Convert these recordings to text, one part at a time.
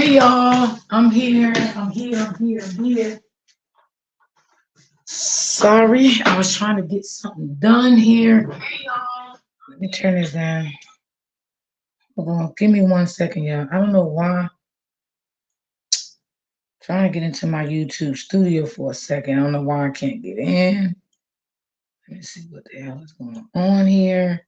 Hey y'all, I'm here. I'm here. Sorry, I was trying to get something done here. Hey y'all. Let me turn this down. Hold on, give me 1 second, y'all. I don't know why. Trying to get into my YouTube studio for a second. I don't know why I can't get in. Let me see what the hell is going on here.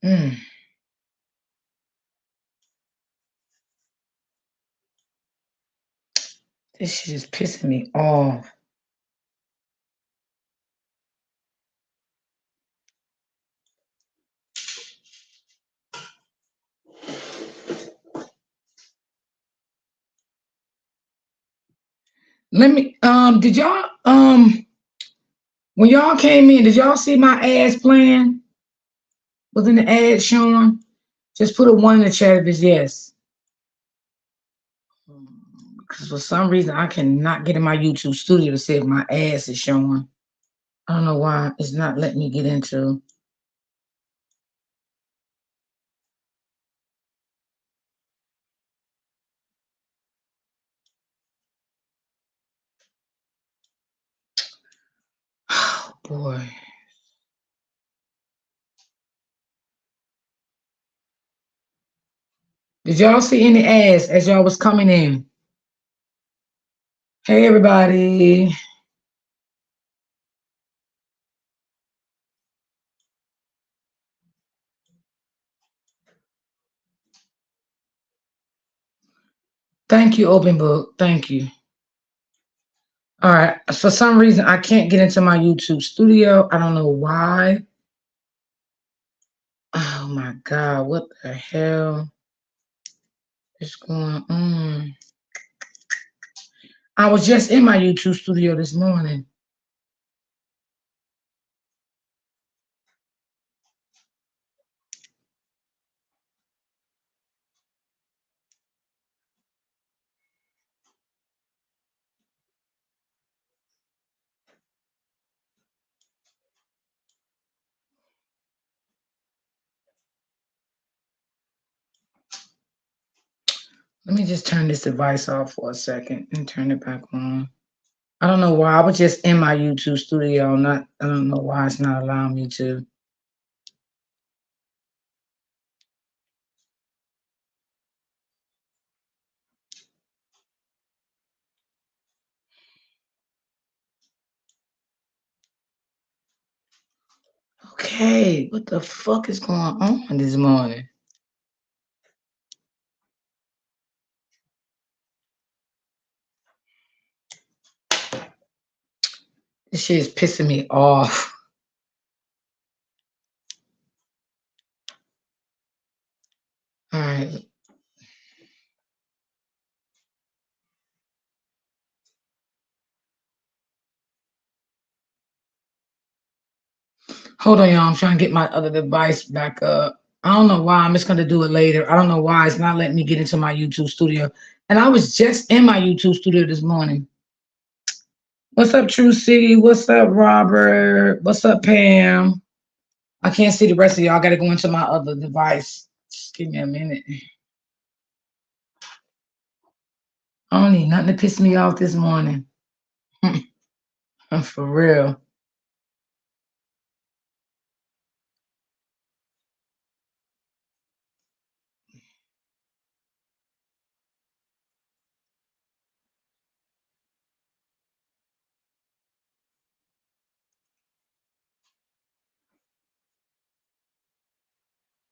Hmm. This shit is pissing me off. Let me did y'all when y'all came in, did y'all see my ads plan? Was in the ad showing? Just put a 1 in the chat if it's yes. Because for some reason I cannot get in my YouTube studio to see if my ads is showing. I don't know why it's not letting me get into. Oh boy. Did y'all see any ads as y'all was coming in? Hey everybody. Thank you, Open Book. Thank you. All right. For some reason I can't get into my YouTube studio. I don't know why. Oh my God, what the hell is going on? I was just in my YouTube studio this morning. Let me just turn this device off for a second and turn it back on. I don't know why. I was just in my YouTube studio. I don't know why it's not allowing me to. Okay, what the fuck is going on this morning? This shit is pissing me off. All right. Hold on, y'all. I'm trying to get my other device back up. I don't know why. I'm just going to do it later. I don't know why it's not letting me get into my YouTube studio. And I was just in my YouTube studio this morning. What's up, True City? What's up, Robert? What's up, Pam? I can't see the rest of y'all. I got to go into my other device. Just give me a minute. I don't need nothing to piss me off this morning. For real.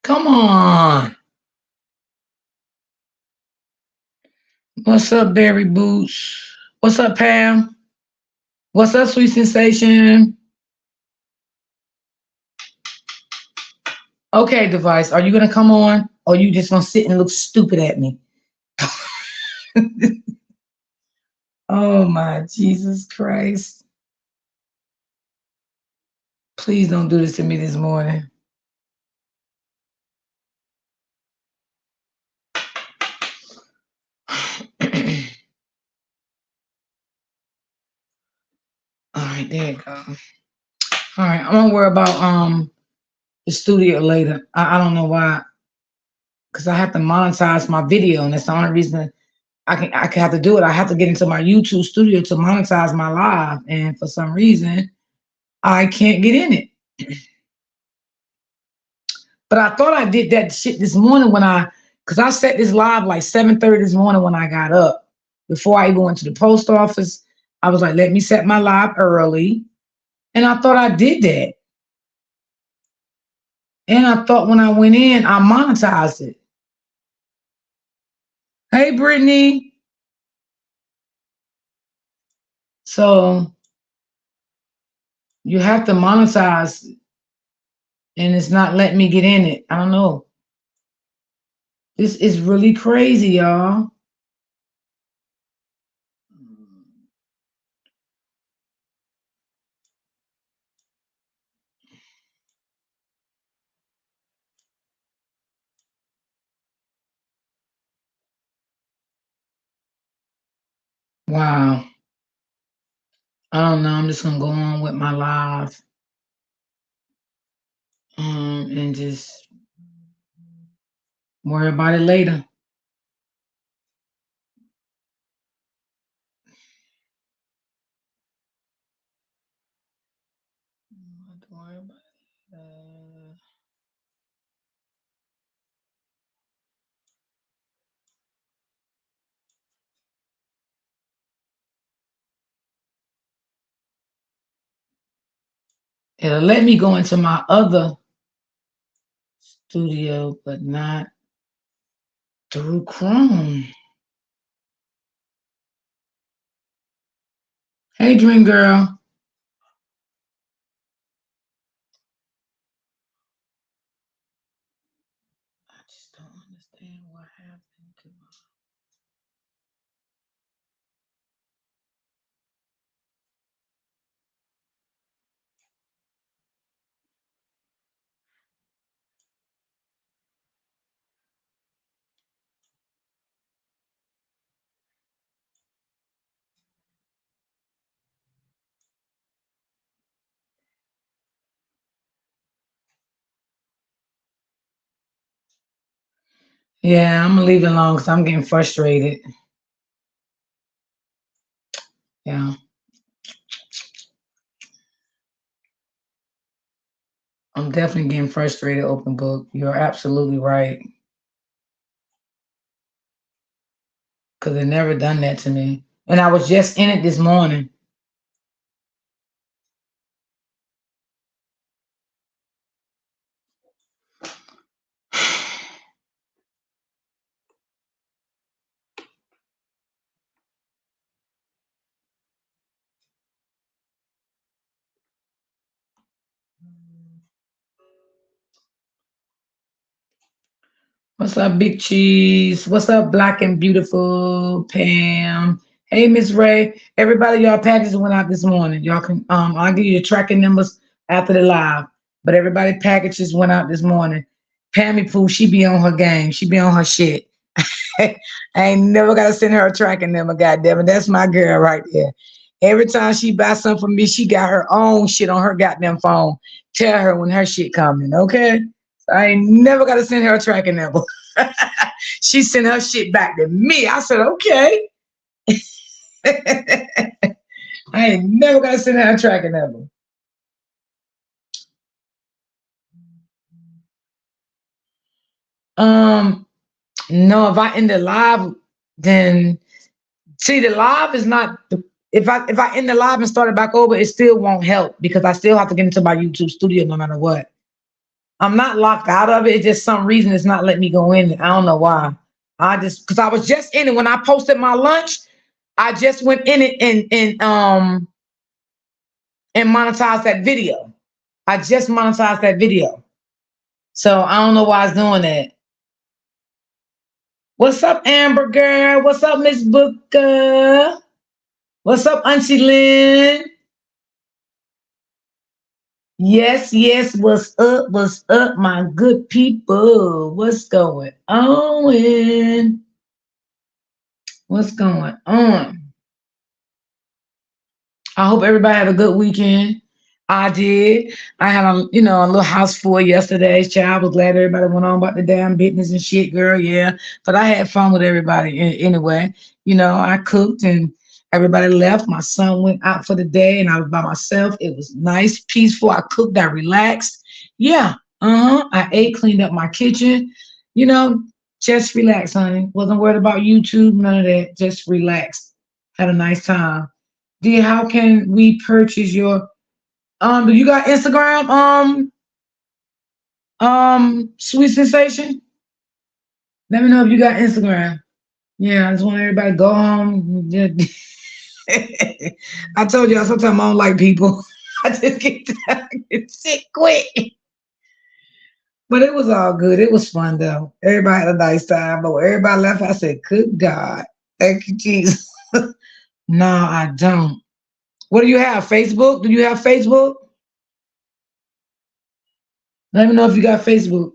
Come on. What's up, Berry Boots? What's up, Pam? What's up, Sweet Sensation? Okay, device. Are you gonna come on, or you just gonna sit and look stupid at me? Oh my Jesus Christ! Please don't do this to me this morning. right, there you go. All right, I'm gonna worry about the studio later. I don't know why, because I have to monetize my video, and that's the only reason I can have to do it. I have to get into my YouTube studio to monetize my live, and for some reason I can't get in it. But I thought I did that shit this morning because I set this live like 7:30 this morning when I got up. Before I even went to the post office, I was like, let me set my live early. And I thought I did that. And I thought when I went in, I monetized it. Hey, Brittany. So you have to monetize, and it's not letting me get in it. I don't know. This is really crazy, y'all. Wow. I don't know. I'm just gonna go on with my live, and just worry about it later. Don't worry about it. It'll let me go into my other studio, but not through Chrome. Hey, Dream Girl. I just don't understand what happened to my. Yeah, I'm gonna leave it alone because I'm getting frustrated. Yeah, I'm definitely getting frustrated. Open book. You're absolutely right. Because they never done that to me, and I was just in it this morning. What's up, Big Cheese? What's up, Black and Beautiful Pam? Hey, Miss Ray. Everybody, y'all packages went out this morning. Y'all can I'll give you the tracking numbers after the live. But everybody packages went out this morning. Pammy Pooh, she be on her game. She be on her shit. I ain't never gotta send her a tracking number, goddamn it. That's my girl right there. Every time she buys something from me, she got her own shit on her goddamn phone. Tell her when her shit coming, okay? So I ain't never gotta send her a tracking number. She sent her shit back to me. I said, okay. I ain't never gotta send her a tracking number. No, if I end the live, then see the live is not if I end the live and start it back over, it still won't help because I still have to get into my YouTube studio no matter what. I'm not locked out of it. It's just some reason it's not letting me go in. I don't know why. I just because I was just in it when I posted my lunch. I just went in it and monetized that video. I just monetized that video. So I don't know why it's doing that. What's up, Amber girl? What's up, Miss Booker? What's up, Auntie Lynn? Yes, yes. What's up? What's up, my good people? What's going on? What's going on? I hope everybody had a good weekend. I did. I had a little house full yesterday. Child, I was glad everybody went on about the damn business and shit, girl. Yeah, but I had fun with everybody anyway. I cooked and everybody left. My son went out for the day, and I was by myself. It was nice, peaceful. I cooked. I relaxed. Yeah. I ate, cleaned up my kitchen. You know, just relax, honey. Wasn't worried about YouTube, none of that. Just relaxed. Had a nice time. D, how can we purchase your do you got Instagram, Sweet Sensation? Let me know if you got Instagram. Yeah, I just want everybody to go home. Yeah. I told you sometimes I don't like people. I just get tired, get sick quick. But it was all good. It was fun though. Everybody had a nice time. But when everybody left, I said, good God. Thank you, Jesus. No, I don't. What do you have? Facebook? Do you have Facebook? Let me know if you got Facebook.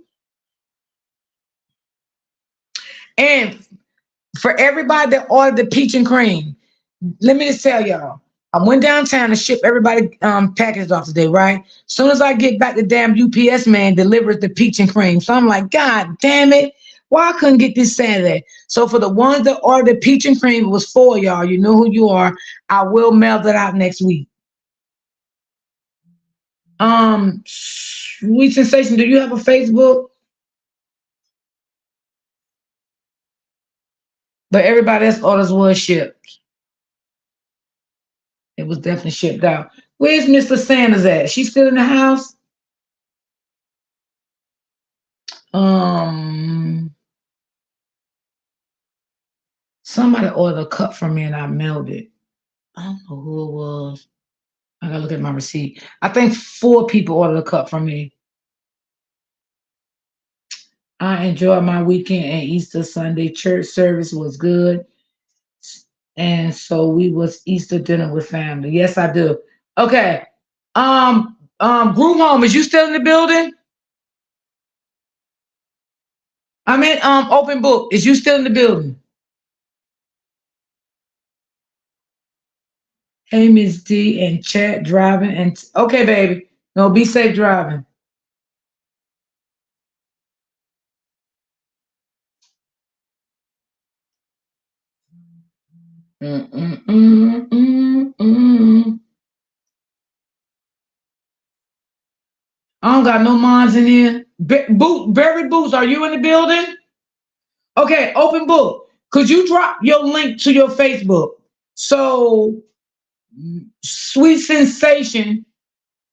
And for everybody that ordered the peach and cream, let me just tell y'all. I went downtown to ship everybody package off today, right? Soon as I get back, the damn UPS man delivers the peach and cream. So I'm like, God damn it. Why I couldn't get this Saturday? So for the ones that ordered the peach and cream, it was for y'all. You know who you are. I will mail that out next week. Sweet Sensation, do you have a Facebook? But everybody else orders was shipped. It was definitely shipped out. Where's Mr. Sanders at? She still in the house? Um, Somebody ordered a cup from me and I mailed it. I don't know who it was. I gotta look at my receipt. I think 4 people ordered a cup from me. I enjoyed my weekend and Easter Sunday church service was good. And so we was Easter dinner with family. Yes, I do. Okay. Group home, is you still in the building? I mean, open book, is you still in the building? Hey, Miss D and chat driving and okay, baby. No, be safe driving. Mm, mm, mm, mm, mm. I don't got no minds in here. Barry Boots, are you in the building? Okay, open book. Could you drop your link to your Facebook so Sweet Sensation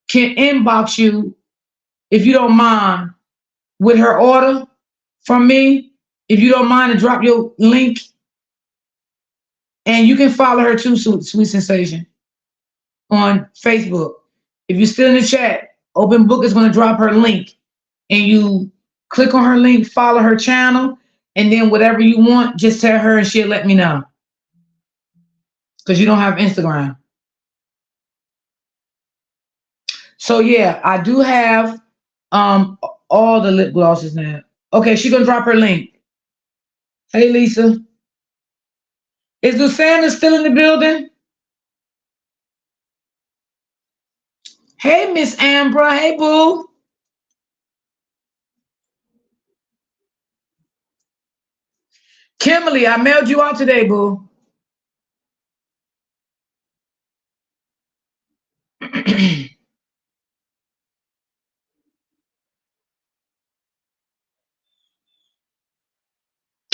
can inbox you if you don't mind with her order from me? If you don't mind to drop your link, and you can follow her too, Sweet Sensation, on Facebook. If you're still in the chat, Open Book is going to drop her link, and you click on her link, follow her channel, and then whatever you want, just tell her and she'll let me know. Because you don't have Instagram. So yeah, I do have um all the lip glosses now. Okay, she's gonna drop her link. Hey Lisa. Is Lucinda still in the building? Hey Miss Ambra. Hey boo. Kimberly, I mailed you out today, boo.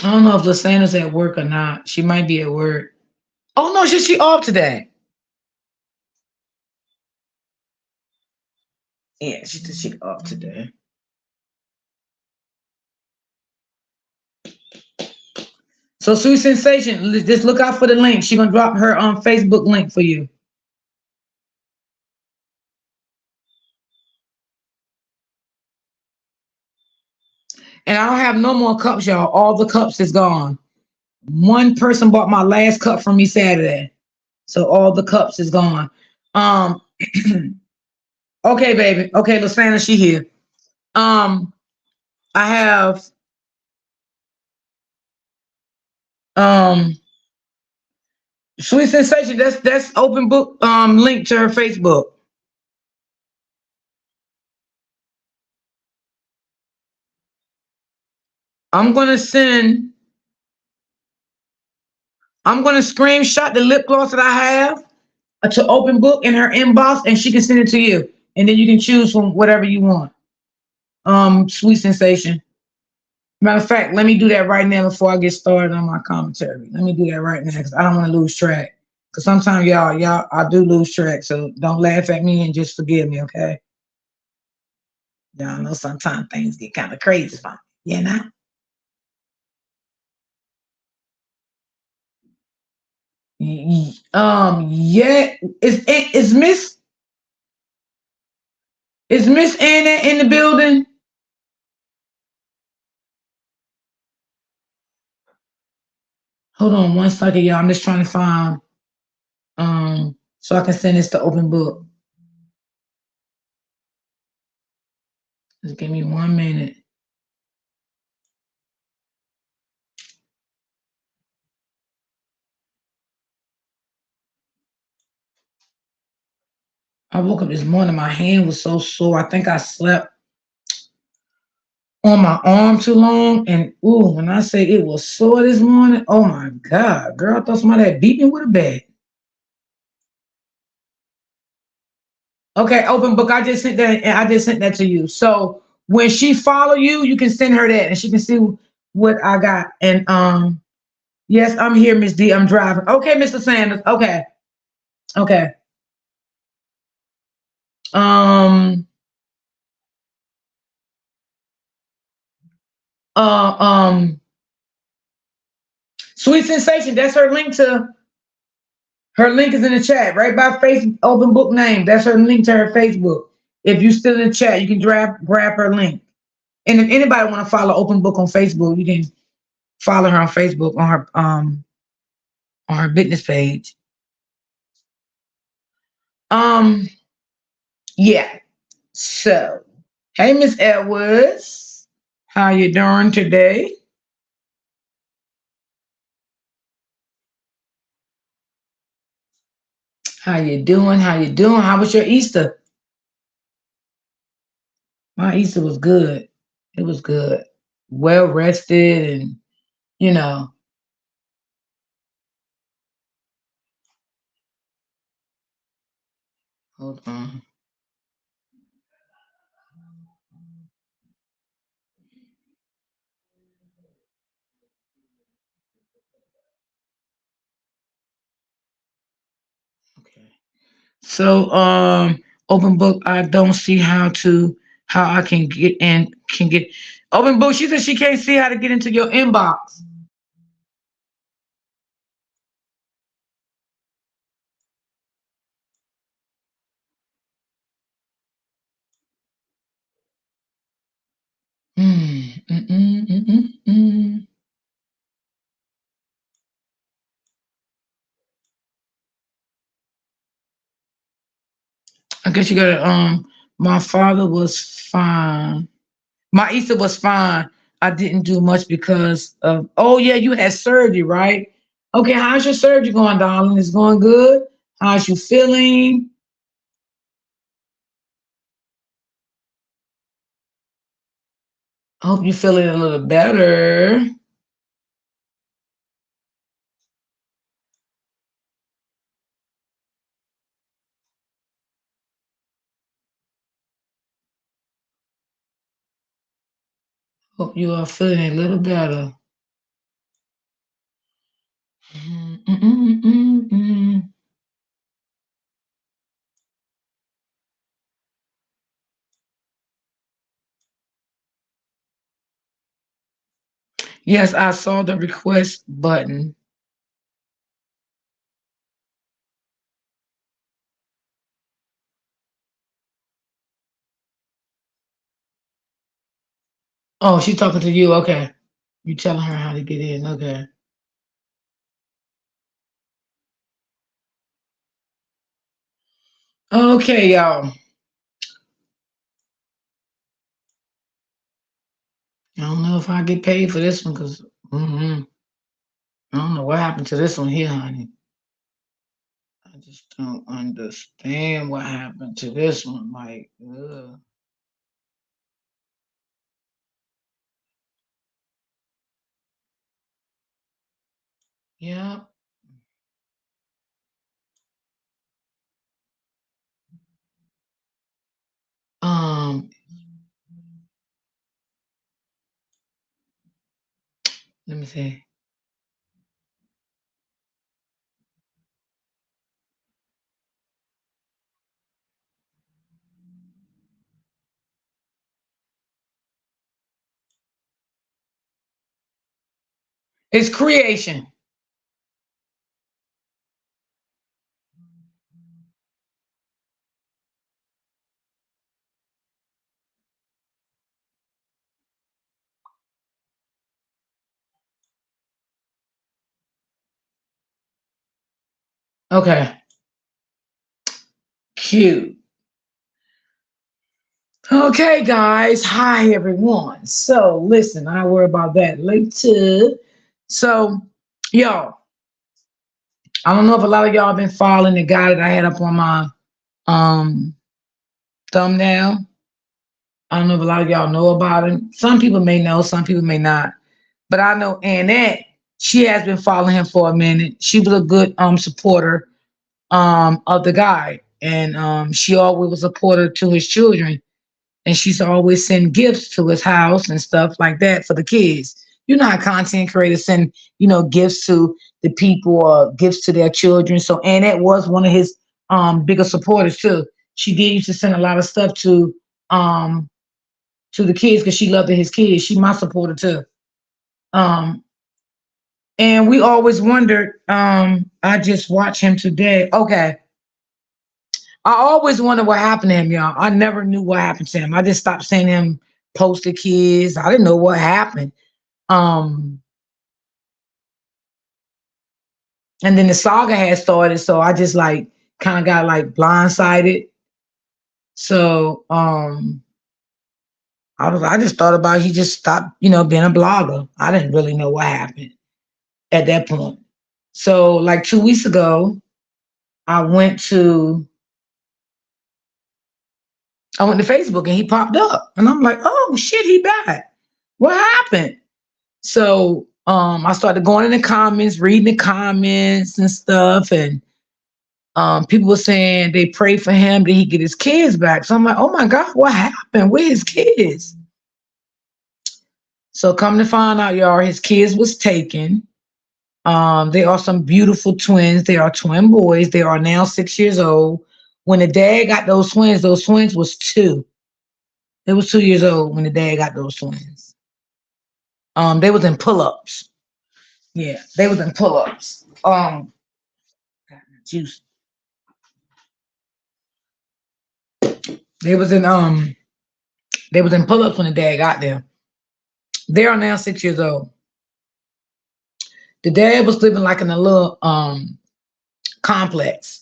I don't know if Lucinda's at work or not. She might be at work. Oh no, she off today. Yeah, she off today. So Sweet Sensation, just look out for the link. She's gonna drop her Facebook link for you. And I don't have no more cups, y'all. All the cups is gone. One person bought my last cup from me Saturday. So all the cups is gone. Um okay, baby. Okay, Lasana, she here. Um I have um Sweet Sensation. That's open book. Link to her Facebook. I'm gonna send. I'm gonna screenshot the lip gloss that I have to open book in her inbox, and she can send it to you, and then you can choose from whatever you want. Sweet Sensation. Matter of fact, let me do that right now before I get started on my commentary. Let me do that right now because I don't want to lose track. Because sometimes y'all, I do lose track. So don't laugh at me and just forgive me, okay? Y'all know sometimes things get kind of crazy for me, you know? Yeah, is Miss Anna in the building? Hold on one second, y'all. I'm just trying to find so I can send this to open book. Just give me 1 minute. I woke up this morning, my hand was so sore. I think I slept on my arm too long. And ooh, when I say it was sore this morning, oh my God, girl, I thought somebody had beat me with a bat. Okay, open book. I just sent that to you. So when she follow you, you can send her that and she can see what I got. And yes, I'm here, Miss D. I'm driving. Okay, Mr. Sanders. Okay. Okay. Um uh um Sweet Sensation, that's her link to her link is in the chat, right by face open book name. That's her link to her Facebook. If you still in the chat, you can grab her link. And if anybody want to follow Open Book on Facebook, you can follow her on Facebook on her business page. Um, yeah. So, hey, Miss Edwards, how you doing today? How you doing? How you doing? How was your Easter? My Easter was good. It was good. Well rested, and you know, hold on. Okay. So, open book. I don't see how I can get in. Can get open book. She said she can't see how to get into your inbox. Mm, mm, mm, mm, mm, mm. I guess you gotta. My father was fine. My Easter was fine. I didn't do much because of. Oh yeah, you had surgery, right? Okay, how's your surgery going, darling? It's going good. How's you feeling? I hope you're feeling a little better. Hope you are feeling a little better. Mm, mm, mm, mm, mm. Yes, I saw the request button. Oh, she's talking to you. Okay. You telling her how to get in. Okay. Okay, y'all. I don't know if I get paid for this one because I don't know what happened to this one here, honey. just don't understand what happened to this one. Like, ugh. Yeah. Um, let me see. It's creation. Okay. Cute. Okay, guys. Hi, everyone. So, listen, I worry about that later. So, y'all, I don't know if a lot of y'all been following the guy that I had up on my um thumbnail. I don't know if a lot of y'all know about him. Some people may know, some people may not. But I know Annette, she has been following him for a minute. She was a good supporter of the guy. And she always was a supporter to his children. And she's always send gifts to his house and stuff like that for the kids. You know how content creators send, gifts to the people or gifts to their children. So Annette was one of his bigger supporters too. She did used to send a lot of stuff um to the kids because she loved his kids. She my supporter too. Um and we always wondered, I just watched him today. Okay. I always wonder what happened to him, y'all. I never knew what happened to him. I just stopped seeing him post the kids. I didn't know what happened. Um, and then the saga had started, so I just like kind of got like blindsided. So I just thought about he just stopped, being a blogger. I didn't really know what happened at that point. So like 2 weeks ago, I went to I went to Facebook and he popped up. And I'm like, oh shit, he back. What happened? So I started going in the comments, reading the comments and stuff, and people were saying they prayed for him that he get his kids back. So I'm like, oh my God, what happened? Where his kids? So come to find out, y'all, his kids was taken. They are some beautiful twins. They are twin boys. They are now 6 years old. When the dad got those twins was two. They was 2 years old when the dad got those twins. They was in pull-ups. Yeah, they was in pull-ups. Juice. They was in pull-ups when the dad got there. They are now 6 years old. The dad was living like in a little complex.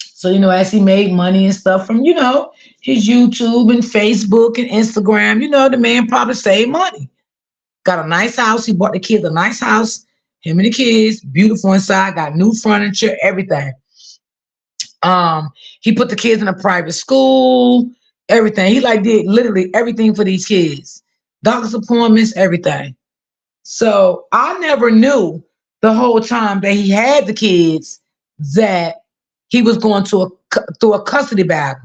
So, as he made money and stuff from, his YouTube and Facebook and Instagram, the man probably saved money. Got a nice house. He bought the kids a nice house. Him and the kids, beautiful inside, got new furniture, everything. He put the kids in a private school, everything. He like did literally everything for these kids. Doctor's appointments, everything. So I never knew the whole time that he had the kids that he was going through a custody battle.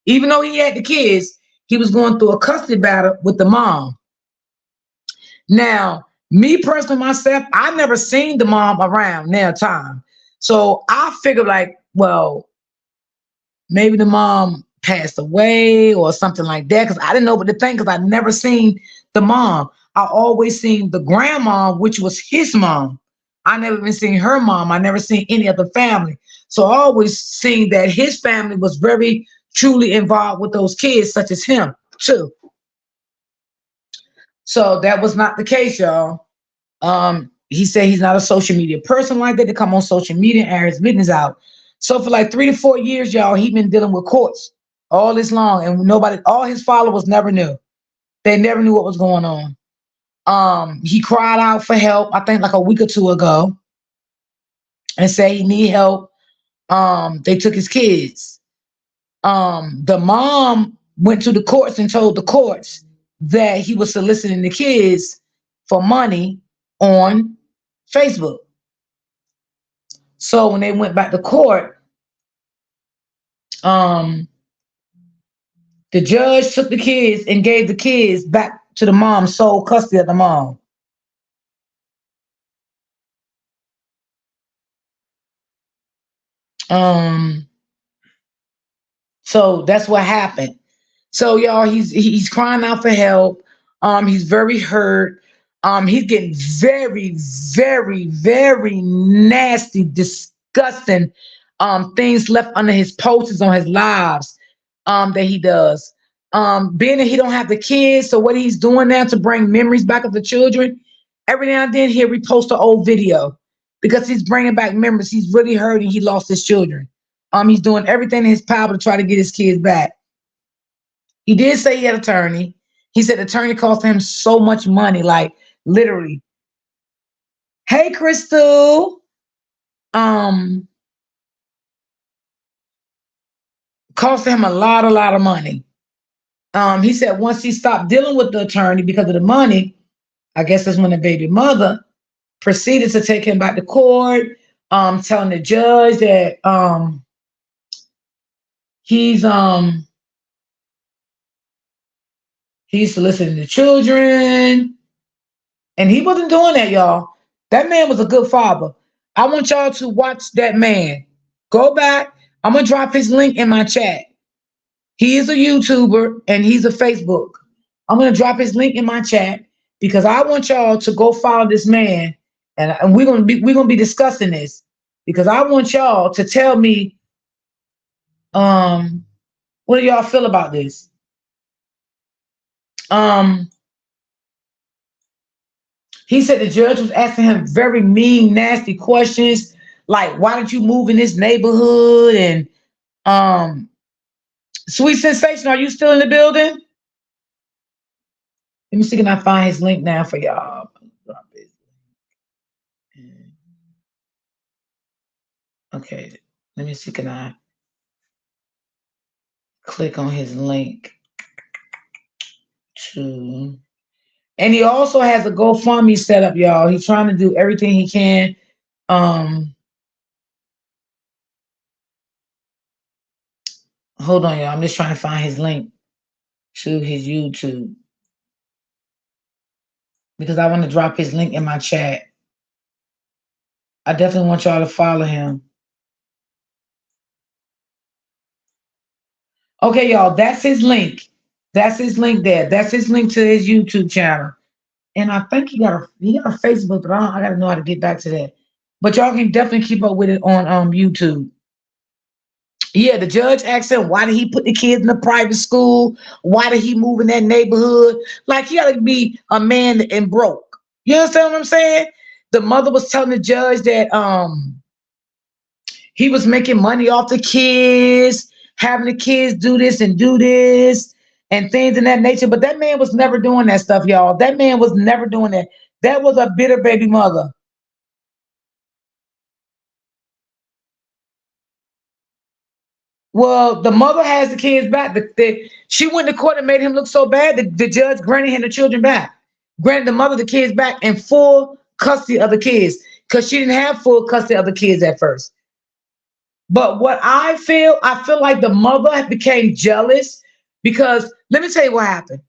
Even though he had the kids, he was going through a custody battle with the mom. Now, me personally myself, I never seen the mom around now time. So I figured like, well, maybe the mom passed away or something like that because I didn't know what to think because I never seen the mom. I always seen the grandma, which was his mom. I never even seen her mom. I never seen any other family. So I always seen that his family was very truly involved with those kids, such as him too. So that was not the case, y'all. He said he's not a social media person like that to come on social media and air his business out. So for like 3 to 4 years, y'all, he been dealing with courts all this long, and all his followers never knew. They never knew what was going on. He cried out for help, I think like a week or two ago, and said he need help They took his kids. The mom went to the courts and told the courts that he was soliciting the kids for money on Facebook. So when they went back to court, um, the judge took the kids and gave the kids back to the mom, sole custody of the mom. Um, so that's what happened. So y'all, he's crying out for help. He's very hurt. He's getting very, very, very nasty, disgusting things left under his posters on his lives that he does. Being that he don't have the kids, so what he's doing now to bring memories back of the children, every now and then he'll repost an old video because he's bringing back memories. He's really hurting. He lost his children. He's doing everything in his power to try to get his kids back. He did say he had an attorney. He said the attorney cost him so much money, like literally. Hey, Crystal. Um, Cost him a lot of money. He said once he stopped dealing with the attorney because of the money, I guess that's when the baby mother proceeded to take him back to court, telling the judge that he's he's soliciting the children. And he wasn't doing that, y'all. That man was a good father. I want y'all to watch that man. Go back. I'm going to drop his link in my chat. He is a YouTuber and he's a Facebook. I'm going to drop his link in my chat because I want y'all to go follow this man. And we're going to be discussing this because I want y'all to tell me what do y'all feel about this? He said the judge was asking him very mean, nasty questions, like why did you move in this neighborhood? And Sweet Sensation, are you still in the building? Let me see, can I find his link now for y'all? Okay, let me see, can I click on his link to, and he also has a GoFundMe set up, y'all. He's trying to do everything he can. Hold on, y'all. I'm just trying to find his link to his YouTube because I want to drop his link in my chat. I definitely want y'all to follow him. Okay, y'all, that's his link. That's his link there. That's his link to his YouTube channel. And I think he got a Facebook, but I gotta know how to get back to that. But y'all can definitely keep up with it on YouTube. Yeah, the judge asked him why did he put the kids in the private school? Why did he move in that neighborhood? Like he gotta be a man and broke. You understand what I'm saying? The mother was telling the judge that he was making money off the kids, having the kids do this and things in that nature. But that man was never doing that stuff, y'all. That man was never doing that. That was a bitter baby mother. Well, the mother has the kids back. She went to court and made him look so bad. The judge granted him the children back, granted the mother the kids back in full custody of the kids because she didn't have full custody of the kids at first. But what I feel like the mother became jealous because let me tell you what happened.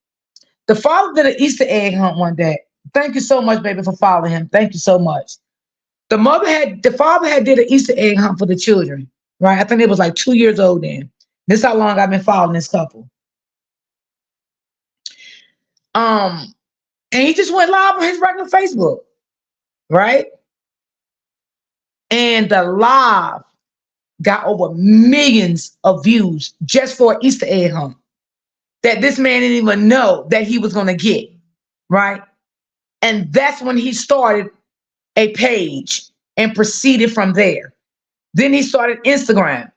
The father did an Easter egg hunt one day. Thank you so much, baby, for following him. Thank you so much. The father had did an Easter egg hunt for the children, right? I think it was like 2 years old then. This is how long I've been following this couple. And he just went live on his regular Facebook, right? And the live got over millions of views just for an Easter egg hunt that this man didn't even know that he was going to get, right? And that's when he started a page and proceeded from there. Then he started Instagram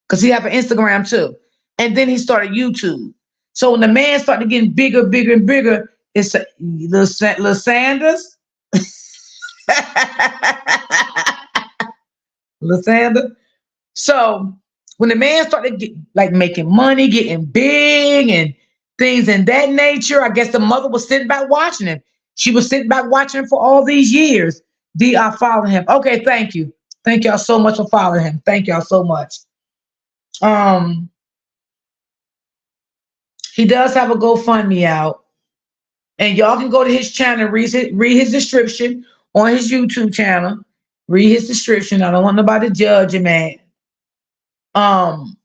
because he have an Instagram too. And then he started YouTube. So when the man started getting bigger, bigger, and bigger, it's little Sanders. Little Sanders. So when the man started like making money, getting big and things in that nature, I guess the mother was sitting back watching him. She was sitting back watching him for all these years. I follow him. Okay, thank you. Thank y'all so much for following him. Thank y'all so much. Um, he does have a GoFundMe out, and y'all can go to his channel, read his description on his YouTube channel. Read his description. I don't want nobody to judge him, man. Um,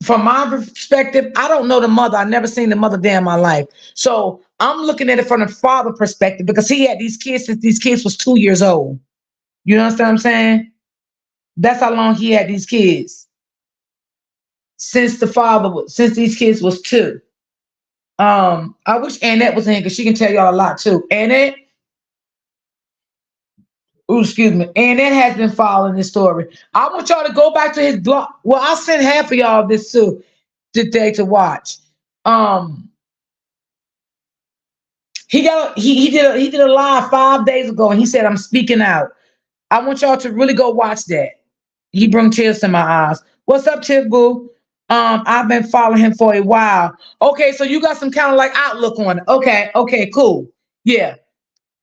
from my perspective, I don't know the mother. I never seen the mother day in my life. So I'm looking at it from the father perspective because he had these kids since these kids was 2 years old. You understand what I'm saying? That's how long he had these kids. Since these kids was two. I wish Annette was in because she can tell y'all a lot too. Annette, ooh, excuse me. Annette has been following this story. I want y'all to go back to his blog. Well, I'll send half of y'all this too today to watch. Um, he did a live 5 days ago, and he said, "I'm speaking out." I want y'all to really go watch that. He brought tears to my eyes. What's up, Tiff Boo? I've been following him for a while. Okay, so you got some kind of like outlook on it. Okay, cool. Yeah,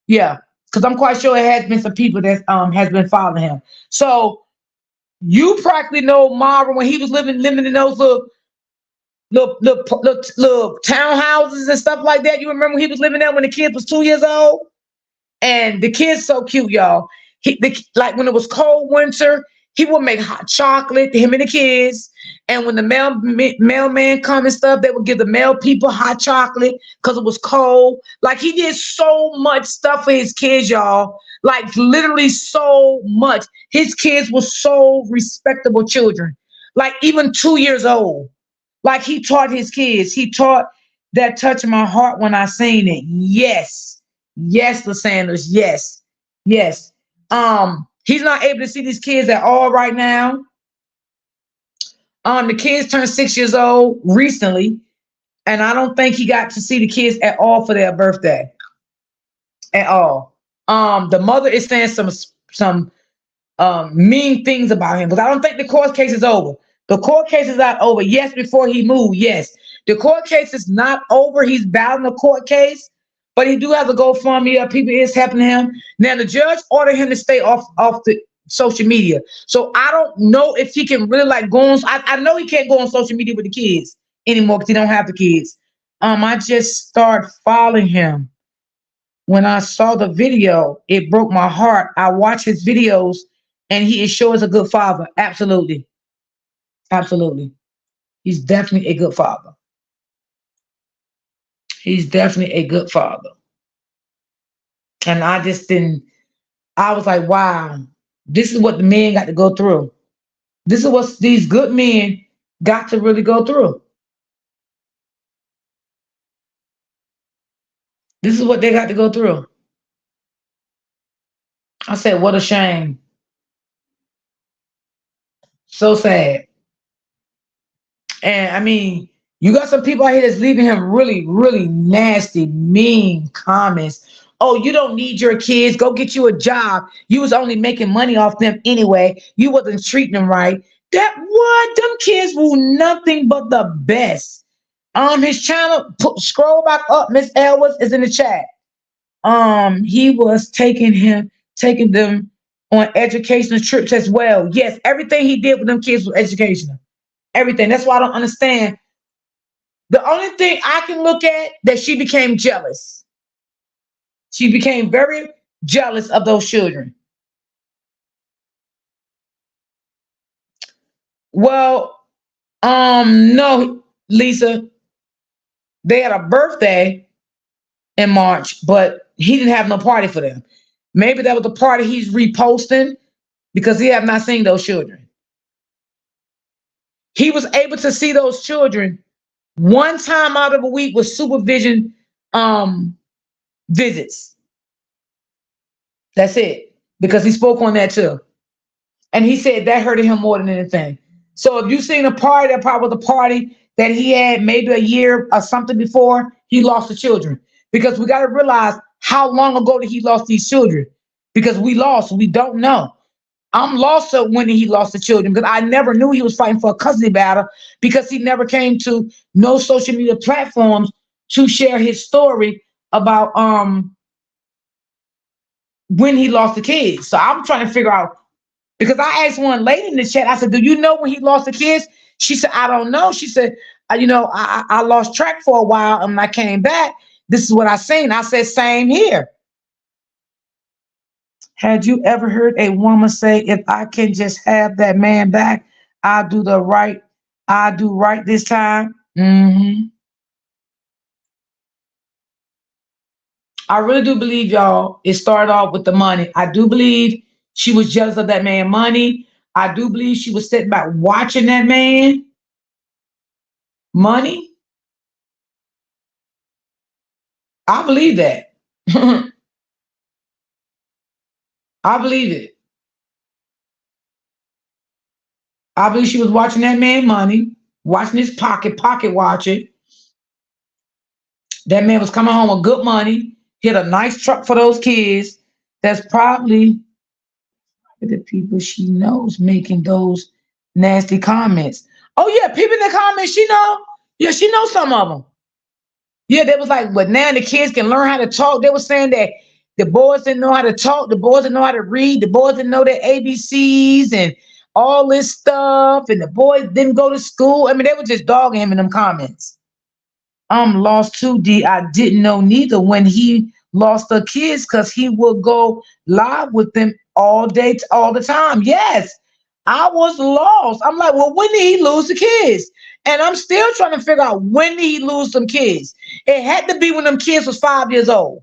yeah. Because I'm quite sure it has been some people that has been following him. So you practically know Mara when he was living in those little townhouses and stuff like that. You remember when he was living there when the kid was 2 years old? And the kid's so cute, y'all. Like when it was cold winter, he would make hot chocolate to him and the kids. And when the mailman come and stuff, they would give the mail people hot chocolate because it was cold. Like he did so much stuff for his kids, y'all. Like literally so much. His kids were so respectable children. Like even 2 years old. Like he taught his kids. He taught that touched my heart when I seen it. Yes. Yes, Lysanders. Yes. Yes. He's not able to see these kids at all right now. The kids turned 6 years old recently, and I don't think he got to see the kids at all for their birthday. At all. The mother is saying some mean things about him, because I don't think the court case is over. The court case is not over. Yes, before he moved, yes. The court case is not over. He's battling a court case, but he do have to GoFundMe up. People is helping him. Now the judge ordered him to stay off the social media. So I don't know if he can really like go on. I know he can't go on social media with the kids anymore because he don't have the kids. I just started following him. When I saw the video, it broke my heart. I watch his videos and he is sure as a good father. Absolutely. Absolutely. He's definitely a good father. He's definitely a good father. And I just didn't, I was like, wow, this is what the men got to go through. This is what these good men got to really go through. This is what they got to go through. I said, what a shame. So sad. And I mean, you got some people out here that's leaving him really, really nasty, mean comments. Oh, you don't need your kids. Go get you a job. You was only making money off them anyway. You wasn't treating them right. That what? Them kids were nothing but the best. His channel, scroll back up. Miss Ellis is in the chat. He was taking them on educational trips as well. Yes, everything he did with them kids was educational. Everything. That's why I don't understand. The only thing I can look at that she became jealous. She became very jealous of those children. Well, no, Lisa, they had a birthday in March, but he didn't have no party for them. Maybe that was the party he's reposting because he have not seen those children. He was able to see those children one time out of a week with supervision visits. That's it. Because he spoke on that too. And he said that hurted him more than anything. So if you've seen a party, that probably was a party that he had maybe a year or something before he lost the children. Because we got to realize how long ago did he lost these children? Because we don't know. I'm lost of when he lost the children because I never knew he was fighting for a custody battle because he never came to no social media platforms to share his story about when he lost the kids. So I'm trying to figure out because I asked one lady in the chat, I said, do you know when he lost the kids? She said, I don't know. She said, I lost track for a while and when I came back, this is what I seen. I said, same here. Had you ever heard a woman say, if I can just have that man back, I'll do the right, I'll do right this time? I really do believe, y'all, it started off with the money. I do believe she was jealous of that man money. I do believe she was sitting back watching that man money. I believe that. I believe it. I believe she was watching that man money, watching his pocket watching. That man was coming home with good money, hit a nice truck for those kids. That's probably the people she knows making those nasty comments. Oh yeah, people in the comments, she know. Yeah, she knows some of them. Yeah, they was like, but now the kids can learn how to talk. They were saying that the boys didn't know how to talk, the boys didn't know how to read, the boys didn't know their ABCs and all this stuff, and the boys didn't go to school. I mean, they were just dogging him in them comments. I'm lost too, D. I didn't know neither when he lost the kids because he would go live with them all day, all the time. Yes, I was lost. I'm like, well, when did he lose the kids? And I'm still trying to figure out when did he lose them kids. It had to be when them kids was 5 years old.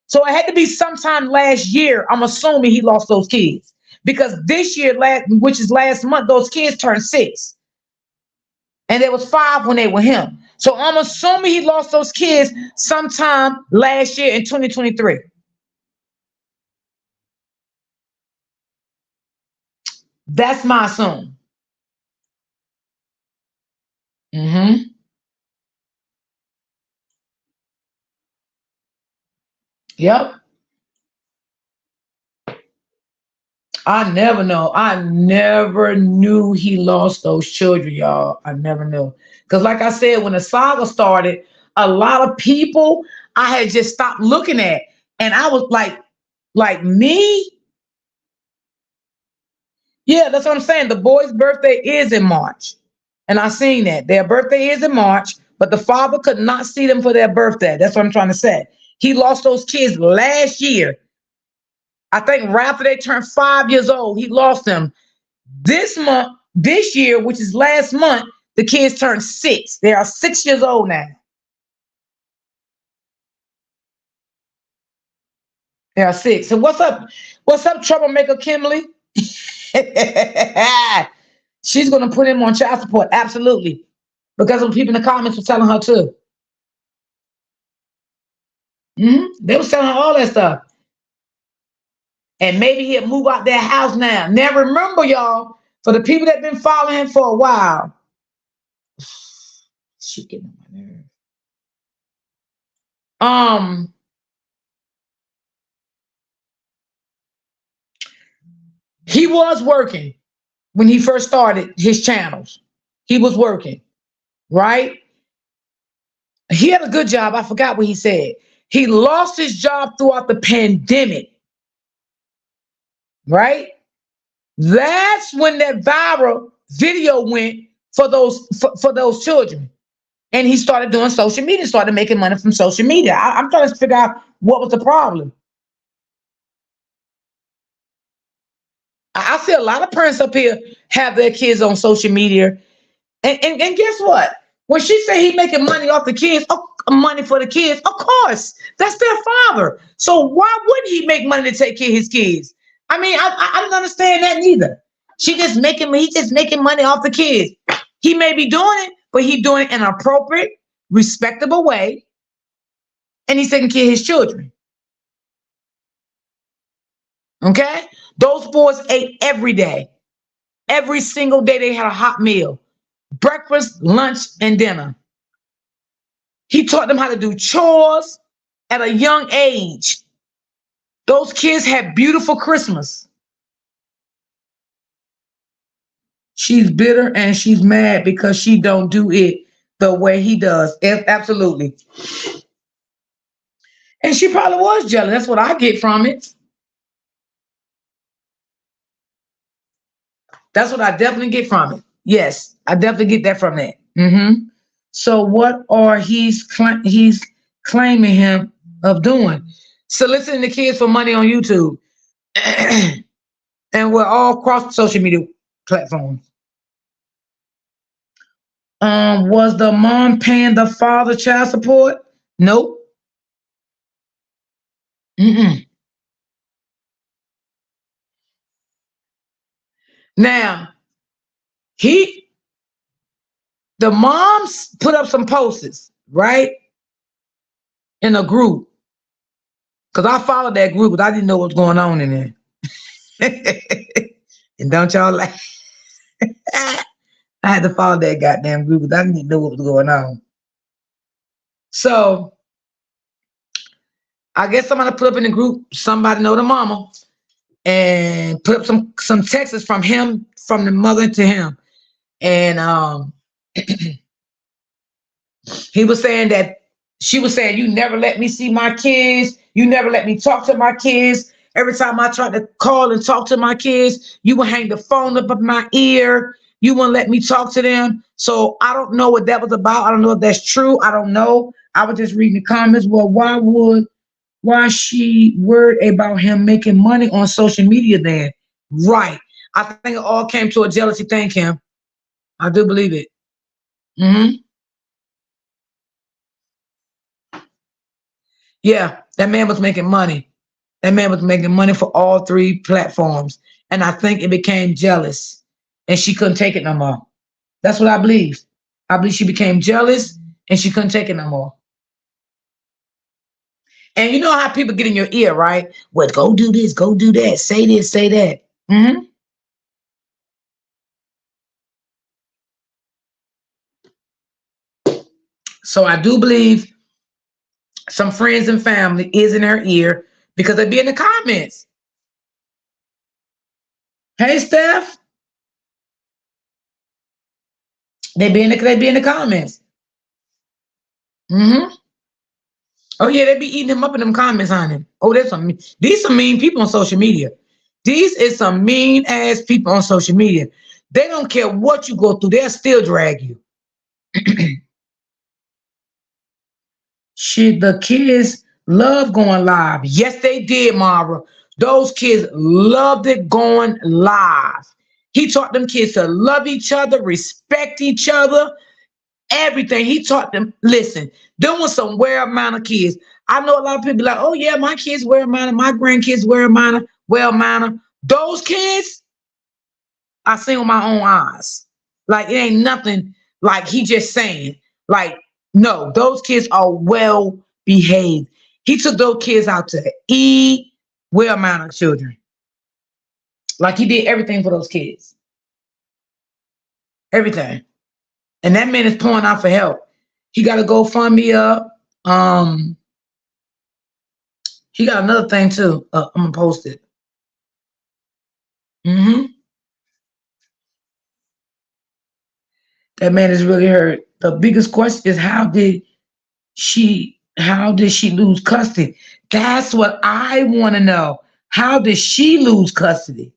So it had to be sometime last year. I'm assuming he lost those kids because this year, which is last month, those kids turned 6 and there was 5 when they were him. So I'm assuming he lost those kids sometime last year in 2023. That's my assumption. Yep. I never know. I never knew he lost those children, y'all. I never knew. Because like I said, when the saga started, a lot of people I had just stopped looking at. And I was like me? Yeah, that's what I'm saying. The boy's birthday is in March. And I seen that. Their birthday is in March, but the father could not see them for their birthday. That's what I'm trying to say. He lost those kids last year. I think right after they turned 5 years old, he lost them. This month, this year, which is last month, the kids turned 6. They are 6 years old now. They are 6. So what's up? What's up, troublemaker Kimberly? She's gonna put him on child support, absolutely. Because of people in the comments were telling her too. They was telling her all that stuff. And maybe he'll move out their house now. Now remember, y'all, for the people that been following him for a while, she getting on my nerve. He was working when he first started his channels. He was working, right? He had a good job. I forgot what he said. He lost his job throughout the pandemic, right? That's when that viral video went for those children. And he started doing social media, started making money from social media. I'm trying to figure out what was the problem. I see a lot of parents up here have their kids on social media. And guess what? When she say he making money off the kids, money for the kids, of course, that's their father. So why wouldn't he make money to take care of his kids? I mean, I don't understand that neither. He's just making money off the kids. He may be doing it, but he's doing it in an appropriate, respectable way. And he's taking care of his children. Okay? Those boys ate every day. Every single day they had a hot meal. Breakfast, lunch, and dinner. He taught them how to do chores at a young age. Those kids had beautiful Christmas. She's bitter and she's mad because she don't do it the way he does. Absolutely. And she probably was jealous. That's what I get from it. That's what I definitely get from it. Yes, I definitely get that from that. So what are he's claiming him of doing? Soliciting the kids for money on YouTube, and we're all across social media platforms. Was the mom paying the father child support? Nope. Mm-mm. Now he, the moms put up some posts, right, in a group, because I followed that group, but I didn't know what was going on in there. And don't y'all like, I had to follow that goddamn group because I didn't know what was going on. So I guess somebody put up in the group, somebody know the mama, and put up some texts from him, from the mother to him. And he was saying that she was saying, you never let me see my kids. You never let me talk to my kids. Every time I tried to call and talk to my kids, you would hang the phone up my ear. You wouldn't let me talk to them. So I don't know what that was about. I don't know if that's true. I don't know. I was just reading the comments. Well, why she worried about him making money on social media then? Right. I think it all came to a jealousy thing, Kim. I do believe it. Yeah, that man was making money. That man was making money for all three platforms. And I think it became jealous and she couldn't take it no more. That's what I believe. I believe she became jealous and she couldn't take it no more. And you know how people get in your ear, right? Well, go do this, go do that, say this, say that. So I do believe some friends and family is in her ear because they be in the comments. Hey, Steph. They be in the comments. Oh yeah, they be eating him up in them comments, honey. Oh, these some mean people on social media. These is some mean ass people on social media. They don't care what you go through, they'll still drag you. The kids love going live. Yes, they did, Mara. Those kids loved it going live. He taught them kids to love each other, respect each other, everything. He taught them, listen, there was some well-mannered kids. I know a lot of people like, oh yeah, my kids well-mannered, my grandkids well-mannered. Those kids, I seen with my own eyes. Like, it ain't nothing like he just saying. Like, no, those kids are well behaved. He took those kids out to eat, well-mannered children. Like, he did everything for those kids. Everything. And that man is pouring out for help. He got to go fund me up. He got another thing too. I'm gonna post it. That man is really hurt. The biggest question is how did she lose custody? That's what I want to know. How did she lose custody?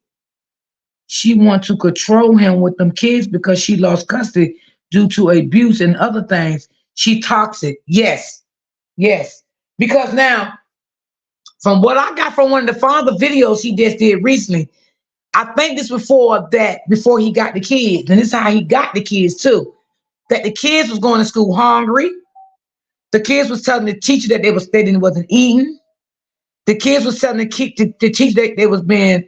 She wants to control him with them kids because she lost custody due to abuse and other things. She toxic. Yes. Because now, from what I got from one of the father videos he just did recently, I think this before he got the kids, and this is how he got the kids too. That the kids was going to school hungry. The kids was telling the teacher that they wasn't eating. The kids was telling the teacher that they was being,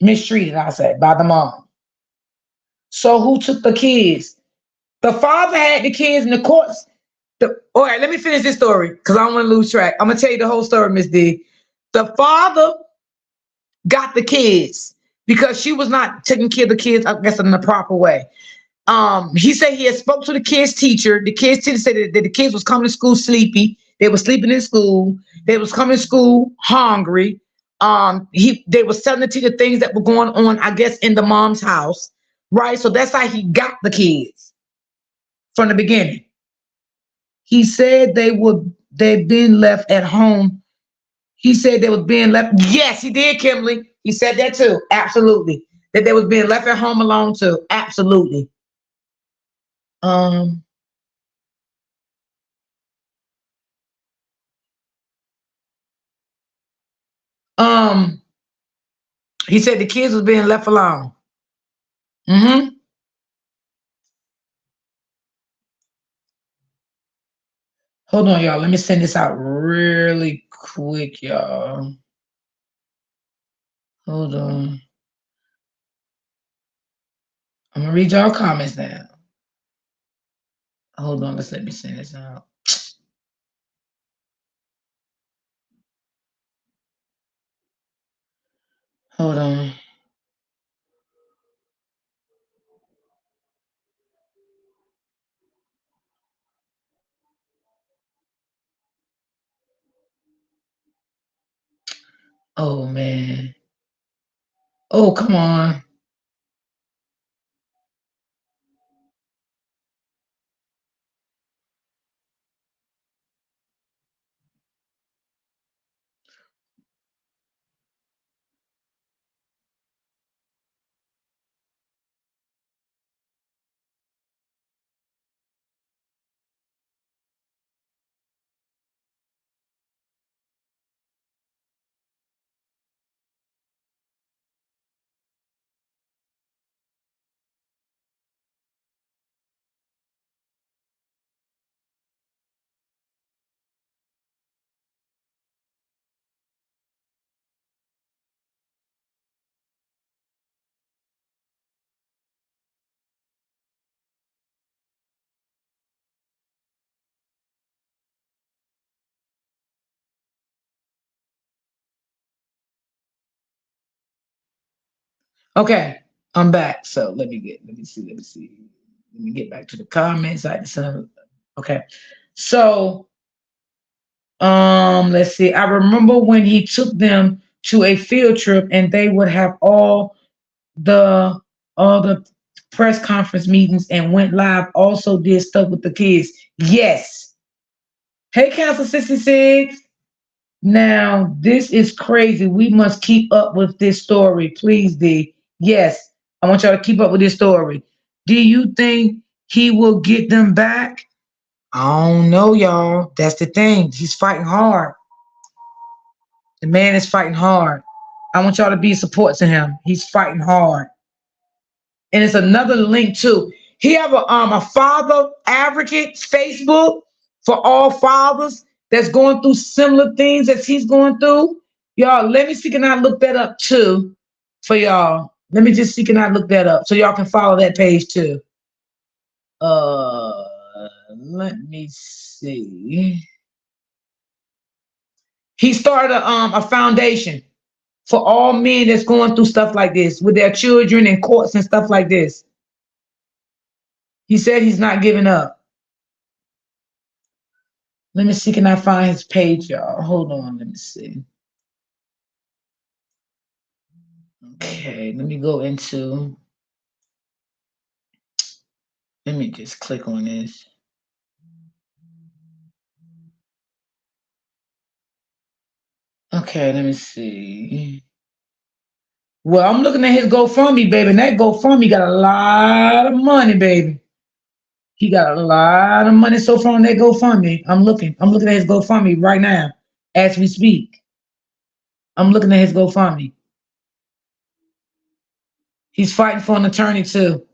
mistreated, I said, by the mom. So who took the kids? The father had the kids in the courts. All right, let me finish this story because I don't want to lose track. I'm gonna tell you the whole story, Miss D. The father got the kids because she was not taking care of the kids, I guess, in the proper way. He said he had spoke to the kids' teacher. The kids' teacher said that the kids was coming to school sleepy. They were sleeping in school. They was coming to school hungry. They were telling the teacher things that were going on, I guess, in the mom's house, right? So that's how he got the kids from the beginning. He said they'd been left at home. He said they was being left. Yes, he did, Kimberly. He said that too. Absolutely. That they was being left at home alone too. Absolutely. Um, um, he said the kids was being left alone. Mm-hmm. Hold on, y'all. Let me send this out really quick, y'all. Hold on. I'm gonna read y'all comments now. Hold on, let me send this out. Hold on. Oh man. Oh, come on. Okay, I'm back. So let me see. Let me get back to the comments. Okay. So let's see. I remember when he took them to a field trip and they would have the all the press conference meetings and went live, also did stuff with the kids. Yes. Hey, Council 66. Now, this is crazy. We must keep up with this story. Please, D. Yes, I want y'all to keep up with this story. Do you think he will get them back? I don't know, y'all. That's the thing. He's fighting hard. The man is fighting hard. I want y'all to be support to him. He's fighting hard. And it's another link too. He have a father advocate Facebook for all fathers that's going through similar things as he's going through. Y'all, let me see can I look that up too for y'all. Let me just see can I look that up so y'all can follow that page too. Uh, Let me see. He started a foundation for all men that's going through stuff like this with their children in courts and stuff like this. He said he's not giving up. Let me see, can I find his page, y'all? Hold on, let me see. Okay, let me go into, let me just click on this. Okay, let me see. Well, I'm looking at his GoFundMe, baby, and that GoFundMe got a lot of money, baby. He got a lot of money so far on that GoFundMe. I'm looking at his GoFundMe right now as we speak. I'm looking at his GoFundMe. He's fighting for an attorney too.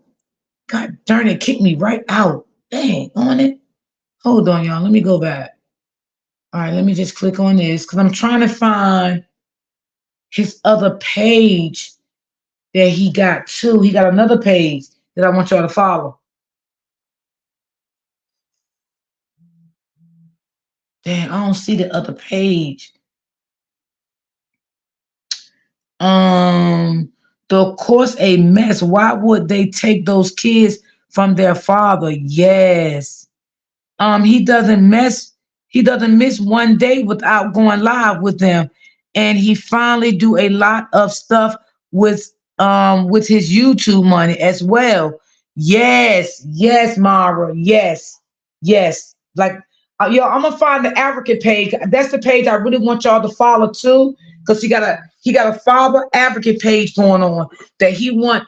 God darn it, kicked me right out. Dang, on it. Hold on, y'all. Let me go back. All right, let me just click on this because I'm trying to find his other page that he got too. He got another page that I want y'all to follow. Damn, I don't see the other page. The course a mess. Why would they take those kids from their father? Yes. He doesn't miss one day without going live with them. and he finally do a lot of stuff with his YouTube money as well. Yes, yes, Mara, yes, yes. Like, yo, I'm gonna find the advocate page. That's the page I really want y'all to follow too, because he got a father advocate page going on that he want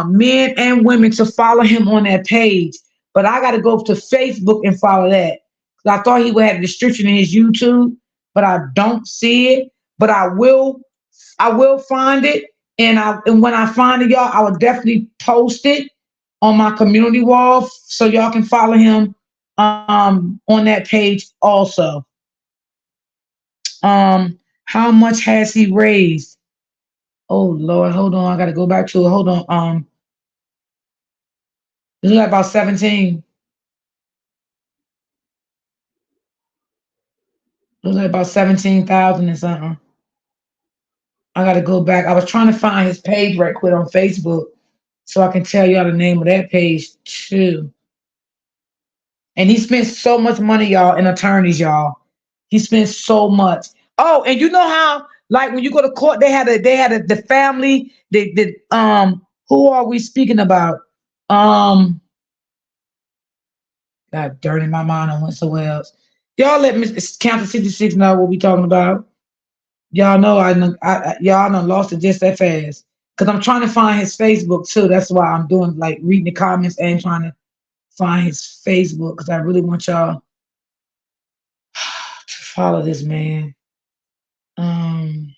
men and women to follow him on that page. But I got to go to Facebook and follow that. 'Cause I thought he would have a description in his YouTube, but I don't see it. But I will find it, and when I find it, y'all, I will definitely post it on my community wall so y'all can follow him on that page also. How much has he raised? Oh Lord, hold on, I gotta go back to it. Hold on. It's like about 17. It was like about 17,000 and something. I gotta go back. I was trying to find his page right quick on Facebook so I can tell y'all the name of that page too. And he spent so much money, y'all, in attorneys, y'all. He spent so much. Oh, and you know how, like when you go to court, they had the family. Who are we speaking about? Um, God, dirty my mind. I went somewhere else. Y'all let Mr. Counter 66 know what we talking about. Y'all know y'all done lost it just that fast. Cause I'm trying to find his Facebook too. That's why I'm doing like reading the comments and trying to find his Facebook because I really want y'all to follow this man. Um,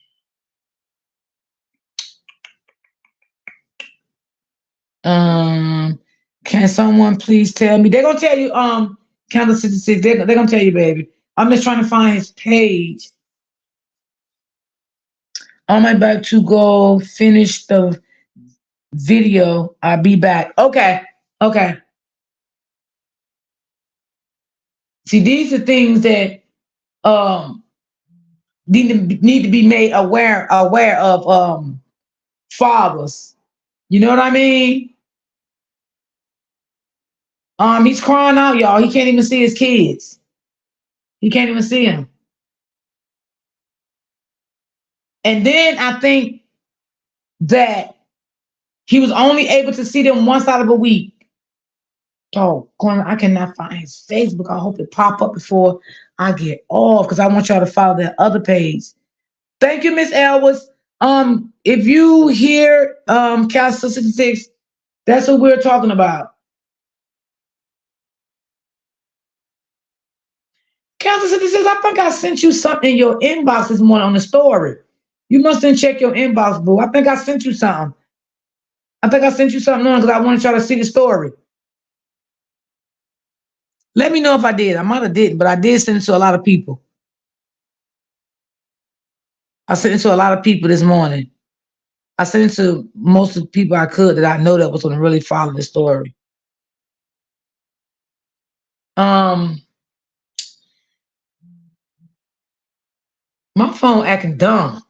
um, can someone please tell me? They're gonna tell you, Candle 66, they're gonna tell you, baby. I'm just trying to find his page. On my back to go finish the video. I'll be back. Okay. Okay. See, these are things that um need to be made aware of fathers. You know what I mean? He's crying out, y'all. He can't even see his kids. He can't even see them. And then I think that he was only able to see them once out of a week. Oh, Gordon, I cannot find his Facebook. I hope it pop up before I get off because I want y'all to follow that other page. Thank you, Miss Elwas. If you hear Castle 66, that's what we're talking about. Castle 66, I think I sent you something in your inbox this morning on the story. You must have checked your inbox, boo. I think I sent you something. I think I sent you something on because I wanted y'all to see the story. Let me know if I did. I might have didn't, but I did send it to a lot of people. I sent it to a lot of people this morning. I sent it to most of the people I could that I know that was going to really follow the story. Um, my phone acting dumb.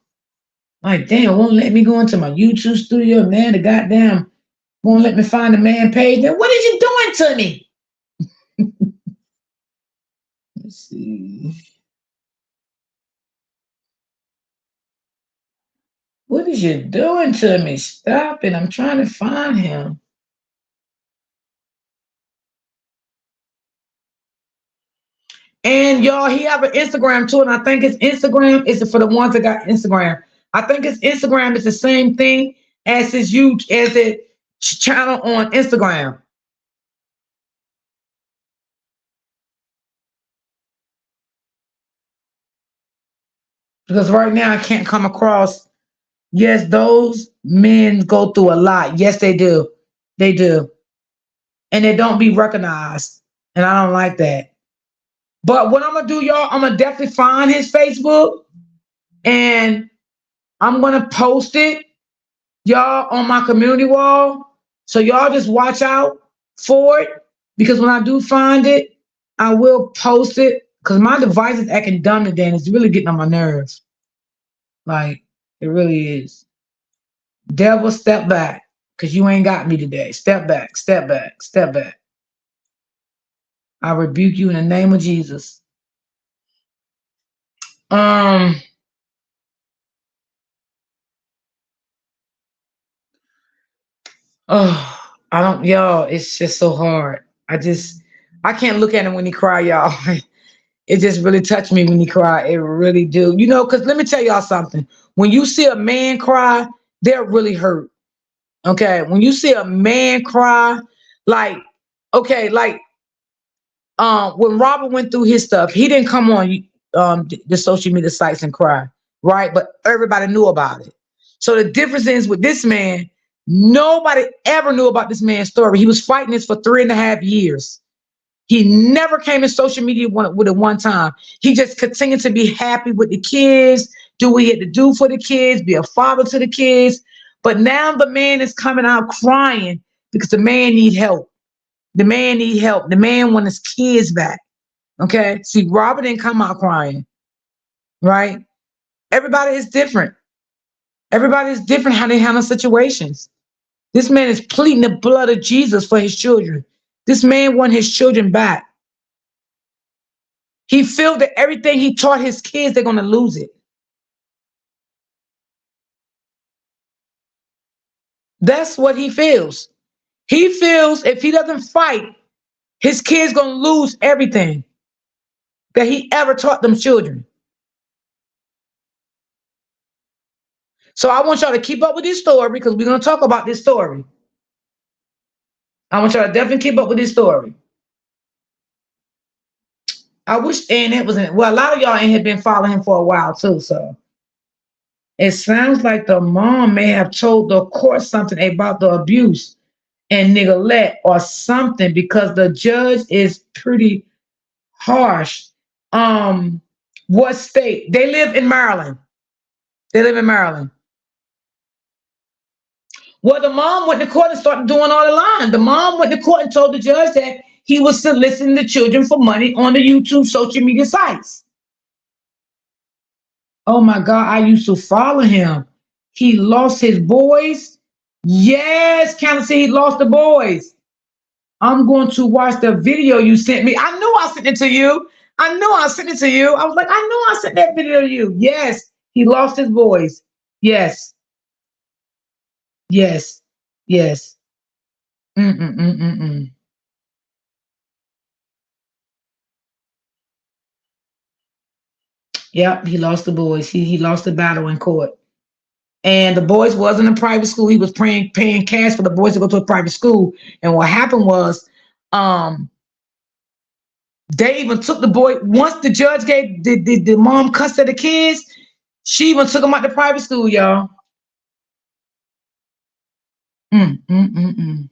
Like, damn, won't let me go into my YouTube studio, man. The goddamn won't let me find the man page. Then what is you doing to me? Let's see. What is you doing to me? Stop it. I'm trying to find him. And y'all, he have an Instagram too, and I think his Instagram is for the ones that got Instagram. I think his Instagram is the same thing as his channel on Instagram. Because right now I can't come across. Yes, those men go through a lot. Yes, they do. They do. And they don't be recognized. And I don't like that. But what I'm gonna do, y'all, I'm gonna definitely find his Facebook and I'm gonna post it, y'all, on my community wall. So y'all just watch out for it. Because when I do find it, I will post it. Because my device is acting dumb today and it's really getting on my nerves. Like, it really is. Devil, step back. Because you ain't got me today. Step back, step back, step back. I rebuke you in the name of Jesus. Um, Oh, I don't, y'all. It's just so hard. I can't look at him when he cry, y'all. It just really touched me when he cry. It really do. You know, because let me tell y'all something. When you see a man cry, they're really hurt. Okay. When you see a man cry, like, okay, like when Robert went through his stuff, he didn't come on the social media sites and cry, right? But everybody knew about it. So the difference is with this man, nobody ever knew about this man's story. He was fighting this for 3.5 years. He never came in social media with it one time. He just continued to be happy with the kids, do what he had to do for the kids, be a father to the kids. But now the man is coming out crying because the man need help. The man need help. The man want his kids back. Okay. See, Robert didn't come out crying, right? Everybody is different. Everybody is different how they handle situations. This man is pleading the blood of Jesus for his children. This man want his children back. He felt that everything he taught his kids, they're going to lose it. That's what he feels. He feels if he doesn't fight, his kids going to lose everything that he ever taught them children. So I want y'all to keep up with this story because we're going to talk about this story. I want y'all to definitely keep up with this story. I wish Annette was in. Well, a lot of y'all ain't had been following him for a while too. So it sounds like the mom may have told the court something about the abuse and neglect or something because the judge is pretty harsh. What state? They live in Maryland. They live in Maryland. Well, the mom went to court and started doing all the lying. The mom went to court and told the judge that he was soliciting the children for money on the YouTube social media sites. Oh my God, I used to follow him. He lost his boys. Yes, Candace, he lost the boys. I'm going to watch the video you sent me. I knew I sent it to you. I knew I sent it to you. I was like, I knew I sent that video to you. Yes, he lost his boys. Yes, yes, yes. Mm-mm-mm-mm-mm. Yep, he lost the boys. He lost the battle in court. And the boys wasn't in private school. He was paying cash for the boys to go to a private school. And what happened was, um, they even took the boy once the judge gave the mom custody of the kids. She even took them out to private school, y'all. Mm, mm, mm, mm,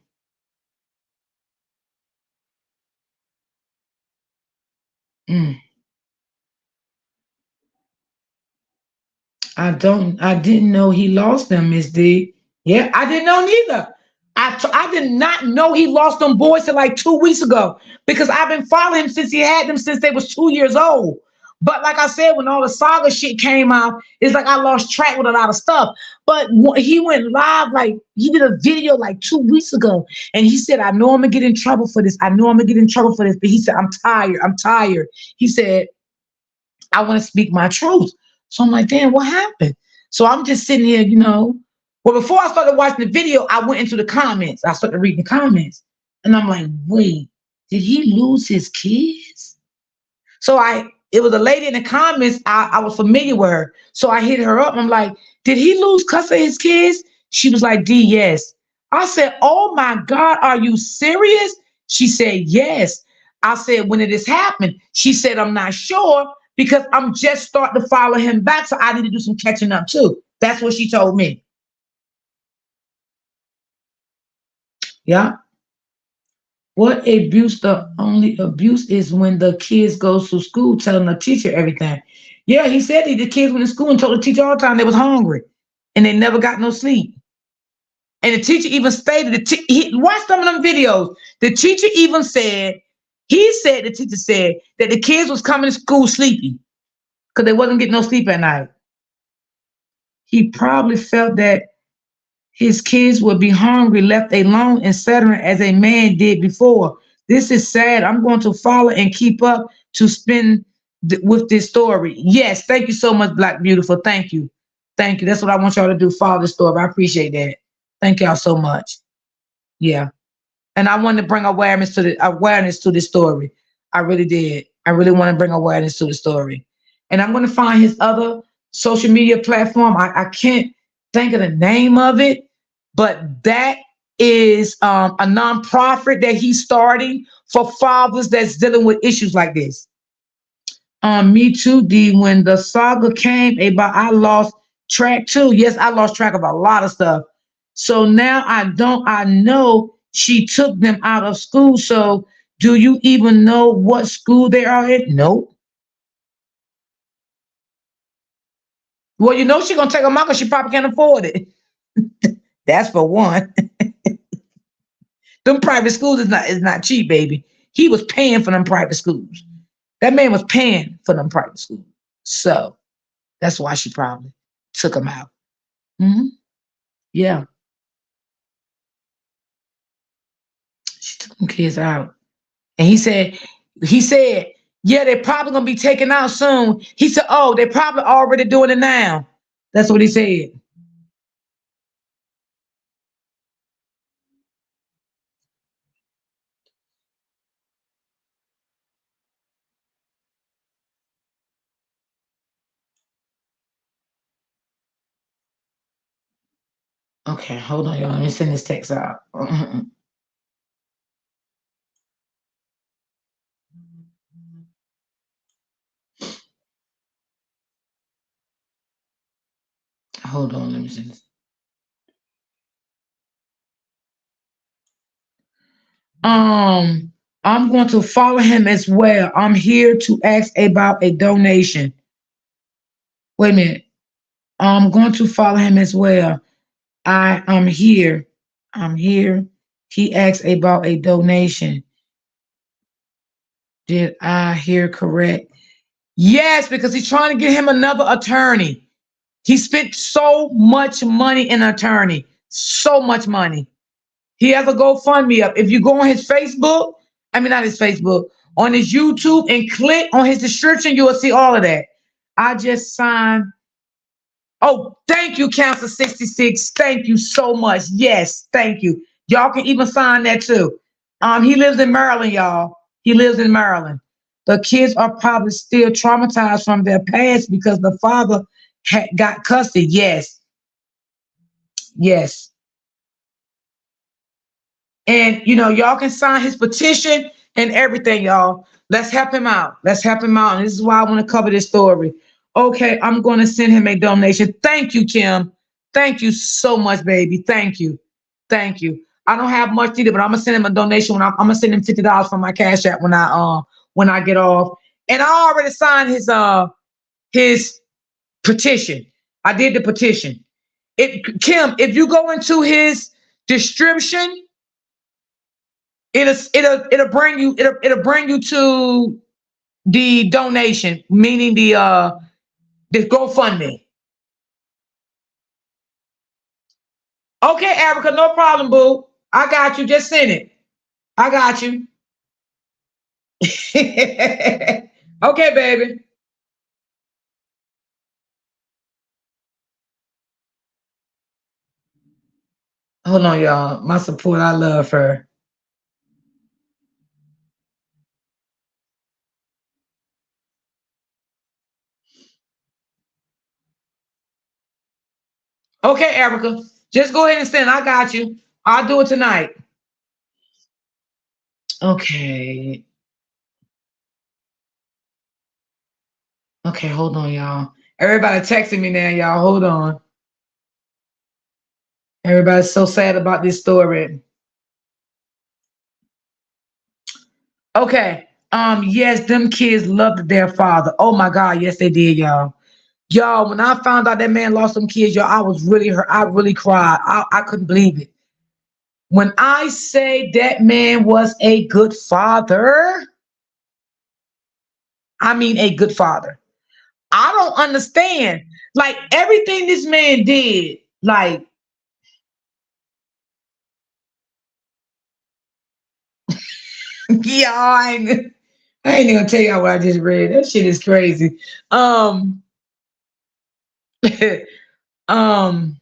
mm. I didn't know he lost them, Miss D. Yeah, I didn't know neither. I did not know he lost them boys till like 2 weeks ago because I've been following him since he had them since they was 2 years old. But like I said, when all the saga shit came out, it's like I lost track with a lot of stuff. But he went live, like he did a video like 2 weeks ago, and he said, "I know I'm gonna get in trouble for this. I know I'm gonna get in trouble for this." But he said, "I'm tired. I'm tired." He said, I want to speak my truth. So I'm like, damn, what happened? So I'm just sitting here, you know. Well, before I started watching the video, I went into the comments. I started reading the comments. And I'm like, wait, did he lose his kids? So it was a lady in the comments. I was familiar with her. So I hit her up. I'm like, did he lose custody of his kids? She was like, D, yes. I said, oh my God, are you serious? She said, yes. I said, when did this happen? She said, I'm not sure because I'm just starting to follow him back. So I need to do some catching up too. That's what she told me. Yeah. What abuse? The only abuse is when the kids goes to school telling the teacher everything. Yeah, he said the kids went to school and told the teacher all the time they was hungry and they never got no sleep. And the teacher even stated, watch some of them videos. The teacher even said, the teacher said that the kids was coming to school sleepy because they wasn't getting no sleep at night. He probably felt that his kids would be hungry, left alone, etc., as a man did before. This is sad. I'm going to follow and keep up to spin with this story. Yes, thank you so much, Black Beautiful. Thank you. Thank you. That's what I want y'all to do. Follow the story. I appreciate that. Thank y'all so much. Yeah. And I wanted to bring awareness to this story. I really did. I really want to bring awareness to the story. And I'm going to find his other social media platform. I can't think of the name of it, but that is a nonprofit that he's starting for fathers that's dealing with issues like this. Me too, D. When the saga came about, I lost track too. Yes, I lost track of a lot of stuff. So now I don't. I know she took them out of school. So do you even know what school they are in? Nope. Well, you know she's gonna take them out because she probably can't afford it. That's for one. Them private schools is not cheap, baby. He was paying for them private schools. That man was paying for them private schools. So that's why she probably took them out. Hmm. Yeah. She took them kids out. And he said, yeah, they're probably gonna be taken out soon. He said, oh, they're probably already doing it now. That's what he said. Okay, hold on, y'all. Let me send this text out. Hold on, let me send this. Um, I'm going to follow him as well. I'm here to ask about a donation. Wait a minute. I'm going to follow him as well. I am here. I'm here. He asked about a donation. Did I hear correct? Yes, because he's trying to get him another attorney. He spent so much money in an attorney, so much money. He has a GoFundMe up. If you go on his Facebook, I mean, not his Facebook, on his YouTube and click on his description, you will see all of that. I just signed. Oh, thank you, Council 66. Thank you so much. Yes, thank you. Y'all can even sign that too. He lives in Maryland, y'all. He lives in Maryland. The kids are probably still traumatized from their past because the father got custody. Yes, yes. And y'all can sign his petition and everything, y'all. Let's help him out. Let's help him out. And this is why I want to cover this story. Okay, I'm going to send him a donation. Thank you, Kim. Thank you so much, baby. Thank you. Thank you. I don't have much either, but I'm gonna send him a donation I'm gonna send him $50 from my cash app when I get off. And I already signed his petition. I did the petition. Kim, if you go into his description, it'll bring you to the donation, meaning the GoFundMe. Okay, Erica, no problem, boo. I got you. Just send it. I got you. Okay, baby. Hold on, y'all. My support, I love her. Okay, Erica. Just go ahead and send. I got you. I'll do it tonight. Okay. Okay, hold on, y'all. Everybody texting me now, y'all. Hold on. Everybody's so sad about this story. Okay. Yes, them kids loved their father. Oh my God, yes, they did, y'all. Y'all, when I found out that man lost some kids, y'all, I was really hurt. I really cried. I couldn't believe it. When I say that man was a good father, I mean a good father. I don't understand. Like everything this man did, like, yeah, I ain't gonna tell y'all what I just read. That shit is crazy. Um, um,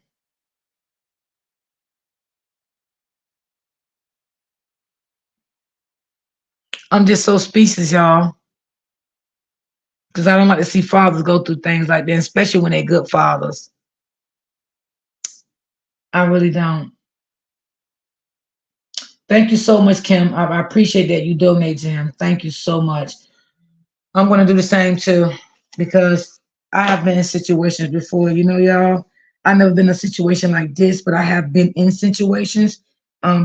I'm just so speechless, y'all, because I don't like to see fathers go through things like that, especially when they're good fathers. I really don't. Thank you so much, Kim. I appreciate that you donate to him. Thank you so much. I'm going to do the same too, because I have been in situations before. You know, y'all, I've never been in a situation like this, but I have been in situations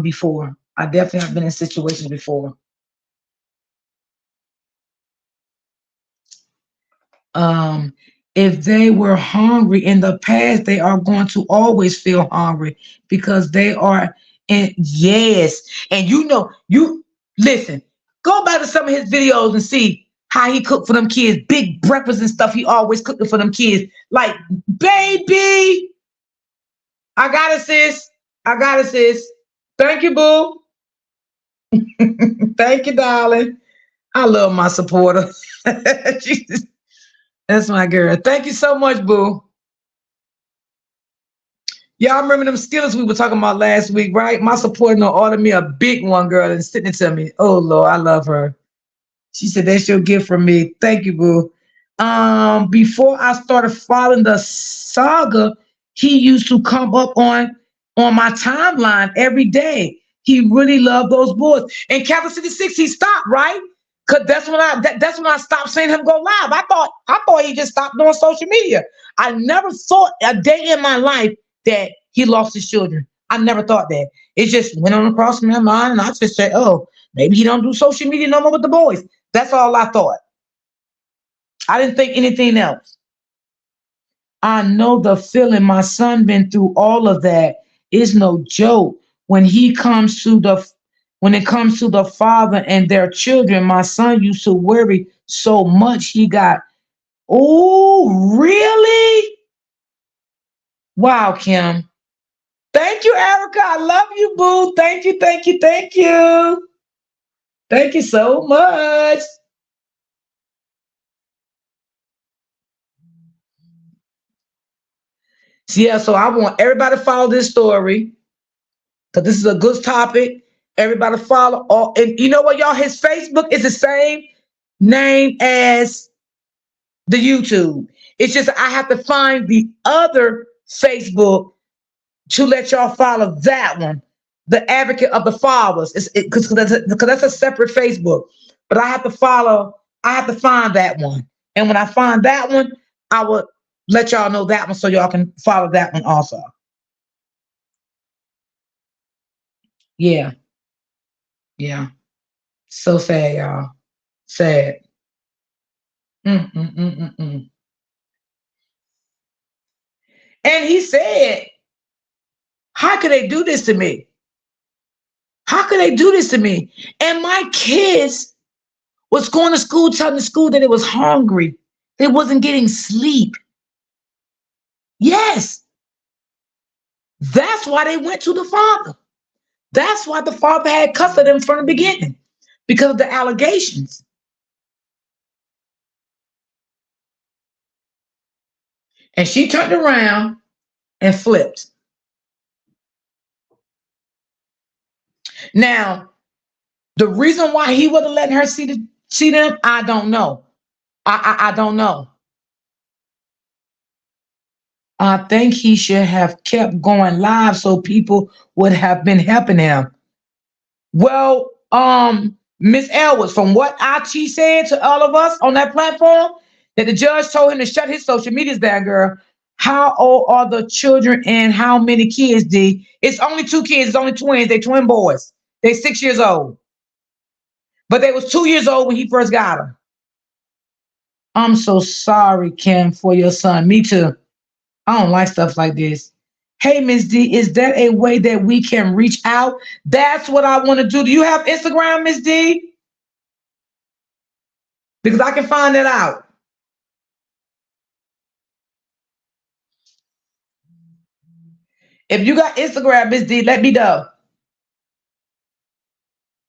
before. I definitely have been in situations before. um if they were hungry in the past, they are going to always feel hungry because they are in. Yes, and you know, you listen, go back to some of his videos and see how he cooked for them kids, big breakfast and stuff. He always cooking for them kids. Like, baby, I got it, sis. I got it, sis. Thank you, boo. Thank you, darling. I love my supporter. Jesus, that's my girl. Thank you so much, boo. Y'all remember them skillets we were talking about last week, right? My supporter no ordered me a big one, girl, and sitting it to me. Oh Lord, I love her. She said that's your gift from me. Thank you, boo. Before I started following the saga, he used to come up on my timeline every day. He really loved those boys. In Capital City 6, he stopped, right? Cause that's when I stopped seeing him go live. I thought he just stopped doing social media. I never thought a day in my life that he lost his children. I never thought that. It just went on across my mind, and I just said, "Oh, maybe he don't do social media no more with the boys." That's all I thought. I didn't think anything else. I know the feeling. My son been through all of that. It's no joke. When he comes to the when it comes to the father and their children, my son used to worry so much. He got, oh, really? Wow, Kim. Thank you, Erica. I love you, boo. Thank you, thank you, thank you. Thank you so much. So, yeah, so I want everybody to follow this story because this is a good topic. Everybody follow. All, and you know what, y'all? His Facebook is the same name as the YouTube. It's just I have to find the other Facebook to let y'all follow that one, the Advocate of the Fathers. It's because that's a separate Facebook. But I have to follow. I have to find that one, and when I find that one, I will let y'all know that one so y'all can follow that one also. Yeah, yeah. So sad, y'all. Sad. Mm, mm, mm, mm, mm. And he said, "How could they do this to me? How could they do this to me?" And my kids was going to school, telling the school that it was hungry. They wasn't getting sleep. Yes, that's why they went to the father. That's why the father had cussed at them from the beginning because of the allegations. And she turned around and flipped. Now, the reason why he wasn't letting her see them, I don't know. I don't know. I think he should have kept going live so people would have been helping him. Well, Miss Elwood, from what IT said to all of us on that platform, that the judge told him to shut his social medias down, girl. How old are the children and how many kids, D? It's only two kids, it's only twins, they twin boys. They 6 years old. But they was 2 years old when he first got them. I'm so sorry, Kim, for your son. Me too. I don't like stuff like this. Hey, Miss D, is that a way that we can reach out? That's what I want to do. Do you have Instagram, Miss D? Because I can find that out. If you got Instagram, Miss D, let me know.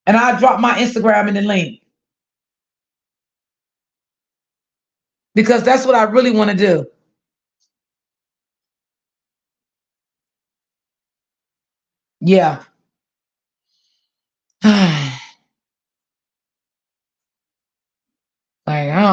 And I'll drop my Instagram in the link. Because that's what I really want to do. Yeah.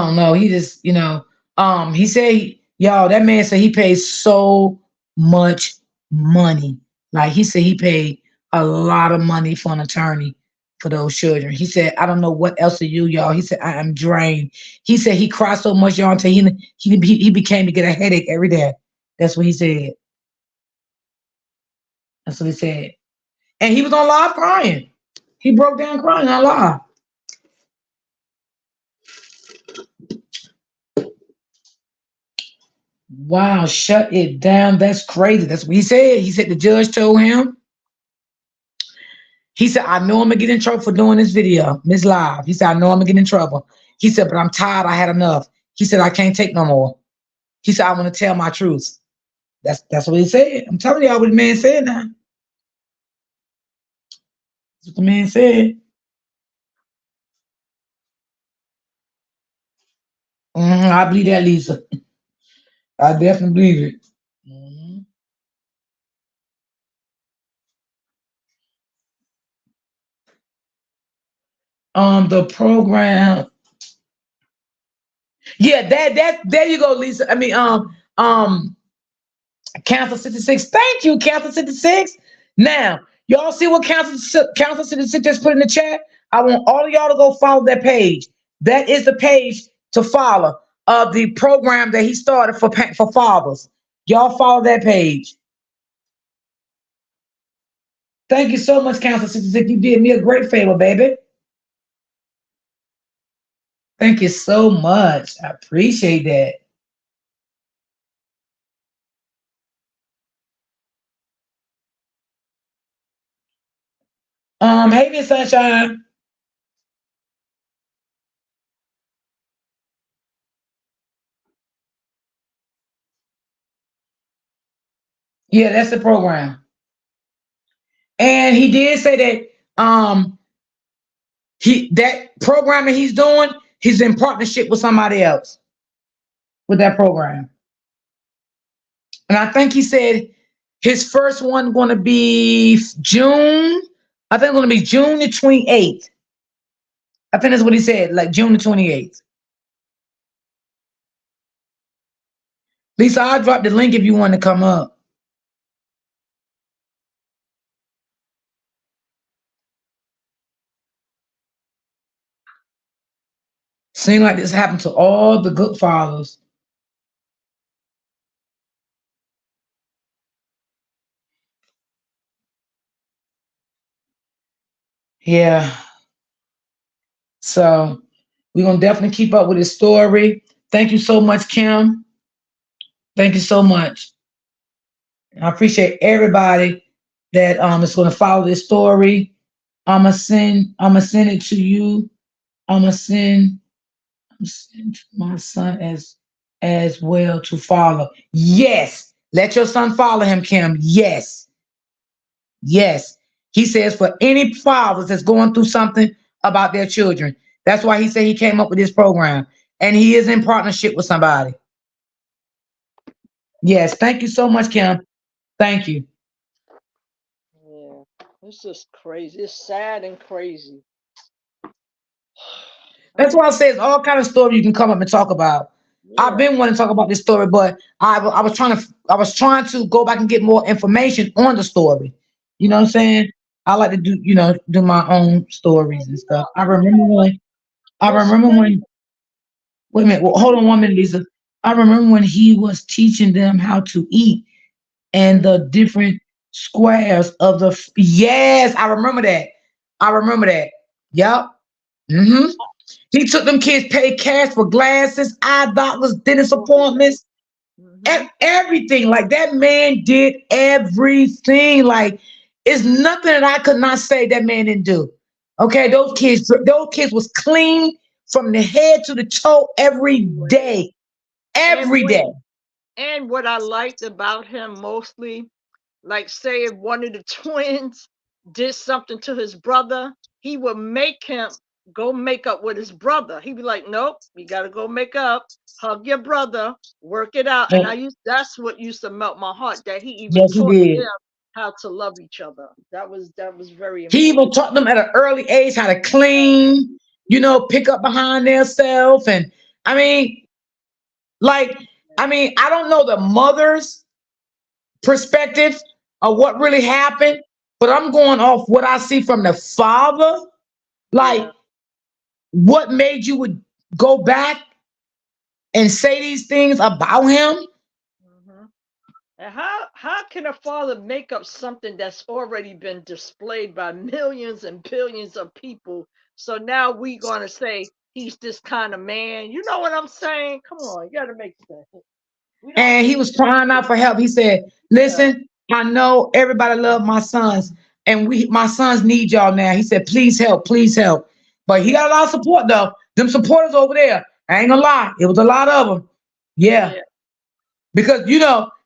don't know. He just, he said, y'all, that man said he pays so much money. Like he said he paid a lot of money for an attorney for those children. He said, I don't know what else to do, y'all. He said, I am drained. He said he cried so much, y'all, until he became to get a headache every day. That's what he said. That's what he said. And he was on live crying. He broke down crying on live. Wow, shut it down. That's crazy. That's what he said. He said the judge told him. He said, I know I'm gonna get in trouble for doing this video, this live. He said, I know I'm gonna get in trouble. He said, but I'm tired. I had enough. He said, I can't take no more. He said, I want to tell my truth. That's what he said. I'm telling y'all what the man said now. That's what the man said. I believe that, Lisa. I definitely believe it. Mhm. The program. Yeah, that there you go, Lisa. I mean, Council 66. Thank you, Council 66. Now, y'all see what Council 66 just put in the chat? I want all of y'all to go follow that page. That is the page to follow of the program that he started for fathers. Y'all follow that page. Thank you so much, Council 66. You did me a great favor, baby. Thank you so much. I appreciate that. Hey, Miss Sunshine. Yeah, that's the program. And he did say that that program that he's doing, he's in partnership with somebody else with that program. And I think he said his first one going to be June. I think it's going to be June the 28th. I think that's what he said, like June the 28th. Lisa, I'll drop the link if you want to come up. Seems like this happened to all the good fathers. Yeah. So we're going to definitely keep up with his story. Thank you so much, Kim. Thank you so much. I appreciate everybody that is going to follow this story. I'm gonna send it to you. I'm gonna send to my son as well to follow. Yes, let your son follow him, Kim. Yes, yes. He says for any fathers that's going through something about their children. That's why he said he came up with this program, and he is in partnership with somebody. Yes, thank you so much, Kim. Thank you. Yeah, it's just crazy. It's sad and crazy. That's I, why I say it's all kind of story you can come up and talk about. I've yeah, been wanting to talk about this story, but I was trying to go back and get more information on the story. You know what I'm saying? I like to do my own and stories and you stuff. know, I you remember know when I what's remember crazy? when wait a minute, well, hold When on 1 minute, Lisa. I remember when he was teaching them how to eat and mm, the different squares of yes, I remember that. I remember that. Yep. Hmm. He took them kids, paid cash for glasses, eye doctors, dentist oh yeah, appointments, hmm everything. Like that man did everything. Like it's nothing that I could not say that man didn't do. Okay, those kids was clean from the head to the toe every everywhere. day, And every day. what I liked about him mostly, like say if one of the twins did something to his brother, he would make him go make up with his brother. He'd be like, "Nope, you got to go make up, hug your brother, work it out." And And that's what used to melt my heart, that he even yes, he taught them did. how to love each other. That was very He even important. taught them at an early age how to Yeah. clean, pick up behind themselves. And I mean, like, I mean, I don't know the mother's perspective of what really happened, but I'm going off what I see from the father. Like, Yeah. what made you would go back and say these things about him? Hmm. And how can a father make up something that's already been displayed by millions and billions of people? So now we gonna say he's this kind of man. You know what I'm saying? Come on, you gotta make sense. We don't And he need was crying out for help. He said, yeah, "Listen, I know everybody love my sons, and my sons need y'all now." He said, "Please help, please help." But he yeah, got a lot of support though. Them supporters over there, I ain't gonna lie, it was a lot of them. Yeah, yeah, because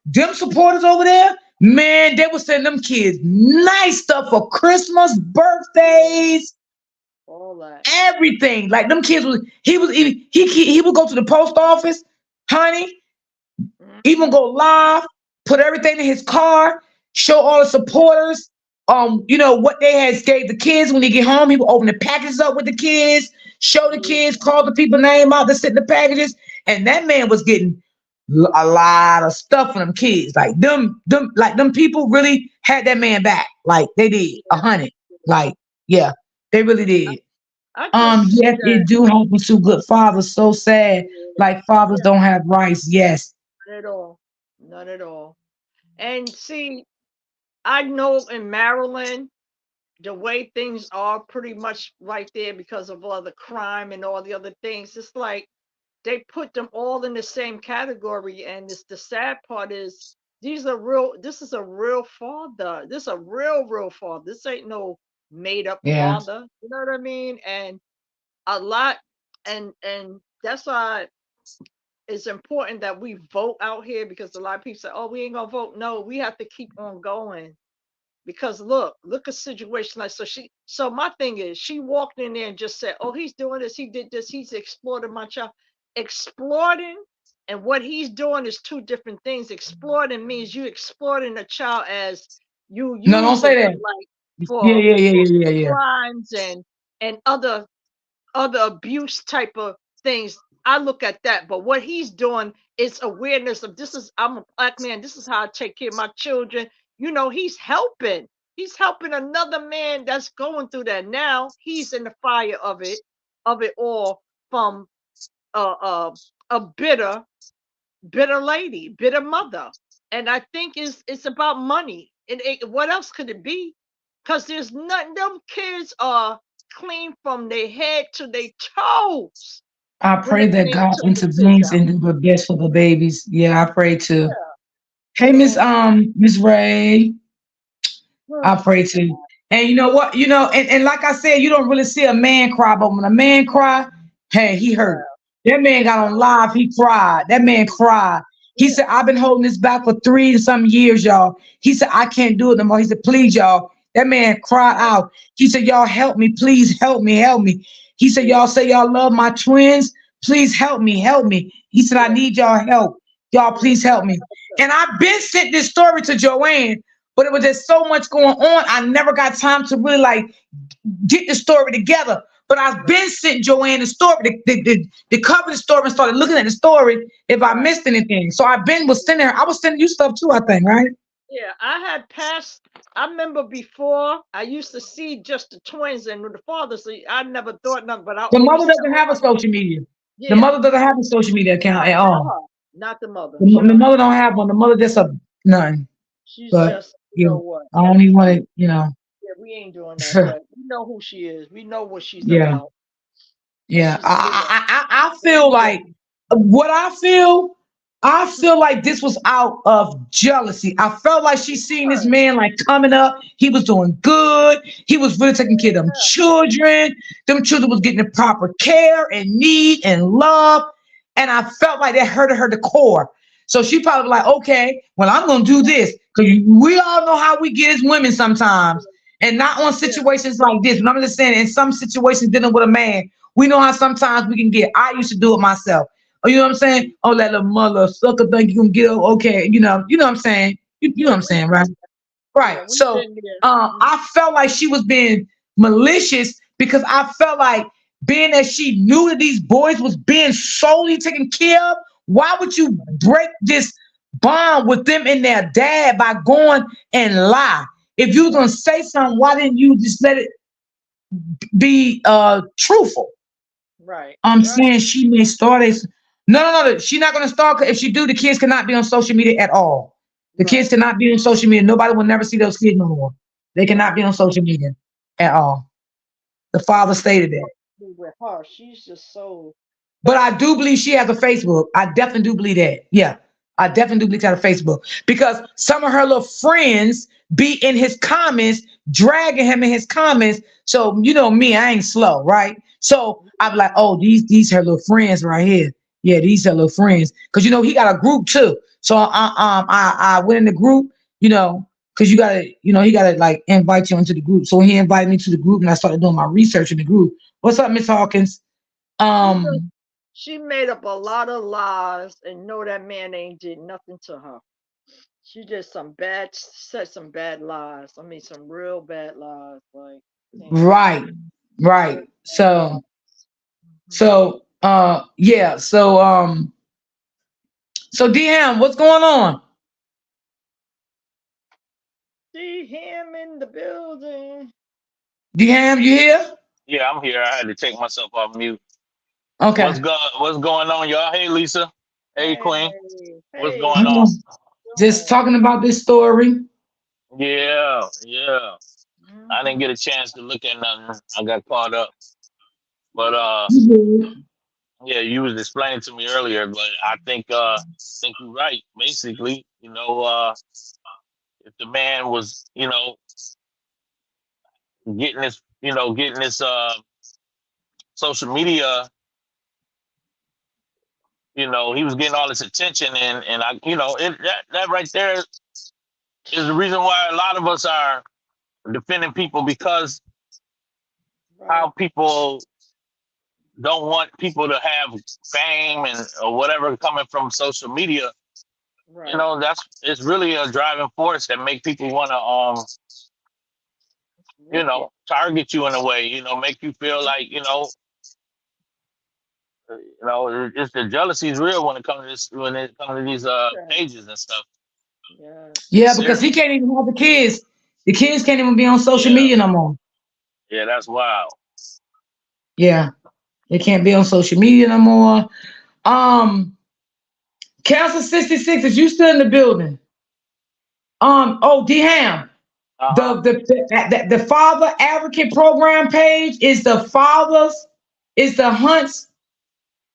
them supporters over there, man, they was sending them kids nice stuff for Christmas, yeah, birthdays, all that. everything. Like them kids was he was even he would go to the post office, honey, even Hmm. go live, put everything in his car, show all the supporters, what they had gave the kids when they get home. He would open the packages up with the kids, show the Yeah, kids, call the people name out that sit in the packages, and that man was getting a lot of stuff for them kids. Like them people really had that man back. Like they did, a yeah, hundred. yeah. Like yeah, they really I, did. I just see Yes, that. it do happen to good fathers. So sad. Yeah, Like fathers yeah, don't have rights. Yes. not at all, not at all. And see, I know in Maryland, the way things are pretty much right there because of all the crime and all the other things. It's like they put them all in the same category, and it's the sad part is these are real. This is a real father. This is a real father. This ain't no made up Yeah. father. You know what I mean? And a lot, and that's why it's important that we vote out here because a lot of people say, "Oh, we ain't gonna vote." No, we have to keep on going because look a situation like so my thing is she walked in there and just said, oh, he's doing this, he did this, he's exploiting my child. Exploiting and what he's doing is two different things. Exploiting means you exploiting a child as you No, don't using say them that. like Yeah, for yeah, yeah, for yeah, yeah, yeah. crimes and other abuse type of things. I look at that, but what he's doing is awareness of this is I'm a black man. This is how I take care of my children. You know, he's helping. He's helping another man that's going through that. Now he's in the fire of it all from uh, uh, a bitter lady, bitter mother. And I think it's about money. And what else could it be? Because there's nothing. Them kids are clean from their head to their toes I when pray they that came God took the kids intervenes out. and do the best for the babies. Yeah, I pray too. Yeah. Hey, So, Miss Ray. I oh, pray too. And you know what? And like I said, you don't really see a man cry, but when a man cry, hey, he hurt. yeah. That man got on live, he cried. That man cried. He Yeah. said, I've been holding this back for 3 some years, y'all. He said, I can't do it no more. He said, please, y'all. That man cried out. He said, y'all help me, please help me, help me. He said, Yeah. y'all say y'all love my twins. Please help me, help me. He said, I Yeah. need y'all help. Y'all, Yeah. please help me. Yeah. And I've been sent this story to Joanne, but it was just so much going on. I never got time to really like get the story together. But I've been sent Joanne the story, the cover the story and started looking at the story if I Right. missed anything. So I've been was sending her. I was sending you stuff too, I think, right? Yeah, I had passed. I remember before I used to see just the twins and the fathers. So I never thought nothing, but I The mother always tell doesn't have a my social media. The yeah, mother doesn't have a social media account at not all. her, not the mother. The, She the don't mother have. don't have one. The mother just a none. She's But just you yeah, know what? I don't even want We to, you know. yeah, we ain't doing that. But we know who she is. We know what she's Yeah. about, and Yeah, she's a good one. I feel Very good. like what I feel like this was out of jealousy. I felt like she seen this Right. man like coming up. He was doing good. He was really taking care of them Yeah. children. Them children was getting the proper care and need and love. And I felt like that hurted her to core. So she probably like, okay, well, I'm gonna do this. Cause we all know how we get as women sometimes. And not on Yeah. situations like this. But I'm just saying, in some situations dealing with a man, we know how sometimes we can get. I used to do it myself. Oh, you know what I'm saying? Oh, that little mother sucker think you can get okay. You know what I'm saying? You know Yeah. what I'm We saying, right? Right. yeah. We've So been there. Mhm. I felt like she was being malicious because I felt like being that she knew that these boys was being solely taken care of, why would you break this bond with them and their dad by going and lie? If you was gonna say something, why didn't you just let it be truthful? Right. I'm Right. saying she may start a no. She's not gonna start. If she do, the kids cannot be on social media at all. The kids Right. cannot be on social media. Nobody will never see those kids no more. They cannot Right. be on social media at all. The father stated that. With her, she's just so. But I do believe she has a Facebook. I definitely do believe that. Yeah. I definitely do believe she has a Facebook. Because some of her little friends be in his comments, dragging him in his comments. So you know me, I ain't slow, right? So I'm like, oh, these her little friends right here. Yeah, these her little friends. Cause you know he got a group too. So I went in the group, you know, because you gotta, you know, he gotta like invite you into the group. So he invited me to the group and I started doing my research in the group. What's up, Miss Hawkins? She just Um, she made up a lot of lies and know that man ain't did nothing to her. She did said some bad lies. I mean, some real bad lies. Like, damn. right, right. Very bad So, lies. Hmm. yeah. So DM, what's going on? See him in the building. DM, you here? Yeah, I'm here. I had to take myself off mute. Okay. What's going on, y'all? Hey, Lisa. Hey, Queen. Hey, What's hey, going how on? Yeah. you Just doing? talking about this story. Yeah, yeah. I didn't Hmm. get a chance to look at nothing. I got caught up. But Yeah. You good. yeah, you was explaining to me earlier, but I think you're right. Basically, if the man was, getting this social media, he was getting all this attention and I that right there is the reason why a lot of us are defending people because Right. how people don't want people to have fame and or whatever coming from social media. Right. That's it's really a driving force that make people want to Wicked. target you in a way. Make you feel Mhm. like it's the jealousy is real when it comes to these Okay. pages and stuff. Yes. Yeah, It's because he serious. can't even have the kids. The kids can't even be on social Yeah, media no more. yeah, that's wild. Yeah, they can't be on social media no more. Um, Council 66, is you still in the building? Oh, D Ham. Uh huh. The father advocate program page is the fathers, is the hunts.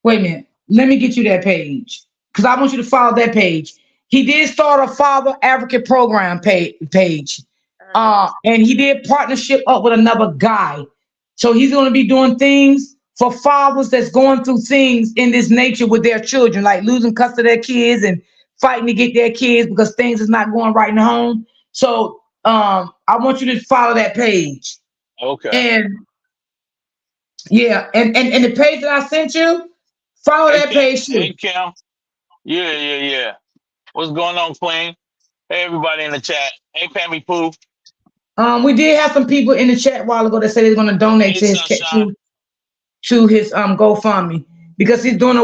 Wait a minute. Let me get you that page because I want you to follow that page. He did start a father advocate program page. Advocacy. And he did partnership up with another guy. So he's going to be doing things for fathers that's going through things in this nature with their children, like losing custody of their kids and fighting to get their kids because things is not going right in the home. So I want you to follow that page. Okay. And yeah, and the page that I sent you, follow Hey that Kim. page Hey too. Kim. Yeah, yeah, yeah. What's going on, Queen? Hey, everybody in the chat. Hey, Pammy Poo. We did have some people in the chat a while ago that said they're going to donate Hey, to Sunshine. his GoFundMe because he's doing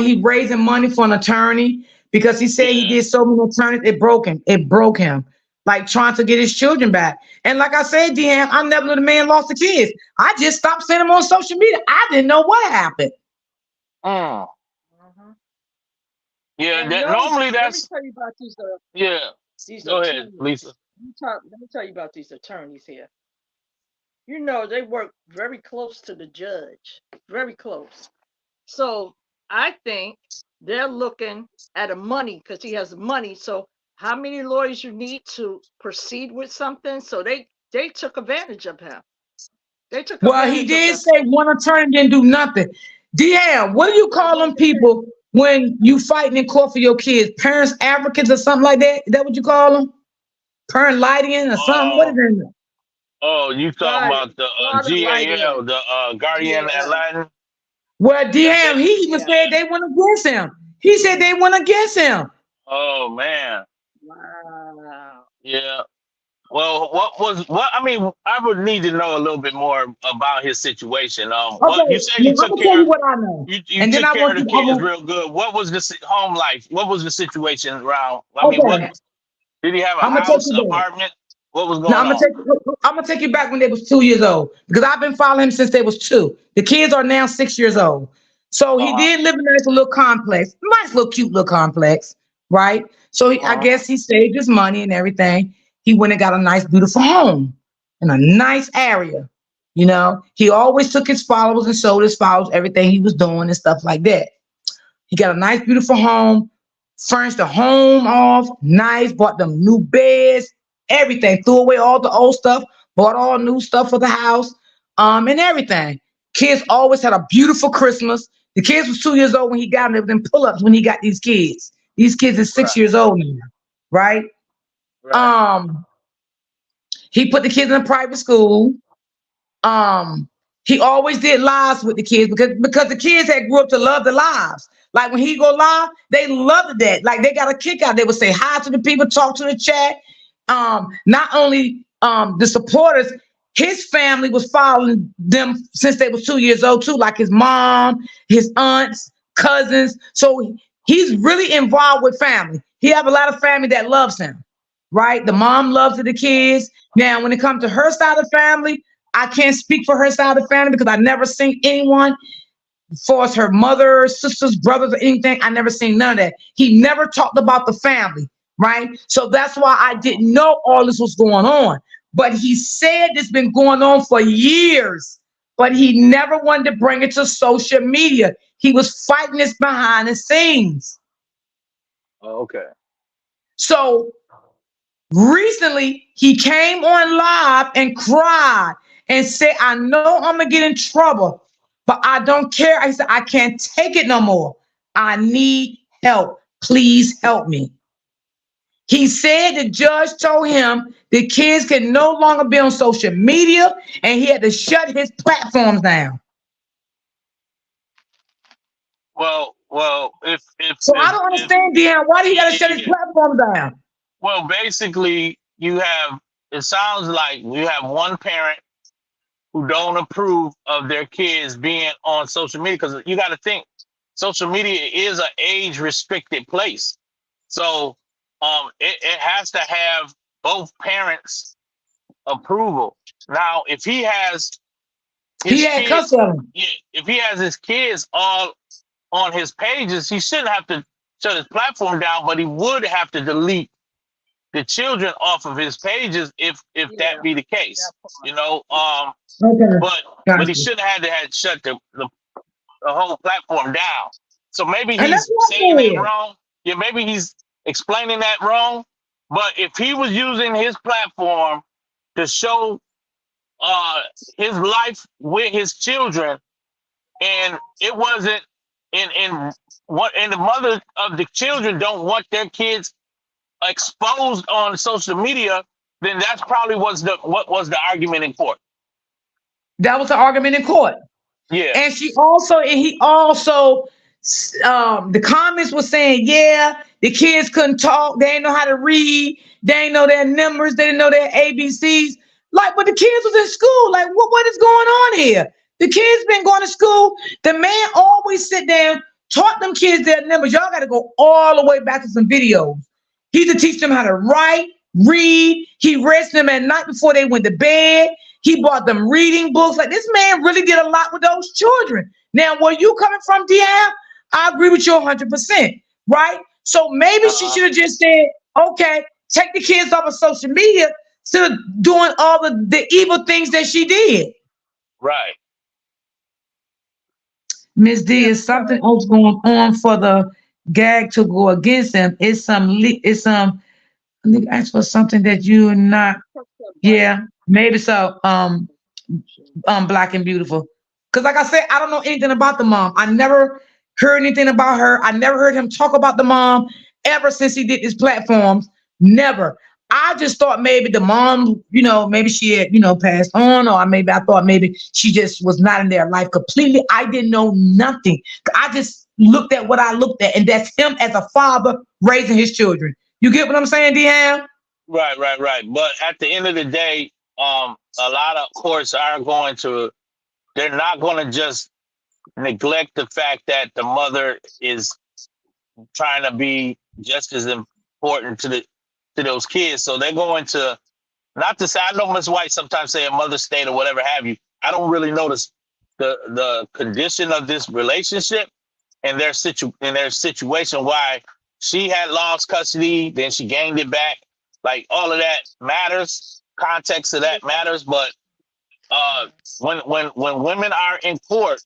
he's raising money for an attorney because he said he Yeah. did so many attorneys it broke him. It broke him. Like trying to get his children back. And like I said, DM, I never knew the man lost the kids. I just stopped seeing him on social media. I didn't know what happened. Mm. Uh-huh. Yeah. And That no, normally let me that's tell you about yeah. these Go ahead, attorneys. Lisa. Let me tell you about these attorneys here. You know, they work very close to the judge, very close. So I think they're looking at a money because he has money. So how many lawyers you need to proceed with something? So they took advantage of him. They took Well, he advantage of did that. say one attorney didn't do nothing. DM, what do you That call what them they said. people when you fighting in court for your kids? Parents advocates or something like that? Is that what you call them? Parent lighting or something? What is Oh, it? oh, you talking Guardian, about the guardian lighting. GAL, the Guardian ad Yeah. litem? Well, That they, DM, he even Yeah. said they went against him. He said they went against him. oh man, Wow. yeah. Well, what? I mean, I would need to know a little bit more about his situation. What you Okay, said, now you I'm took gonna tell care, you what I know, you and then took I care want of the you. I kids want. real good. What was the home life? What was the situation around? I mean, what Okay, did he have a I'm gonna take house, you back. apartment? What was Now going on? I'm gonna take you back when they was 2 years old because I've been following him since they was two. The kids are now 6 years old. So he Uh did live in a nice little complex, nice little cute little complex, right? So I huh. guess he saved his money and everything. He went and got a nice, beautiful home in a nice area. He always took his followers and showed his followers everything he was doing and stuff like that. He got a nice, beautiful home, furnished the home off, nice, bought them new beds, everything, threw away all the old stuff, bought all new stuff for the house, and everything. Kids always had a beautiful Christmas. The kids was 2 years old when he got them. There was in pull-ups when he got these kids. These kids are Right. 6 years old now, right? Right. Um, he put the kids in a private school. um he always did lives with the kids because the kids had grew up to love the lives. Like when he go live, they loved that. Like they got a kick out. They would say hi to the people, talk to the chat. Not only the supporters, his family was following them since they was 2 years old too, like his mom, his aunts, cousins. So he's really involved with family. He have a lot of family that loves him, right? The mom loves the kids. Now, when it comes to her side of the family, I can't speak for her side of the family because I never seen anyone for her mother, sisters, brothers, or anything. I never seen none of that. He never talked about the family, right? So that's why I didn't know all this was going on. But he said it's been going on for years, but he never wanted to bring it to social media. He was fighting this behind the scenes. Oh, okay. So recently, he came on live and cried and said, I know I'm going to get in trouble, but I don't care. I said, I can't take it no more. I need help. Please help me. He said the judge told him the kids can no longer be on social media and he had to shut his platforms down. So I don't If understand, Deanna, why did he got to shut his yeah, platform down? well, basically, you have. It sounds like you have one parent who don't approve of their kids being on social media because you got to think social media is an age restricted place. So it has to have both parents approval. Now, if he has He his had kids, custody of him. if he has his kids all on his pages, he shouldn't have to shut his platform down, but he would have to delete the children off of his pages if that Yeah, be the that case. part. You know, Okay. but Gotcha. he shouldn't have had to had shut the whole platform down. So maybe And that's he's what saying I that said. wrong. Yeah, maybe he's explaining that wrong. But if he was using his platform to show uh his life with his children, and it wasn't in what and the mother of the children don't want their kids exposed on social media, then that's probably what was the argument in court. That was the argument in court. Yeah. And the comments were saying, yeah, the kids couldn't talk. They didn't know how to read. They didn't know their numbers. They didn't know their ABCs. Like, but the kids was in school. Like, what is going on here? The kids been going to school. The man always sit down, taught them kids their numbers. Y'all got to go all the way back to some videos. He used to teach them how to write, read. He rested them at night before they went to bed. He bought them reading books. Like this man really did a lot with those children. Now, where you coming from, Deanne? I agree with you 100%, right? So maybe she Uh-huh. should have just said, okay, take the kids off of social media instead of doing all the evil things that she did. Right. Miss D, Yeah, is something because else going on for the gag to go against him? It's some ask for something that you are not. press that Yeah, button. maybe so. Black and beautiful. Because like I said, I don't know anything about the mom. I never heard anything about her. I never heard him talk about the mom ever since he did his platforms. Never. I just thought maybe the mom, maybe she had, passed on, or maybe I thought maybe she just was not in their life completely. I didn't know nothing. I just looked at what I looked at, and that's him as a father raising his children. You get what I'm saying, Deanne? Right, right, right. But at the end of the day, a lot of courts are going to, they're not going to just neglect the fact that the mother is trying to be just as important to those kids. So they're going to, not to say, I know Ms. White sometimes say a mother's state or whatever have you. I don't really notice the condition of this relationship and their situation, why she had lost custody, then she gained it back. Like all of that matters. Context of that matters. But uh when women are in court,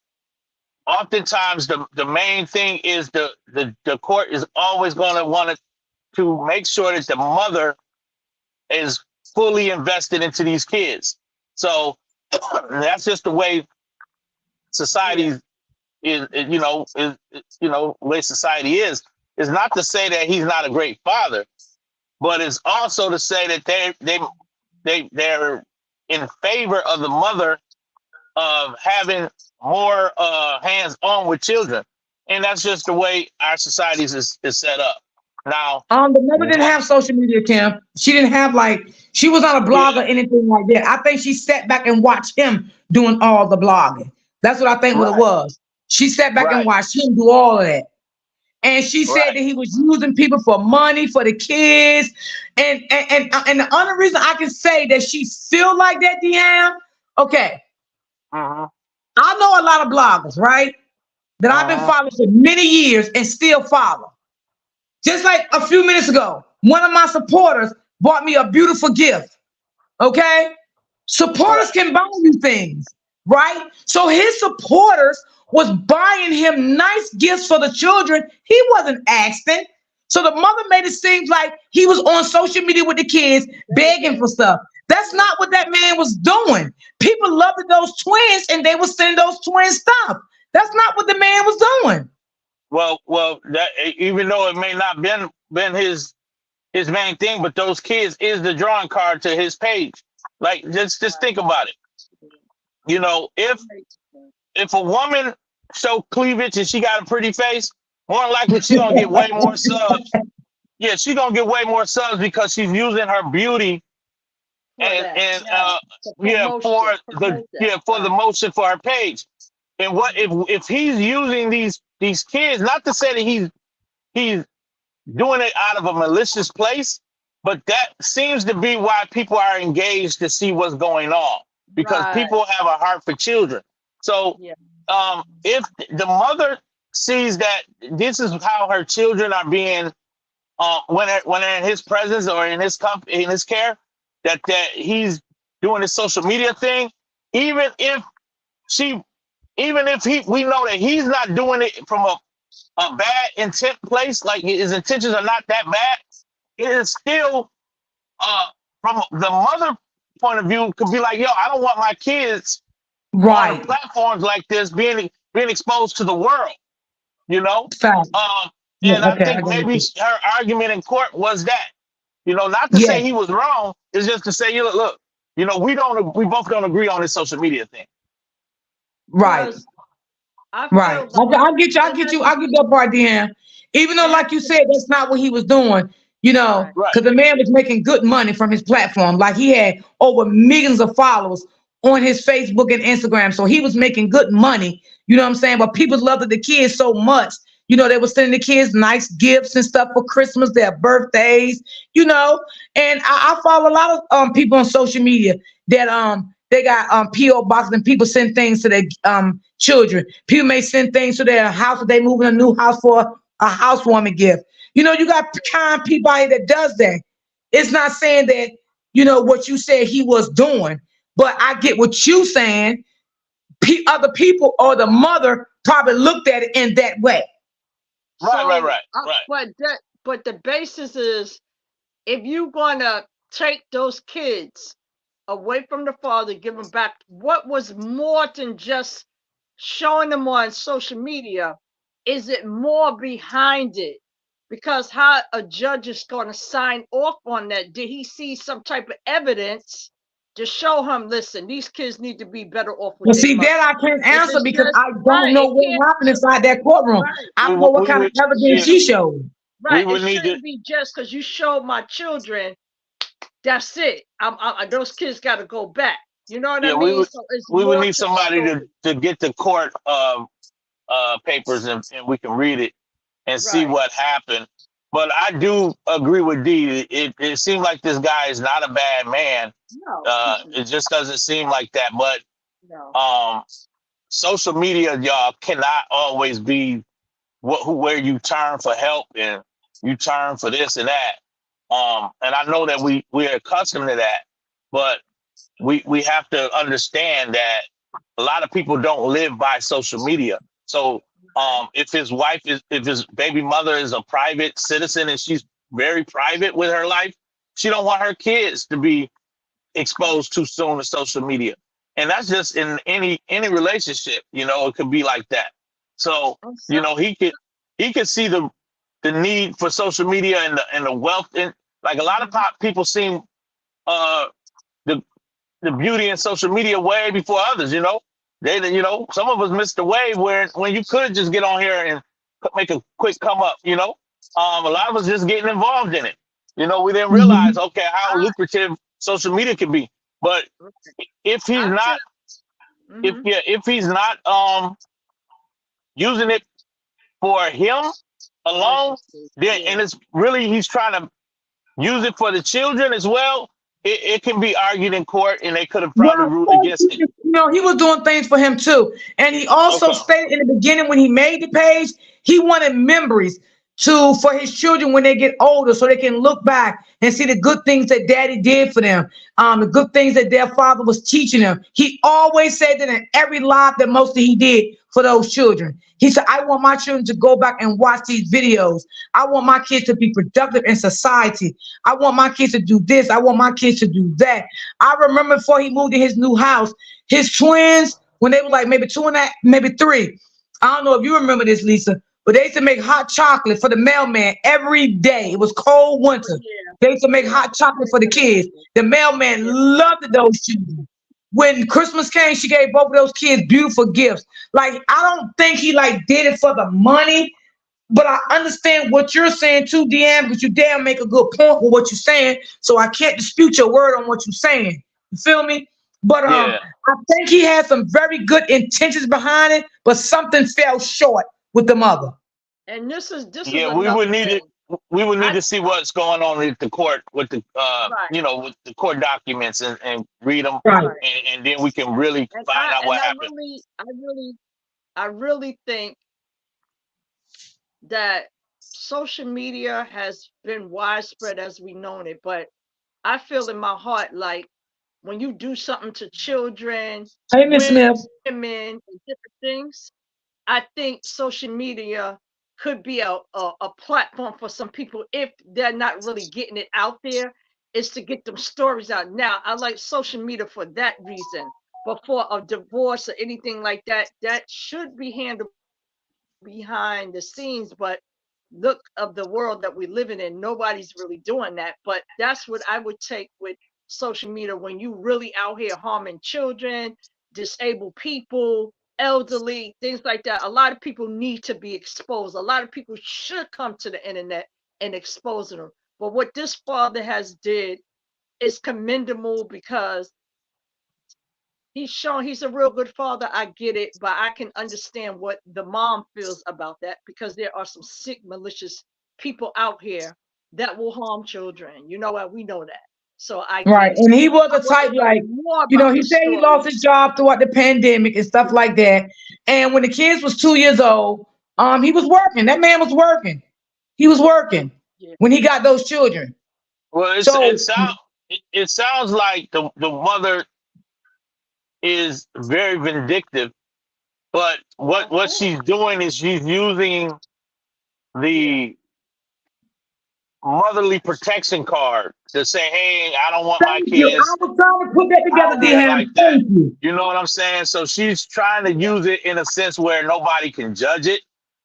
oftentimes the main thing is the court is always going to want to make sure that the mother is fully invested into these kids. So that's just the way society Yeah. is the way society is not to say that he's not a great father, but it's also to say that they're in favor of the mother of having more hands on with children, and that's just the way our societies is set up now. The mother didn't have social media, Kim. She didn't have like she was not a Yeah, blogger or anything like that. I think she sat back and watched him doing all the blogging. That's what I think what it right, was. She sat back and right, watched him do all of that. And she said right. that he was using people for money for the kids. And the only reason I can say that she feel like that, Deanne, okay, Uh-huh, I know a lot of bloggers, right? That I've been uh-huh. following for many years and still follow. Just like a few minutes ago, one of my supporters bought me a beautiful gift. Okay? Supporters Right. can buy you things, right? So his supporters was buying him nice gifts for the children. He wasn't asking. So the mother made it seem like he was on social media with the kids begging for stuff. That's not what that man was doing. People loved those twins and they would send those twins stuff. That's not what the man was doing. Well, that even though it may not been his main thing, but those kids is the drawing card to his page. Like just think about it. If a woman show cleavage and she got a pretty face, more than likely she gonna get way more subs. Yeah, she gonna get way more subs because she's using her beauty For that. and Yeah. The yeah, promotion. Promote that. for the Right. motion for her page. And what if he's using these kids, not to say that he's doing it out of a malicious place, but that seems to be why people are engaged to see what's going on, because Right. people have a heart for children. So Yeah. if the mother sees that this is how her children are being when they're in his presence or in in his care, that he's doing this social media thing, even if she even if we know that he's not doing it from a bad intent place, like his intentions are not that bad, it is still uh from the mother point of view could be like, yo, I don't want my kids on Right. platforms like this being exposed to the world, you know. Fact. Um, Yeah, and I okay, I think got maybe you. her argument in court was that, not to Yeah, say he was wrong, it's just to say, look, we both don't agree on this social media thing. right. Because I Right. feel like I'll get you. I'll it get has you. to I'll get that part, Deanne. Even though, it has like you to said, that's not what he was doing, right. Right, because the man was making good money from his platform. Like he had over millions of followers on his Facebook and Instagram. So he was making good money. You know what I'm saying? But people loved the kids so much. They were sending the kids nice gifts and stuff for Christmas, their birthdays, And I follow a lot of people on social media that they got PO boxes and people send things to their children. People may send things to their house if they move in a new house for a housewarming gift. You got kind people out here that does that. It's not saying that what you said he was doing, but I get what you saying. Other people or the mother probably looked at it in that way. right, right, So, right, right. but the basis is if you're gonna take those kids away from the father, give them back. What was more than just showing them on social media? Is it more behind it? Because how a judge is going to sign off on that? Did he see some type of evidence to show him, listen, these kids need to be better off with But their see, mother? that I can't If answer it's because just I don't right, know it what can't happened inside that courtroom. right, I don't know what We kind of would, evidence yeah, she showed. right. we It would need to. shouldn't be just because you showed my children that's it. Those kids got to go back. You know what I Yeah, mean? So it's we would more need to the somebody story. to get the court papers, and we can read it and see Right. what happened. But I do agree with D. It seems like this guy is not a bad man. No. It just doesn't seem like that. But No. social media, y'all, cannot always be where you turn for help and you turn for this and that. And I know that we're accustomed to that, but we have to understand that a lot of people don't live by social media. So Right. if his baby mother is a private citizen and she's very private with her life, she don't want her kids to be exposed too soon to social media. And that's just in any relationship, it could be like that. So, And some, he could see the need for social media and the wealth, and like a lot of people seem uh the the beauty in social media way before others. Some of us missed the wave where when you could just get on here and make a quick come up. A lot of us just getting involved in it. We didn't realize, Mhm. okay, how I, lucrative social media can be. But if he's I not, tell. Mm-hmm. if he's not using it for him alone, then Yeah. and it's really he's trying to use it for the children as well, it can be argued in court, and they could have Well, probably of ruled course, against it. he was doing things for him too. And he also Okay. stated in the beginning when he made the page, he wanted memories for his children when they get older so they can look back and see the good things that daddy did for them, the good things that their father was teaching them. He always said that in every live that mostly he did for those children. He said, I want my children to go back and watch these videos. I want my kids to be productive in society. I want my kids to do this. I want my kids to do that. I remember before he moved in his new house, his twins, when they were like maybe two and a half, maybe three. I don't know if you remember this, Lisa, but they used to make hot chocolate for the mailman every day. It was cold Oh, winter. yeah. They used to make Yeah. hot chocolate for the kids. The mailman Yeah. loved those children. When Christmas came, she gave both of those kids beautiful gifts. Like, I don't think he like did it for the money, but I understand what you're saying too, Deanne, because you damn make a good point with what you're saying. So I can't dispute your word on what you're saying. You feel me? But Yeah. I think he had some very good intentions behind it, but something fell short with the mother. And this is Yeah, another thing. we would need I to see what's going on with the court, with the right, with the court documents, and read them, Right. right. and then we can really And find I out and what I happened. really I really I really think that social media has been widespread as we known it, but I feel in my heart like when you do something to children, Hey, Miss women, Smith. and different things, I think social media could be a platform for some people if they're not really getting it out there, is to get them stories out. Now, I like social media for that reason. But for a divorce or anything like that, that should be handled behind the scenes. But look of the world that we're living in, nobody's really doing that. But that's what I would take with social media when you really out here harming children, disabled people, elderly, things like that. A lot of people need to be exposed. A lot of people should come to the internet and expose them. But what this father has did is commendable because he's shown he's a real good father. I get it, but I can understand what the mom feels about that because there are some sick, malicious people out here that will harm children. You know what? We know that. So I Right. get it. And he was I a want type to know like, more about he the said he lost story. his job throughout the pandemic and stuff like that. And when the kids was 2 years old, he was working. That man was working. He was working Yeah. when he got those children. Well, So it sounds like the mother is very vindictive, but Of what course. she's doing is she's using Yeah. the motherly protection card to say, "Hey, I don't want my thank you. I kids was trying to put that together, out here Dehan. like that." Thank you. You know what I'm saying? So she's trying to Yeah. use it in a sense where nobody can judge it,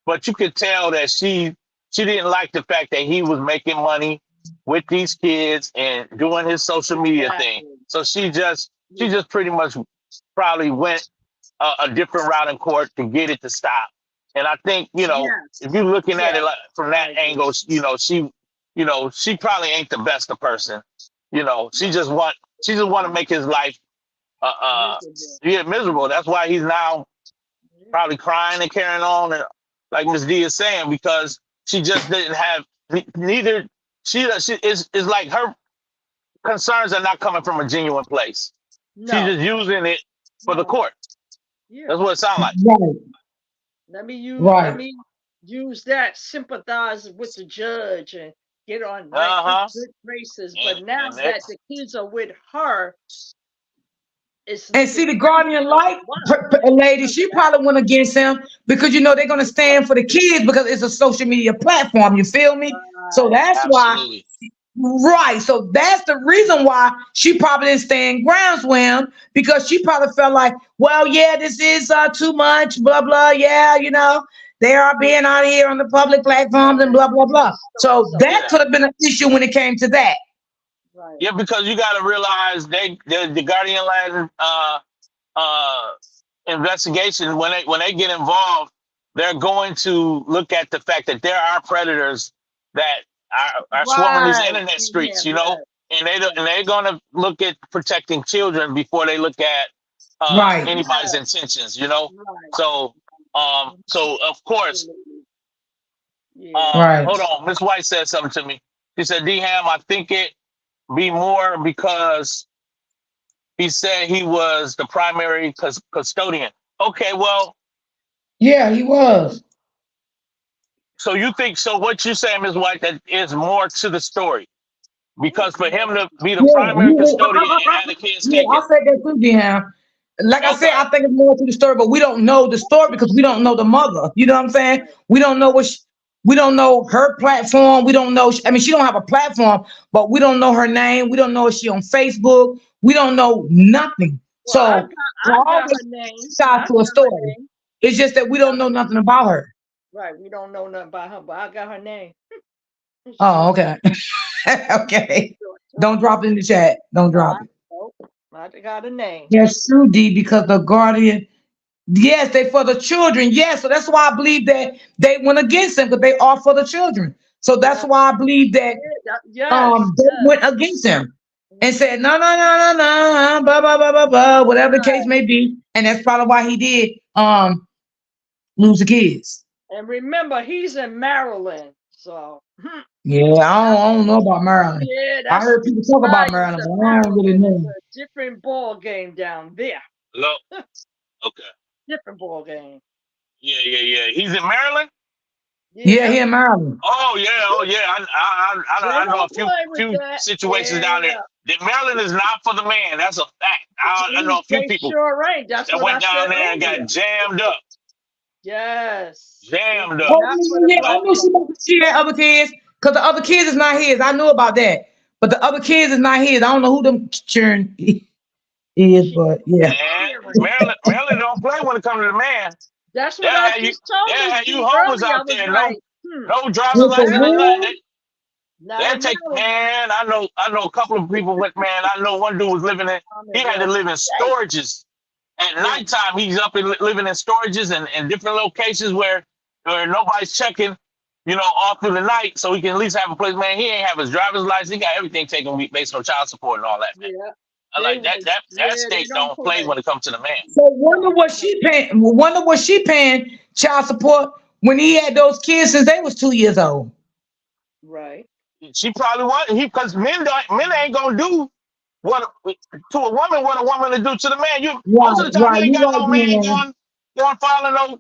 but you could tell that she didn't like the fact that he was making money with these kids and doing his social media thing. Exactly. So she Yeah. just pretty much probably went a different route in court to get it to stop. And I think, Yes. if you're looking at it Yes. like from I that agree. angle, she probably ain't the best of person. She just want to make his life Miserable. yeah, miserable. That's why he's now Yeah. probably crying and carrying on, and like Miss D is saying, because she just didn't have neither. She is like her concerns are not coming from a genuine place. She's No, just using it for the no, court. yeah. That's what it sounds like. Right, Let right. me use that, sympathize with the judge and get on like Uh huh. good graces. But And now and that that's the kids are with her, it's And looking see the crazy guardian for the light, mother. lady, she probably went against him because they're gonna stand for the kids because it's a social media platform. You feel me? So Right, that's why, absolutely. right. So that's the reason why she probably didn't stand grounds with him because she probably felt like, well, yeah, this is too much, blah blah. Yeah, they are being out here on the public platforms and right. blah blah blah. So So that Yeah. could have been an issue when it came to that. right. Yeah, because you got to realize the Guardian Land uh, investigation, when they get involved, they're going to look at the fact that there are predators that are swarming these Right. internet Yeah, streets, yes, and yes, they're going to look at protecting children before they look at Right, anybody's yes, intentions, right. So of course, Absolutely. Yeah. right. hold on, Miss White said something to me. She said, "D Ham, I think it be more because he said he was the primary custodian." Okay, well, Yeah, he was. so you think so? What you saying, Ms. White, that is more to the story because It's for him more. to be the Yeah, primary custodian and have the kids yeah, I taken. said that too, Dehan. Like I said, Okay, I think it's more to the story, but we don't know the story because we don't know the mother. You know what I'm saying? Right. We don't know we don't know her platform. We don't know. I mean, she don't have a platform, but we don't know her name. We don't know if she on Facebook. We don't know nothing. Well, So I all got this her name. sides I to a got her story. name. It's just that we don't know nothing about her. Right. We don't know nothing about her, but I got her name. Oh, Short, okay, okay. short, Don't short. drop it in the chat. Don't No, drop it. nope. I got a name. Yes, true, D, because the guardian. Yes, they for the children. Yes, so that's why I believe that they went against him because they are for the children. So that's Yeah. why I believe that Yes. they Yes. went against him and Mhm. said no, no, no, no, no, blah blah blah blah blah, whatever the case Right. may be, and that's probably why he did lose the kids. And remember, he's in Maryland, so Yeah, that's, I don't know about Maryland. yeah, I that's heard people talk about ties Maryland, to but I don't really Maryland. It's know. a different ball game down there. hello. Okay, Different ball game. yeah. He's in Maryland. Yeah, Yeah. here in Maryland. Oh yeah. They I know a don't play with few that. situations down there. Yeah. That Maryland is not for the man. That's a fact. I know a few They people sure ain't. That's that what I went said down there and got earlier. jammed up, Yes. It's jammed up. Oh not for yeah, the yeah, I black know she man. about to share other kids because the other kids is not his. I knew about that, but the other kids is not his. I don't know who them children is, She but yeah. Man, hearing. Maryland don't play when it comes to the man. That's They'll what I have you, just told they'll Miss have you D homeless earlier. I out was there. No, like, no driver's With the license or Maryland, nothing. wood? not They'll in take, Maryland. man. I know a couple of people went, man. I know one dude was living in, I'm he in had to real live in estate. storages. At Yeah. nighttime, he's up and living in storages and different locations where nobody's checking, all through the night, so he can at least have a place. Man, he ain't have his driver's license. He got everything taken based on child support and all that, man. Yeah. I They like that. was, That yeah, they state don't don't play play. when it comes to the man. So No. wonder what she paying child support when he had those kids since they was 2 years old. Right. She probably was because men ain't gonna do what to a woman what a woman to do to the man. You most of Right, the time you right. ain't You got right, no man man. going filing no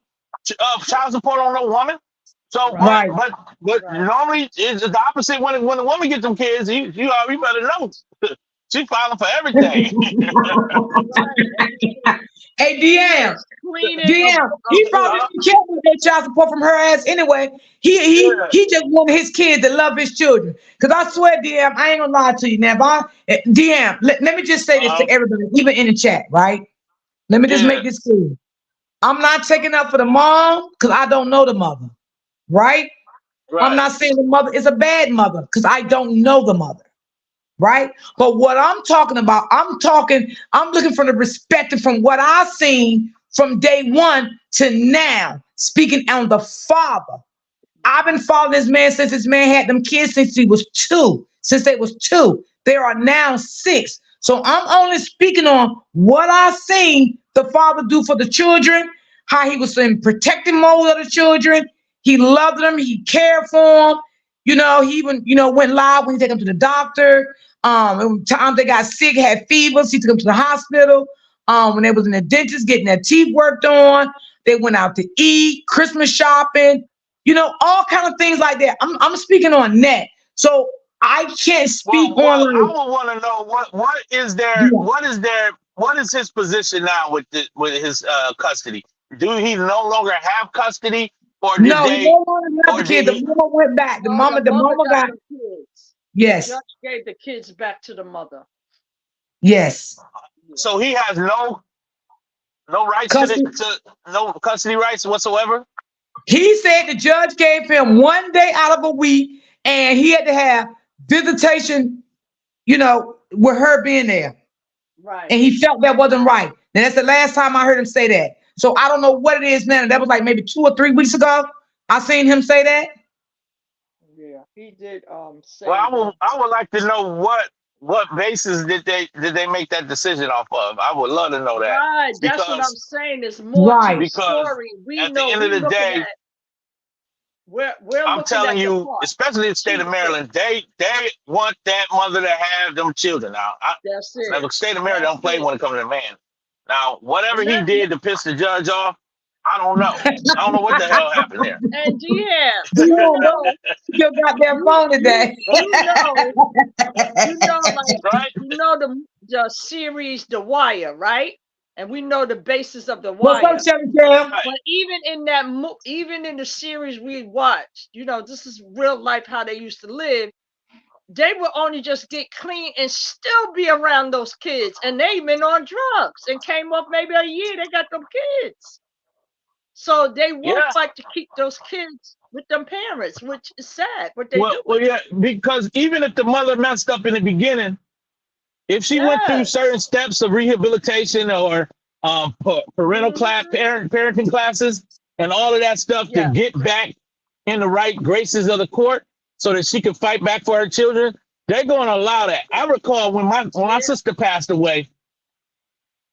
child support on no woman. So, Right. Right. but Right. normally it's the opposite when the woman get them kids. You better know she filing for everything. Right. Hey, She DM, is cleaning DM. a He probably uh, didn't care about that child support from her ass anyway. He he yeah, he just wanted his kids to love his children. Cause I swear, DM, I ain't gonna lie to you. Now, if DM, let me just say this to uh, everybody, even in the chat, right? Let me just yeah, make this clear. I'm not taking up for the mom because I don't know the mother, right? I'm right, not saying the mother is a bad mother because I don't know the mother, right? But what I'm talking about, I'm looking from the perspective from what I've seen from day one to now, speaking on the father. I've been following this man since this man had them kids since he was two, since they was two. There are now 6. So I'm only speaking on what I seen the father do for the children, how he was in protective mode of the children. He loved them. He cared for them. He even, went live when he took them to the doctor. Times they got sick, had fevers, he took them to the hospital. When they was in the dentist getting their teeth worked on, they went out to eat, Christmas shopping, all kind of things like that. I'm speaking on that. So I can't speak on I like, would want to know yeah. what is his position now with his custody? Do he no longer have custody, or did No, he they, no longer have or the did kid. The he? mama went back. The No, mama, the the mother mama got got the kids. The yes, judge gave the kids back to the mother. yes. Yeah. So he has no rights Custody. to no custody rights whatsoever. He said the judge gave him 1 day out of a week, and he had to have visitation, with her being there. Right. And he felt that wasn't right. And that's the last time I heard him say that. So I don't know what it is now. That was like maybe 2 or 3 weeks ago. I seen him say that. Yeah. He did Well, say that. I would like to know what basis did they make that decision off of? I would love to know that, Right. That's what I'm because saying. There's more to the Right. because story. We at the know end of we the looking day, at we're I'm looking telling at the you, part. especially the She state of was saying. Maryland, they want that mother to have them children. That's Now it. the state of Maryland That's don't play it. when it comes to the man. Now, whatever And he that did to piss the judge off, I don't know. I don't know what the hell happened there. and GM, You don't know. You got that you phone you today. you know like Right? the series The Wire, right? And we know the basis of The What's up, Wire. Shelly Cam? Right. But even in that even in the series we watched, this is real life how they used to live. They would only just get clean and still be around those kids, and they been on drugs and came up maybe a year. They got them kids, so they will Yeah. fight to keep those kids with them parents, which is sad what they do. Well, yeah, because even if the mother messed up in the beginning, if she went through certain Yes. steps of rehabilitation or parental class, Hmm. parenting classes, and all of that stuff to Yeah. get back in the right graces of the court, so that she could fight back for her children, they're going to allow that. I recall when my Yeah. sister passed away,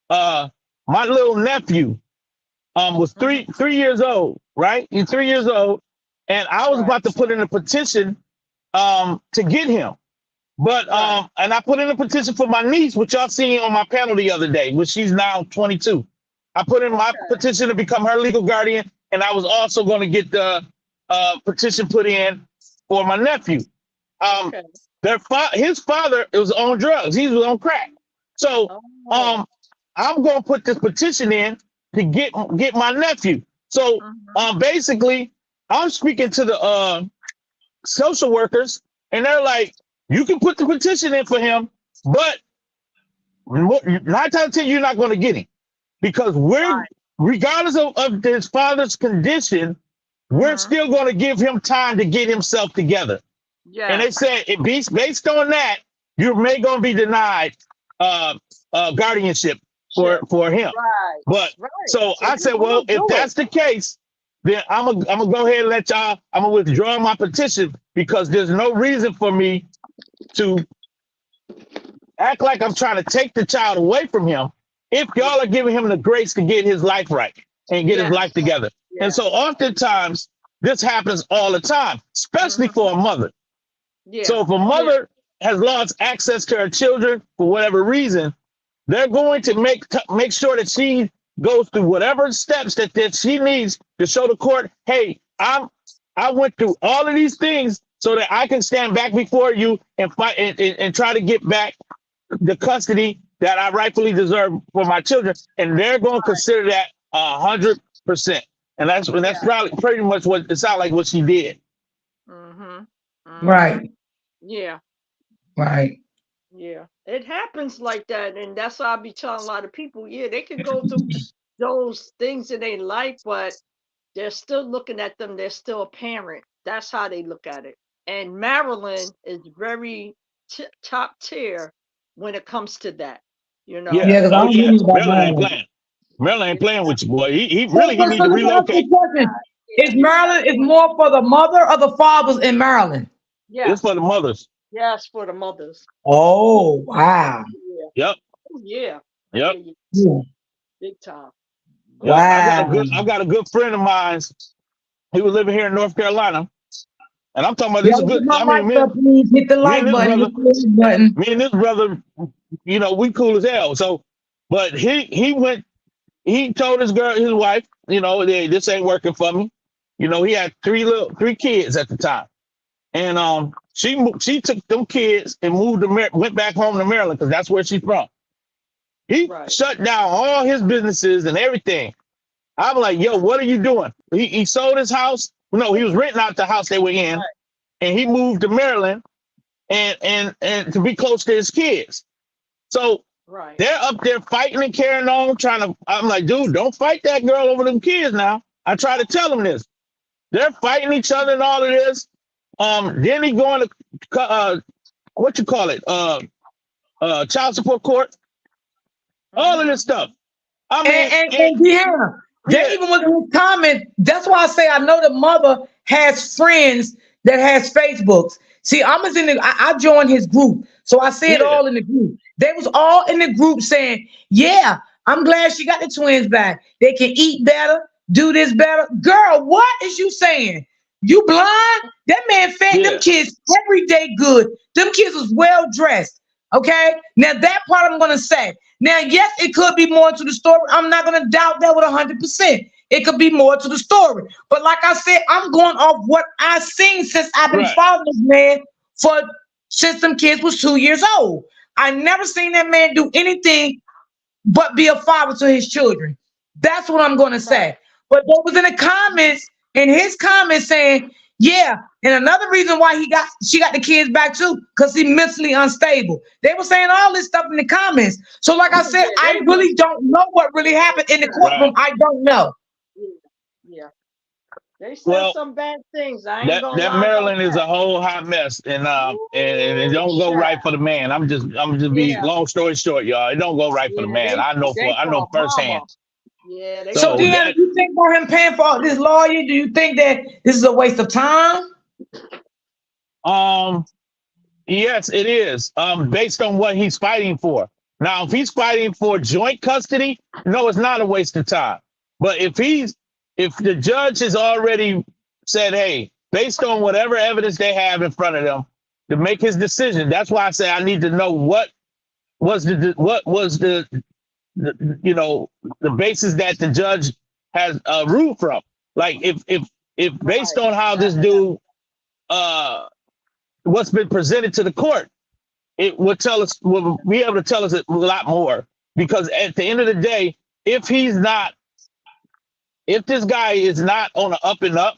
my little nephew was Hmm. 3 years old, right? He's 3 years old, and I was Right. about to put in a petition to get him. But Right. and I put in a petition for my niece, which y'all seen on my panel the other day, which she's now 22. I put in my Okay. petition to become her legal guardian, and I was also going to get the petition put in for my nephew. Um, Okay. his father was on drugs; he was on crack. So Oh. I'm going to put this petition in to get my nephew. So Hmm. basically, I'm speaking to the social workers, and they're like, you can put the petition in for him, but 9 times out of 10, you're not going to get him, because Right. regardless of his father's condition, we're Hmm. still going to give him time to get himself together. And Yeah. they said, based on that, you may going to be denied uh, guardianship Shit. for him. Right. But Right. so So I you said, will well, if do it. that's the case, then I'm gonna go ahead and let y'all. I'm gonna withdraw my petition, because there's no reason for me to act like I'm trying to take the child away from him if y'all are giving him the grace to get his life right and get his Yes. life together. And Yeah. so oftentimes this happens all the time, especially Hmm. for a mother. Yeah. So if a Yeah. mother has lost access to her children for whatever reason, they're going to make sure that she goes through whatever steps that she needs to show the court, hey, I went through all of these things so that I can stand back before you and fight and try to get back the custody that I rightfully deserve for my children. And they're going to Right. consider that 100%. And that's Yeah. probably pretty much what it sounds like what she did. Hmm. Hmm. Right. Yeah. Right. Yeah. It happens like that, and that's why I be telling a lot of people, yeah, they could go through those things in their life, but they're still looking at them. They're still a parent. That's how they look at it. And Maryland is very top tier when it comes to that. You know. Yeah. Yeah, because I Oh don't yeah. know about Maryland ain't Maryland. playing. Maryland ain't It's playing not. with you, boy. He So, really he so, need so to let me ask you relocate. a question. Yeah, Is he's not Maryland is doing. more for the mother or the fathers in Maryland? It's Yes. for the mothers. Yes, for the mothers. Oh, wow. Yeah. Yep. Oh, yeah. Yeah, Yep. yeah. Yeah. Big time. Yep. Wow. I got a good friend of mine. He was living here in North Carolina, and I'm talking about this is Y'all good. get my I mean, mic up, please. Hit the me and like this button. brother, Hit the like button. me and this brother, you know, we cool as hell. So, but he told his girl, his wife, you know, this ain't working for me. You know, he had three kids at the time, and she took them kids and went back home to Maryland because that's where she's from. He Right. shut down all his businesses and everything. I'm like, yo, what are you doing? He sold his house. No, he was renting out the house they were in, Right. and he moved to Maryland and to be close to his kids. So Right. they're up there fighting and carrying on, trying to. I'm like, dude, don't fight that girl over them kids now. I try to tell them this. They're fighting each other and all of this. Then he going to what you call it? Child support court. All of this stuff. I mean, And yeah, they yeah, even was in the comment. That's why I say I know the mother has friends that has Facebooks. See, I was in the I joined his group. So I see it yeah, all in the group. They was all in the group saying, yeah, I'm glad she got the twins back. They can eat better, do this better. Girl, what is you saying? You blind? That man fed them yeah, kids every day good. Them kids was well dressed. Okay. Now that part I'm gonna say. Now, yes, it could be more to the story. I'm not gonna doubt that with 100%. It could be more to the story. But like I said, I'm going off what I've seen since I've been right, following this man for since them kids was 2 years old. I never seen that man do anything but be a father to his children. That's what I'm going to Right. say. But there was in the comments, in his comments saying, yeah, and another reason why she got the kids back too, because he mentally unstable. They were saying all this stuff in the comments. So, like I said, Yeah, I they really was. don't know what really happened in the Yeah. right. courtroom. I don't know. Yeah. Yeah. They said Well, some bad things. I ain't that gonna that lie about Maryland is that. a whole hot mess, and it Ooh, don't go right child. for the man. I'm just be Yeah. long story short, y'all. It don't go right for the Yeah. man. I For know a firsthand. mama. Yeah, they So, So for Deanna, that do you think about him paying for this lawyer? Do you think that this is a waste of time? um yes, it is. Based on what he's fighting for. Now, if he's fighting for joint custody, no, it's not a waste of time. But if the judge has already said, hey, based on whatever evidence they have in front of them to make his decision, that's why I say I need to know what was the you know the basis that the judge has ruled from. Like if based right. on how this dude uh what's been presented to the court, it would tell us will be able to tell us a lot more. Because at the end of the day, if he's not, if this guy is not on the up and up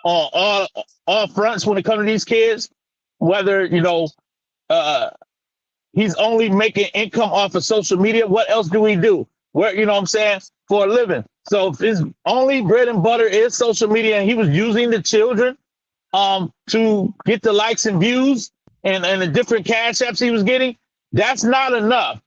on all fronts when it comes to these kids, whether uh he's only making income off of social media, what else do we do? Where you know what I'm saying, for a living. So if his only bread and butter is social media and he was using the children to get the likes and views and the different cash apps he was getting, that's not enough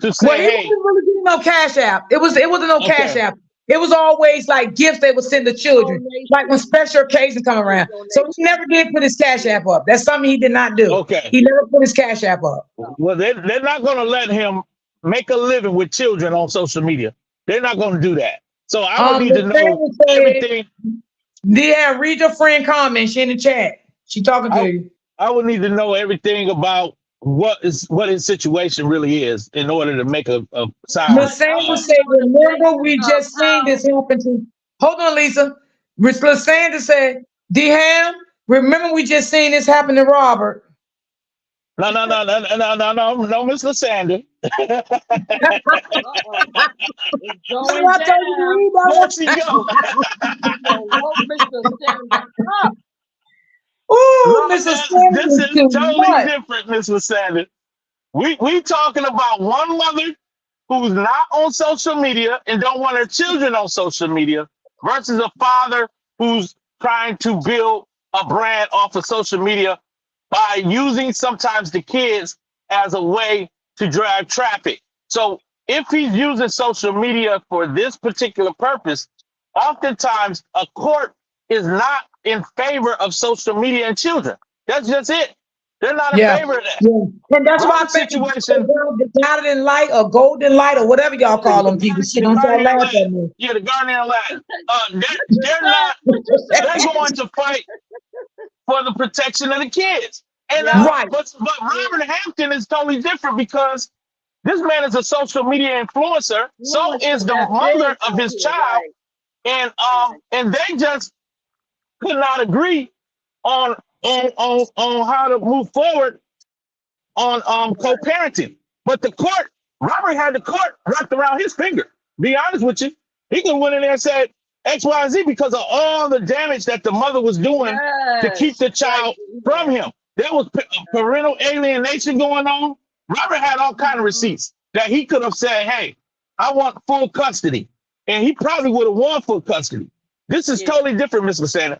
to Well, say, he hey, wasn't really getting no cash app. It wasn't no cash okay, app. It was always like gifts they would send the children, like when Donation. special occasions come Yeah, around. So he donation. never did put his cash Yeah. app up. That's something he did not do. okay. He never put his cash app up. No. Well, they're not going to let him make a living with children on social media. They're not going to do that. So I would need to The know thing said, everything. yeah, read your friend comment. She in the chat. She talking to I, you. I would need to know everything about what his situation really is in order to make a sound. Right. I Lysandra want said, to know the remember basis we of just seen how. this happen to. Hold on, Lisa. Lysandra said, D-Ham, remember we just seen this happen to Robert. No, Miss Lysander. Uh-oh. It's Remember going I told you to down. read that There one? she go. We gonna woke Mr. Sanders up. Ooh, No, Mrs. this Sanders is too totally much. different, Miss Lysander. We talking about one mother who's not on social media and don't want her children on social media versus a father who's trying to build a brand off of social media by using sometimes the kids as a way to drive traffic. So if he's using social media for this particular purpose, oftentimes a court is not in favor of social media and children. That's just it. They're not in Yeah. favor of that. Yeah. And that's why I Robert's think situation, the guiding light or golden light or whatever y'all call them people. Shit, the don't y'all Guardian laugh Lad, at me. yeah, the Guardian Lad, You they're said not, what you they're said. going to fight for the protection of the kids. And Yeah. Right. but Yeah. Robert Hampton is totally different because this man is a social media influencer. So is the That's mother big of out his here, child, right? Right. and they just could not agree on how to move forward on Right. co-parenting. But the court, Robert had the court wrapped around his finger. Be honest with you, he could have went in there and said X, Y, and Z because of all the damage that the mother was doing to keep Yes. the Right. child from Yeah. him. There was parental alienation going on. Robert had all kind of Mhm. receipts that he could have said, "Hey, I want full custody," and he probably would have won full custody. This is Yeah. totally different, Mr. Sanders.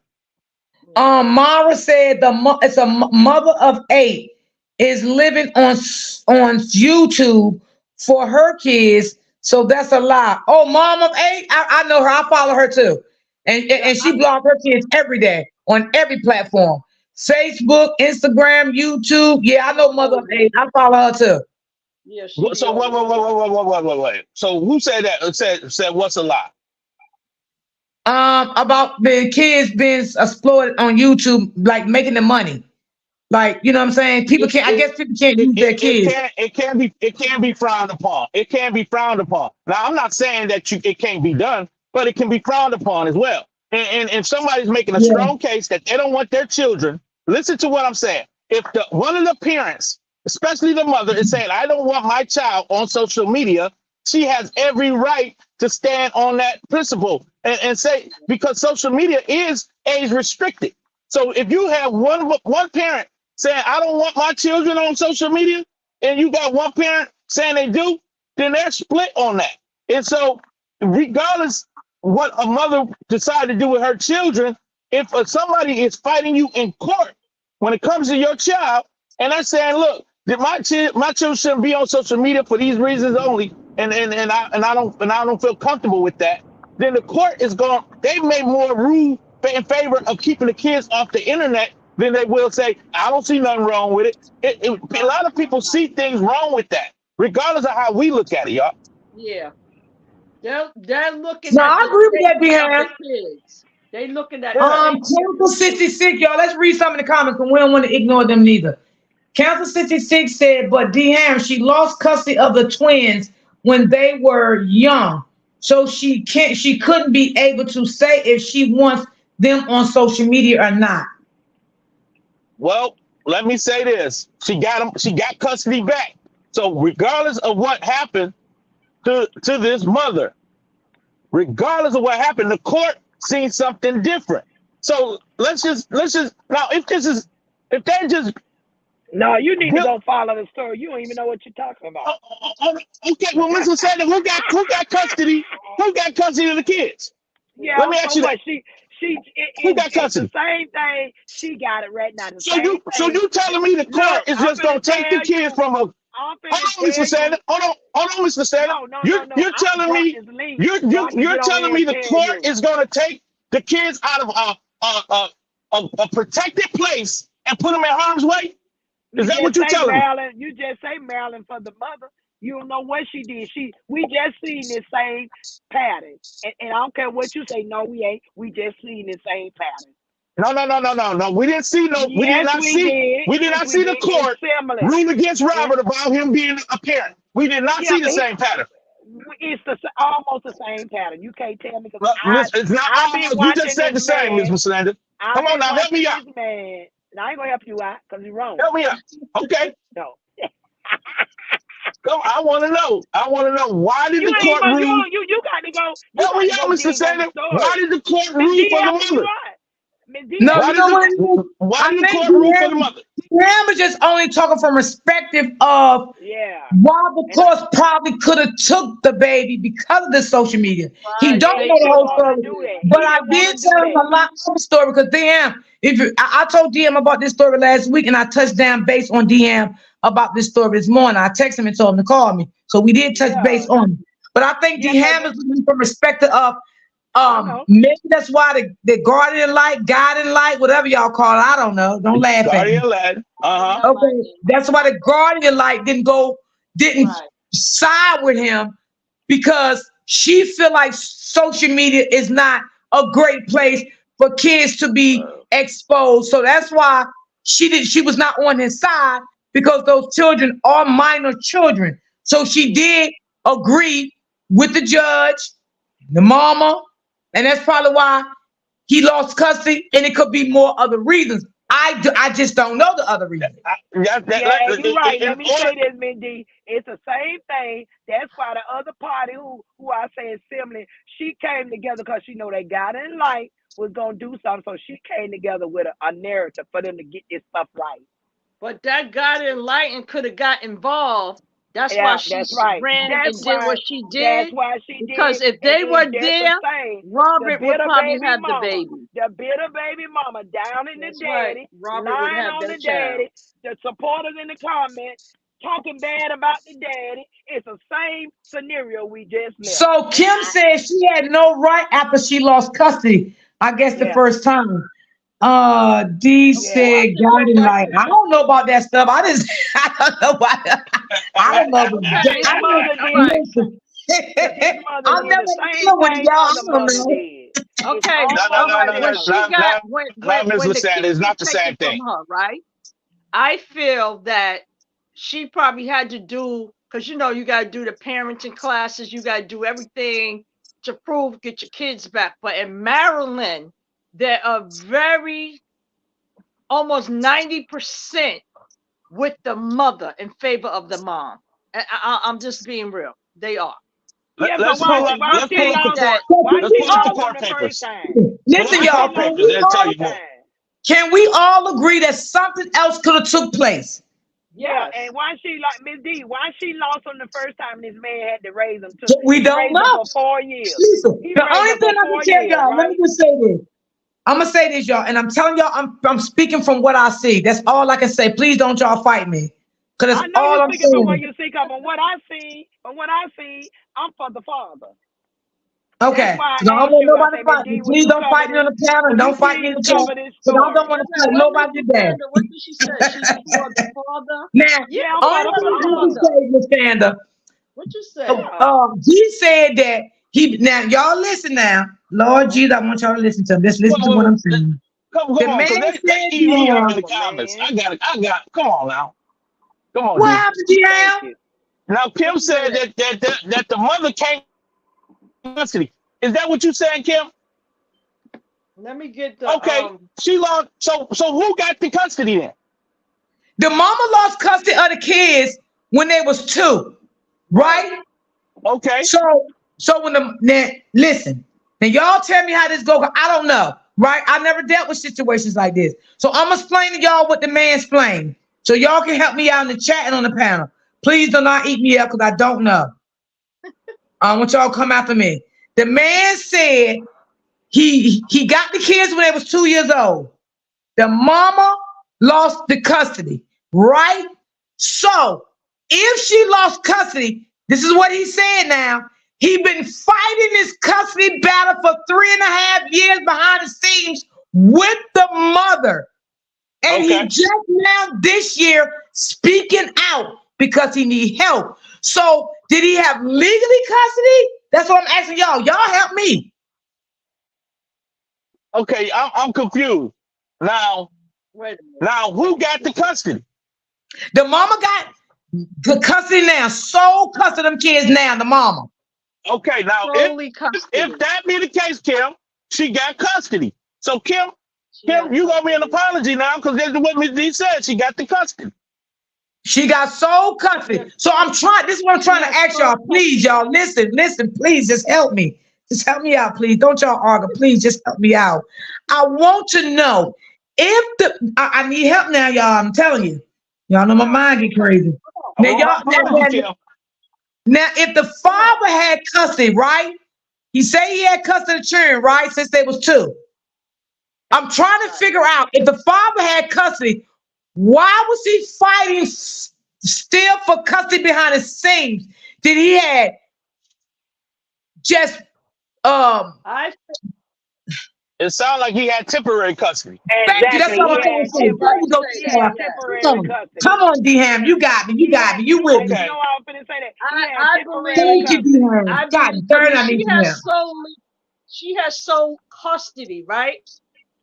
Mara said it's a mother of 8 is living on YouTube for her kids, so that's a lie. Oh, mom of 8, I know her. I follow her too, Yeah. and she blogs her kids every day on every platform, Facebook, Instagram, YouTube. Yeah, I know mother of Oh, 8. I follow her too. yeah. She be So all over there. wait. So who said that? Said what's a lie? About the kids being exploited on YouTube, like making the money. Like, you know what I'm saying? People it, can't, I it, guess people can't use their kids. it can be frowned upon. It can be frowned upon. Now I'm not saying that it can't be done, but it can be frowned upon as well. And if somebody's making a Yeah. strong case that they don't want their children, listen to what I'm saying. If one of the parents, especially the mother, is saying, "I don't want my child on social media," she has every right to stand on that principle and say, because social media is age restricted. So if you have one parent saying, "I don't want my children on social media," and you got one parent saying they do, then they're split on that. And so, regardless what a mother decided to do with her children, if somebody is fighting you in court when it comes to your child, and they're saying, "Look, that my children shouldn't be on social media for these reasons only," and I don't feel comfortable with that, then the court is going. They may more rule in favor of keeping the kids off the internet than they will say, "I don't see nothing wrong with it." A lot of people see things wrong with that, regardless of how we look at it, y'all. Yeah. They're looking No, at I the agree with that, safety of the Beham. kids. They looking at the Yeah. safety of Council the kids. 66, y'all. Let's read some of the comments because we don't want to ignore them neither. Council 66 said, but Ham, she lost custody of the twins when they were young. So she couldn't be able to say if she wants them on social media or not. Well, let me say this: she got them. She got custody back. So regardless of what happened to this mother, regardless of what happened, the court seen something different. So let's just now if they're just No, you need to guilt. go follow the story. You don't even know what you're talking about. Okay, well, Mr. Sanders, who got custody? Who got custody of the kids? Let Yeah, me ask so you what? that. Who got It's the custody? same thing. She got it right now. The So same you thing. telling me the court Look, is I'm just gonna finna take the tell kids you. from a hold I'm finna on, Mr. tell you. Sanders. Hold on, Mr. Sanders. No. You're telling Drop me this link so I can you're get on telling here me and the tell court you. is gonna take the kids out of a protected place and put them in harm's way? Is that what you're telling me? You just say Maryland for the mother. You don't know what she did. We just seen this same pattern. And I don't care what you say. No, we ain't. We just seen the same pattern. No. We didn't see no. Yes, we did. We did Yes, not we see the did. It's court similar. rule against It's Robert about him being a parent. We did not yeah, see the same pattern. it's almost the same pattern. You can't tell me because Look, it's not I've been almost. You just watching said this the same, Ms. man. Sanders. I've Come on been now, help watching me out. this man. And I ain't gonna help you out because you're wrong. Help me out. Okay. No. Come. I want to know. I want to know why did You the ain't court gonna rule? you got to go. You Help got me to out, go Mr. dig on the Sanders. Why story. did the court Miss rule D for the helping you mother? out. Miss D No, Why you helping did know you what out. it is? why I did the think court rule for the mother? Deanne was just only talking from perspective of Yeah. why the And course probably could have took the baby because of the social media. He Right. don't yeah, know he the didn't whole want to story, do that. but He I didn't want did to do tell him that. a lot of the story because DM. I told DM about this story last week, and I touched down base on DM about this story this morning. I texted him and told him to call me, so we did touch base Yeah. on it. But I think Yeah, cause DM is looking from perspective of I know. Maybe that's why the guardian light, whatever y'all call it. I don't know. Don't laugh at me. Guardian lad. Uh-huh. Okay, that's why the guardian light didn't Right. side with him because she feel like social media is not a great place for kids to be exposed. So that's why she was not on his side because those children are minor children. So she did agree with the judge, the mama, and that's probably why he lost custody, and it could be more other reasons. I just don't know the other reason. Yeah, you're right. In Let me order, say this, Mindy. It's the same thing. That's why the other party who I say is similar, she came together because she know they got in light was gonna do something. So she came together with a narrative for them to get this stuff right. But that got enlightened could have got involved. That's why Yeah, she that's right. ran That's and did why what she that's did. why she Because did. if And they then were that's the there, same. The Robert would bitter probably baby have the mama. baby. The bitter baby mama down in the That's right. daddy, Robert would lying have on the that child. daddy, the supporters in the comments, talking bad about the daddy. It's the same scenario we just left. So And Kim said she had no right after she lost custody. I guess the yeah, first time. D Okay, yeah. I said can go guiding back light. to I don't know about that stuff. I just I don't know why. I don't know. Cause okay. this I mother All did. right. listen. Cause this mother I'm did never the same dealing with thing y'all. I other don't mother know. did. It's Okay. no, no, All almost no, right. no, When no, similar. she no, got no, no, Miss when the Lissandra, kids it's were not the taken same from thing. her, right? I feel that she probably had to do, because you know you got to do the parenting classes, you got to do everything to prove get your kids back. But in Maryland, there are very almost 90% with the mother in favor of the mom. I'm just being real. They are. Yeah, so Let's So pull up. why Let's she pull I up the think lost? court. that Why Let's she pull up the lost Can on court the first papers. time? Pull up listen, the Why she y'all. court lost papers. on the They'll tell first you more. time? Can we all agree that something else could have took place? Yeah, yes. and why she like Miss D? Why she lost on the first time? This man had to raise them to. We He don't raised them know. for 4 years. Listen, He the raised only them thing for I can four tell years, y'all, let me right? just say this. I'm gonna say this, y'all, and I'm telling y'all, I'm speaking from what I see. That's all I can say. Please don't y'all fight me, cause I that's know all you I'm speaking from what saying. you see, come from what I see, I'm for the father. That's Okay, why so I I don't asked want you. I nobody say, to Miss fight me. D, will Please you don't cover fight me this? on the panel, and Will you don't fight me in please the chat, cover this cause I don't story? want to Wait a fight minute. What nobody Mrs. today. Sandra? What did she say? She's for the father? Now, Yeah, Yeah, I'm I'm for only the for the thing I can father. father. say, Miss Kanda, What you say? Yeah. he said that he now y'all listen now. Lord Jesus, I want y'all to listen to him. Just listen to what Well, I'm saying. come The on, man because they said eating to me up in him, the Oh comments. man. Come on now. Come on, "What D. happened, G Thank Ham?" you. Now, What Kim you said said? that the mother came to custody. Is that what you saying, Kim? Let me get the Okay, she lost. So who got the custody then? The mama lost custody of the kids when they was 2, right. right? Okay, So when now listen, now y'all tell me how this go. I don't know, right? I never dealt with situations like this, so I'm gonna explain to y'all what the man explained, so y'all can help me out in the chat and on the panel. Please do not eat me up because I don't know. I want y'all to come after me. The man said he got the kids when they was 2 years old. The mama lost the custody, right? So if she lost custody, this is what he said now. He been fighting this custody battle for 3.5 years behind the scenes with the mother. And he okay, just now this year speaking out because he need help. So did he have legally custody? That's what I'm asking y'all. Y'all help me. okay. I'm confused. Now, Wait a minute. now who got the custody? The mama got the custody now, sole custody of them kids now, the mama. Okay, now Solely if custody. that be the case, Kim, she got custody. So She got Kim, you gonna be an custody. apology now because that's what Ms. D said. She got the custody. She got sole Yes, custody. So I'm trying, this is what I'm she trying to has ask sole y'all. Please, custody. y'all, listen, please, just help me. Just help me out, please. Don't y'all argue. Please just help me out. I want to know if I need help now, y'all. I'm telling you. Y'all know my mind get crazy. I Now, want my y'all, apology, Kim. now, if the Come on. father had custody, right? He said he had custody of the children, right? Since they was 2. I'm trying to Right. figure out if the father had custody, why was he fighting still for custody behind the scenes? Did he had just I It sounds like he had temporary custody. Thank you. That's Exactly. what He I'm trying had to say. There you go, he had Sam. temporary Come on, custody. come on, D-Ham. You got me. You got me. You with me. You Okay. know how I'm finna say that? He had I temporary Thank believe you, custody. D-Ham. I God, believe turn because on me, D-Ham. she has sole custody, right?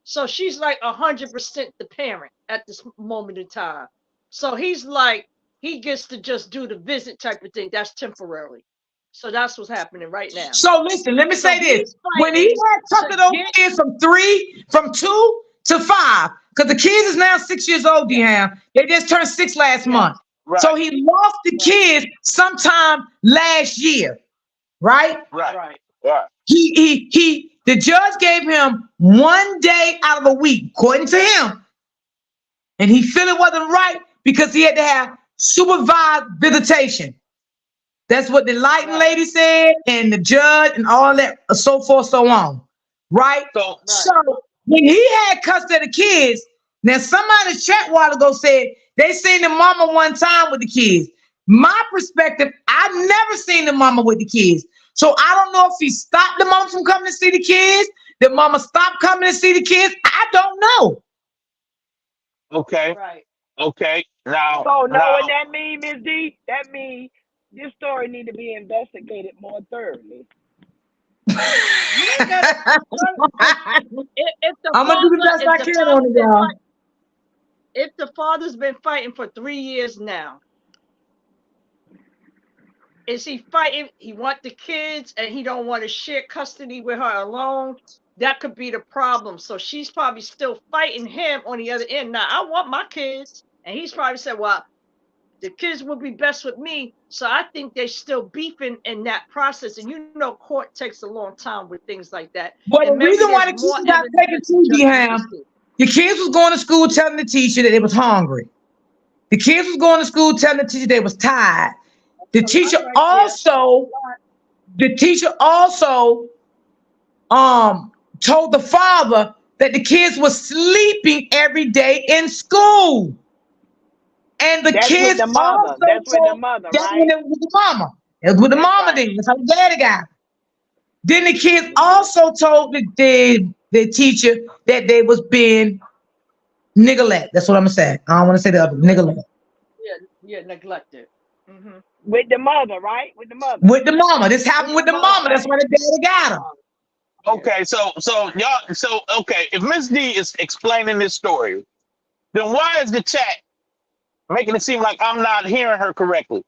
So she's like 100% the parent at this moment in time. So he's like, he gets to just do the visit type of thing. That's temporary. So that's what's happening right now. So listen, let me So say this. he's When he fighting had took to those get, kids from 2 to 5, because the kids is now 6 years old, D-Ham. They just turned 6 last yeah, month. So Right. he lost the right, kids sometime last year, right? Right. right, Right. The judge gave him 1 day out of a week, according to him. And he felt it wasn't right because he had to have supervised visitation. That's what the lighting right, lady said, and the judge, and all that, so forth, so on. Right? So So right. when he had custody of the kids, now somebody chat a while ago said they seen the mama one time with the kids. My perspective, I've never seen the mama with the kids. So I don't know if he stopped the mama from coming to see the kids. The mama stopped coming to see the kids. I don't know. okay. Right. Okay. Now So know what now that mean, Miss D? That means this story need to be investigated more thoroughly. Yeah, if the I'm gonna do the father, best I can on it, y'all. if the father's been fighting for 3 years now, is he fighting? He want the kids and he don't want to share custody with her alone. That could be the problem. So she's probably still fighting him on the other end. Now I want my kids, and he's probably said, "Well, the kids will be best with me." So I think they're still beefing in that process. And you know, court takes a long time with things like that. Well, And the maybe reason why there's the more kids got evidence taken that the to judge needs to Ham, see. the kids was going to school telling the teacher that they was hungry. The kids was going to school telling the teacher they was tired. The A lot teacher right there. also, the teacher also told the father that the kids were sleeping every day in school. And the That's with kids the mother. also That's with the told mother, that when right? it was with the mama. It was with the That's mama right. then. That's how the daddy got. Then the kids Mhm. also told the teacher that they was being neglect. That's what I'm gonna say. I don't want to say the other neglect. Yeah, yeah, neglected. Hmm. With the mother, right? With the mother. With the mama. This With happened with the the mama. mom. That's Okay. why the daddy got him. Yeah. okay, so y'all okay, if Miss D is explaining this story, then why is the chat making it seem like I'm not hearing her correctly?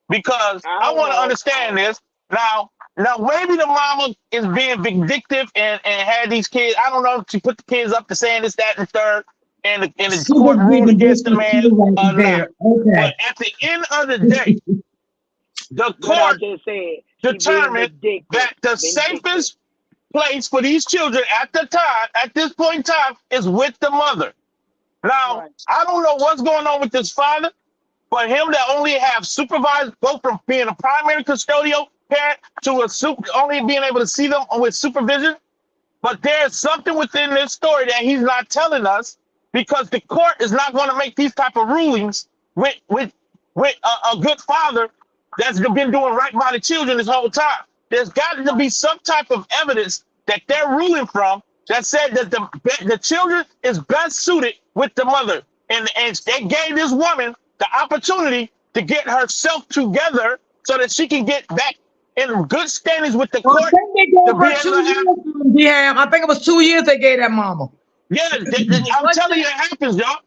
Because I I don't want to know. understand this. Now maybe the mama is being vindictive and had these kids. I don't know if she put the kids up to saying this, that, and the third, and the She court was ruled being against the man vindictive right or not. there. Okay. But at the end of the day, the What I court just said. She being determined vindictive. that the Vindictive. safest place for these children at this point in time, is with the mother. Now, Right. I don't know what's going on with this father, but him that only have supervised, go from being a primary custodial parent to only being able to see them with supervision. But there's something within this story that he's not telling us, because the court is not going to make these type of rulings with a good father that's been doing right by the children this whole time. There's got to be some type of evidence that they're ruling from that said that the children is best suited with the mother, and they gave this woman the opportunity to get herself together so that she can get back in good standings with the Well, I court think they to gave be her able two to have. years. Yeah, I think it was 2 years they gave that mama. Yeah, But I'm what telling did, you, it happens, y'all.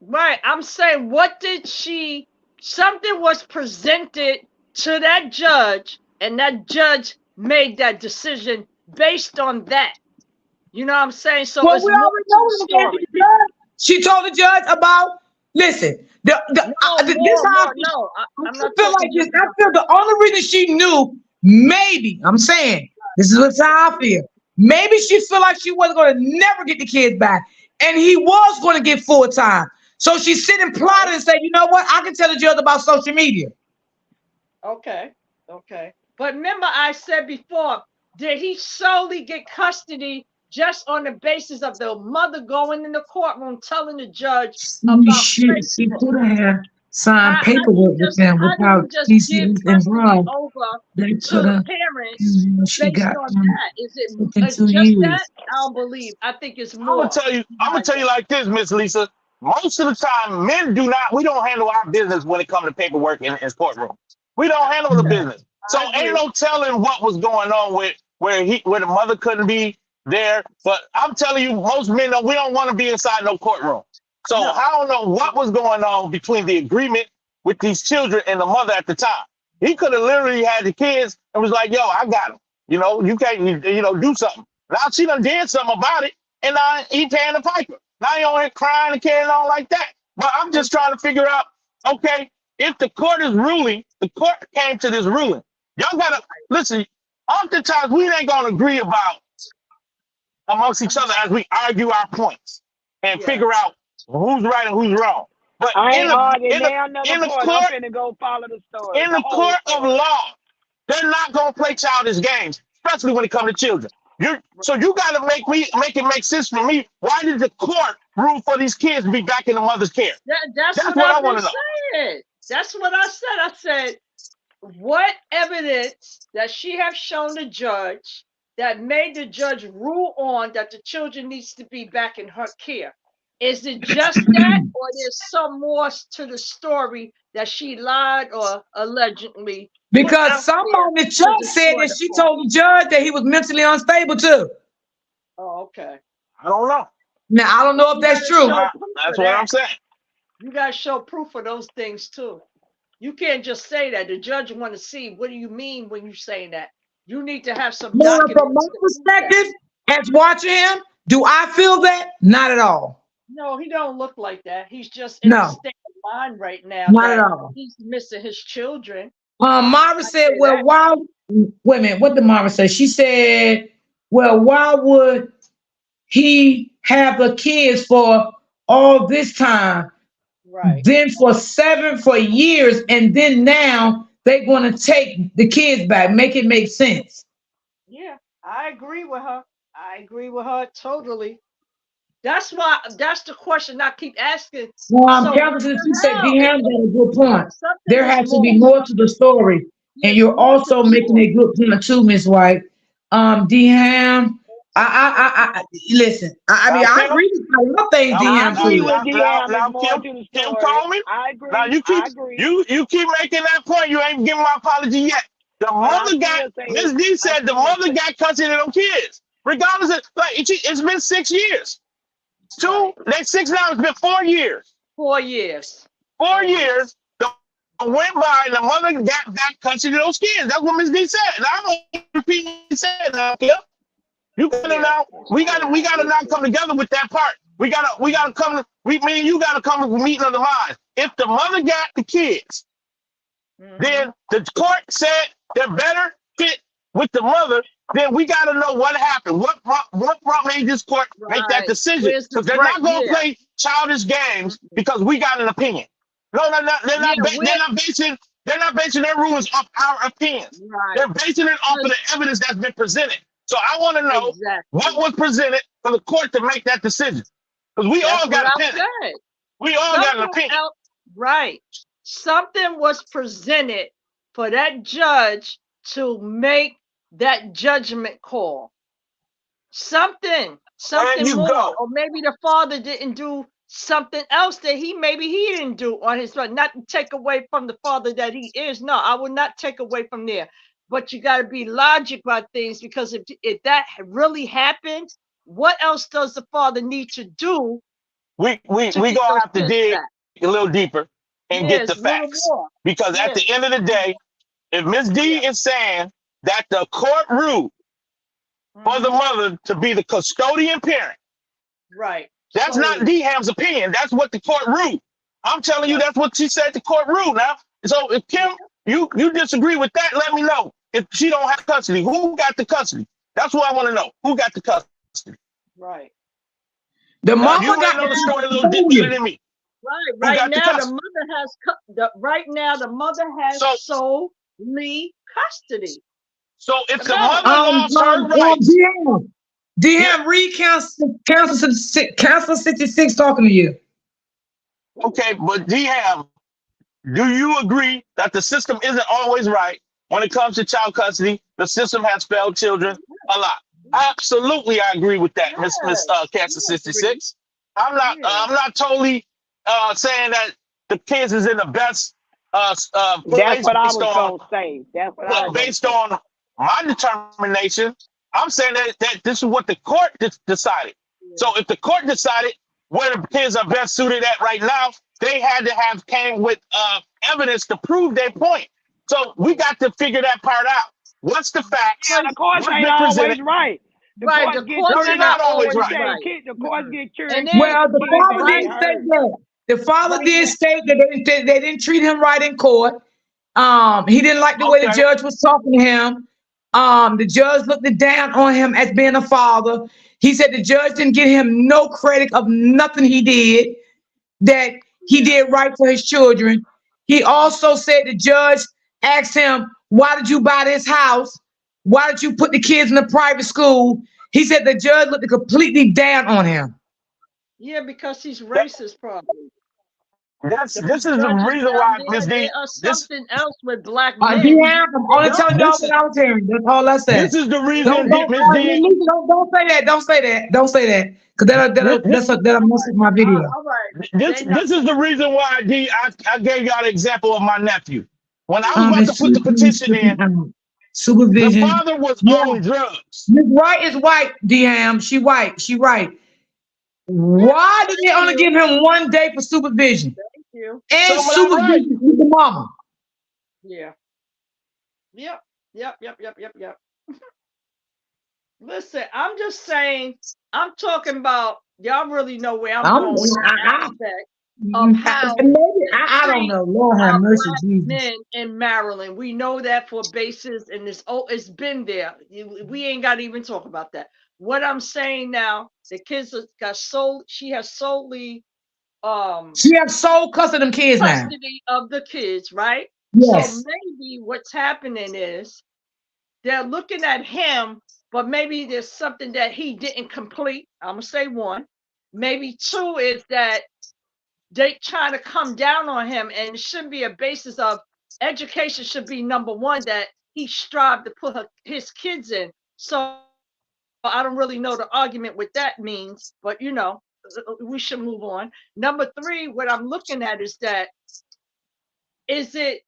right? I'm saying, what did she? Something was presented to that judge, and that judge made that decision based on that. You know what I'm saying? So Well, it's we more already to know the what they gave story. the judge. She told the judge about, listen, No, this how more. No, I I'm not feel talking like this. just I about. feel the only reason she knew, maybe, I'm saying, this is how I feel. Maybe she feel like she wasn't going to never get the kids back. And he was going to get full time. So she sit and plotted Right. and say, you know what? I can tell the judge about social media. Okay. Okay. But remember, I said before, did he solely get custody just on the basis of the mother going in the courtroom telling the judge about She Facebook? could have. signed paperwork with them how do you without just give TCS custody involved. over They to could the have, parents she based got on them that? Is it within it's 2 just that? years. I don't believe. I think it's I'm gonna more tell you. I'm gonna behind tell you that. like this, Miss Lisa. Most of the time, men do not. We don't handle our business when it comes to paperwork in courtroom. We don't handle the Yeah. business. So I ain't agree. no telling what was going on with where the mother couldn't be there. But I'm telling you, most men don't. We don't want to be inside no courtroom. So No. I don't know what was going on between the agreement with these children and the mother at the time. He could have literally had the kids and was like, "Yo, I got them. You know, you can't. Do something." Now she done did something about it, and now he paying the piper. Now he on here crying and carrying on like that. But I'm just trying to figure out, okay, if the court is ruling, the court came to this ruling. Y'all gotta listen. Oftentimes we ain't gonna agree about amongst each other as we argue our points and Yeah. figure out who's right and who's wrong. But I in ain't the arguing in the now another in the point. I'm court, finna go follow the story, in the the whole court of story. law, they're not gonna play childish games, especially when it comes to children. You gotta make it make sense for me. Why did the court rule for these kids to be back in the mother's care? That's That's what what I I've been want to know. saying. That's what I said. I said, what evidence that she have shown the judge that made the judge rule on that the children needs to be back in her care? Is it just that, or there's some more to the story that she lied or allegedly put Because out there somebody, the to judge said destroy that the she point? told the judge that he was mentally unstable too. Oh, okay. I don't know. Now I don't know if You that's gotta true. show proof That's of what I'm that. saying. You gotta show proof of those things too. You can't just say that. The judge want to see what do you mean when you say that. You need to have some Now, from my documents to prove that. perspective, as watching him, do I feel that? Not at all. No, he don't look like that. He's just in a No, state of mind right now not at that all. he's missing his children. Mara I said, say well, that. why, wait a minute, what did Mara say? She said, well, why would he have the kids for all this time, Right. then for years, and then now they're going to take the kids back, make it make sense. Yeah, I agree with her. I agree with her totally. That's why that's the question I keep asking. So what Council, she the said, hell? D. Ham got a good point. Something There is has to more. be more to the story. And Yes, you're more to also the making a story. good point too, Miss White. D. Ham, listen, I mean, Now, I Kim, agree with a lot of things now, D. I Ham now, agree said. with now, now, DM. Is now, more Kim, to the Kim story. Coleman. I Now agree. you keep I agree. you keep making that point. You ain't giving my apology yet. The But I mother got still say Miss D I said the still mother say got custody of them kids, regardless of like it's been 6 years. Two, Right. next 6 now. It's been 4 years. 4 years. Four 4 years. years the went by and the mother got back custody of those kids. That's what Miss D said. And I'm gonna repeat what she said now, Kim. You gotta Yeah. now. We gotta now come together with that part. We gotta come. Me and you gotta come to a meeting of the minds. If the mother got the kids, Mm-hmm. then the court said they're better fit with the mother. Then we gotta know what happened. What made this court make that Right. decision? Where's the Because they're break? not gonna Yeah. play childish games Mhm. because we got an opinion. No, no, no, they're Yeah. not. They're not basing their rulings off our opinions. Right. They're basing it off of the evidence that's been presented. So I want to know what Exactly. was presented for the court to make that decision. Because we That's all what got I opinion. said. We all got an Something opinion. else. Right. Something was presented for that judge to make that judgment call. There Something you more, go. or maybe the father didn't do something else that he didn't do on his part. Not to take away from the father that he is. No, I will not take away from there. But you got to be logic about things, because if that really happened, what else does the father need to do We we to we get gonna those have to kids dig back? a little deeper and get the Yes, a little facts. more. Because at Yes, the end of the day, if Miss yeah. D is saying that the court ruled for the Hmm. mother to be the custodian parent, Right. that's not Solely. D Ham's opinion. That's what the court ruled. I'm telling you, Right. that's what she said the court ruled. Now, so if Yeah. Kim, you disagree with that, let me know. If she don't have custody, who got the custody? That's what I want to know. Who got the custody? Right. The Now Right mama you may got know now. the story a little better the than me. Right. Who Right got the now, the custody? mother has right now the mother has So solely custody. so if The the mother. mother lost her rights, DM. yeah, DM, read Council 66 talking to you. okay, but D Ham, Do you agree that the system isn't always right when it comes to child custody? The system has failed children a lot. Absolutely, I agree with that, Miss Yes, Cancer we agree. 66. I'm not. Yeah. I'm not totally saying that the kids is in the best That's place what I based was on gonna say. That's what I well, was gonna based say. on my determination. I'm saying that this is what the court decided. Yeah. So if the court decided where the kids are best suited at right now, they had to have came with evidence to prove their point. So we Yeah. got to figure that part out. What's the facts? Yeah, the Because courts What's ain't been always presented? right. The right, courts the get No, courts are they're curious. not not always always You right. say the right. kid, the courts Mm-mm. get curious. And then Well, the Kids father ain't right getting did state heard. that. The father right did now, state that they didn't treat him right in court. He didn't like the way the Okay. judge was talking to him. The judge looked down on him as being a father. He said the judge didn't give him no credit of nothing he did, that he yeah. did right for his children. He also said the judge asked him, "Why did you buy this house? Why did you put the kids in a private school?" He said the judge looked completely down on him. Yeah, because he's That, racist probably. The this is the judges reason down why, Miss there, D. there are This something else with black D men. I'm They only don't telling y'all this what is I was hearing. That's all I said. this is the yeah. reason, Don't Miss D. Lisa, don't say that. Don't say that. Don't say that. Cause This, this, that'll All mess right. with my video. All right. this They not this is the reason why I gave y'all the example of my nephew. When I was about to It's put the petition in, the supervision. father was Yeah, on drugs. Miss White is white. She white. She right. yeah, Why did they thank only you. give him 1 day for supervision Thank you. and Some of that right. supervision with the mama? Yeah. Yep. Yep. Yep. Yep. Yep. Yep. Listen, I'm just saying, I'm talking about y'all really know where I'm I'm, going with that I, aspect of how maybe they I don't treat know. Lord have our mercy, black Jesus. men in Maryland. We know that for basis, and it's been there. We ain't got to even talk about that. What I'm saying now, the kids got sold. She has solely um She has sole custody of them kids now. custody of the kids, right? So Yes. maybe what's happening is they're looking at him, but maybe there's something that he didn't complete. I'm gonna say one. Maybe two is that they trying to come down on him, and it shouldn't be a basis of education. Should be number one that he strived to put his kids in. So I don't really know the argument what that means, but we should move on. Number three, what I'm looking at is that is it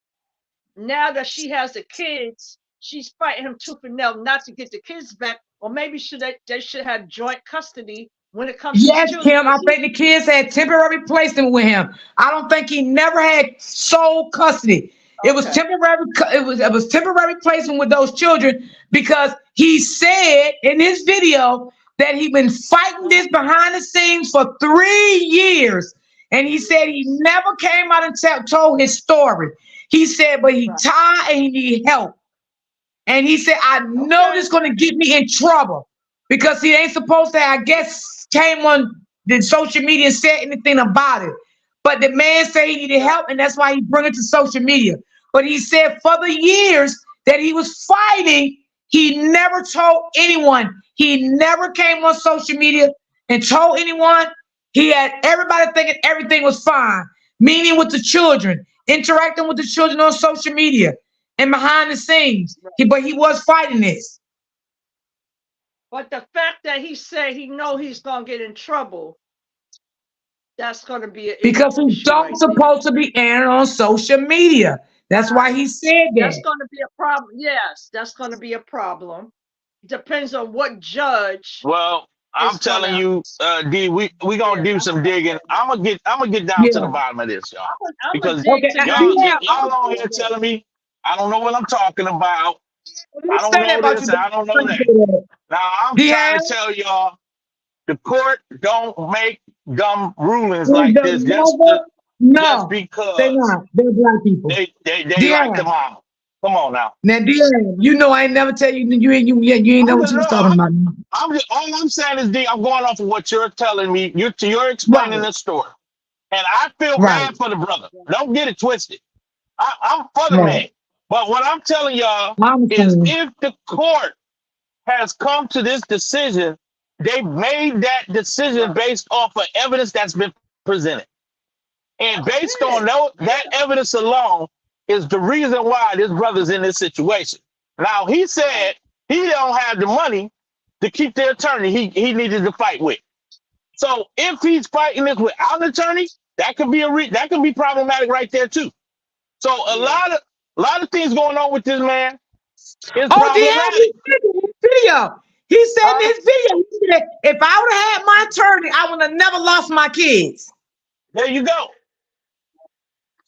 now that she has the kids, she's fighting him tooth and nail not to get the kids back, or maybe they should have joint custody when it comes to these Yes, children. Kim. I think the kids had temporary placement with him. I don't think he never had sole custody. It was Okay. temporary. It was temporary placement with those children because he said in his video that he been fighting this behind the scenes for 3 years, and he said he never came out and told his story. He said, but he Right. tired and he need help. And he said, I know Okay. this is going to get me in trouble because he ain't supposed to, I guess, came on the social media and said anything about it. But the man said he needed Right. help, and that's why he brought it to social media. But he said for the years that he was fighting, he never told anyone. He never came on social media and told anyone. He had everybody thinking everything was fine, meaning with the children, interacting with the children on social media and behind the scenes. Right. But he was fighting this But the fact that he said he know he's gonna get in trouble, that's gonna be an because he issue don't right there. supposed to be airing on social media. That's why Right. he said That's that. gonna be a problem. Yes, that's gonna be a problem. Depends on what judge Well, I'm is telling gonna. you, D, we gonna Yeah, do that's some what I'm digging. saying. I'm gonna get down to the Yeah. bottom of this, y'all, I'm a because dig Okay. together y'all too. Yeah. I'm y'all gonna on dig here in. telling me I don't know what I'm talking about. I Let's don't say that know about this you. and I don't know that. Now I'm trying Deanne, to tell y'all, the court don't make dumb rulings is like the this mother? just No, they because not. They're black people. they like the Deanne. mama. Come on now. Now, Deanne, I ain't never tell you you ain't know I'm what just, you no, was talking about. all I'm saying is, D, I'm going off of what you're telling me. You're explaining Right, the story. And I feel right, bad for the brother. Don't get it twisted. I'm for the right. man. But what I'm telling y'all I'm is saying, if the court has come to this decision, they made that decision Right. based off of evidence that's been presented. And That's based on it. that evidence alone is the reason why this brother's in this situation. Now he said he don't have the money to keep the attorney he needed to fight with. So if he's fighting this without an attorney, that could be that could be problematic right there too. So Yeah. a lot of things going on with this man is Oh, Deanne, he problematic. said in his video. He said in Huh? his video, he said, if I would have had my attorney, I would have never lost my kids. There you go.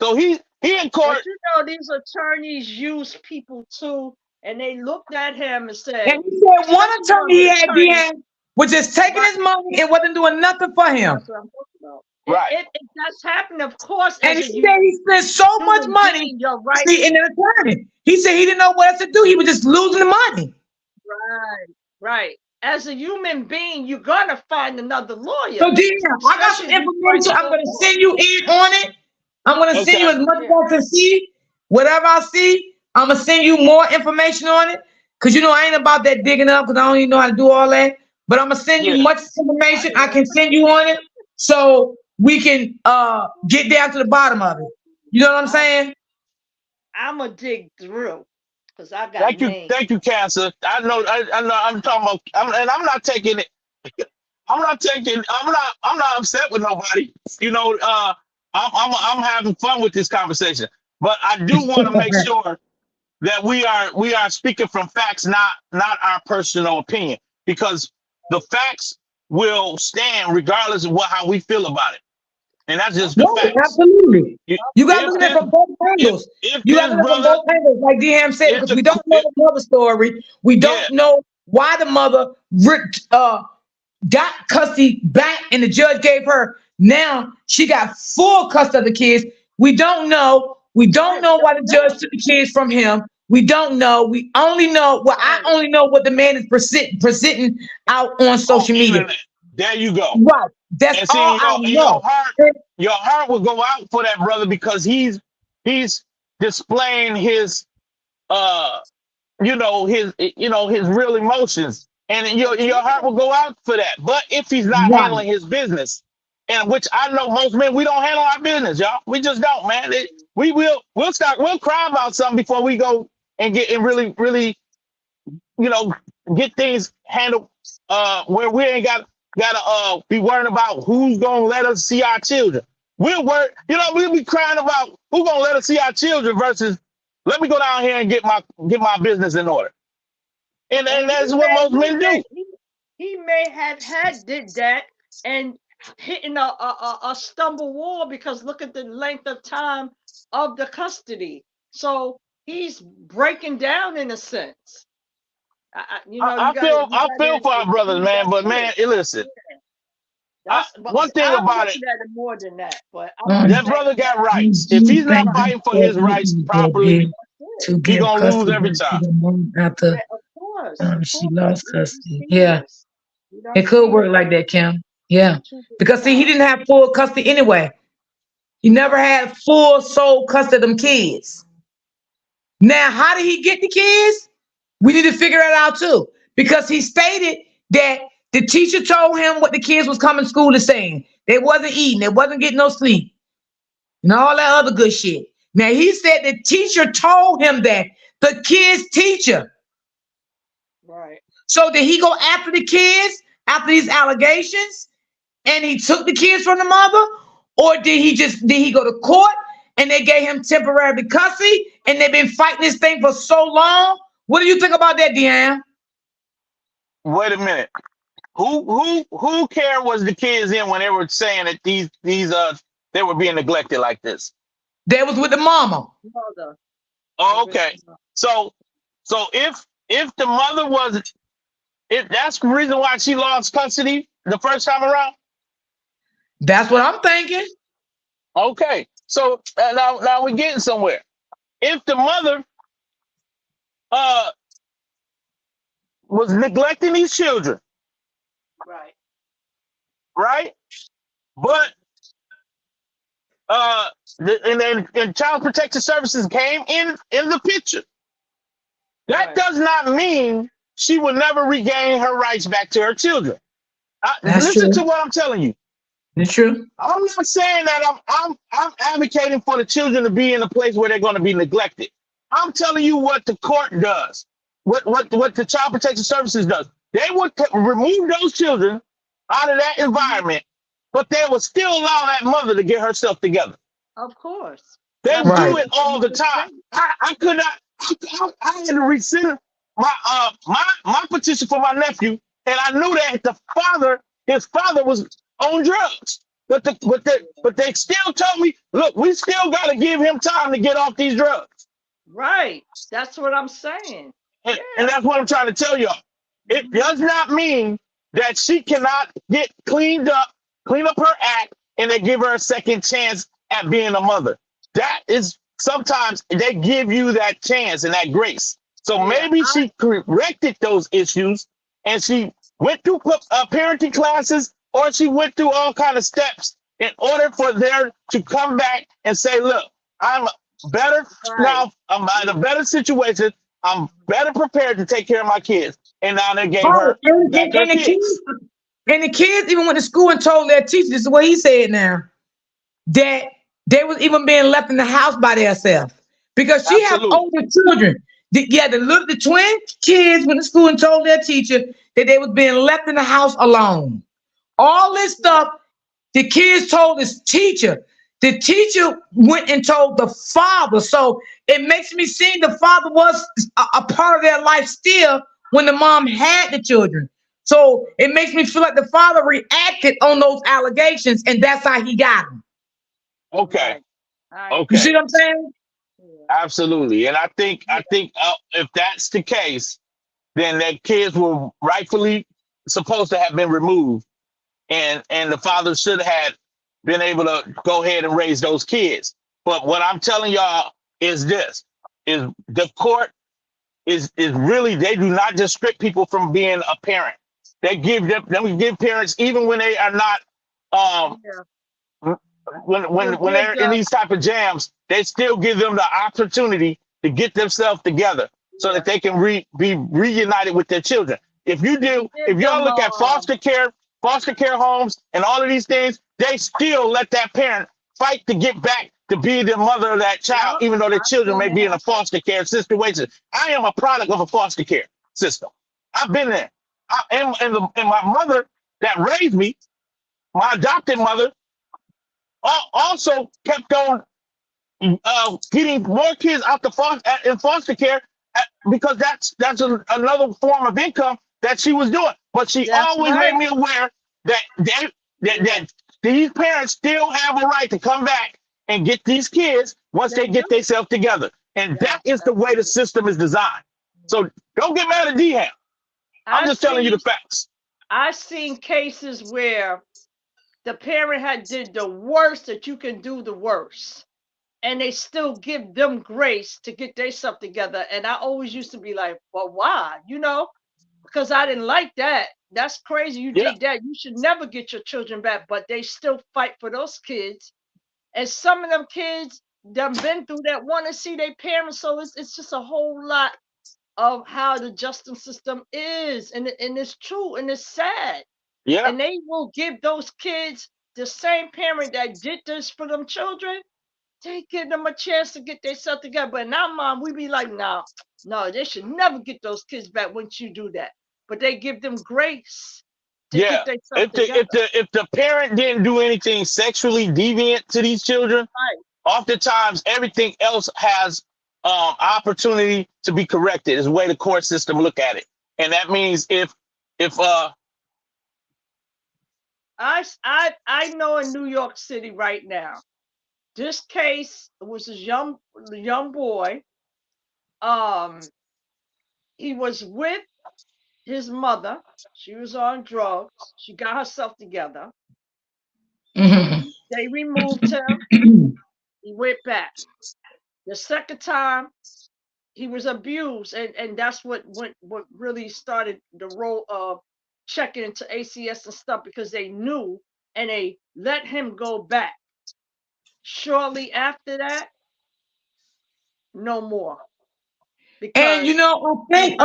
So he in But court. you know, these attorneys use people too, and they looked at him and said, And he said one especially attorney those he had, attorneys, Deanne, was just taking right? his money and wasn't doing nothing for him. That's what I'm talking about. Right. It does happen, of course, And as he a said he spent so much human money being. You're right. see, in an attorney. He said he didn't know what else to do. He was just losing the money. Right, right. As a human being, you're gonna find another lawyer. So, Deanne, I got some Especially before information. you I'm go going to forward. send you in on it. I'm going to send you Okay. as much as Yeah. I can see. Whatever I see, I'm going to send you more information on it. Because, you know, I ain't about that digging up because I don't even know how to do all that. But I'm going to send you Yeah. much information I can send you on it so we can get down to the bottom of it. You know what I'm saying? I'm gonna dig through because I got names. Thank you, Cancer. I know, I'm talking about, and I'm not taking it. I'm not upset with nobody. You know, I'm having fun with this conversation. But I do want to make sure that we are speaking from facts, not our personal opinion, because the facts will stand regardless of how we feel about it, and that's just the No, facts. absolutely. You- You got to If look at it this from both angles. if You got to this look from brother, both angles, like DM said, if because the we don't know the mother story. We yeah, don't know why the mother got custody back and the judge gave her. Now she got full custody of the kids. We don't know. We don't know why the judge took the kids from him. We don't know. We only know. Well, I only know what the man is presenting out on social media. internet. There you go. Right. That's And all see, I know. your heart will go out for that brother because he's displaying his his real emotions, and your heart will go out for that. But if he's not Right. handling his business, and which I know most men, we don't handle our business, y'all. We just don't, man. We'll cry about something before we go and really get things handled where we ain't gotta be worrying about who's gonna let us see our children. We'll be crying about who's gonna let us see our children versus let me go down here and get my business in order. And that's what most men do. He may have did that and hitting a stumble wall because look at the length of time of the custody. So he's breaking down in a sense. I feel for our brothers, man. But man, listen. One thing I'm about it, looking at it more than that. But that brother got rights. If he's not fighting for his rights properly, to he give gonna lose custody every to time. the mom after of course, she lost custody. Yeah, it could work like that, Kim. Yeah, because see, he didn't have full custody anyway. He never had full sole custody of them kids. Now, how did he get the kids? We need to figure that out too, because he stated that the teacher told him what the kids was coming to school to saying. They wasn't eating, they wasn't getting no sleep, and all that other good shit. Now he said the teacher told him that, the kid's teacher. Right. So did he go after the kids after these allegations, and he took the kids from the mother, or did he go to court and they gave him temporary custody, and they've been fighting this thing for so long? What do you think about that, Deanne? Wait a minute. Who care was the kids in when they were saying that these they were being neglected like this? That was with the mama. Mother. Oh, okay. So if the mother was, if that's the reason why she lost custody the first time around. That's what I'm thinking. Okay. So now we're getting somewhere. If the mother was neglecting these children, right? But and Child Protection Services came in the picture. That does not mean she will never regain her rights back to her children. Listen to what I'm telling you. It's true. I'm not saying that I'm advocating for the children to be in a place where they're going to be neglected. I'm telling you what the court does, what the Child Protection Services does. They would remove those children out of that environment, but they would still allow that mother to get herself together. Of course. They That's Right. do what it all the you just time. said. I could not. I had to rescind my petition for my nephew, and I knew that his father was on drugs. But they still told me, look, we still got to give him time to get off these drugs. Right. That's what I'm saying. And that's what I'm trying to tell y'all. It does not mean that she cannot get clean up her act, and they give her a second chance at being a mother. That is sometimes they give you that chance and that grace. So Yeah. maybe she corrected those issues and she went through parenting classes, or she went through all kind of steps in order for there to come back and say, look, I'm better Right. now. I'm in a better situation. I'm better prepared to take care of my kids. And now they gave Oh, her back her and the kids, kids. and the kids even went to school and told their teachers, this is what he said now, that they was even being left in the house by themselves. Because she have Absolutely. older children. The twin kids went to school and told their teacher that they was being left in the house alone. All this stuff the kids told his teacher. The teacher went and told the father. So it makes me see the father was a part of their life still when the mom had the children. So it makes me feel like the father reacted on those allegations, and that's how he got them. Okay. Right. I You Okay. see what I'm saying? yeah. Absolutely. And Yeah. I think if that's the case, then their kids were rightfully supposed to have been removed, and the father should have been able to go ahead and raise those kids. But what I'm telling y'all is this: is the court is really, they do not just strip people from being a parent. They give parents, even when they are not um Yeah. when They give they're in them. these type of jams, they still give them the opportunity to get themselves together so Yeah. that they can be reunited with their children. They If give y'all them. look at foster care homes and all of these things, they still let that parent fight to get back to be the mother of that child, Yep. even though their I've children seen may it be in a happen. foster care situation. I am a product of a foster care system. I've been there. And my mother that raised me, my adopted mother, also kept on getting more kids out in foster care, because another form of income that she was doing. But she That's always made right. me aware that that these parents still have a right to come back and get these kids once They they get do. themselves together. And Yeah. that is the way the system is designed. So don't get mad at D-Ham. I'm I just telling you the seen. facts. I seen cases where the parent had did the worst that you can do, the worst, and they still give them grace to get their stuff together. And I always used to be like, well, why? Because I didn't like that. That's crazy. You Yeah, did that. You should never get your children back. But they still fight for those kids. And some of them kids done been through that, want to see their parents. So it's just a whole lot of how the justice system is. And it's true and it's sad. yeah, And they will give those kids, the same parent that did this for them children, they give them a chance to get themselves together. But now, mom, we be like, no, they should never get those kids back once you do that. But they give them grace to get yeah. themselves If together. the parent didn't do anything sexually deviant to these children, Right. oftentimes everything else has opportunity to be corrected, is the way the court system look at it. And that means if I know in New York City right now, this case was a young boy. Um, he was with his mother. She was on drugs. She got herself together. Mhm. They removed him. He went back. The second time, he was abused, and that's what really started the role of checking into ACS and stuff, because they knew and they let him go back. Shortly after that, no more, And because I think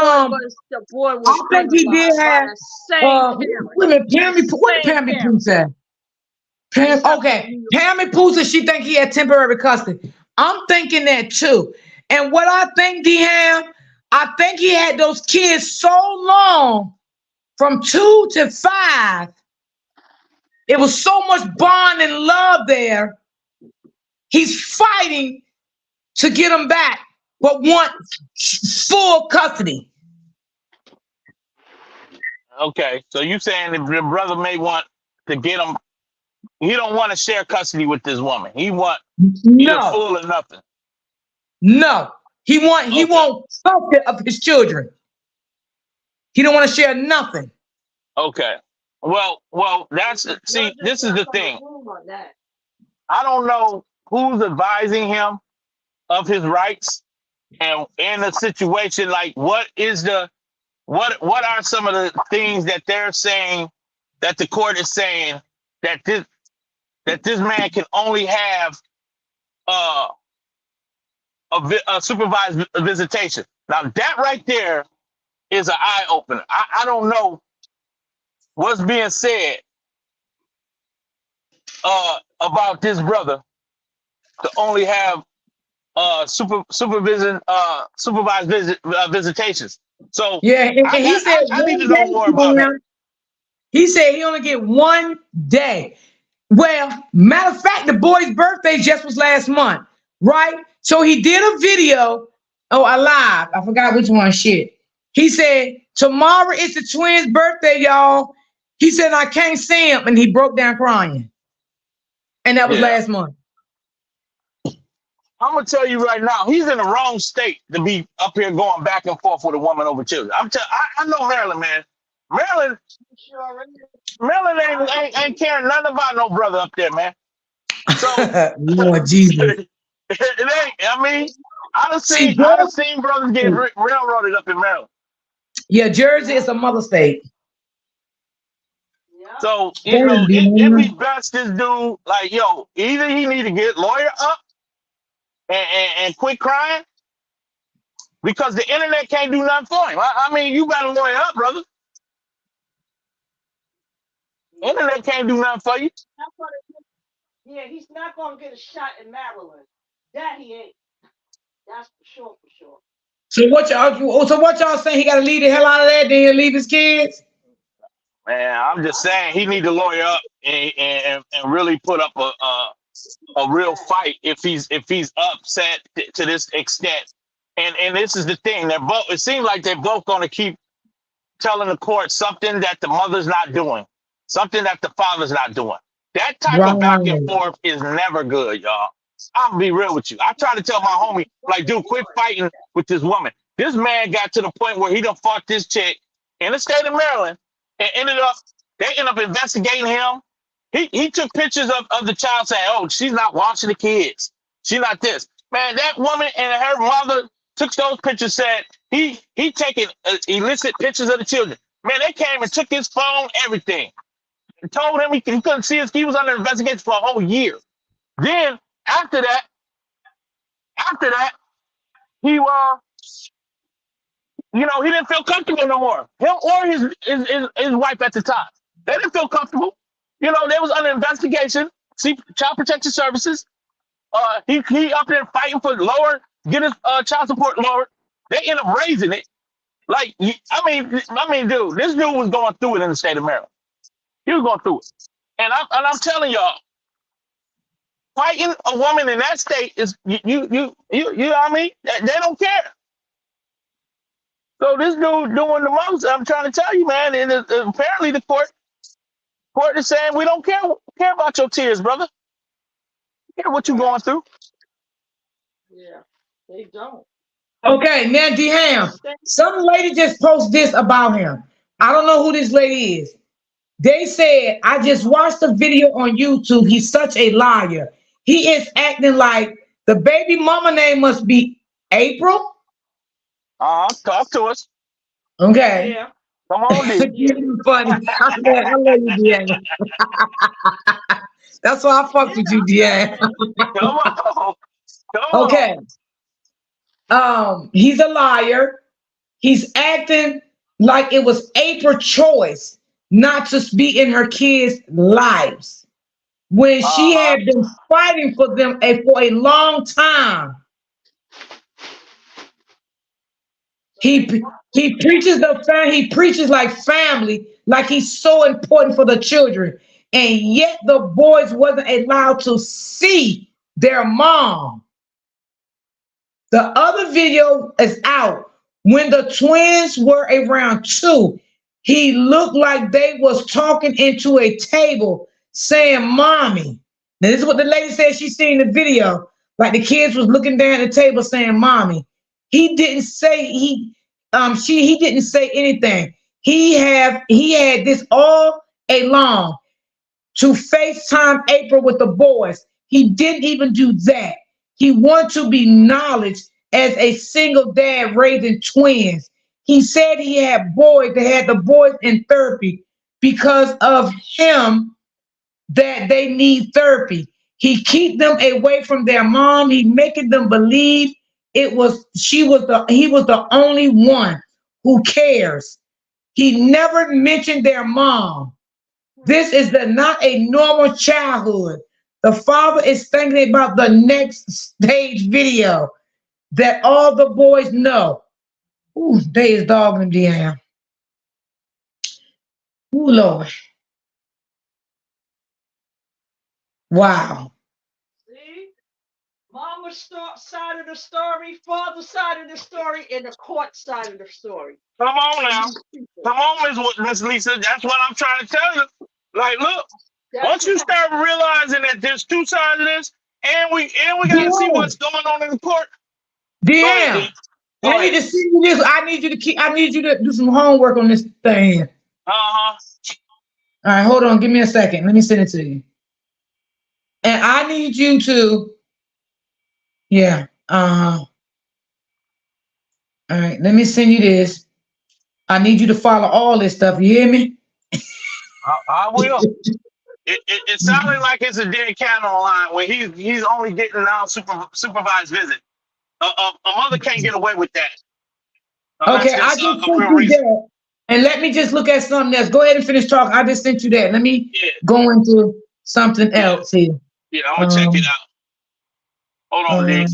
the boy I was think he did unalived by have the same parent. wait a minute, The Pam, what did same Pam parent. say? Pam, This happened in okay, New York. Pam and Pooh said she think he had temporary custody. I'm thinking that too. And what I think, Dehan, I think he had those kids so long, from 2 to 5. It was so much bond and love there. He's fighting to get them back, but want full custody. Okay, so you saying the brother may want to get him? He don't want to share custody with this woman. He want either No, full or nothing. no. He Okay, want custody of his children. He don't want to share nothing. okay. Well, that's The see. judge just This is left the from the thing. room on that. I don't know who's advising him of his rights, and in a situation like what are some of the things that they're saying that the court is saying that this man can only have uh, a supervised visitation. Now that right there is an eye opener. I don't know what's being said about this brother to only have supervised visitations. So Yeah, and he said I need one to know more about him. day. He said he only get one day. Well, matter of fact, the boy's birthday just was last month, right? So he did a video. Oh, alive. I forgot which one. Shit. He said tomorrow is the twins' birthday, y'all. He said I can't see him, and he broke down crying. And that was Yeah, last month. I'm gonna tell you right now, he's in the wrong state to be up here going back and forth with a woman over children. I know Maryland, man. Maryland, Sure. Maryland ain't caring nothing about no brother up there, man. So Lord Jesus. it ain't. I mean, See, I done Jersey, seen brothers get railroaded up in Maryland. yeah, Jersey Yeah. is a mother state. Yeah. So Damn, it be Deanna. best this dude like either he need to get lawyer up and quit crying because the internet can't do nothing for him. I mean, you got to lawyer up, brother. Yeah. Internet can't do nothing for you. Not gonna yeah, he's not gonna get a shot in Maryland. That he ain't. That's for sure, for sure. So what y'all saying? He got to leave the hell out of that. Then he'll leave his kids. Man, I'm just saying he need to lawyer up and really put up a real fight if he's upset to this extent. And this is the thing. They're both. It seems like they're both going to keep telling the court something that the mother's not doing, something that the father's not doing. That type of back and Right. forth is never good, y'all. I'm gonna be real with you. I try to tell my homie, like, dude, quit fighting with this woman. This man got to the point where he done fought this chick in the state of Maryland and they ended up investigating him. He took pictures of the child saying, oh, she's not watching the kids. She's not this. Man, that woman and her mother took those pictures, said he taking illicit pictures of the children. Man, they came and took his phone, everything, and told him he couldn't see us. He was under investigation for a whole year. Then after that, he he didn't feel comfortable no more. Him or his wife at the time. They didn't feel comfortable. They was under investigation. See, Child Protection Services. He up there fighting for get his child support lowered. They end up raising it. Like, I mean, dude, this dude was going through it in the state of Maryland. He was going through it, and I'm telling y'all, fighting a woman in that state is you know what I mean? They don't care. So this dude doing the most. I'm trying to tell you, man. And apparently the court is saying we don't care about your tears, brother. We care what you going through. Yeah. They don't. Okay, now Deham, some lady just posted this about him. I don't know who this lady is. They said, I just watched a video on YouTube. He's such a liar. He is acting like the baby mama name must be April. Talk to us. Okay. Yeah. Come on, dude. You're funny. I love you, Deanna. That's why I fucked with you, Deanna. Come on. Come on. Okay. He's a liar. He's acting like it was April's choice not to be in her kids' lives. when she Uh-huh. had been fighting for them for a long time. So He they he preaches he preaches like family, like he's so important for the children, and yet the boys wasn't allowed to see their mom. The other video is out when the twins were around 2. He looked like they was talking into a table saying mommy. Now this is what the lady said she seen the video. Like the kids was looking down at the table saying mommy. He didn't say he didn't say anything. He had this all along to FaceTime April with the boys. He didn't even do that. He wanted to be acknowledged as a single dad raising twins. He said he had boys that had the boys in therapy because of him that they need therapy. He keep them away from their mom. He making them believe he was the only one who cares. He never mentioned their mom. This is not a normal childhood. The father is thinking about the next stage video that all the boys know. Ooh, they is dogging Deanna. Ooh, Lord. Wow. see mama's side of the story, father's side of the story, and the court side of the story. Come on From now. these people. Come on, Miss Lisa. That's what I'm trying to tell you. Like, look, That's once you right. start realizing that there's two sides of this, and we gotta see Deanna. what's going on in the court. Go ahead, Deanna. D. Go I need ahead. to see you this. I need you to do some homework on this thing. Uh-huh. All right, hold on. Give me a second. Let me send it to you. And I need you to, yeah. All right, let me send you this. I need you to follow all this stuff. You hear me? I will. It sounded like it's a dead cat on the line when he's only getting now supervised visit. A mother can't get away with that unless Okay, I there's just a sent real you reason. that. And let me just look at something else. Go ahead and finish talking. I just sent you that. Let me Yeah, go into something yeah, else here. yeah. I'm gonna check it Um, out. Hold on, D.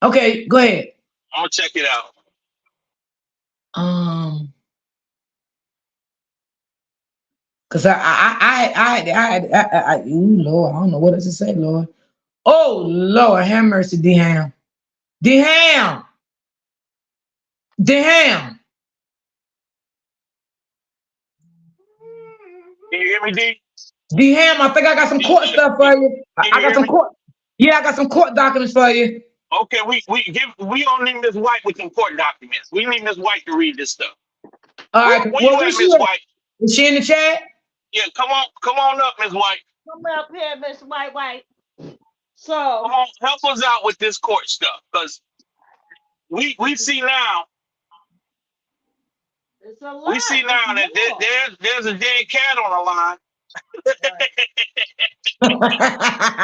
okay, go ahead. I'm gonna check it out. Um, because ooh, Lord, I don't know what else to say, Lord. Oh, Lord, have mercy, Deham. Deham. Deham. Can you hear me, D? Deham, I think I got some D, court stuff for you. can I you got hear some me? court. Yeah, I got some court documents for you. Okay, we don't need Miss White with some court documents. We need Miss White to read this stuff. All Where, right, where well, you where at, she Miss at? White? Is she in the chat? Yeah, come on up, Miss White. Come up here, Miss White. Come So on, help us out with this court stuff, because we see now it's a we lot. see It's now that more. there's a dead cat on the line, Right.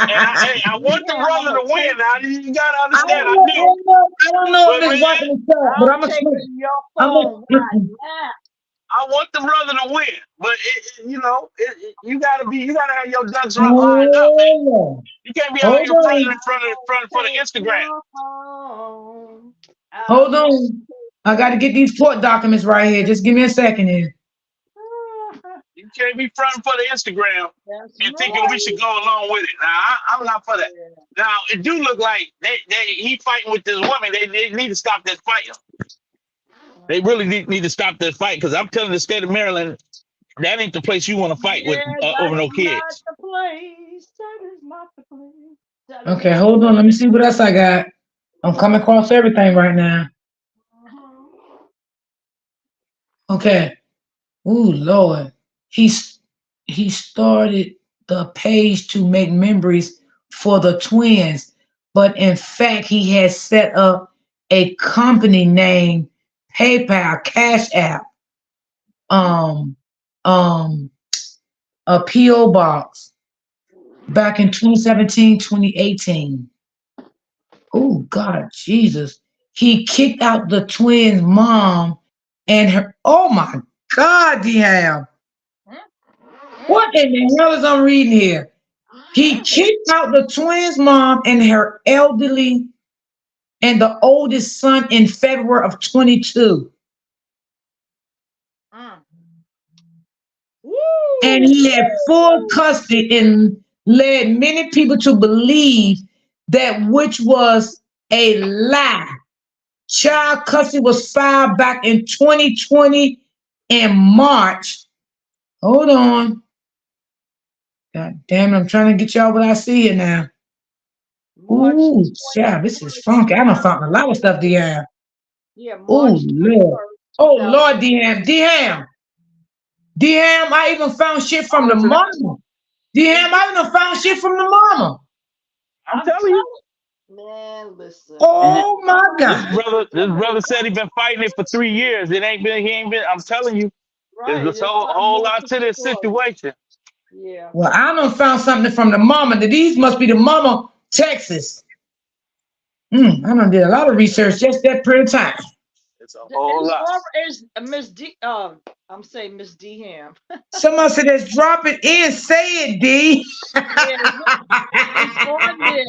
and I want the Yeah, I'm brother gonna to win. take Now you gotta I understand, I don't do, know. I don't know if but this man, working the chat, but I'm I'm a switch. taking your I'm phone right a, now. I want the brother to win. But you gotta have your ducks lined up, man. oh, You can't be out hold here fronting on. in front of for the Take Instagram. your phone. Hold I'm gonna on. I got to get these court documents right here. Just give me a second here. You can't be fronting for the Instagram That's and thinking we right. should go along with it. Now I'm not for that. Yeah. Now it do look like he fighting with this woman. They need to stop that fight. They really need to stop that fight, because I'm telling the state of Maryland, that ain't the place you want to fight with Yeah, over that's no not kids. the place. That is not the place. That is Okay, not the hold on. Let me see what else I got. I'm coming across everything right now. Okay. Ooh, Lord. He's he started the page to make memories for the twins, but in fact, he has set up a company named PayPal, Cash App, um, um, a PO box back in 2017, 2018. Oh God, Jesus. He kicked out the twins' mom and her. Oh my God, Deanne. What in the hell is I'm reading here? He kicked out the twins' mom and her elderly and the oldest son in February of 22. Mm. And Woo! he had full custody and led many people to believe that which was a lie. Mm. Child custody was filed back in 2020 in March. Hold on. God damn it, I'm trying to get y'all what I see here now. March Ooh, yeah, this is 21st, funky. I done found a lot of stuff, DM. yeah, Ooh, March Lord. 21st, Oh, 2000. Lord, DM. DM. DM, I even found shit from the Listen, mama. Is DM, it? I even found shit from the mama. I'm I'm telling you. telling man, listen. And Oh, my this God. brother, this brother said he been fighting it for 3 years. It ain't been. He ain't been. I'm telling you. There's Right, this there's whole more lot to to the this story. situation. Yeah. Well, I done found something from the mama. These must be the mama, Texas. I done did a lot of research just that pretty time. It's a whole It's lot. or is Miss D I'm saying Miss D Ham. Somebody said, let's drop it in. Say it, D. Yeah, it's on there.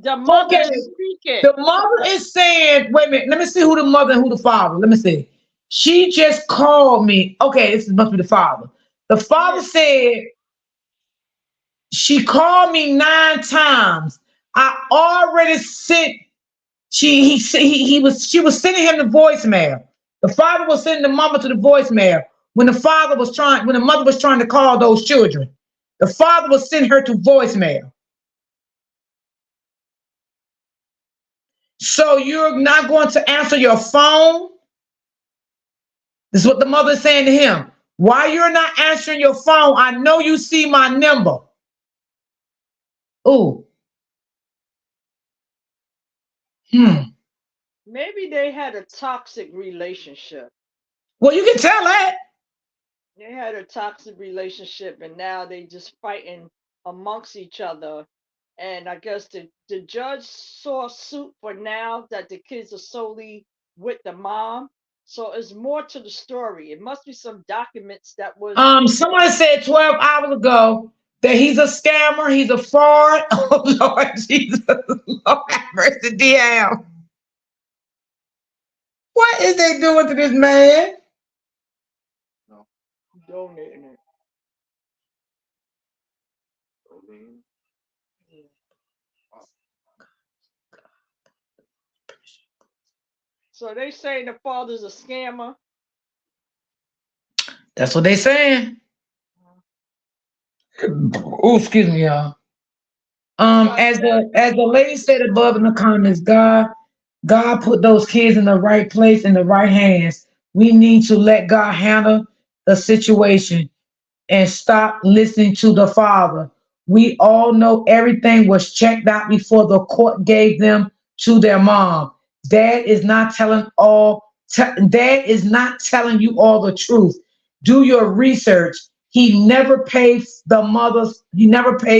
The mother Okay. is speaking. The mother is saying, wait a minute, let me see who the mother and who the father. Let me see. She just called me. Okay, this must be the father. The Yeah. father said she called me 9 times. I already sent. She was sending him the voicemail. The father was sending the mama to the voicemail when the mother was trying to call those children. The father was sending her to voicemail. So you're not going to answer your phone? This is what the mother is saying to him. Why you're not answering your phone? I know you see my number. Ooh. Hmm. Maybe they had a toxic relationship. Well, you can tell that. They had a toxic relationship and now they just fighting amongst each other. And I guess the judge saw suit for now that the kids are solely with the mom. So it's more to the story. It must be some documents that was Someone said 12 hours ago that he's a scammer, he's a fraud. Oh Lord Jesus. Lord have mercy, DL. What is they doing to this man? donating it. So they saying the father's a scammer. That's what they saying. Oh, excuse me, y'all. That's why I As said the lady said above in the comments, God put those kids in the right place in the right hands. We need to let God handle the situation and stop listening to the father. We all know everything was checked out before the court gave them to their mom. Dad is not telling Dad is not telling you all the truth. Do your research. He never paid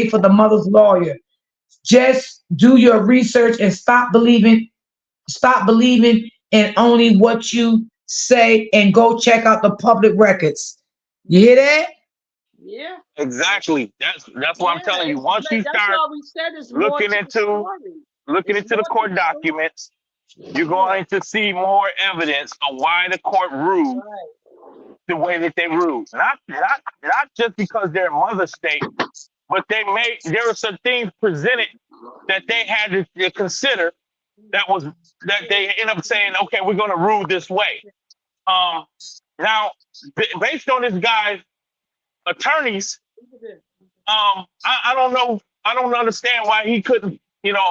for the mother's lawyer. Just do your research and stop believing in only what you say and go check out the public records. You hear that? yeah, Exactly. That's what I'm yeah. telling you. Once you That's start why we said it's more looking to the into story. looking It's into the more to court the story. documents, you're Yeah, going to see more evidence of why the court ruled right. the way that they ruled. Not just because they're a mother state, but there were some things presented that they had to consider that was that they end up saying, okay, we're going to rule this way. Um, now, based on this guy's attorneys, I don't know, I don't understand why he couldn't,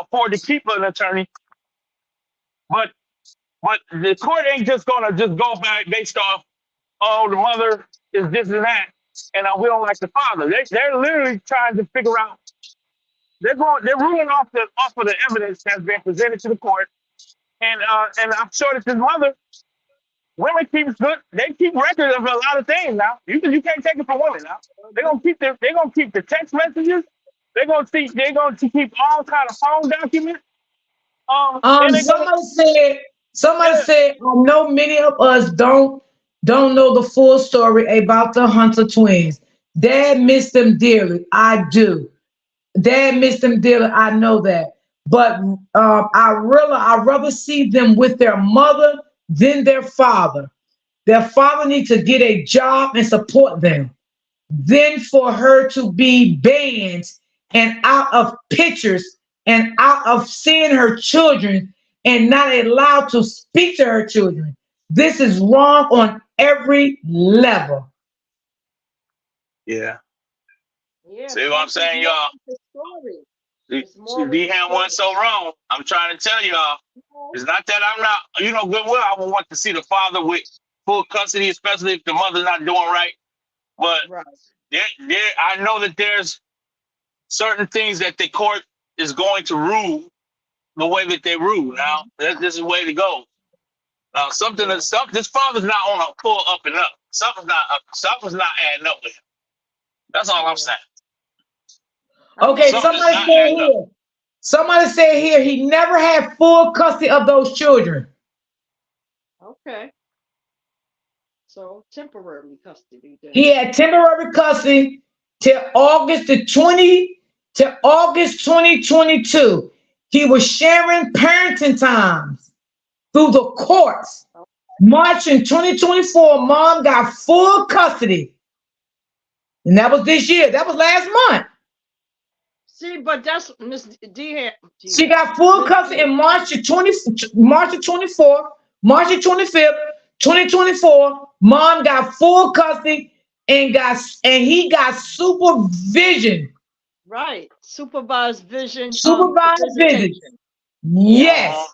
afford to keep an attorney, but the court ain't just gonna just go back based off, oh, the mother is this and that, and we don't like the father. They're literally trying to figure out. They're ruling off of the evidence that's been presented to the court, and I'm sure that his mother, women keeps good. They keep record of a lot of things now. You can't take it from women now. They're gonna keep the text messages. They're gonna keep all kind of phone documents. And they're gonna Somebody said, yeah, I know many of us don't know the full story about the Hunter twins. Dad missed them dearly. I do. Dad missed them dearly. I know that, but I rather see them with their mother than their father. Their father needs to get a job and support them. Then for her to be banned and out of pictures and out of seeing her children and not allowed to speak to her children. This is wrong on every level. Yeah. Yeah, See what I'm plus it's saying, more y'all? with the story. It's See, more with the D-Ham went story. so wrong. I'm trying to tell y'all. It's not that I'm not, good will. I would want to see the father with full custody, especially if the mother's not doing right. But Right. I know that there's certain things that the court is going to rule the way that they rule. Now, this is the way to go. Now, Yeah. this father's not on a full up and up. Something's not adding up with him. That's all I'm Yeah. saying. I mean, Okay, it's Something's somebody not said adding up. here. Somebody said here he never had full custody of those children. okay. So temporarily custody then. He had temporary custody till August 2022. He was sharing parenting times through the courts. Oh, March in 2024, mom got full custody. And that was this year. That was last month. see, but that's Miss She got full Miss custody D. in March of 24th, March of 25th, 2024. Mom got full custody and he got supervision, Right. Supervised vision supervised visit. visitation. Yeah. Uh-huh. Yes.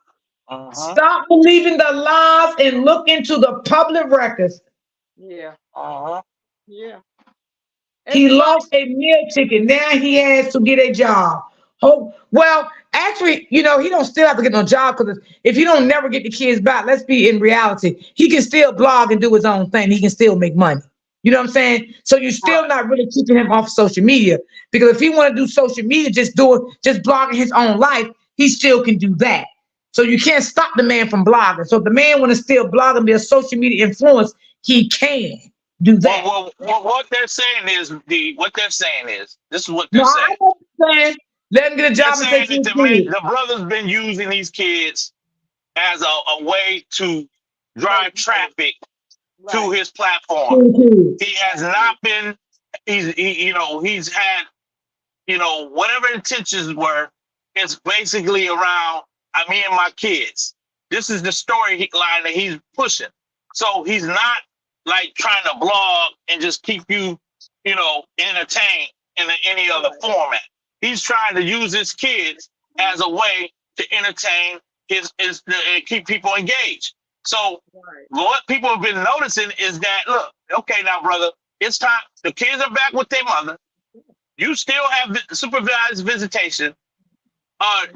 Uh-huh. Stop believing the lies and look into the public records. Yeah. Uh-huh. Yeah. He It's like, lost a meal ticket. Now he has to get a job. Oh, well, actually, he don't still have to get no job because if he don't never get the kids back, let's be in reality, he can still blog and do his own thing. He can still make money. You know what I'm saying? So you're still Right. not really keeping him off social media because if he want to do social media, just blogging his own life, he still can do that. So you can't stop the man from blogging. So if the man want to still blog and be a social media influence, he can do that. What they're saying is this is what they're No, I saying. understand. Let him get a They're job and take saying care that of his kids. the brother's been using these kids as a way to make drive money. traffic to Right. his platform. To his He has not been. He's had whatever intentions were. It's basically around me and my kids. This is the storyline that he's pushing. So he's not like trying to blog and just keep you, entertained in any other Right. format. He's trying to use his kids as a way to entertain his and keep people engaged. So Right. what people have been noticing is that look, okay, now brother, it's time. The kids are back with their mother. You still have supervised visitation.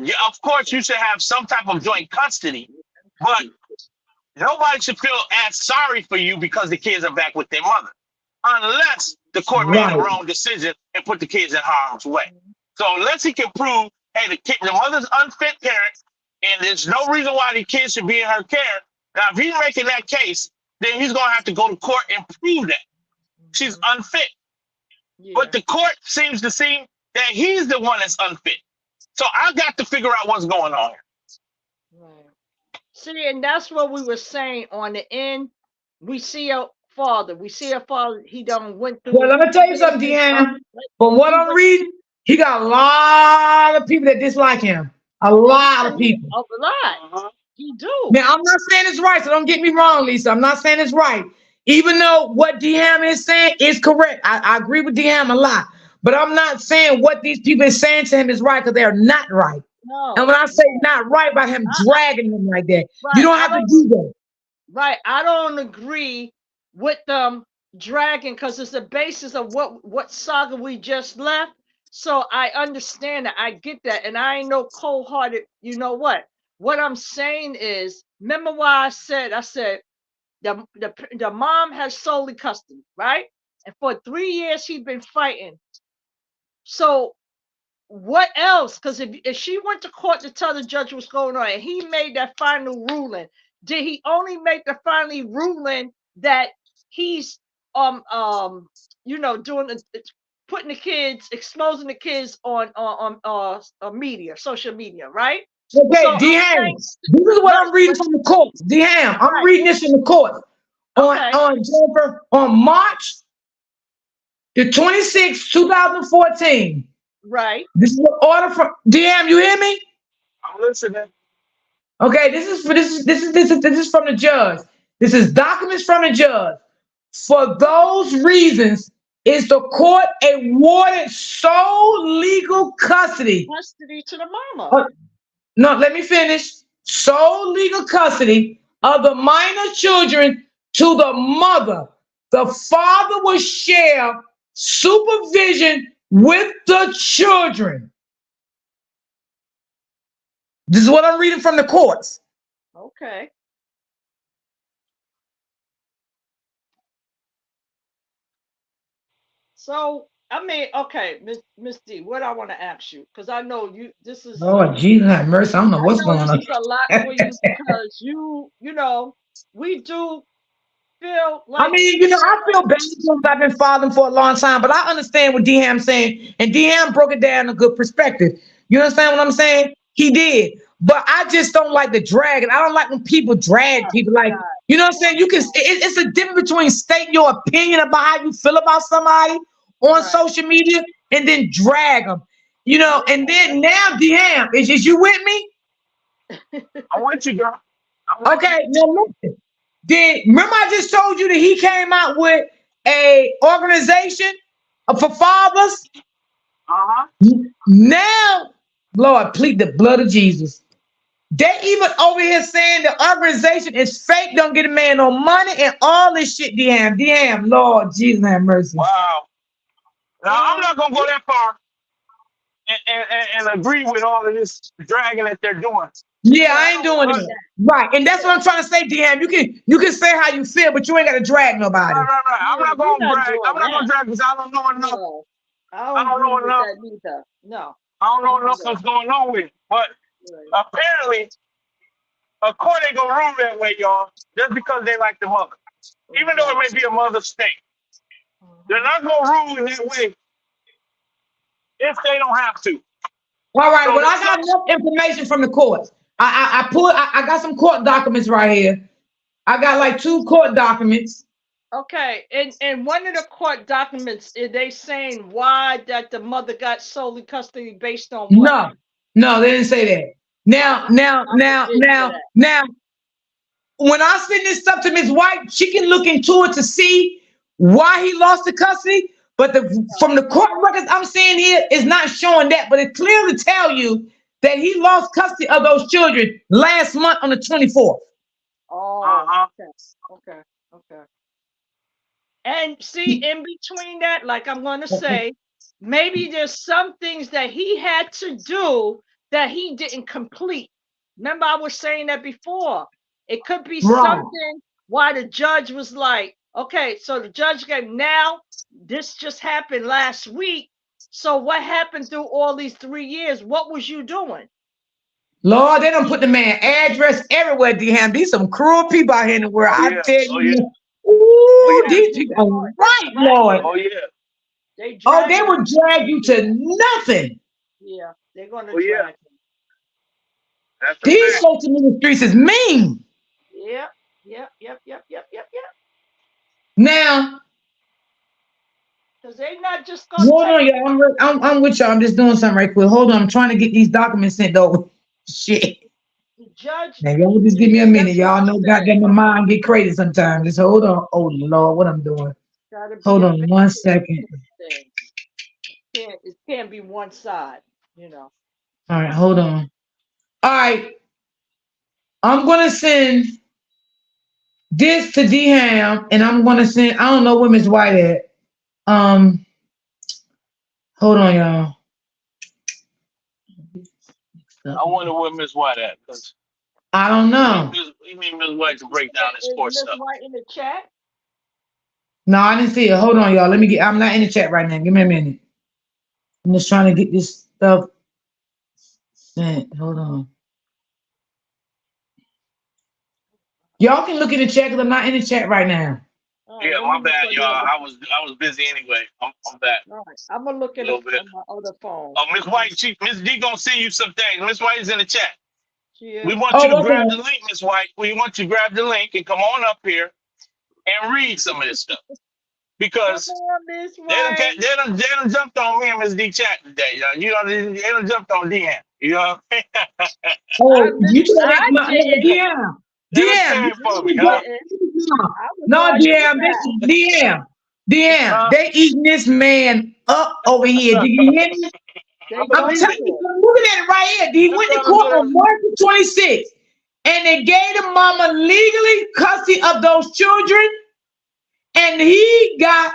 Yeah, of course, you should have some type of joint custody, but nobody should feel as sorry for you because the kids are back with their mother, unless the court made a right. wrong decision and put the kids in harm's way. So unless he can prove, hey, the mother's unfit parent, and there's no reason why the kid should be in her care. Now, if he's making that case, then he's gonna have to go to court and prove that she's unfit. But Yeah. the court seems to see that he's the one that's unfit. So I got to figure out what's going on here. Right. See, and that's what we were saying on the end. We see a father. We see a father. He done went Well, through let me tell you something, his Deanna. like, From what he I'm went. reading, he got a lot of people that dislike him. A Oh lot yeah, of he people. a lot. Uh-huh. He do. Now, I'm not saying it's right, so don't get me wrong, Lisa. I'm not saying it's right. Even though what Ham is saying is correct. I agree with Ham a lot. But I'm not saying what these people are saying to him is right because they're not right. And No, when I say no. not right by him I, dragging him like that, you right. don't I have to don't. do that. Right. I don't agree with them dragging because it's the basis of what saga we just left. So I understand that. I get that, and I ain't no cold hearted. You know what? What I'm saying is, remember why I said the mom has solely custody, right? And for 3 years he's been fighting. So what else? Because if she went to court to tell the judge what's going on, and he made that final ruling, did he only make the final ruling that he's doing putting the kids, exposing the kids on media, social media, right? So Okay, I'm saying, D'Ham, this is what right, I'm reading from the court. D'Ham, I'm right, reading this from the court okay, on March the 26th, 2014. right, This is the order from D'Ham. You hear me? I'm listening. Okay, this is from the judge. This is documents from the judge. For those reasons, is the court awarded sole legal custody? custody to the mama. uh, no, let me finish. Sole legal custody of the minor children to the mother. The father will share supervision with the children. This is what I'm reading from the courts. Okay. So I mean, okay, Miss D, what I want to ask you, because I know you. This is, Oh, Jesus have mercy. I don't know I what's know going this on. is a lot for you because you know, we do feel I like, mean, I feel bad because I've been following for a long time, but I understand what D-Ham's saying, and D-Ham broke it down in a good perspective. You understand what I'm saying? He did. But I just don't like the drag, and I don't like when people drag oh people. my Like, God, you know what I'm oh saying? You can. It's a difference between stating your opinion about how you feel about somebody on right, social media and then drag them. yeah, And then now D-Ham, is you with me? I'm with you, girl. I'm with you. Okay, now listen. Remember I just told you that he came out with a organization for fathers? Uh-huh. Now, Lord, plead the blood of Jesus. They even over here saying the organization is fake, don't get a man no money and all this shit, Damn, Lord Jesus have mercy. Wow. Now I'm mm, not gonna go that far and agree with all of this dragging that they're doing. Yeah, yeah. I I ain't don't doing like But it. that. Right. And that's what Yeah, I'm trying to say, DM. You can say how you feel, but you ain't gotta drag nobody. right. I'm yeah, not we're gonna not drag. I'm doing not that. gonna drag because I don't know enough. No, I I don't don't agree know with enough. that neither. No, I don't know come on enough now. what's going on with it. But Right. apparently, a court ain't gonna rule that way, y'all. Just because they like the mother, even though it may Exactly. be a mother's state, they're Hmm. not gonna rule in that way if they don't have to. All right. So Well, the I got judge, enough information from the courts. I got some court documents right here. I got like two court documents. Okay, and one of the court documents, is they saying why that the mother got solely custody based on what? No, no, they didn't say that. Oh, Now, I now, thought they now, did say now, that. now, when I send this stuff to Ms. White, she can look into it to see why he lost the custody. But from the court records I'm seeing here, is not showing that. But it clearly tell you that he lost custody of those children last month on the 24th. Oh, uh-huh. okay, okay, okay. And see, in between that, like I'm going to say, maybe there's some things that he had to do that he didn't complete. Remember, I was saying that before. It could be Right. something why the judge was like, okay, so the judge gave, now this just happened last week. So what happened through all these 3 years? What was you doing? Lord, they don't put the man address everywhere, D-Ham. These some cruel people out here in the world. Oh I yeah. tell Oh yeah. you. Oh Ooh, yeah. these Yeah, people they are are. They right, dragging Lord. it. Oh yeah. They Oh, they dragging will it. drag you to nothing. Yeah, they're going to Oh yeah. drag it. That's a These fact. social media streets is mean. Yep, yep. Now, Because they're not just gonna hold take on, y'all. I'm with y'all. I'm just doing something right quick. Hold on. I'm trying to get these documents sent over. Shit. the judge. Now, y'all just give me a minute. That's what Y'all I'm know, saying. goddamn, my mind get crazy sometimes. Just hold on. Oh, Lord, what I'm doing. Gotta be Hold a on big one second. thing. It can't be one side, you know. All right, hold on. All right. I'm going to send this to D Ham, and I'm going to send, I don't know where Miss White at. Um, Hold on, y'all. I wonder where Miss White at, because I don't know. we need Miss White to break down this Is sports Miss stuff. White in the chat? No, I didn't see it. Hold on, y'all. I'm not in the chat right now. Give me a minute. I'm just trying to get this stuff sent. Hold on. Y'all can look in the chat because I'm not in the chat right now. All right, Yeah, let my me look bad, on y'all. the other. I was busy anyway. I'm back All right, I'm gonna look a at little it bit. on my other phone. Oh, Miss White, Miss D gonna send you some things. Miss White is in the chat. She We is. want you to Oh, grab the okay. link, Miss White. We want you to grab the link and come on up here and read some of this stuff Come because on, Miss White. they done jumped on me and Miss D chat today. You know, they done jumped on D. You know, they Oh, you told I that my no, did. DM. done DM. came for me, You huh? didn't. I was No, on your DM. This back. is DM. DM. Huh? They eating this man up over here. Did you hear me? They I I'm going believe telling it. you, to. I'm looking at it right here. They That's went to what I'm court saying. on March the 26th, and they gave the mama legally custody of those children, and he got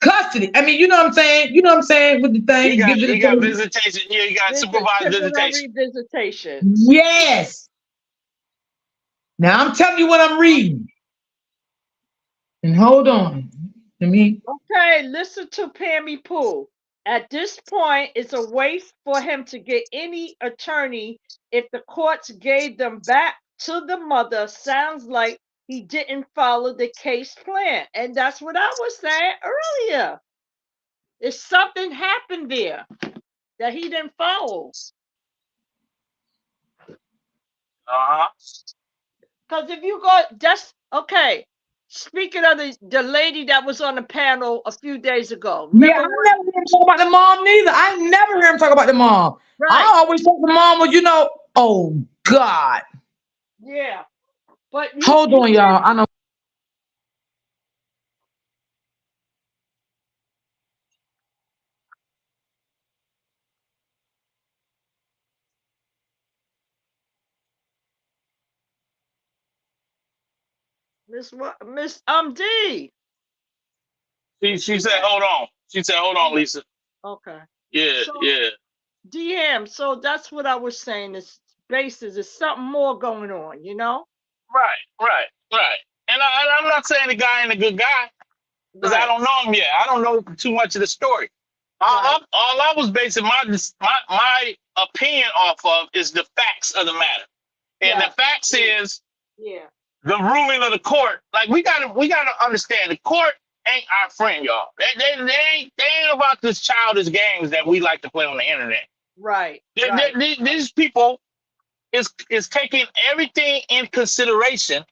custody. I mean, you know what I'm saying? You know what I'm saying with the thing, give it a He got thing. visitation. Yeah, he got Visit supervised visitation. temporary visitations. Yes. Now I'm telling you what I'm reading. And hold on. Let me. Okay, listen to Pammy Pooh. At this point, it's a waste for him to get any attorney if the courts gave them back to the mother. Sounds like he didn't follow the case plan. And that's what I was saying earlier. If something happened there that he didn't follow. Uh-huh. Because if you go, that's okay. Speaking of the lady that was on the panel a few days ago, Yeah, I remember what? never hear him talk about the mom neither. I never hear him talk about the mom. I Right. always thought the mom was, oh God. Yeah. But Hold you on, y'all. I know. Miss D. She said, Yeah. hold on. She said, hold on, Oh, Lisa. okay. Yeah, So yeah. DM. So that's what I was saying. This basis is something more going on. You know. Right. And I'm not saying the guy ain't a good guy because I Right. don't know him yet. I don't know too much of the story. Right. All I was basing my opinion off of is the facts of the matter. And the Yeah. facts is Yeah. the ruling of the court. Like we gotta understand the court ain't our friend, y'all. They ain't about this childish games that we like to play on the internet. Right. Right. These people is taking everything in consideration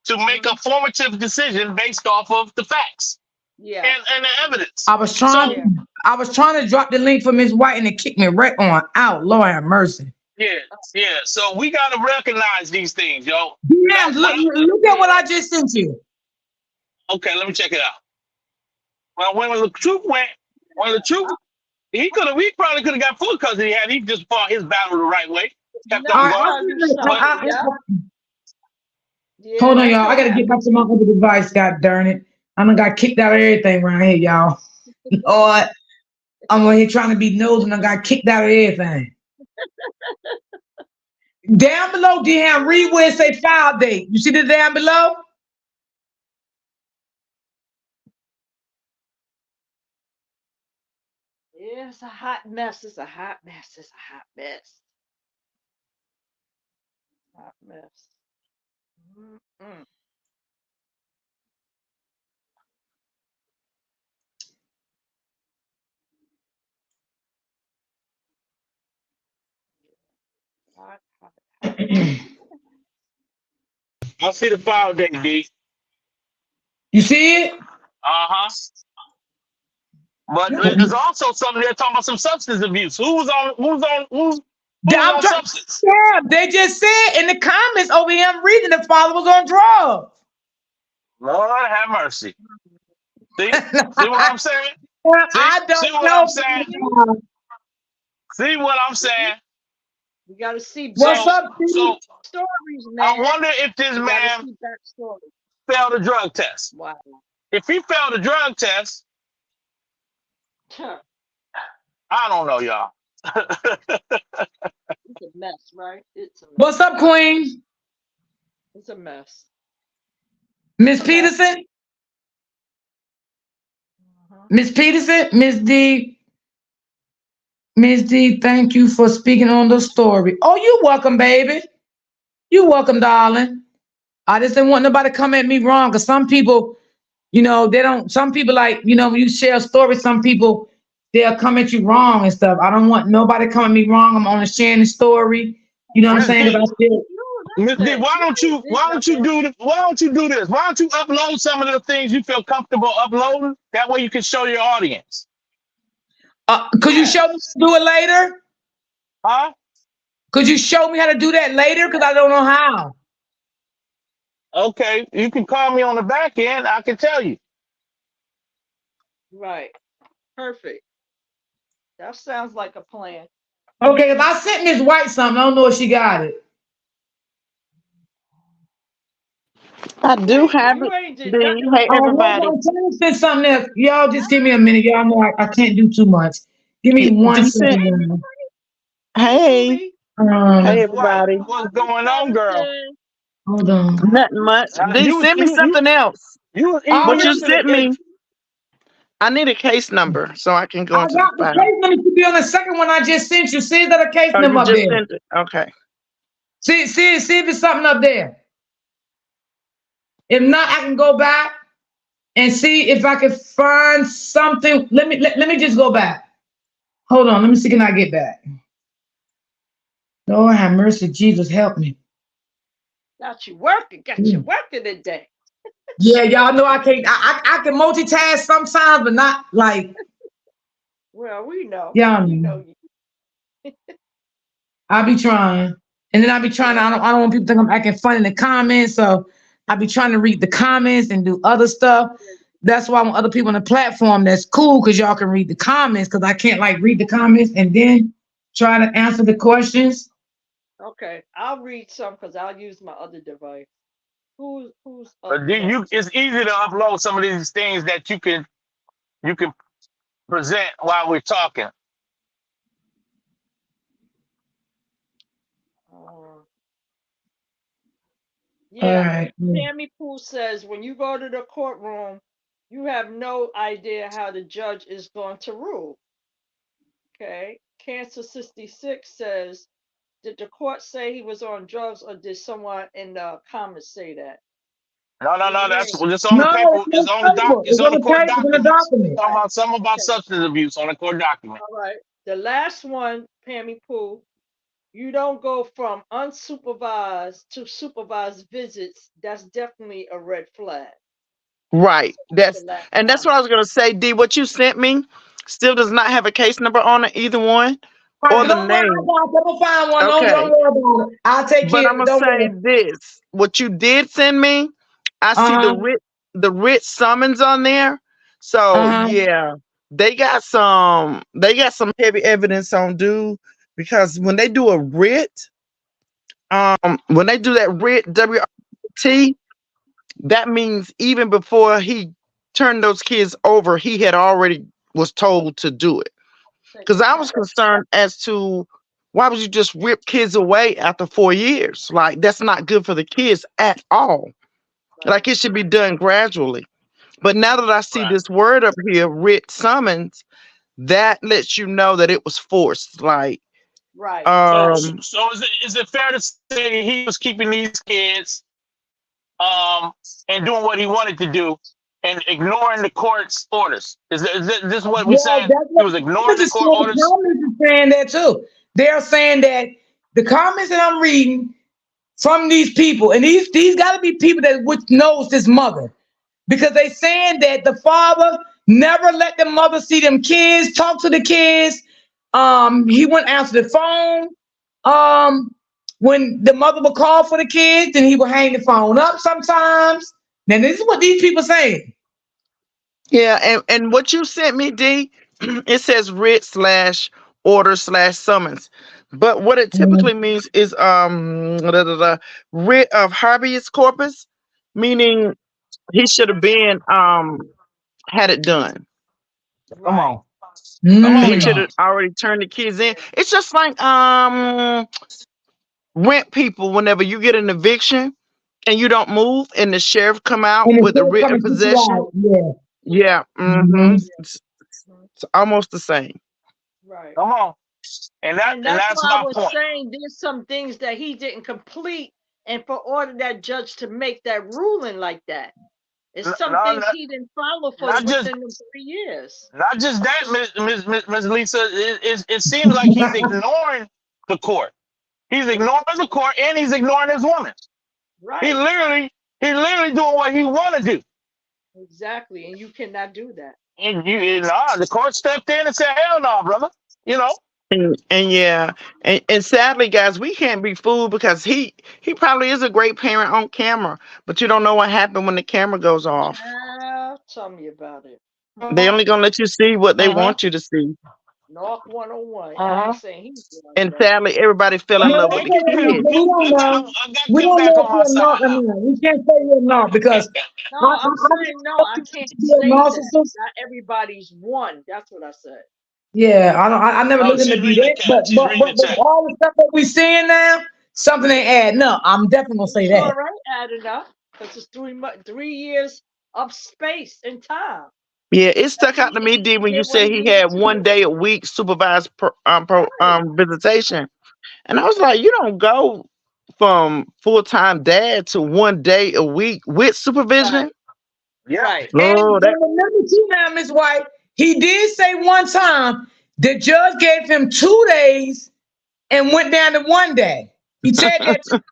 to make a Mhm. formative decision based off of the facts Yes. and the evidence. I was trying So Yeah. I was trying to drop the link for Miss White and it kicked me right on out. Lord have mercy. yeah, yeah. So we gotta recognize these things, yo. Now, Yeah, look at what I just sent you. okay, let me check it out. Well, when the truth went, when the truth, he probably could have got full custody had he just fought his battle the right way, kept Let All on me right, guard. tell you But something. Yeah. Yeah. hold on, That's y'all. I what gotta get back happened. to my other device. God darn it. I done got kicked out of everything around here, y'all. Lord, I'm over here trying to be nosy and I got kicked out of everything. Down below, DM, read where it say file date. You see the down below? Yeah, it's a hot mess. It's a hot mess. It's a hot mess. Hot mess. Mm-mm. Hot, hot, hot. I see the file date, D. You see it? Uh-huh. But there's also something there talking about some substance abuse. Who was I'm on trying. substance? Yeah, they just said in the comments over here, I'm reading the father was on drugs. Lord have mercy. See what I'm saying? I See don't what I'm know. saying? See what I'm saying? You got to see What's So up, Steve? so stories, I man. wonder if this You got to man see backstory. failed a drug test. Wow. If he failed a drug test, I don't know, y'all. It's a mess, right? It's a What's mess. up, Queen? It's a mess. Miss Okay. Peterson? Uh-huh. Miss Peterson? Miss D? Miss D, thank you for speaking on the story. Oh, you're welcome, baby. You're welcome, darling. I just didn't want nobody to come at me wrong because some people, they don't. Some people like, when you share a story, some people they'll come at you wrong and stuff. I don't want nobody coming at me wrong. I'm only sharing the story. You know what I'm Miss saying? D, Because I feel. No, Miss that's D, it. You ain't did why don't you nothing. do why don't you do this? Why don't you upload some of the things you feel comfortable uploading? That way you can show your audience. Could you Yeah, show me how to do it later? Huh? Could you show me how to do that later? Because yeah. I don't know how. Okay, you can call me on the back end. I can tell you. Right. Perfect. That sounds like a plan. Okay, if I sent Miss White something, I don't know if she got it. I You do ain't have you it. ain't did D. nothing Hey, wrong. Hold everybody. on, tell me send something else. Y'all just give me a minute. Y'all know I can't do too much. Give me one D sent. Hey, second. hey, Hey. Booby. Hey, Miss Um, White, everybody. what's Happy going on, girl? Saturday. hold on. Nothing much. D, You was send me you you something else. you was eating All What you right. yesterday. sent me, I need a case number so I can go I into the got the file. case number to be on the second one I just sent you. See that a case Oh, number you up just there. sent it. Okay. See if it's something up there. If not, I can go back and see if I can find something. Let me just go back. Hold on. Let me see. Can I get back? Lord have mercy. Jesus help me. Got you working today. Yeah, y'all know I can't. I can multitask sometimes, but not like Well, we know. y'all We know. know you. I be trying, and then I be trying. Yeah. I don't want people to think I'm acting fun in the comments, so I be trying to read the comments and do other stuff. That's why I want other people on the platform. That's cool because y'all can read the comments because I can't like read the comments and then try to answer the questions. Okay. I'll read some because I'll use my other device. Who's up But next? it's easy to upload some of these things that you can present while we're talking. Uh, All yeah. right. Tammy Poole says when you go to the courtroom, you have no idea how the judge is going to rule. Okay. Cancer 66 says, did the court say he was on drugs or did someone in the comments say that? No. That's Renee. it's on the No, paper. it's on the It's It's on on the the court table. It's on the documents. document. Talking Right. about some about Okay. substance abuse on the court document. All right. The last one, Pammy Pooh, you don't go from unsupervised to supervised visits. That's definitely a red flag. Right. That's the last That's what I comment. was gonna say. D, what you sent me still does not have a case number on it, either one, All right, or but the don't worry. name. I'm gonna find one. Don't Okay. worry about it. I'll take But care I'm of it. gonna Don't say worry. this. What you did send me, I see Uh huh. the writ summons on there. So Uh huh. yeah, they got some heavy evidence on dude because when they do a writ, when they do that writ WRT, that means even before he turned those kids over, he had already was told to do it. Take Because I was account. concerned as to why would you just rip kids away after 4 years? Like that's not good for the kids at all. Right. Like it should be done gradually. But now that I see Right. this word up here, writ summons, that lets you know that it was forced. Like, Right. um, Is it fair to say he was keeping these kids and doing what he wanted to do and ignoring the court's orders? Is this what we're Yeah, saying? that's He what was the ignoring comments the is court saying. The orders. comments is saying that too. They're saying that the comments that I'm reading from these people, and these got to be people that which knows this mother, because they saying that the father never let the mother see them kids, talk to the kids. He wouldn't answer the phone. When the mother would call for the kids, then he would hang the phone up sometimes. Now this is what these people saying. yeah, and what you sent me, D, it says writ slash order slash summons. But what it Mhm. typically means is writ of habeas corpus, meaning he should have been had it done. Come Right. on. Come on, He should Mm. have y'all. already turned the kids in. It's just like rent people whenever you get an eviction and you don't move and the sheriff come out And the with a kids writ come of and kick you possession. out. Yeah. Yeah. Yeah, Mhm. Yeah. Mhm. it's almost the same. Right. Come on. And And that's that's why I my was point. saying there's some things that he didn't complete And for order that judge to make that ruling like that, it's No, some no, things he didn't follow for not just within the 3 years. not just that, Miss Lisa. It seems like he's ignoring the court. He's ignoring the court, and he's ignoring his woman. He Right. literally, he literally doing what he want to do. Exactly. And you cannot do that. And the court stepped in and said, "Hell no, brother." You know. And yeah, and sadly, guys, we can't be fooled because he probably is a great parent on camera, but you don't know what happened when the camera goes off. Child, tell me about it. They only gonna let you see what they Uh-huh. want you to see. North 101. I ain't Uh-huh. saying he's doing And that. sadly, everybody fell But in Yeah, love that's with hey, the what it is, kid. but we don't know. I got We Kim don't back know on if my you're a nar- side I now. mean, we can't say you're not because No, I'm saying no, I can't be a say that. narcissist. Not everybody's one. That's what I said. Yeah, I don't. I never Oh, looked into she's be reading the that, chat. She's reading the but chat. all the stuff that we seeing now, something ain't adding up. I'm definitely gonna You say that. sure right added up because it's 3 years of space and time. Yeah, it That stuck out means to that me, he D, when you did what said he he needed had to one do. day a week supervised Right, visitation, and I was like, you don't go from full time dad to one day a week with supervision. right, Yeah. right. Oh, And that remember too now, Miss White, he did say one time the judge gave him 2 days and went down to 1 day. He said that. Come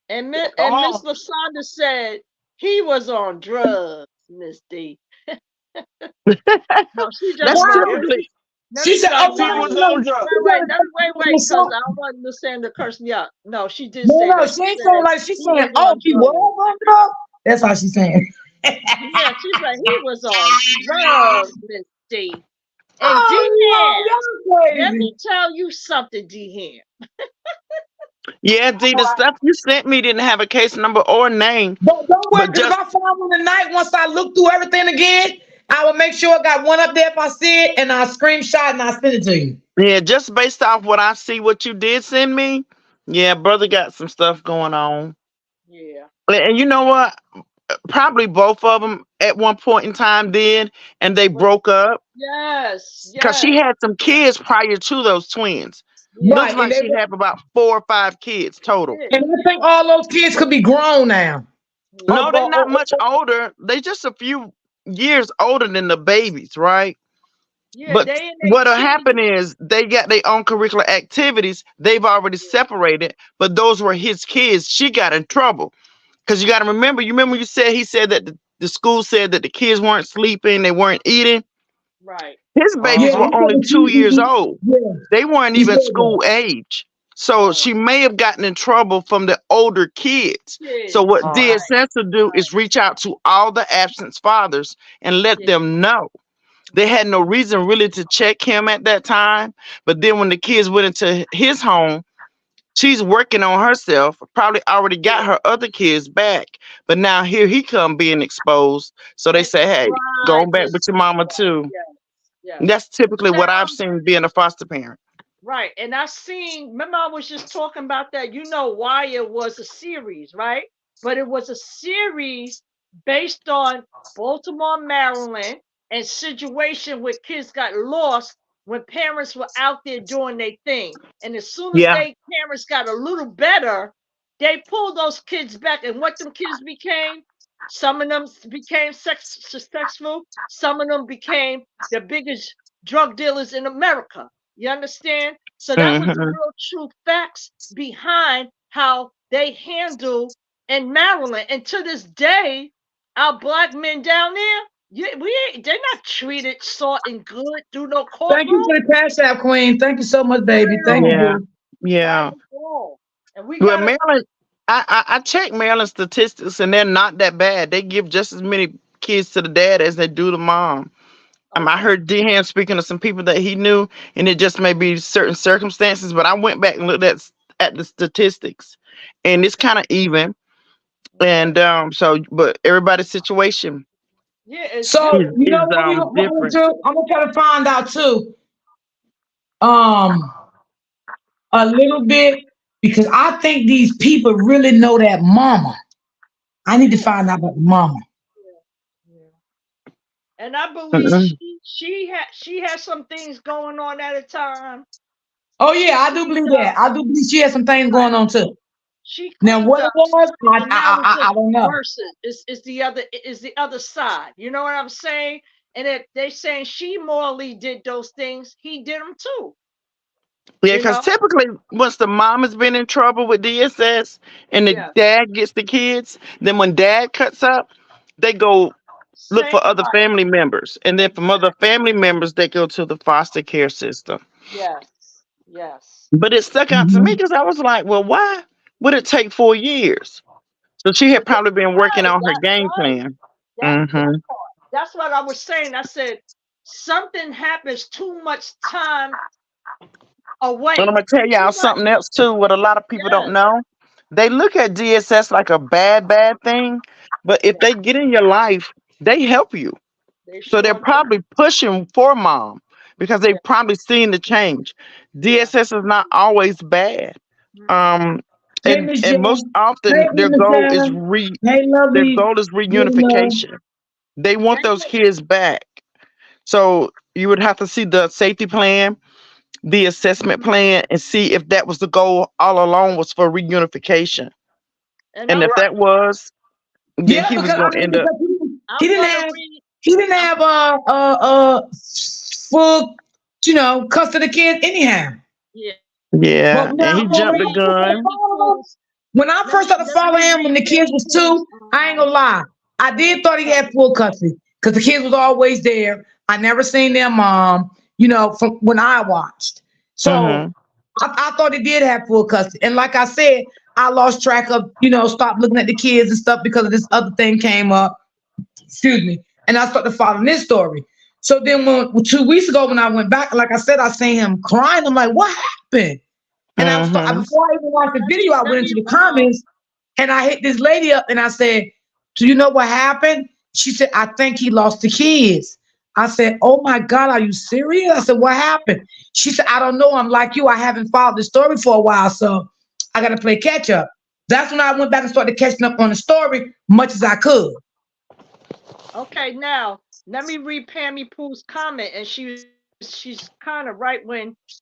And on. Miss Lasonda said he was on drugs, Miss D. No, she just that's wrong. Wow. typically Let She me said, tell "Oh you He no, why. was no, on no, drugs. you gotta take it from Because I something." wasn't listening to curse me out. No, she did No, say no, that. she She ain't saying said like she's he saying, was "Oh, on he drugs. was on drugs." That's how she's saying. Yeah, she said he was on drugs, Miss D. And Oh D-Han, no, y'all let crazy. me tell you something, D-Han. yeah, D. The stuff you sent me didn't have a case number or name, But don't worry, but because if just I find one tonight, once I look through everything again, I will make sure I got one up there if I see it, and I'll screenshot and I'll send it to you. yeah, just based off what I see, what you did send me. Yeah, brother got some stuff going on, Yeah. and you know what? Probably both of them at one point in time did, and they What? broke up Yes, because she yes, had some kids prior to those twins. yeah, Looks Right, like she had about 4 or 5 kids she total. did. and I think all those kids could be grown now. Yeah, No, they're not much older. They just a few years older than the babies, right? yeah, But they in their what'll happen teens. is they got their own curricular activities. They've already separated, but those were his kids. She got in trouble because you got to remember. You remember you said he said that the school said that the kids weren't sleeping, they weren't eating. Right. His Yeah, babies Uh-huh. were he said only that 2 years old. yeah, They weren't he even said that. school age. So Right. she may have gotten in trouble from the older kids. So Kids. what Uh-huh. dear Right. sense to do is reach out to all the absent fathers and let Yeah. them know. They had no reason really to check him at that time. But then when the kids went into his home, she's working on herself, probably already got Yeah. her other kids back. But now here he come being exposed. So they And say, hey, go right, on back with Miss your mama too. Yes, And yes. that's typically what I've Now, seen being a foster parent. right. And I seen, remember I was just talking about that. You know why it was a series, right? But it was a series based on Baltimore, Maryland, and situation where kids got lost when parents were out there doing their thing. And as soon as Yeah. they parents got a little better, they pulled those kids back. And what them kids became, some of them became successful, some of them became the biggest drug dealers in America. You understand? So that was the Hmm. real true facts behind how they handle in Maryland. And to this day, our black men down there, they're not treated salt and good through no Thank you courtroom. for the cash app, Queen. Thank you so much, baby. Thank Real, Yeah. you. not Yeah. at all. And we Well, gotta Maryland, I checked Maryland statistics and they're not that bad. They give just as many kids to the dad as they do the mom. I okay, heard Dehan speaking to some people that he knew, and it just may be certain circumstances. But I went back and looked at the statistics, and it's okay, kind of even. okay. And so, but everybody's situation Yeah, it's So is different. you is know what we going to different. do? I'm gonna try to find out too, um, a little bit because I think these people really know that mama. I need to Yeah, find out about the mama. yeah, yeah. And I believe Mm-mm. she had some things going on at a time. Oh yeah, I do She believe that. I do believe she has some things right. going on too. She Now, claimed what it us, was, and now it's I just don't know. worse. Is the other side. You know what I'm saying? And if they saying she morally did those things, he did them too. Yeah, You because know? typically once the mom has been in trouble with DSS and the Yeah. dad gets the kids, then when dad cuts up, they go look Same for other right. family members. And then from other Exactly. family members, they go to the foster care system. Yes. Yes. But it stuck out to me Mhm. because I was like, well, why would it take 4 years? So she had probably been working Right. on her That's game right. plan. That Hmm. part. That's what I was saying. I said something happens too much time And I'm away. gonna tell Too y'all much. something else too. What a lot of people don't Yes. know, they look at DSS like a bad thing, but if Yeah. they get in your life, they help you. They So they're sure do. probably pushing for mom because Yeah. they've probably seen the change. Yeah. DSS is not always bad. Mm-mm. Um, Hey, and Miss and most J. Hey, often Miss Hey, their lovely. goal is Hey, love. reunification. They They want those would. kids back. So you would have to see the safety plan, the assessment Mhm. plan, and see if that was the goal all along was for reunification. And And I'm if gonna that was, then Yeah, he was because I going to mean, end up. because he I'm didn't gonna have read. he didn't I'm have full, custody of the kids anyhow. yeah. But Yeah, when and I, he I'm gonna jumped the when I read first started gun. Pammy following him, Pooh's. when I first started Let following me him when read the kids Pammy was Pooh's 2, I ain't gonna lie. I did thought he had comment. full custody because the kids was always there. I never seen their mom, from when I watched. So Hmm. I thought he did have full custody. And like I said, I lost track of, stopped looking at the kids and stuff because of this other thing came up. Excuse me. And I started following this story. So then when 2 weeks ago when I went back, like I said, I seen him crying. I'm like, what happened? And Hmm. before I even watched the video, I Let went me into the comments and I hit this lady up and I said, do you know what happened? She said, I think he lost the kids. I said, oh my God, are you serious? I said, what happened? She said, I don't know. I'm like you. I haven't followed the story for a while, so I got to play catch up. That's when I went back and started catching up on the story much as I could. Okay, now let me read Pammy Pooh's comment, and she's kind of right when you say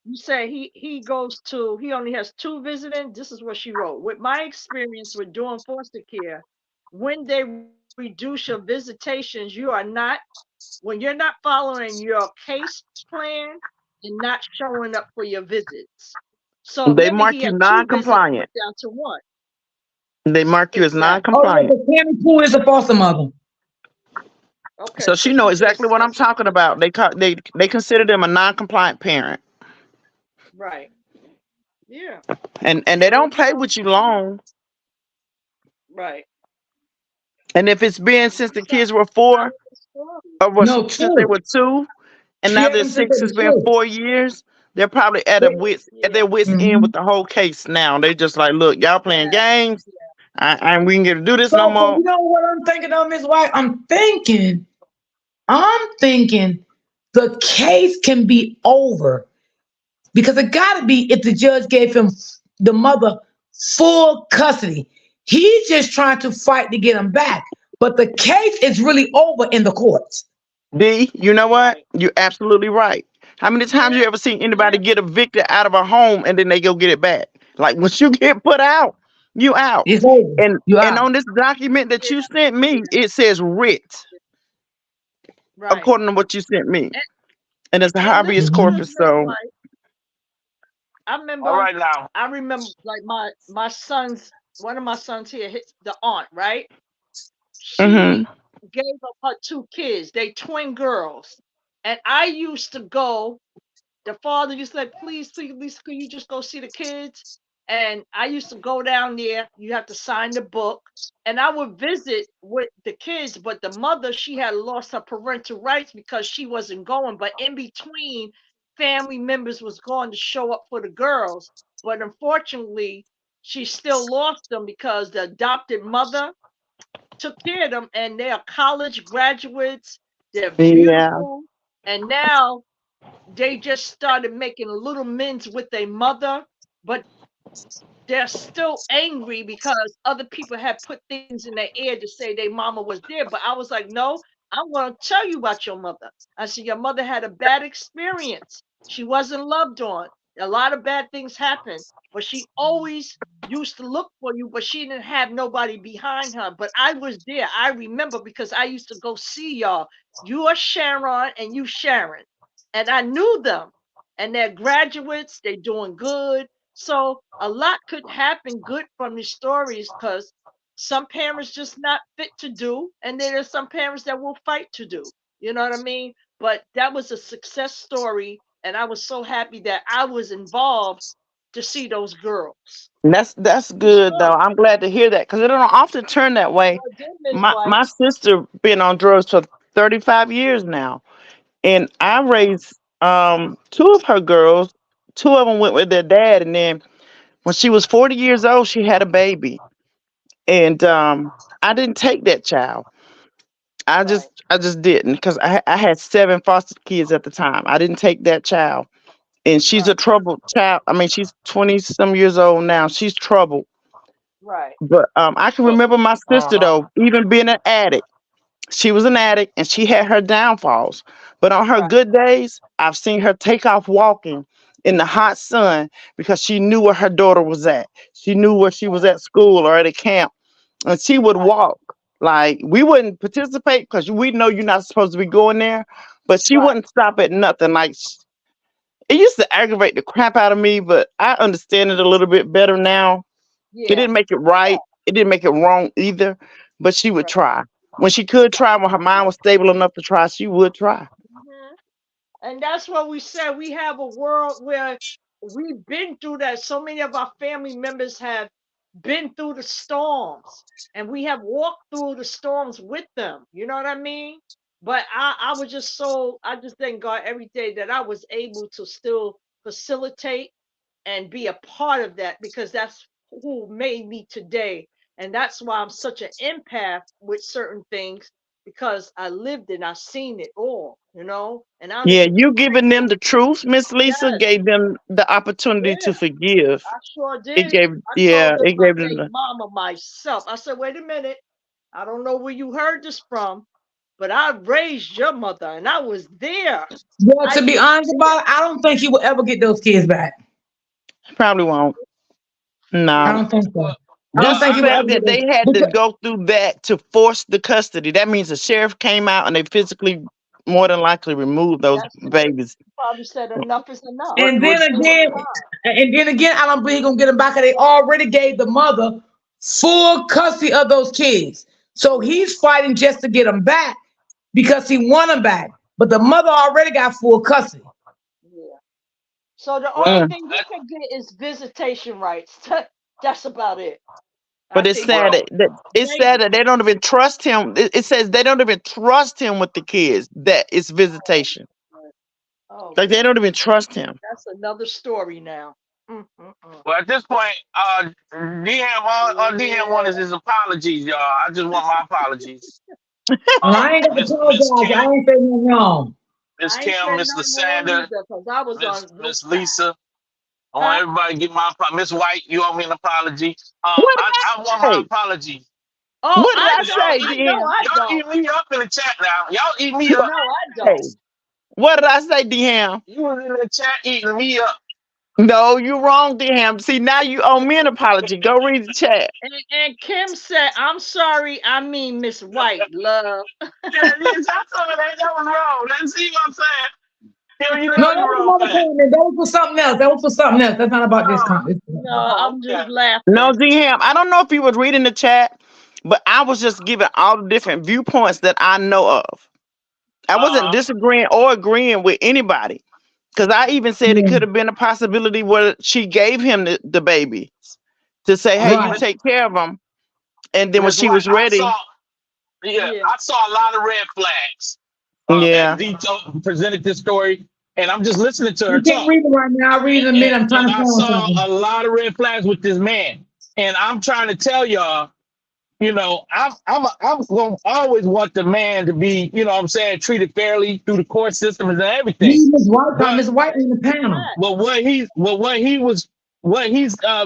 he only has two visiting. This is what she wrote. With my experience with doing foster care, when they reduce your visitations, you are not when you're not following your case plan and not showing up for your visits. So They remember, he mark had you two visits, went non-compliant. down to one. They mark you as Exactly. Oh, yeah, non-compliant. because Tammy Pooh is a foster mother. Okay, So so she know she exactly just what I'm talking about. They consider them a non-compliant parent, right. Yeah. and they So don't play with you long. right. And if it's been since the So, kids were 4, or was No, since they 2. were 2, and She now had they're them since they 6, were it's been 2. 4 years. They're probably at yeah, their wits end with Mhm. the whole case now. They just like, look, y'all playing yeah, games. yeah. We can get to do this no So more. you know what I'm thinking of, Miss White? I'm thinking the case can be over because it got to be if the judge gave him the mother full custody. He's just trying to fight to get him back, but the case is really over in the courts. D, you know what? Right. You're absolutely right. How many times you Yeah, ever seen anybody yeah, get evicted out of a home and then they go get it back? Like once you get put out, you out. It's over. You And out. on this document that you yeah, sent me, yeah. it says writ, Right. according to what you sent me. And, And it's a and habeas listen to Mhm. this, corpus, Miss so White. I All remember, right now. I remember, like my son's one of my sons here, the aunt, right? She hmm. gave up her two kids. They twin girls, and I used to go. The father used to say, please, please, Lisa, could you just go see the kids? And I used to go down there. You have to sign the book. And I would visit with the kids, but the mother, she had lost her parental rights because she wasn't going. But in between, family members was going to show up for the girls. But unfortunately, she still lost them because the adopted mother took care of them and they are college graduates. They're Yeah. beautiful. And now they just started making little amends with their mother, but they're still angry because other people had put things in their ear to say their mama was there. But I was like, no, I'm going to tell you about your mother. I said, your mother had a bad experience. She wasn't loved on. A lot of bad things happen, but she always used to look for you, but she didn't have nobody behind her. But I was there. I remember because I used to go see y'all. You are Sharon and you Sharon. And I knew them. And they're graduates, they're doing good. So a lot could happen good from these stories because some parents just not fit to do, and then there's some parents that will fight to do. You know what I mean? But that was a success story, and I was so happy that I was involved to see those girls. And that's For good though. sure. I'm glad to hear that because it don't often turn that way. I did, Miss My White. sister been on drugs for 35 years now, and I raised two of her girls. Two of them went with their dad, and then when she was 40 years old, she had a baby, and I didn't take that child. Right, I just didn't because I had seven foster kids at the time. I didn't take that child, and she's right, a troubled child. I mean, she's 20 some years old now. She's troubled. right, But I can So, remember my sister uh-huh. though, even being an addict. She was an addict and she had her downfalls. But on her right, good days, I've seen her take off walking in the hot sun because she knew where her daughter was at. She knew where she was at school or at a camp. And she would right, walk. Like we wouldn't participate because we know you're not supposed to be going there. But she right. wouldn't stop at nothing. It used to aggravate the crap out of me, but I understand it a little bit better now. It Yeah, didn't make it yeah, right. It didn't make it wrong either. But she would right. try. When she could try, when her mind was stable enough to try, she would try. Mhm. And that's what we said. We have a world where we've been through that. So many of our family members have been through the storms, and we have walked through the storms with them. You know what I mean? But I was just so, I just thank God every day that I was able to still facilitate and be a part of that because that's who made me today. And that's why I'm such an empath with certain things because I lived it, I've seen it all, and I Yeah, honestly you believe, giving them the truth, Miss Lisa, yes, gave them the opportunity to yeah, forgive. I sure It did. gave, I yeah, told them it my gave them baby the. mama myself. I said, wait a minute, I don't know where you heard this from, but I raised your mother and I was there. Well, I to be was honest there. about it, I don't think he will ever get those kids back. Probably won't. I No. don't think so. Well, I well, don't Just think the he will ever fact get that those they had to because go through that to force the custody, that means the sheriff came out and they physically, more than likely, removed those That's it. babies. You probably said enough is enough. What? and What? then It was again, time. I don't believe he's gonna get them back. 'Cause they already gave the mother full custody of those kids. So Yeah, he's fighting just to get them back because he want them back. But the mother already got full custody. yeah. So the only well, Mm. thing he could get is visitation rights. That's about it. I But it's think sad well, maybe. that they don't even trust him. It says they don't even trust him with the kids. That it's visitation. Oh Like they goodness, don't even trust him. that's another story now. Mm. well, at this point, DM, all DM Yeah, want is his apologies, y'all. I just want my apologies. And I ain't gonna Miss apologize. I Kim, ain't saying nothing wrong. Miss I ain't Kim, saying Miss nothing wrong Lysander, either because I was on your Miss side. Lisa. I want Huh? everybody to get my Miss White. You owe me an apology. What I did want I my say? apology Oh, What did I I because don't. say, I know DM? I y'all don't. eat me up in the chat now. Y'all eat me What up. No, I did I don't. say? What did I say, DM? You was in the chat eating me up. No, you wrong, DM. See, now you owe me an apology. Go read the chat. And Kim said, "I'm sorry. I mean Miss White, love." Yeah, that's all that. That was wrong. Let's see what I'm saying. Kim, you know No, that you was wrong for another that. comment. That was for something else. That was for something else. That's not about this Oh, comment. No, I'm okay. just No, laughing. DM. I don't know if you was reading the chat, but I was just giving all the different viewpoints that I know of. I wasn't Uh-huh. disagreeing or agreeing with anybody. Because I even said it Yeah. could have been a possibility where she gave him the baby to say, hey, you Right. Miss take care of him. And then when Miss she White, was ready, Yeah. I saw a lot of red flags as yeah. Dito presented this story, and I'm just listening to her You can't talk. read it right now. I'll read it in a And, minute. I'm trying and to I find saw something. a lot of red flags with this man. And I'm trying to tell y'all, I'm going to always want the man to be, what I'm saying, treated fairly through the court system and everything. Read Miss White. But Miss White in the panel. Right. but what he's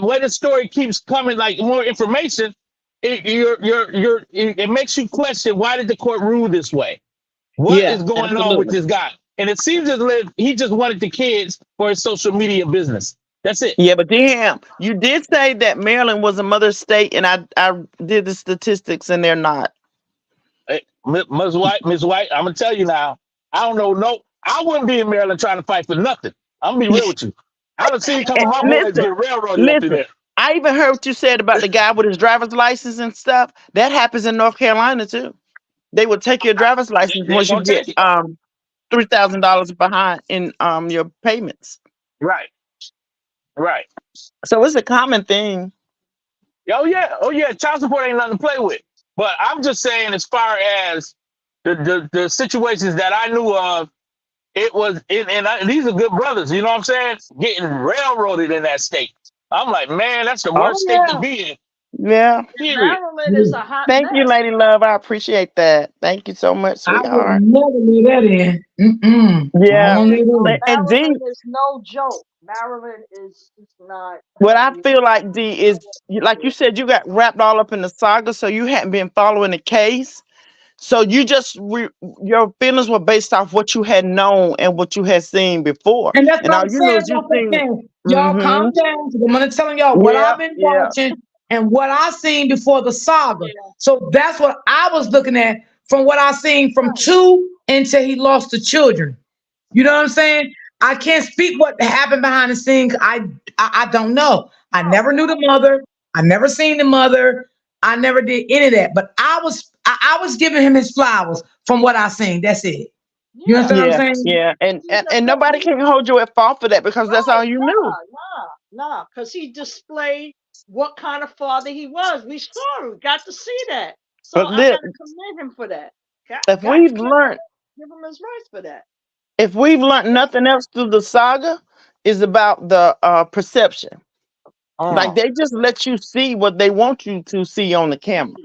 where the story keeps coming, like more information, it makes you question, why did the court rule this way? What Yeah, is going on with absolutely. this guy? and it seems as if he just wanted the kids for his social media business. That's it. Yeah, but damn, you did say that Maryland was a mother state, and I did the statistics, and they're not. Hey, Miss White, I'm gonna tell you now. I don't know. No, I wouldn't be in Maryland trying to fight for nothing. I'm gonna be real with you. I done seen a couple And of my boys listen, get railroaded up in listen. there. I even heard what you said about the guy with his driver's license and stuff. That happens in North Carolina too. They will take your driver's license They're once you gonna get take it. $3,000 behind in your payments. Right, right. So it's a common thing. Oh yeah, oh yeah. Child support ain't nothing to play with. But I'm just saying, as far as the situations that I knew of, it was, these are good brothers. You know what I'm saying? Getting railroaded in that state. I'm like, man, that's the Oh worst state to yeah, be in. yeah. Period. Maryland is a hot Thank you, mess. Lady Love. I appreciate that. Thank you so much, I would sweetheart. never leave that in. I Yeah, don't leave No, that. and D, Maryland is no joke. Maryland is it's not what I healthy. feel like D is, like you said, you got wrapped all up in the saga, so you hadn't been following the case. So you just your feelings were based off what you had known and what you had seen before, And that's and what all I'm you know saying. is you Once seen. again, y'all Mm-hmm. calm down. 'Cause I'm gonna telling y'all what Yeah, I've been yeah. watching and what I seen before the saga. Yeah, So that's what I was looking at from what I seen from right. two until he lost the children. You know what I'm saying? I can't speak what happened behind the scenes. I don't know. I Oh, never knew the mother. I never seen the mother. I never did any of that. But I was giving him his flowers from what I seen. That's it. You yeah. understand what I'm Yeah, saying? yeah, and, He's and a and good nobody leader. can hold you at fault for that because that's all Right. you knew. Nah. Because he displayed what kind of father he was. We saw it. Got to see that. So But I li- gotta commend him for that. if Got to we've learned, give him his rights for that. if we've learned nothing else through the saga, is about the perception. Like Mm. they just let you see what they want you to see on the camera,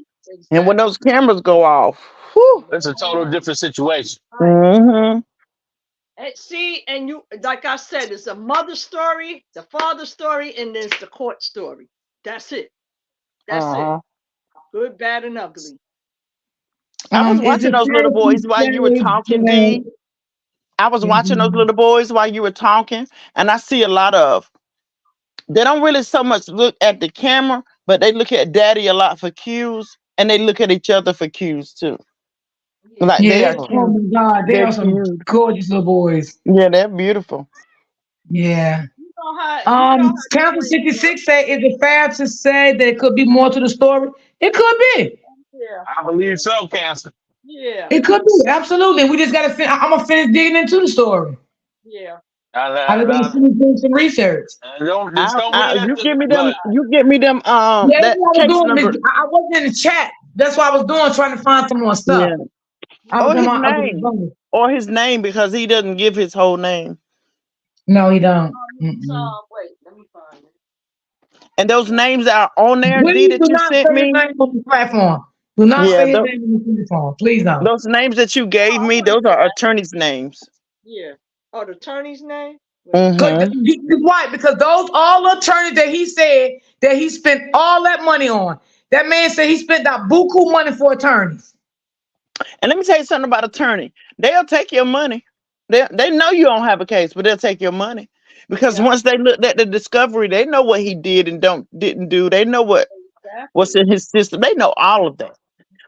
and when those Exactly. cameras go off, whew, It's a total different situation. Right. hmm And see, and you, like I said, it's a mother story, the father story, and there's the court story. That's it. That's it. Uh-huh. Good, bad, and ugly. I was Is watching it those little fair to boys while you were say talking, that? D. I was watching those Mhm. little boys while you were talking, and I see a lot of. They don't really so much look at the camera, but they look at daddy a lot for cues, and they look at each other for cues too. Yeah. Like they Yeah, are oh cute. my God, they They're are some cute. gorgeous little boys. Yeah, they're beautiful. Yeah. You know how Council twins work. 66 say, is it fair to say that it could be more to the story? It could be. Yeah. I believe so, Cancer. Yeah. It could be, absolutely. We just gotta I'm gonna finish digging into the story. Yeah. I just gotta finish doing some research. Don't this don't mean that. You give me them. But You give me them. Yeah, that's That what I was case doing. number. I wasn't in the chat. That's what I was doing, trying to find some more stuff. Yeah, I was or on his my other name, phone. or his name because he doesn't give his whole name. No, he don't. He's Mm-mm. wait, let me find it. And those names that are on there, D, Please that do you not sent say his me. name on the platform. Do not Yeah, say his name on the platform. Please don't. those names that you gave I me, wouldn't those say are that. attorneys' names. Yeah. Oh, the attorney's name? Wait. Good, Mm-hmm. why? Because those all attorneys that he said that he spent all that money on. That man said he spent that buku money for attorneys. And let me tell you something about attorney. They'll take your money. They know you don't have a case, but they'll take your money because Yeah. once they looked at the discovery, they know what he did and didn't do. They know what's Exactly. in his system. They know all of that.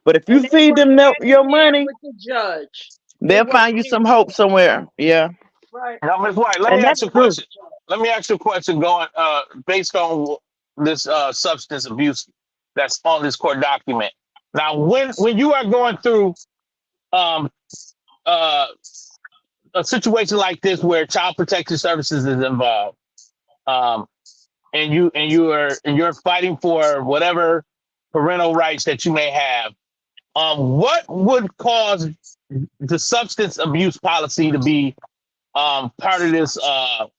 But if And you they feed work them hand your in hand money, with the judge. They they'll work find you hand some in hope hand. somewhere. Yeah, Right. now, Ms. White, let me and ask that's you a true. question. Let me ask you a question going based on this substance abuse that's on this court document. Now, when you are going through um uh a situation like this where child protection services is involved, um, and you're fighting for whatever parental rights that you may have, what would cause the substance abuse policy to be part of this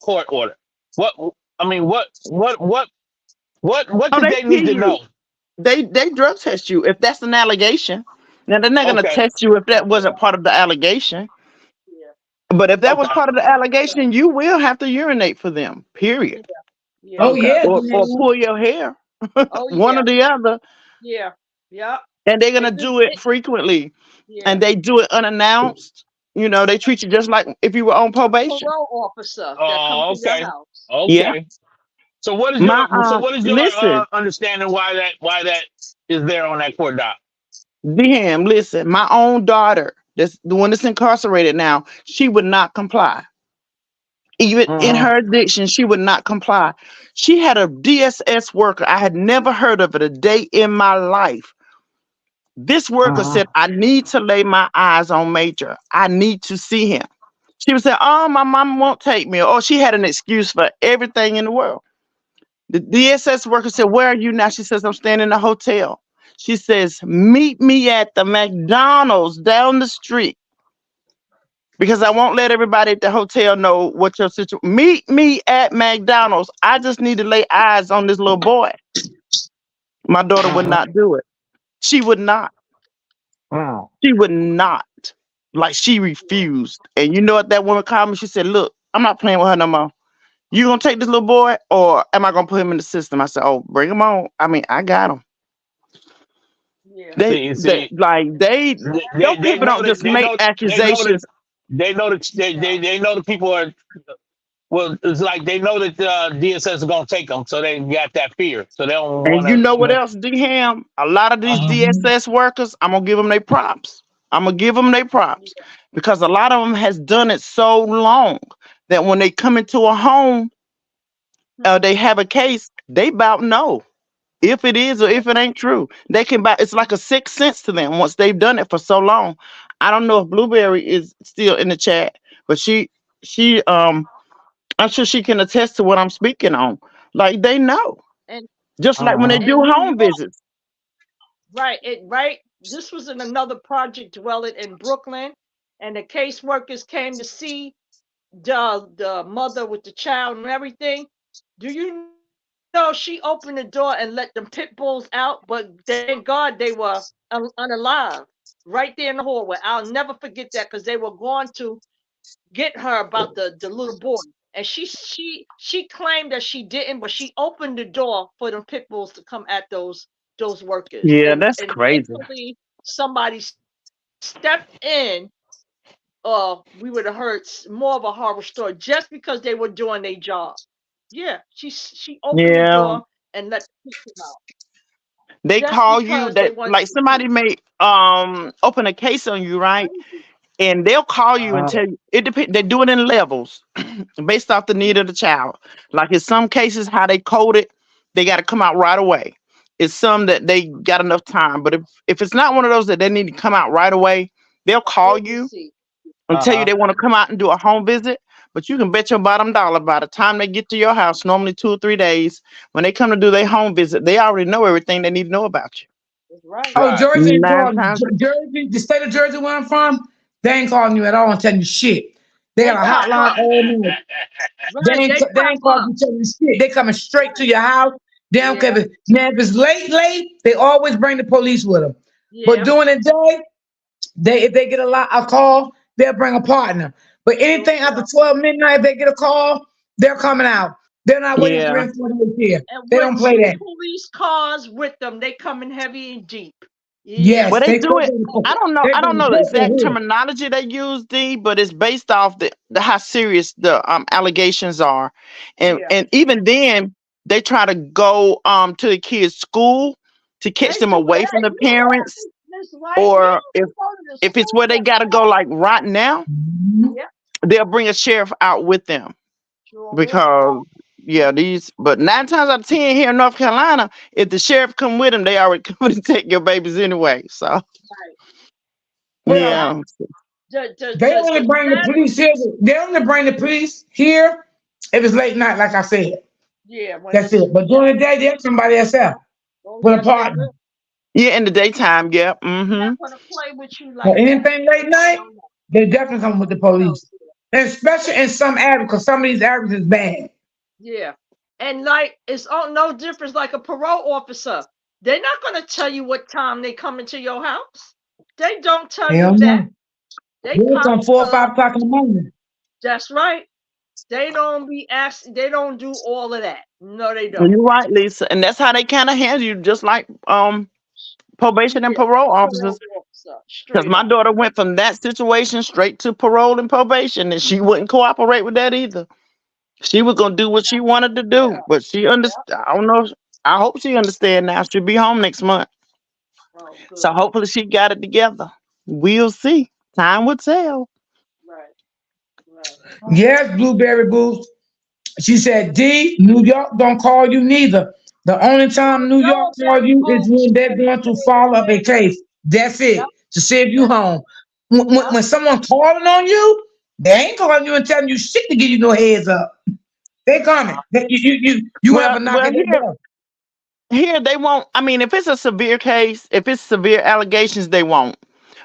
court order? What I mean, what Oh, did they they need see to you. know? They drug test you if that's an allegation. Now they're not gonna Okay, test you if that wasn't part of the allegation. Yeah. But if that was okay, part of the allegation, you will have to urinate for them. Period. Yeah. Yeah. Oh okay. yeah, Or man. pull your hair, Oh one yeah. or the other. Yeah. Yeah. And they're It gonna just do it it, frequently, yeah. and they do it unannounced. they treat you just like if you were on A probation. parole officer that come Oh, to your okay. house. Yeah. Okay. So what is My your listen, understanding why that is there on that court doc? DM, listen, my own daughter, that's the one that's incarcerated now, she would not comply. Even in Uh-huh. her addiction, she would not comply. She had a DSS worker. I had never heard of it a day in my life. This worker Uh-huh. said, I need to lay my eyes on Major. I need to see him. She would say, oh, my mom won't take me. Or she had an excuse for everything in the world. The DSS worker said, where are you now? She says, I'm staying in a hotel. She says, meet me at the McDonald's down the street because I won't let everybody at the hotel know what your situation. Meet me at McDonald's. I just need to lay eyes on this little boy. My daughter would Uh-huh. not do it. She would not. Uh-huh. She would not. Like she refused. And you know what that woman called me? She said, look, I'm not playing with her no more. You gonna take this little boy or am I gonna put him in the system? I said, oh, bring him on. I mean, I got him. Yeah. They See, like those they people know don't that just make accusations. they know that people are well. It's like they know that DSS is gonna take them, so they got that fear, so they don't And want you to. know what else, D-Ham? A lot of these Uh-huh. DSS workers, I'm gonna give them their props. I'm gonna give them their props Yeah. because a lot of them has done it so long that when they come into a home, they have a case, they about know if it is or if it ain't true. They can buy. It's like a sixth sense to them once they've done it for so long. I don't know if Blueberry is still in the chat, but she I'm sure she can attest to what I'm speaking on. Like they know. And Just like when they Uh-huh. do in New home York, visits. right. This was in another project dwelling in Brooklyn, and the caseworkers came to see the mother with the child and everything. Do you know she opened the door and let them pit bulls out? But thank God they were unalive right there in the hallway. I'll never forget that because they were going to get her about the little boy, and she claimed that she didn't, but she opened the door for them pit bulls to come at those workers, Yeah, that's and crazy. thankfully somebody stepped in. We would have heard more of a horror story just because they were doing their job. Yeah, she opened the Yeah. door and let the kids come out They just call you because they that wanted like to see. somebody may open a case on you, right? Crazy. And they'll call you and Uh-huh. tell you it depends. They do it in levels based off the need of the child. Like in some cases, how they code it, they got to come out right away. It's some that they got enough time, but if it's not one of those that they need to come out right away, they'll call you Urgency. and tell you Uh-huh. they want to come out and do a home visit. But you can bet your bottom dollar by the time they get to your house, normally 2 or 3 days, when they come to do their home visit, they already know everything they need to know about you. That's right. Oh, Right. Jersey ain't Nine calling times. Jersey, the state of Jersey where I'm from, they ain't calling you at all and telling you shit. They got They a pop hotline up. all night. Right, they They pop ain't calling up. you telling you shit. They coming straight to Right. your house. They don't care Yeah. now if it's late, they always bring the police with them. But Yeah. during the day, if they get a call, they'll bring a partner. But Sure anything after will. 12 midnight, if they get a call, they're coming out. They're not waiting Yeah. 3 and 4 days here. And They with don't play two that. police cars with them, they coming heavy and deep. Yeah. Well, Yes, they they do go it. to I don't know. they I go don't to know the court for exact here. terminology they use, D, but it's based off the how serious the allegations are, Yeah. and even then they try to go to the kids' school to catch They them do away that. from the You're right, parents, Miss White. Yeah, or they go to the if it's school where they with got to go like right now, Mhm. yeah, they'll bring a sheriff out with them sure will. because yeah, these. But 9 times out of 10 here in North Carolina, if the sheriff come with them, they already come to take your babies anyway. So Right. Well, That yeah, they only the bring the status, police here. They only bring the police here if it's late night, like I said. yeah, when That's it's it. But yeah. during the day, they have somebody else out Oh with a yes, they partner. will. yeah, in the daytime, yeah, They're mm-hmm. not gonna play with you But like that. anything late No, night, no, no. they definitely come with the Hell police. yeah. And especially in some areas, because some of these areas is bad. Yeah. And like it's all no difference like a parole officer. They're not gonna tell you what time they come into your house. They don't tell Hell you that. no. They They pop come 4 or 5 up. o'clock in the morning. That's right. They don't be asked. They don't do all of that. No, they don't. You're right, Lisa, and that's how they kind of handle you, just like probation and Yeah. parole Parole officers. Because Straight my up. daughter went from that situation straight to parole and probation, and she wouldn't cooperate with that either. She was gonna do what she wanted to Yeah. do, but she understand. I don't know. I hope she understand now. She'll be home next month, Oh, so good. hopefully she got it together. We'll see. Time will tell. Right. Right. Yes, Blueberry Boots. She said, D, New York don't call you neither. The only time New York No, call that you is when they're bullshit. going to follow up a case. That's Yep. it. To see if you Yep. home. When Yep. someone calling on you, they ain't calling you and telling you shit to give you no heads up. They coming. You have Well, a knock well, at their door. here they won't. I mean, if it's a severe case, if it's severe allegations, they won't.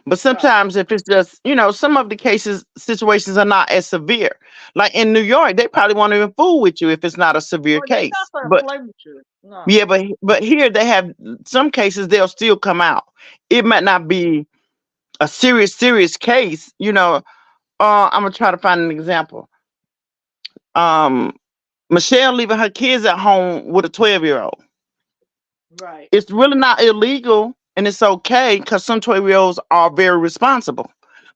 But Right. sometimes, if it's just, some of the cases, situations are not as severe. Like in New York, they probably won't even fool with you if it's not a severe Oh, they not case. gonna But play with you. No. yeah, but here they have some cases they'll still come out. It might not be a serious case. I'm gonna try to find an example. Um, Michelle leaving her kids at home with a 12-year-old. Right. It's really not illegal and it's okay because some 12-year-olds are very responsible,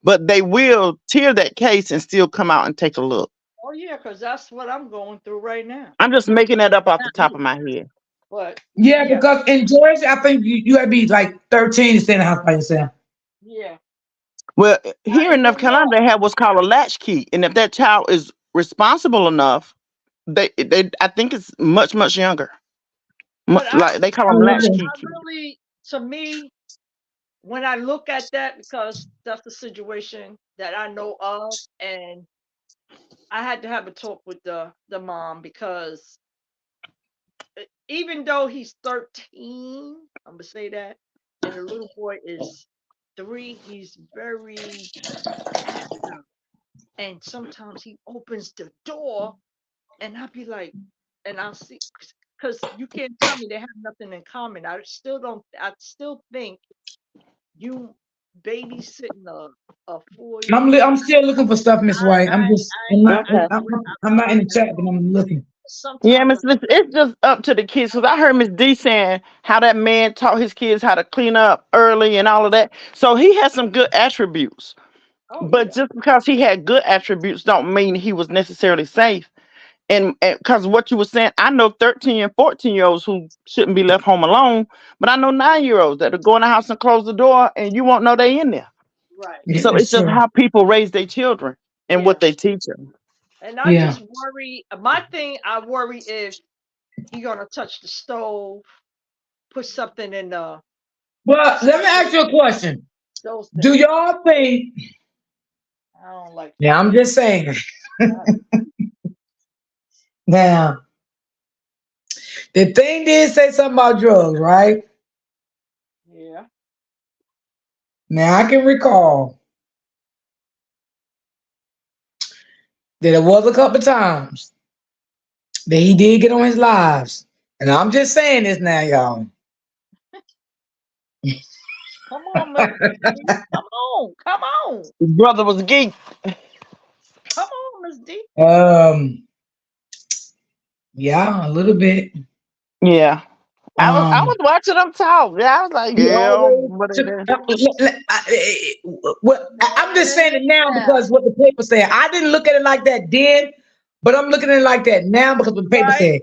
but they will tear that case and still come out and take a look. Oh yeah, because that's what I'm going through right now. I'm just making that up off the Not top me, of my head. but Yeah, yeah, because in Georgia, I think you had to be like 13 to stay in the house by yourself. yeah. Well, Not here in in North New Carolina, York, they have what's called a latchkey, and if that child is responsible enough, they I think it's much younger. but Like they call them Oh, okay. latchkey I kids. really, to me, when I look at that, because that's the situation that I know of, and I had to have a talk with the mom because even though he's 13, I'm gonna say that, and the little boy is 3, he's very active, and sometimes he opens the door, and I'll be like, and I'll see, because you can't tell me they have nothing in common. I still don't. I still think you babysitting a 4 year old. I'm still looking for stuff, Miss White. I'm just Okay. I'm not in the chat, but I'm looking. Yeah, Sometimes Miss, it's just up to the kids. Cause I heard Miss D saying how that man taught his kids how to clean up early and all of that. So he has some good attributes. oh But yeah, just because he had good attributes don't mean he was necessarily safe. And because what you were saying, I know 13 and 14-year-olds who shouldn't be left home alone, but I know 9-year-olds that are go in the house and close the door and you won't know they in there. right, Yeah, So it's that's just true. how people raise their children and yeah. what they teach them. And I Yeah. just worry. My thing, I worry if he gonna touch the stove, put something in the Well, let me ask stove, you a question. those Do things. y'all think? I don't like Yeah, that. I'm just saying. I, Now, the thing did say something about drugs, right? yeah. Now I can recall that it was a couple of times that he did get on his lives. And I'm just saying this now, y'all. Come on, Mr. D. Come on, come on, His brother was a geek. come on, Miss D. Um, yeah, a little bit. Yeah. I was Um, watching them talk. Yeah, I was like, he yeah, always what it took. is. I'm just saying it Man, now because what the paper said. I didn't look at it like that then, but I'm looking at it like that now because what the paper right? said.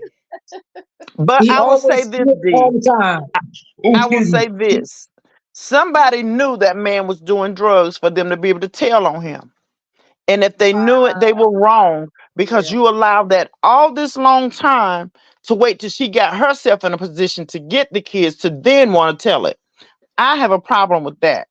But He I will say always this, slipped all D. the time. Oh, I will excuse me. say this. Somebody knew that man was doing drugs for them to be able to tell on him. And if they knew it, they were wrong because Yeah, you allowed that all this long time to wait till she got herself in a position to get the kids to then want to tell it. I have a problem with that.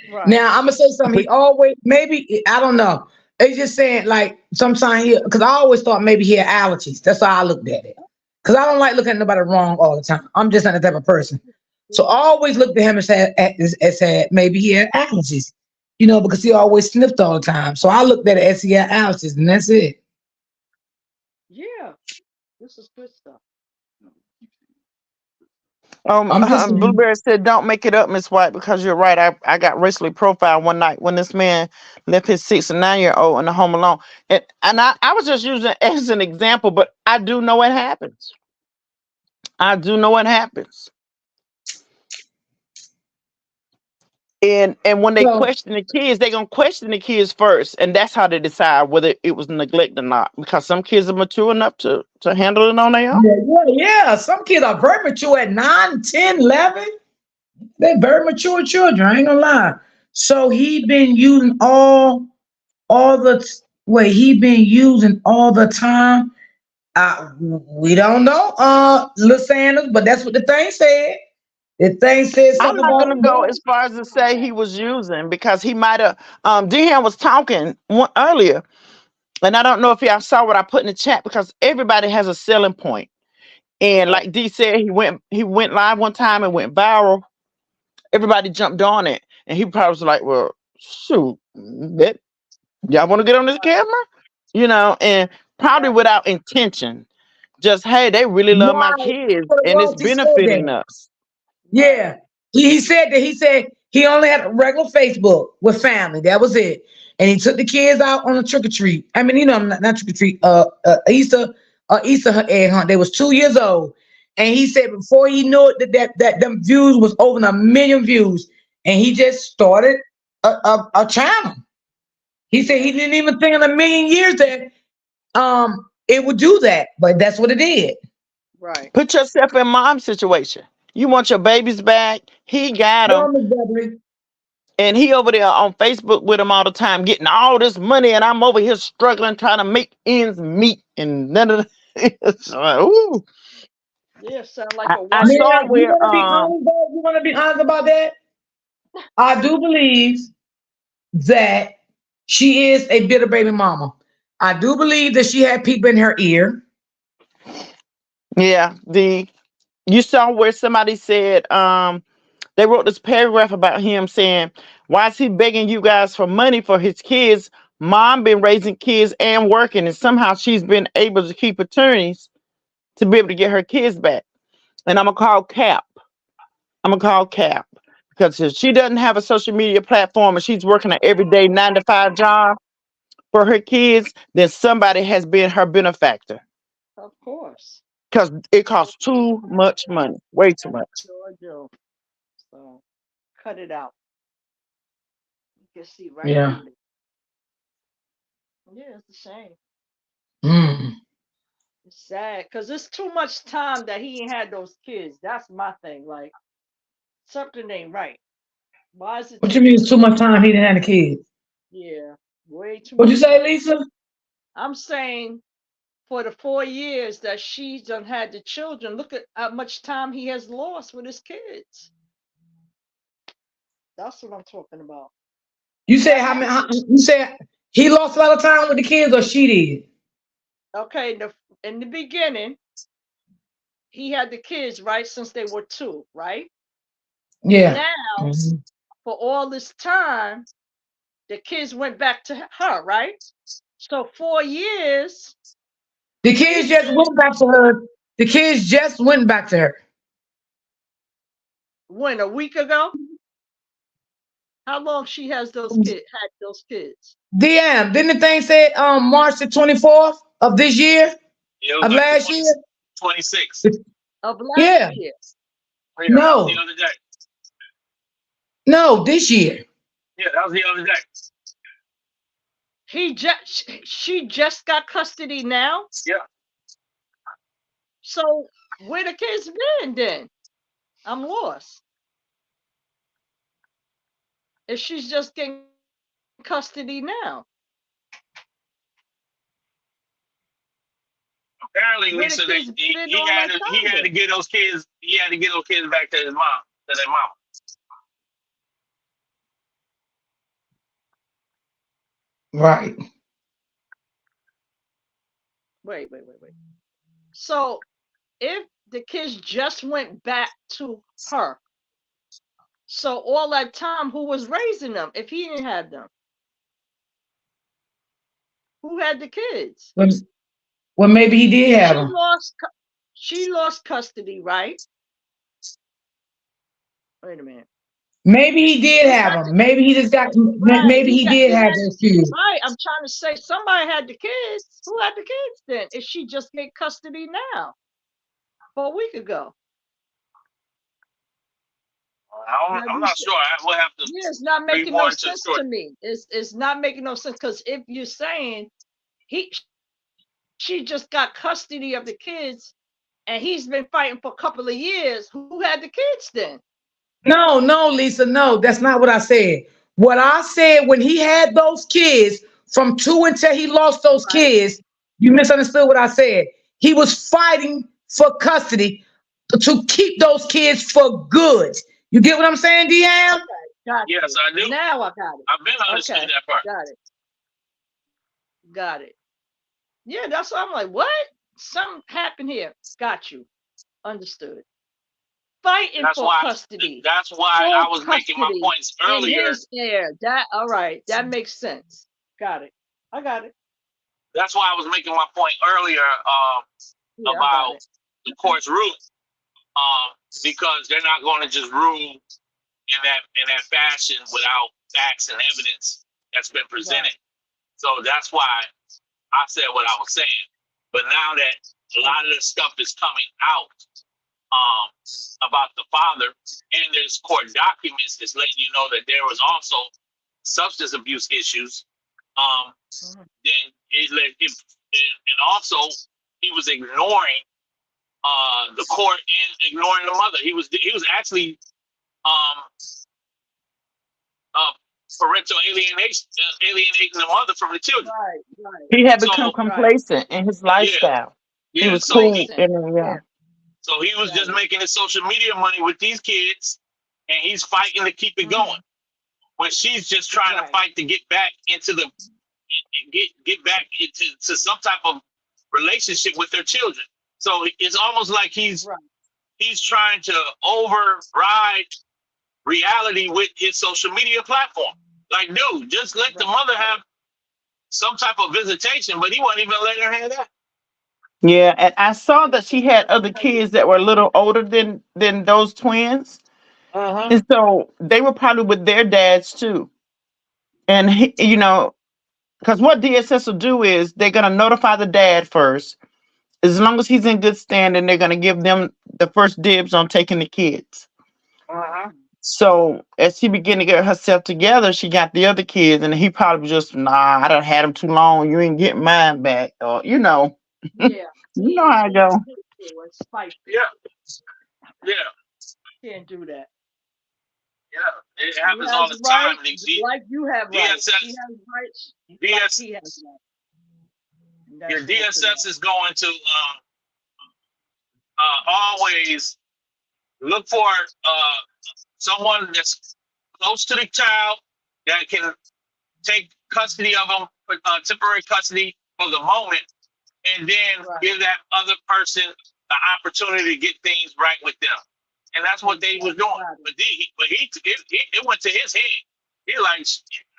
right. Now I'm gonna say something. He always maybe I don't know. It's just saying like sometimes he because I always thought maybe he had allergies. That's how I looked at it. Because I don't like looking at nobody wrong all the time. I'm just not the type of person. So I always looked at him and said maybe he had allergies. Because he always sniffed all the time. So I looked at it as he had allergies, and that's it. Yeah, this is good stuff. I'm just saying. Blueberry said, "Don't make it up, Miss White, because you're right. I got racially profiled one night when this man left his 6 and 9-year-old in the home alone, and I was just using it as an example, but I do know it happens. I do know it happens. And when they So, question the kids, they're gonna question the kids first, and that's how they decide whether it was neglect or not. Because some kids are mature enough to handle it on their own. yeah, yeah, yeah. Some kids are very mature at 9, 10, 11. They're very mature children. I ain't gonna lie. So he been using all the wait. He been using all the time. We don't know, Sanders, but that's what the thing said. The thing said I'm something not about gonna go as far as to say he was using because he might have. Dehan was talking earlier, and I don't know if y'all saw what I put in the chat because everybody has a selling point. And Right. like D said, he went live one time and went viral. Everybody jumped on it, and he probably was like, "Well, shoot, that y'all want to get on this camera?" And probably Right. without intention. Just hey, they really love my right. kids, What it and it's was, he said benefiting that. us. Right. Yeah. He said that he only had a regular Facebook with family. That was it. And he took the kids out on a trick or treat. I mean, not trick or treat, Easter egg hunt. They was 2 years old. And he said before he knew it that them views was over 1 million views. And he just started a channel. He said Yeah. he didn't even think in 1 million years that it would do that, but that's what it did. Right. Put yourself in mom's situation. You want your babies back. He got them. Well, Miss Beverly, And he over there on Facebook with him all the time, getting all this money, and I'm over here struggling, trying to make ends meet, and none of the, it's like, ooh. Yeah. Sound like I, a I one now saw man. you where want to be honest. You want to be honest about that. I do believe that she is a bitter baby mama. I do believe that she had people in her ear. yeah, you saw where somebody said they wrote this paragraph about him saying, why is he begging you guys for money for his kids? Mom been raising kids and working, and somehow she's been able to keep attorneys to be able to get her kids back. And I'm gonna call Cap. I'm gonna call Cap because if she doesn't have a social media platform and she's working an everyday 9 to 5 job for her kids, then somebody has been her benefactor Of course. because it costs too much money, way too much. Sure do. So cut it out. You can see right Yeah. through it. Yeah, it's a shame. Mm. It's sad because it's too much time that he ain't had those kids. That's my thing. Like something ain't right. Why is it What you taking mean? so It's too much long? time he didn't have the kids. Yeah, way too What'd you much say, time. Lisa? I'm saying for the 4 years that she's done had the children, look at how much time he has lost with his kids. That's what I'm talking about. You said That how many? happened. You said he lost a lot of time with the kids, or she did? Okay, in the beginning, he had the kids, right, since they were two, right? Yeah. Now, Mhm. for all this time, the kids went back to her, right? So 4 years, The kids he's just went back to her. The kids just went back to her. when a week ago. How long she has those kids had those kids DM. Didn't the thing say March the 24th of this year? It was Of like the last 20, year? 26. of last Yeah. year? Yeah, that was the No. other day. No, this year. Yeah, that was the other day. She just got custody now. Yeah. So where the kids been then? I'm lost. If she's just getting custody now, Apparently, where the Lisa, kids been all that time he then? had to get those kids. He had to get those kids back to his mom, to their mom. Right. Wait. So if the kids just went back to her, so all that time, who was raising them? If he didn't have them, who had the kids? Well, well, maybe he did have She them. lost. She lost custody, right? Wait a minute. Maybe he did Who have had the them. Maybe he just got. right? Maybe he did He have had those kids. right. I'm trying to say somebody had the kids. Who had the kids then? If she just get custody now, 4 week ago. Like I'm you not said, sure. I will have to yeah, it's not read making more no into the sense story. to me. It's not making no sense because if you're saying she just got custody of the kids and he's been fighting for a couple of years, who had the kids then? No, no, Lisa, no, that's not what I said. What I said when he had those kids from two until he lost those Right. kids, you misunderstood what I said. He was fighting for custody to keep those kids for good. You get what I'm saying, Deanne? Okay, got Yes, you. I do. Now I got it. I've been understood Okay, that part. got it. Got it. Yeah, that's why I'm like, what? Something happened here. Got you. Understood. Fighting That's for why. custody, That's why I full was making my custody points in earlier. his heir. That all right? That makes sense. Got it. I got it. That's why I was making my point earlier Yeah, I got about it. the court's ruling, um, because they're not going to just rule in that fashion without facts and evidence that's been Right. presented. So that's why I said what I was saying. But now that a lot of this stuff is coming out, um, about the father, and there's court documents that's letting you know that there was also substance abuse issues, um, Mhm. then and also he was ignoring the court and ignoring the mother. He was actually um, uh, parental alienation, alienating the mother from the children. Right. Right. He had become So Right. complacent in his yeah, lifestyle. He yeah. was So cool, Complacent. and Yeah. yeah, he was Got just it. making his social media money with these kids, and he's fighting to keep it going. Hmm. When she's just trying to Right. fight to get back into the get back into to some type of relationship with their children. So it's almost like Right. he's trying to override reality with his social media platform. Like, dude, just let the Right. mother have some type of visitation, but he wasn't even letting her have that. yeah. And I saw that she had other kids that were a little older than those twins, Uh-huh. and so they were probably with their dads too. And because what DSS will do is they're gonna notify the dad first. As long as he's in good standing, they're gonna give them the first dibs on taking the kids. Uh-huh. So as she began to get herself together, she got the other kids, and he probably just, nah, I done had them too long. You ain't getting mine back, or Yeah. you know how I go. He was spiteful. Yeah, yeah, Can't do that. yeah. It He happens all has the time. rights like you have rights. He DSS, has rights like DS, he has rights. And your that's all to DSS that. is going to always look for uh, someone that's close to the child that can take custody of them, temporary custody for the moment, and then Right. give that other person the opportunity to get things right with them. And that's what they was doing. Got it. It went to his head. He like,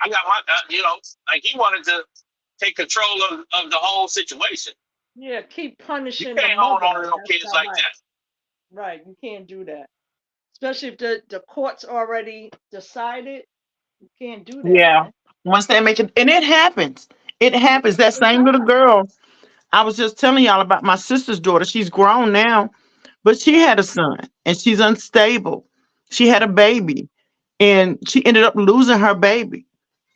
I got my, like he wanted to take control of the whole situation. Yeah, keep You punishing the can't hold mother. on to no That's kids not like right. that. Right. You can't do that. Especially if the court's already decided. You can't do that, Yeah. man. Once they make it, and it happens. It happens. That It same little does. girl. I was just telling y'all about my sister's daughter. She's grown now, but she Right. had a son, and she's unstable. She had a baby, and she ended up losing her baby,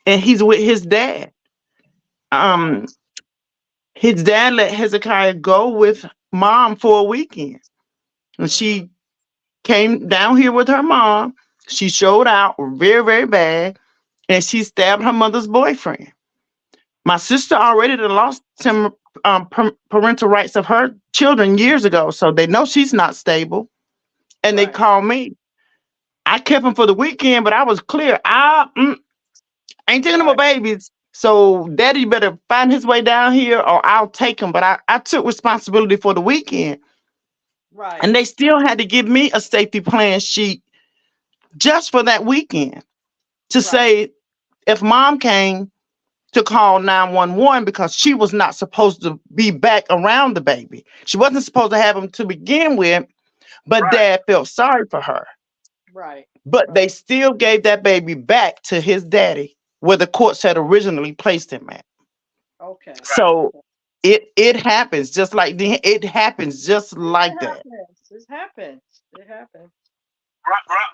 and he's with his dad. Right. Um, his dad let Hezekiah go with mom for a weekend, and Hmm. she came down here with her mom. She showed out very, very bad, and she stabbed her mother's boyfriend. My sister already done lost some parental rights of her children years ago, so they know she's not stable. And they Right. called me. I kept them for the weekend, but I was clear. I ain't taking no more Right. babies. So daddy better find his way down here or I'll take him. But I took responsibility for the weekend. Right. And they still had to give me a safety plan sheet just for that weekend to Right. say if mom came to call 911 because she was not supposed to be back around the baby. She wasn't supposed to have him to begin with, but Right. dad felt sorry for her. Right. But they Right. still gave that baby back to his daddy where the courts had originally placed him at. Okay. Right. So Okay. it happens it happens just Yeah, like it that. happens. It happens. It happens.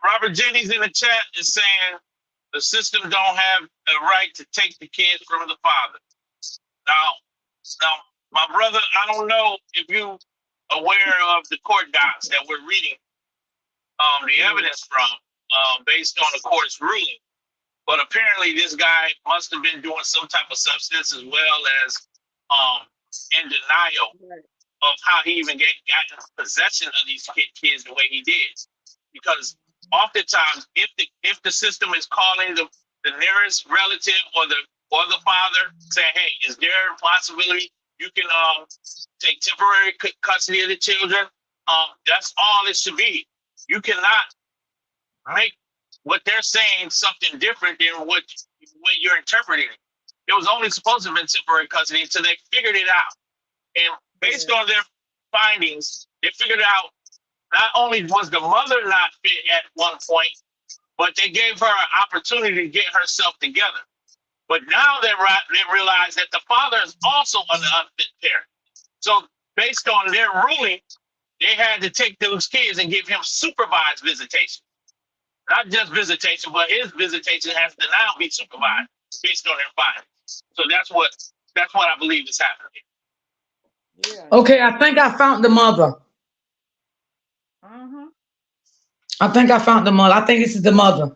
Robert Jennings in the chat is saying the system don't have the right to take the kids from the father. Now, now, my brother, I don't know if you aware of the court docs that we're reading the evidence from based on the court's ruling. But apparently, this guy must have been doing some type of substance as well as in denial of how he even got in possession of these kids the way he did. Because oftentimes, if the system is calling the nearest relative or the father, saying, "Hey, is there a possibility you can take temporary custody of the children?" That's all it should be. You cannot make what they're saying something different than what you're interpreting. It was only supposed to have been temporary custody until they figured it out. And based on their findings, they figured out not only was the mother not fit at one point, but they gave her an opportunity to get herself together. But now they realize that the father is also an unfit parent. So based on their ruling, they had to take those kids and give him supervised visitation. Not just visitation, but his visitation has to now be supervised based on their findings. So that's what I believe is happening. Yeah. Okay, I think I found the mother. I think I found the mother. I think this is the mother.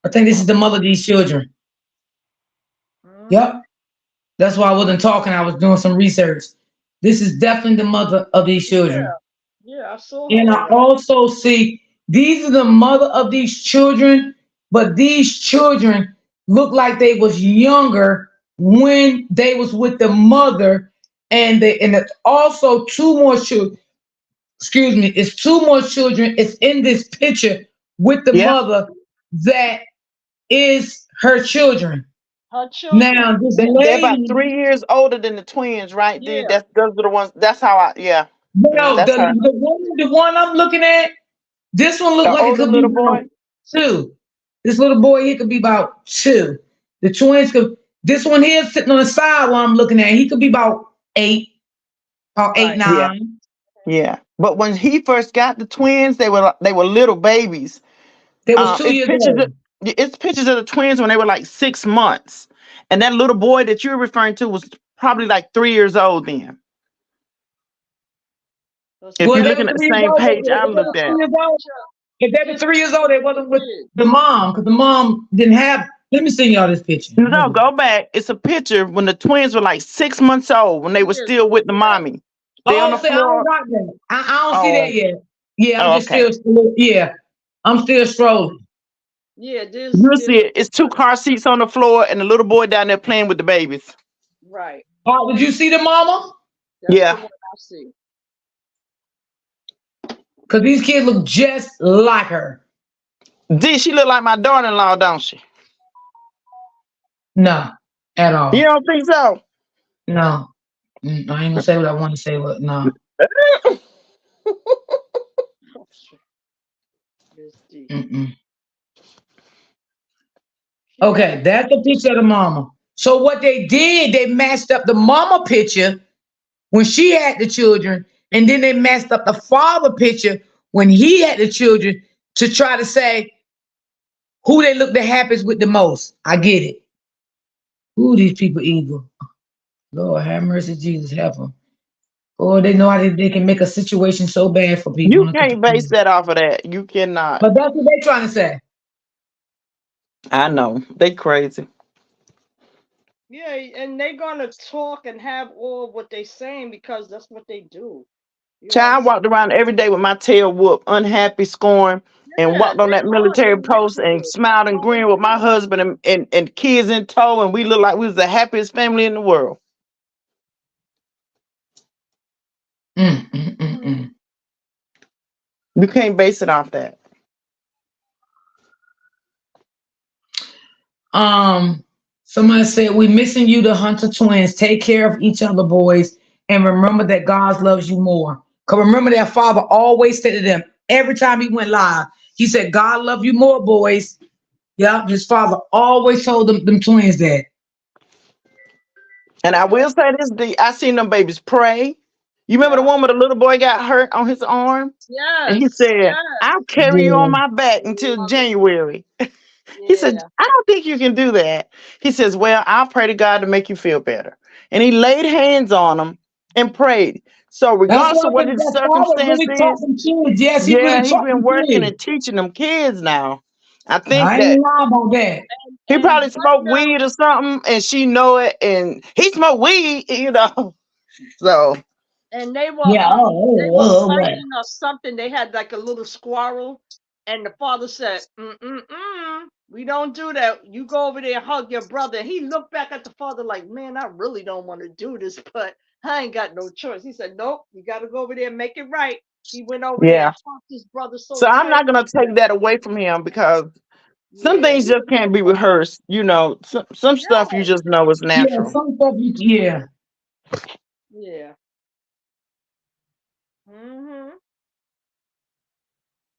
I think this is the mother of these children. Yep. That's why I wasn't talking. I was doing some research. This is definitely the mother of these children. Yeah, I saw And I her. also see these are the mother of these children, but these children look like they was younger when they was with the mother, and it's also two more children. Excuse me, it's two more children. It's in this picture with the Yeah. mother that is her children. Her children. Now this They're about lady, 3 years older than the twins, right? Yeah. Those are the ones. That's how the, that's her. the one I'm looking at, this one looked The like it older could be little about boy. two. This little boy here could be about two. The twins could. This one here sitting on the side while I'm looking at, he could be about eight, about eight, Right. Yeah, nine. yeah. But when he first got the twins, they were little babies. They was 2 years old. It's pictures of the twins when they were like 6 months, and that little boy that you're referring to was probably like 3 years old then. If Well, you're they were looking at the 3 years same old. page I If they were looked at. 3 years old, if they were 3 years old, they wasn't with the mom because the mom didn't have. Let me send y'all this picture. No, go back. It's a picture when the twins were like 6 months old, when they were still with the mommy. They on Oh, the see, I don't floor. got that. I don't see Oh, that yet. Yeah, I'm oh, just okay. yeah, I'm still strolling. Yeah, You'll see it. It's 2 car seats on the floor and the little boy down there playing with the babies. right. Oh, did you see the mama? That's Yeah. the one I see. Because these kids look just like her. Did she look like my daughter-in-law, don't she? No, at all. You don't think so? No. I ain't gonna say what I want to say, but no. Mm-mm. Okay, that's the picture of the mama. So what they did, they matched up the mama picture when she had the children, and then they matched up the father picture when he had the children to try to say who they look the happiest with the most. I get it. Ooh, these people evil. Lord, have mercy, Jesus, help them. Oh, they know how they can make a situation so bad for people. You can't base that off of that. You cannot. But that's what they trying to say. I know. They crazy. Yeah, and they're gonna talk and have all what they saying because that's what they do. Child, I walked around every day with my tail whooped, unhappy, scorned, and walked on that military post and smiled and grinned with my husband and kids in tow, and we looked like we was the happiest family in the world. You can't base it off that. Somebody said, we missing you, the Hunter twins. Take care of each other, boys, and remember that God loves you more. Because remember that father always said to them, every time he went live, he said, God love you more, boys. Yeah, his father always told them twins that. And I will say this, I seen them babies pray. You remember the Yeah. one where the little boy got hurt on his arm? And he Yes. said, Yes. I'll carry you on Yeah. my back until January. He said, Yeah. I don't think you can do that. He says, well, I'll pray to God to make you feel better. And he laid hands on him and prayed. So That's regardless why of what his that father circumstance really taught is, some kids. Yes, he really yeah, he taught been some working kids. and teaching them kids now. I think I ain't that lying about that. he And probably right smoked now, weed or something and she know it and he smoked weed, you know. So and they were Yeah. they were What? fighting or something. They had like a little squirrel, and the father said, "Mm-mm-mm, we don't do that. You go over there and hug your brother." And he looked back at the father like, "Man, I really don't want to do this, but I ain't got no choice." He said, "Nope, you got to go over there and make it right." He went over there yeah. and hugged his brother so So I'm tight. not gonna take that away from him because some Yeah, things he just was can't doing be right. rehearsed. You know, some stuff you Yes, just know is Yeah, natural. some stuff you yeah. yeah. Mhm.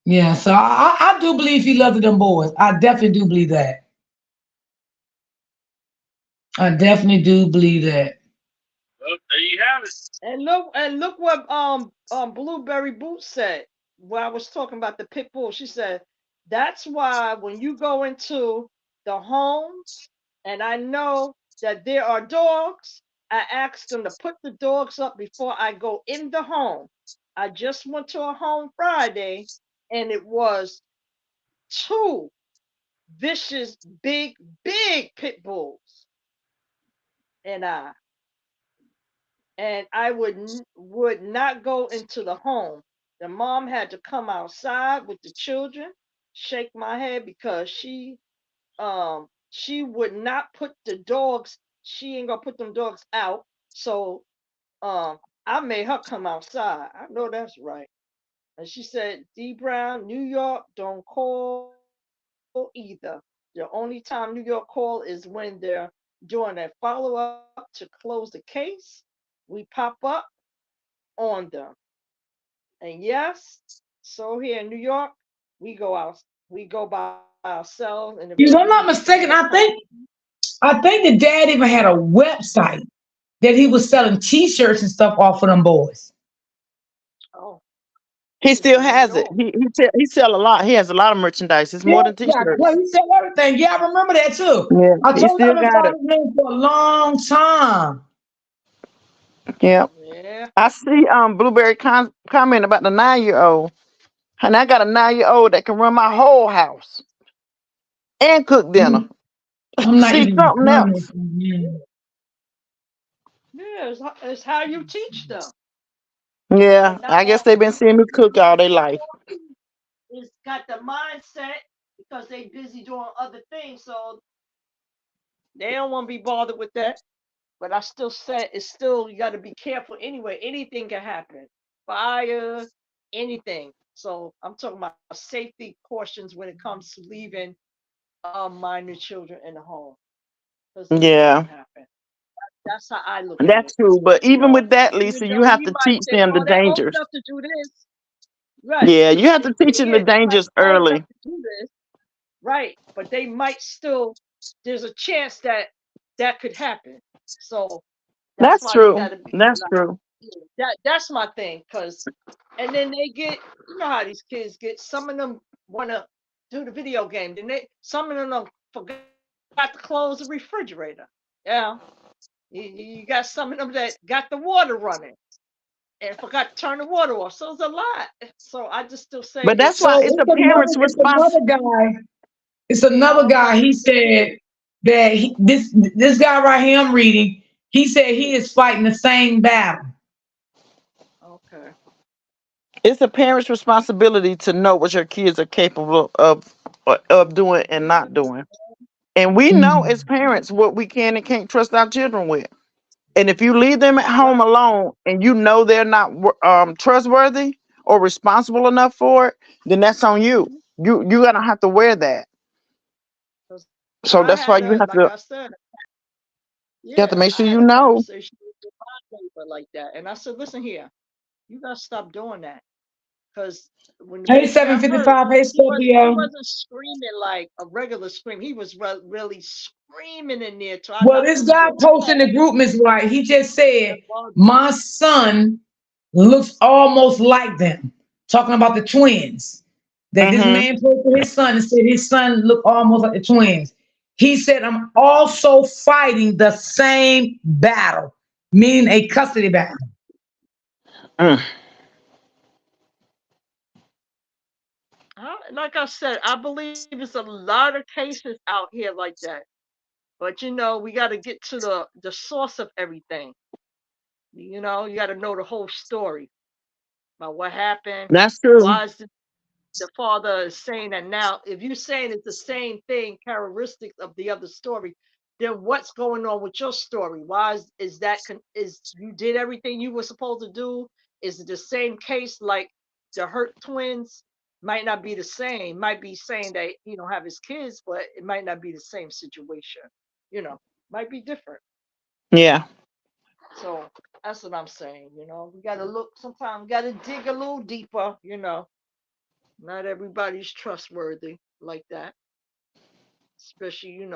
Yeah. So I do believe he loved them boys. I definitely do believe that. I definitely do believe that. Well, there you have it. And look what Blueberry Boots said when I was talking about the pit bull. She said that's why when you go into the homes and I know that there are dogs, I ask them to put the dogs up before I go in the home. I just went to a home Friday and it was two vicious big pit bulls and I would not go into the home. The mom had to come outside with the children, shake my head because she would not put the dogs. She ain't gonna put them dogs out. So I made her come outside. I know that's right. And she said, D Brown, New York don't call either. The only time New York call is when they're doing a follow up to close the case. We pop up on them. And yes, so here in New York, we go by ourselves, and if we need If I'm more not time, mistaken, I think the dad even had a website that he was selling T-shirts and stuff off of them boys. oh, he He was still selling it has it. all. He sell a lot. He has a lot of merchandise. It's Yeah, more than yeah, well, t-shirts. he said everything. Yeah, I remember that too. Yeah, I he told you still I've been got it. following his name for a long time. Yeah. Yeah. I see Blueberry comment about the 9-year old. And I got a 9-year old that can run my whole house and cook dinner. I'm not See even something honest. else. Man. Yeah, it's how you teach them. Yeah, And now I guess they've been seeing me cook all their life. is got the mindset because they busy doing other things, so they don't want to be bothered with that. But I still said it's still you got to be careful anyway. Anything can happen, fire, anything. So I'm talking about safety cautions when it comes to leaving minor children in the home because anything can Yeah, happen. That's how I look at it. that's true. But You even know, with that, even Lisa, you though have we to might teach say, them the "Oh, they're old dangers. enough to do this," right? Yeah, you have to teach them the Yeah, they might dangers be old enough early. to do this, right? But they might still. There's a chance that that could happen. So that's That's why you true. got to be That's like, true. yeah, that's my thing. Cause and then they get, you know how these kids get. Some of them want to do the video game. Then some of them done forgot to close the refrigerator. Yeah, you got some of them that got the water running and forgot to turn the water off. So it's a lot. So I just still say But that's it's why So it's a it's parent's it's response. another guy. It's another uh guy. He said that this guy right here I'm reading. He said he is fighting the same battle. okay. It's a parent's responsibility to know what your kids are capable of doing and not doing. And we know Mm. as parents what we can and can't trust our children with. And if you leave them at home Right. alone and you know they're not trustworthy or responsible enough for it, then that's on you. Mhm. You're gonna have to wear that. 'Cause So I that's had why to, like I said, you have to yeah, make I sure had you a know. conversation with my neighbor like that, and I said, "Listen here, you gotta stop doing that, because when the Hey, baby got hurt, 755. Hey, he Scorpio. wasn't screaming like a regular scream. He was really screaming in there, so I Well, knocked this on the guy door. posting the group is right. He just said, That bothered me. my son looks almost like them. Talking about the twins that this Mm-hmm. man put for his son and said his son looked almost like the twins. He said, I'm also fighting the same battle, meaning a custody battle. Mm. Like I said, I believe it's a lot of cases out here like that. But we got to get to the source of everything. You got to know the whole story about what happened. That's true. Why is the father is saying that now? If you're saying it's the same thing, characteristics of the other story, then what's going on with your story? Why is that? Is you did everything you were supposed to do? Is it the same case like the Hurt twins? Might not be the same. Might be saying that he don't have his kids, but it might not be the same situation. You know, might be different. Yeah. So that's what I'm saying. We got to look. Sometimes we got to dig a little deeper. Not everybody's trustworthy like that, especially,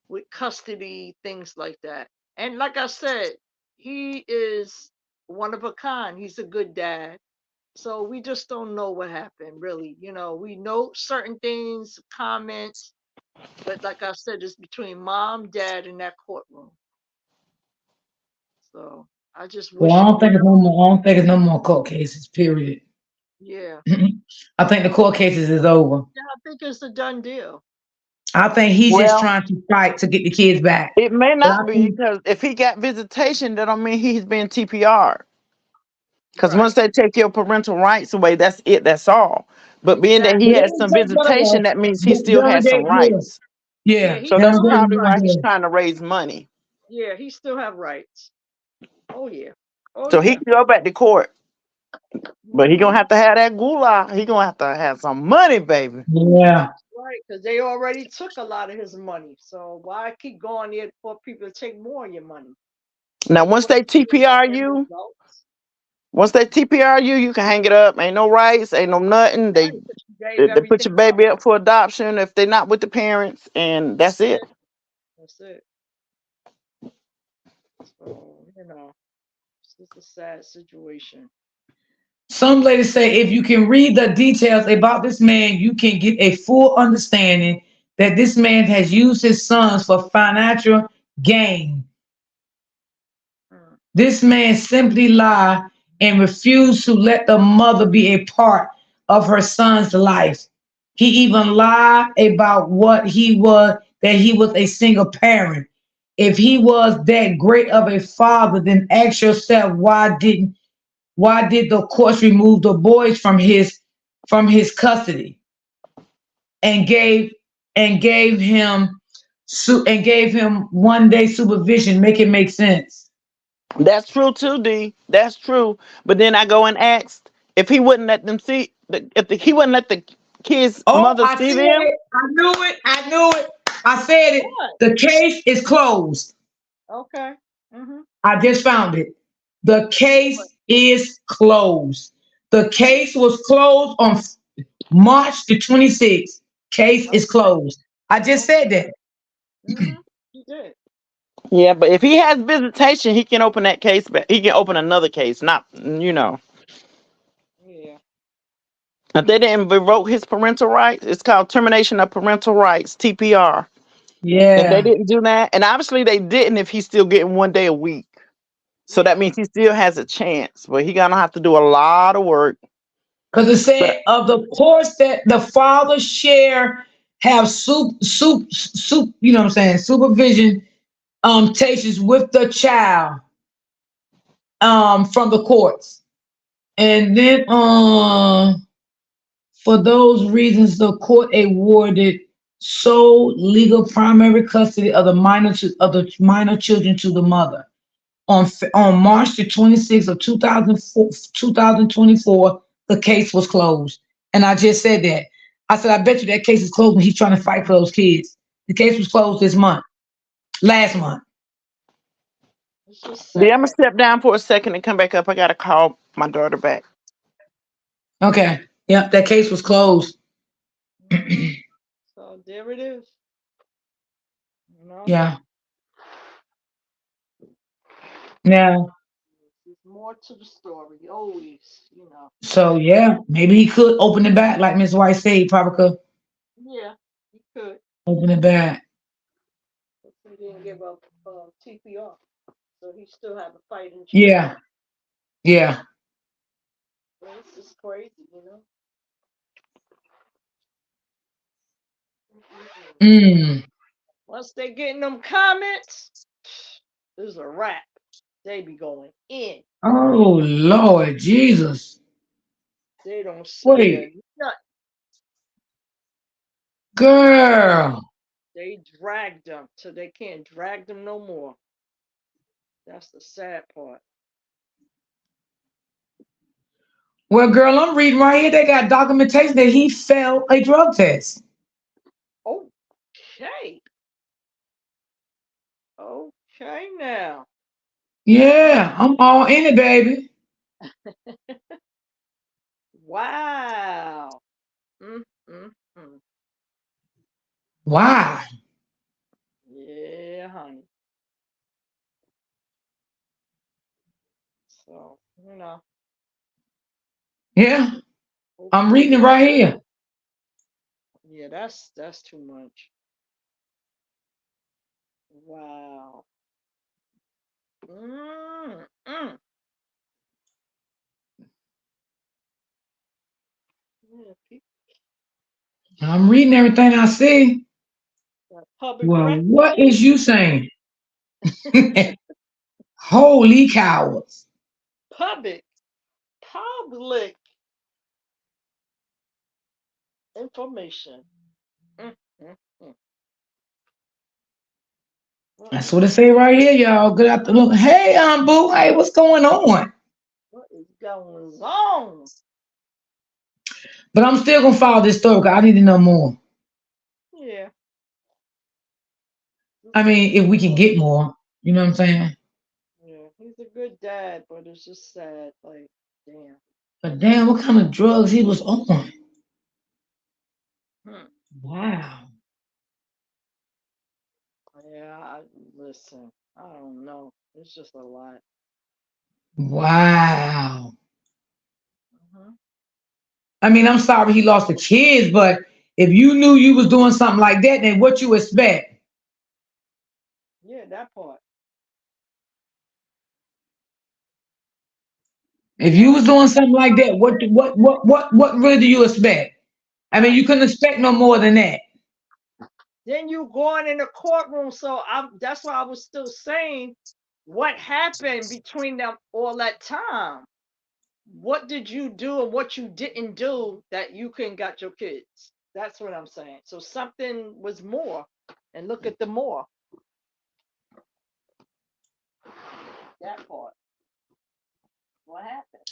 with custody, things like that. And like I said, he is one of a kind. He's a good dad. So we just don't know what happened, really. We know certain things, comments, but like I said, it's between mom, dad, in that courtroom. So I just Well, wish it would, I don't think it's no more court cases, period. yeah. I think the court cases is over. Yeah, I think it's a done deal. I think he's just Well, trying to fight to get the kids back. it may But I not be think, because if he got visitation, that don't mean he's been TPR. Because Right. once they take your parental rights away, that's it. That's all. But being that but he Exactly. they has didn't some take that visitation, away. that means he They still only has some gave, yeah, rights. Yeah, yeah, he So they still that's only gave have him probably why rights. he's time. trying to raise money. Yeah, he still have rights. Oh yeah. Oh So he yeah. can go back to court, but he gonna Hmm. have to have that gula. He gonna have some money, baby. Yeah. Right, because they already took a lot of his money. So why keep going there for people to take more of your money? Now, You once want they to see about TPR end you, results. you can hang it up. Ain't no rights, ain't no nothing. They Right, but you gave they put everything your up. baby up for adoption if they're not with the parents, and that's That's it. it. That's it. So, it's just a sad situation. Some ladies say if you can read the details about this man, you can get a full understanding that this man has used his sons for financial gain. Mm. This man simply lied and refused to let the mother be a part of her son's life. He even lied about what he was, that he was a single parent. If he was that great of a father, then ask yourself why did the courts remove the boys from his custody and gave him 1 day supervision? Make it make sense. That's true too, D. That's true. But then I go and ask if he wouldn't let them see, he wouldn't let the kids' Oh, mother I see said them. it. I knew it. I knew it. I said it. What? The case is closed. Okay. Mm-hmm. I just found it. The What? case is closed. The case was closed on March the 26th. Case is Okay. closed. I just Okay. said that. Mm-hmm. You did. Yeah, but if he has visitation, he can open that case. But he can open another case. Not, Yeah. if they didn't revoke his parental rights, it's called termination of parental rights (TPR). If they Yeah. didn't do that, and obviously they didn't, if he's still getting 1 day a week, so that Yeah. means he still has a chance. But he gonna have to do a lot of work. Because it But said of the course that the father share have you know what I'm saying, supervision tations with the child from the courts. And then for those reasons the court awarded sole legal primary custody of the minor children to the mother. On March the 26th of 2024, the case was closed. And I just said that. I said, I bet you that case is closed when he's trying to fight for those kids. The case was closed this month, last month. It's just yeah, I'm gonna sad. step down for a second and come back up. I gotta call my daughter back. Okay. Yep, that case was closed. Mm-hmm. So there it is. You know, Yeah. Now, there's more more to the story. Always, So yeah, maybe he could open it back, like Miss White said. He probably could Yeah, he could. open it back. But he didn't give up TPR, so he still have a fighting chance. Yeah, yeah. This is crazy. Mm-mm. Mm. Once they get in them comments, this is a wrap. They be going in. Oh Lord Jesus. They don't spare Wait, nothing. girl. They drag them till they can't drag them no more. That's the sad part. Well, girl, I'm reading right here. They got documentation that he failed a drug test. Okay. Okay now. Yeah, I'm all in it, baby. Wow. Mm, mm, mm. Why? Yeah, honey. So, Yeah, I'm hopefully reading it right here. yeah, that's too much. Wow. Mm, mm. Yeah, people I'm reading everything I see. got public Well, record. what is you saying? Holy cowards. Public, public information. Mm, mm, mm. That's what it say right here, y'all. Good afternoon. Hey, Boo. Hey, what's going on? What is going on? But I'm still gonna follow this story because I need to know more. Yeah, I this is mean, if we can get more, you know what I'm saying? yeah. He's a good dad, but it's just sad. Like, damn. But damn, what kind of drugs he was on? Hmm. Wow. Yeah, listen. I don't know. It's just a lot. Wow. Hmm. I mean, I'm sorry he lost the kids, but if you knew you was doing something like that, then what you expect? Yeah, that part. If you Now, was doing something like that, what really do you expect? I mean, you right. couldn't expect no more than that. Then you going in the courtroom. So that's why I was still saying what happened between them all that time. What did you do and what you didn't do that you couldn't got your kids? That's what I'm saying. So something was more. And look at the more. That part. What happened?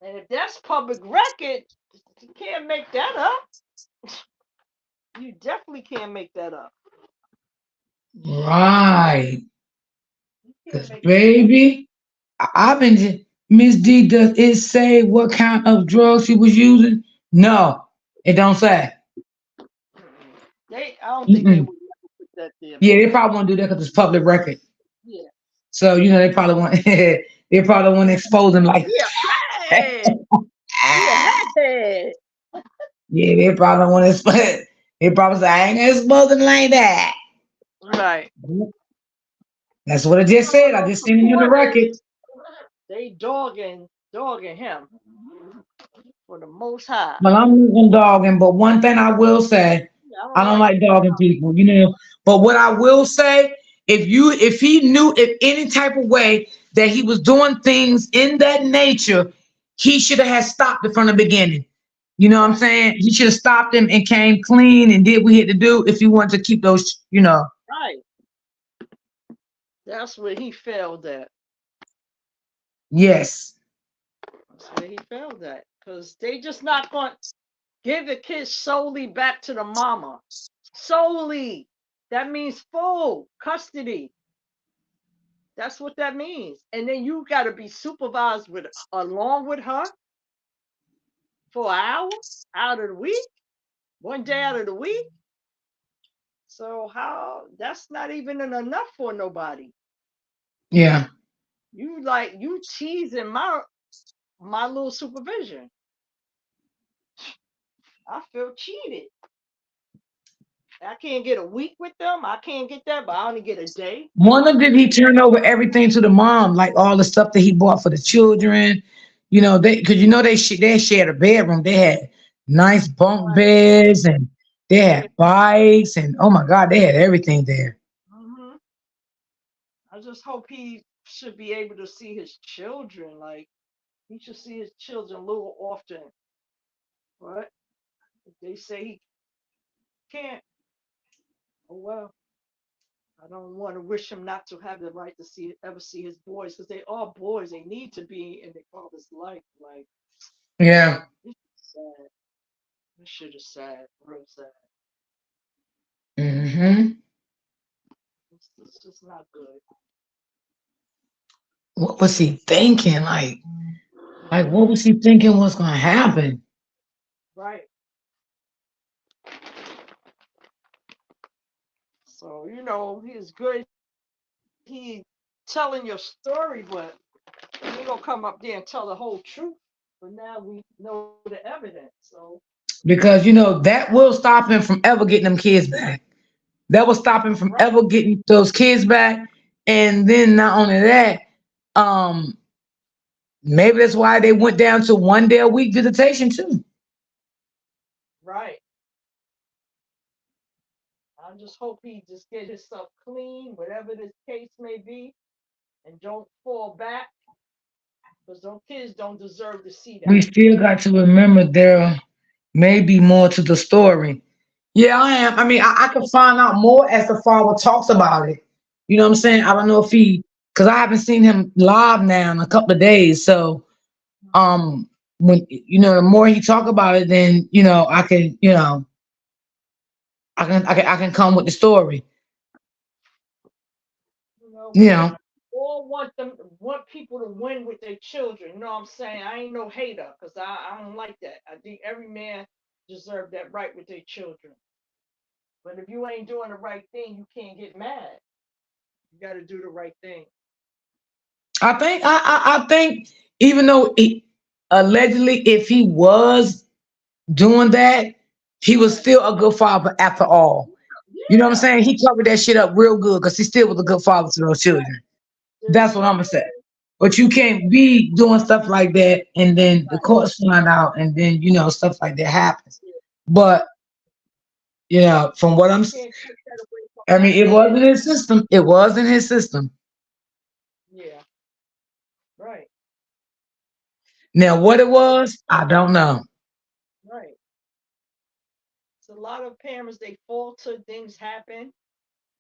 And if that's public record, you can't make that up. You definitely can't make that up. Right. You can't Cause make that up. baby, I've been Miss D, does it say what kind of drugs she was using? No, it don't say. Mm-mm. I don't think they Mm-mm. would ever put that there, Yeah, they man. probably won't do that because it's public record. Yeah. So they probably want they probably want to expose them like, Yeah. Hey. Yeah. Hey. yeah, they probably want to expose. They probably say I ain't gonna expose them like that. Right. That's what I just Some of said. I those just seen it in the record. supporters, they dogging him for the most high. Well, I'm even dogging, but one thing I will say, Yeah, I I don't don't like like that. dogging people, But what I will say, if he knew if any type of way that he was doing things in that nature, he should have had stopped it from the beginning. You know what I'm Right. saying? He should have stopped him and came clean and did what he had to do if he wanted to keep those. Right. That's where he failed at. Yes. That's where he failed at. Because they just not going to give the kids solely back to the mama. Solely. That means full custody. That's what that means. And then you got to be supervised with along with her for an hour out of the week, one day out of the week. So how that's not even enough for nobody. Yeah. you teasing my little supervision. I feel cheated. I can't get a week with them. I can't get that, but I only get a day. One of them, he turned over everything to the mom, like all the stuff that he bought for the children. You know, because they shared a bedroom. They had nice bunk Right. beds and they Yeah. had bikes and oh my God, they had everything there. hmm I just hope he should be able to see his children. Like he should see his children a little often. But if they say he can't, oh well. I don't want to wish him not to have the right to ever see his boys because they are boys. They need to be in their father's life. Like Yeah. it's sad. This shit is sad. Real sad. Hmm. It's just not good. What was he thinking? Like what was he thinking was gonna happen? Right. So he's good. He telling your story, but he gonna come up there and tell the whole truth. But now we know the evidence. So Because that will stop him from ever getting them kids back. That will stop him from right, ever getting those kids back. And then not only that, um, maybe that's why they went down to 1 day a week visitation too. right. I just hope he just get himself clean, whatever this case may be, and don't fall back because those kids don't deserve to see We that. still got to remember there may be more to the story. Yeah, I am. I mean, I can find out more as the father talks about it. You know what I'm saying? I don't know if because I haven't seen him live now in a couple of days. So, Mhm. when the more he talk about it, then I can, I can come with the story. You We know, all want people to win with their children. You know what I'm saying? I ain't no hater because I don't like that. I think every man deserve that right with their children. But if you ain't doing the right thing, you can't get mad. You got to do the right thing. I think even though allegedly, if he was doing that, he was Right. still a good father after all. You know what I'm Yeah. saying? He covered that shit up real good because he still was a good father to those children. Yes, That's what he I'm did. gonna say. But you can't be doing stuff like that and then the Right. courts find out and then stuff like that happens. Yeah. But from what Can't take that away from I mean, that it was in man. his system. It was in his system. Yeah. Right. Now, what it was, I don't know. Right. So a lot of parents they falter, things happen,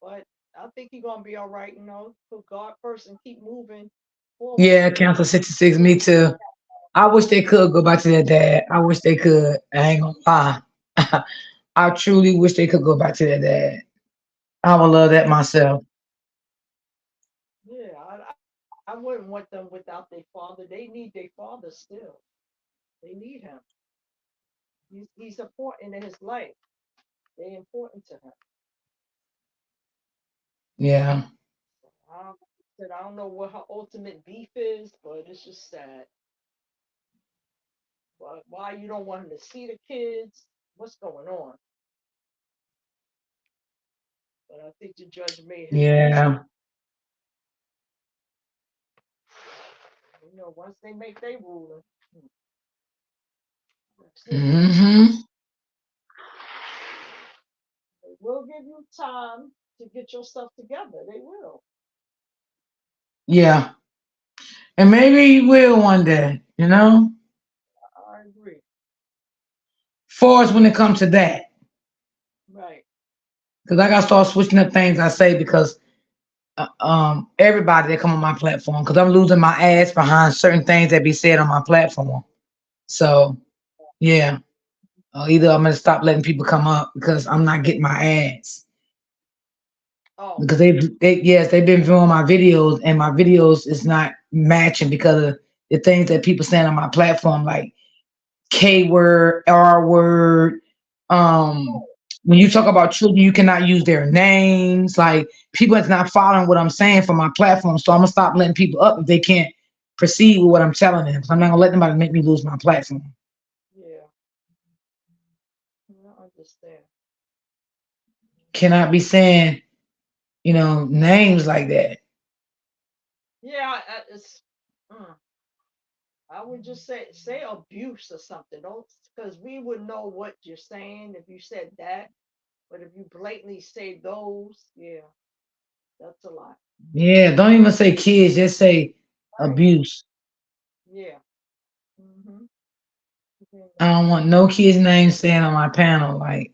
but I think he's gonna be all right. Put God first and keep moving forward. Yeah, Council 66, me too. I wish they could go back to their dad. I wish they could. I ain't gonna lie. I truly wish they could go back to their dad. I would love that myself. Yeah, I wouldn't want them without their father. They need their father still. They need him. He's important in his life. They important to him. Yeah. I don't know what her ultimate beef is, but it's just sad. But why you don't want him to see the kids? What's going on? But I think the judge made his peace. Yeah. Once they make their ruling, that's it. Hmm. They will give you time to get yourself together. They will. Yeah. And maybe he will one day. I agree. For us when it comes to that. Right. Because I gotta start switching up things I say because everybody that come on my platform, because I'm losing my ass behind certain things that be said on my platform. So yeah. Either I'm gonna stop letting people come up because I'm not getting my ads. Oh, Because they've been viewing my videos and my videos is not matching because of the things that people saying on my platform like K word, R word, um, oh. when you talk about children, you cannot use their names. Like people that's not following what I'm saying for my platform. So I'm gonna stop letting people up if they can't proceed with what I'm telling them. So I'm not gonna let anybody make me lose my platform. Yeah, I understand. Cannot be saying, names like that. Yeah, it's. Mm, I would just say abuse or something. Don't, because we would know what you're saying if you said that. But if you blatantly say those, yeah, that's a lot. Yeah, don't even say kids, just say Right. abuse. Yeah. Mm-hmm. I don't want no kids' names saying on my panel. Like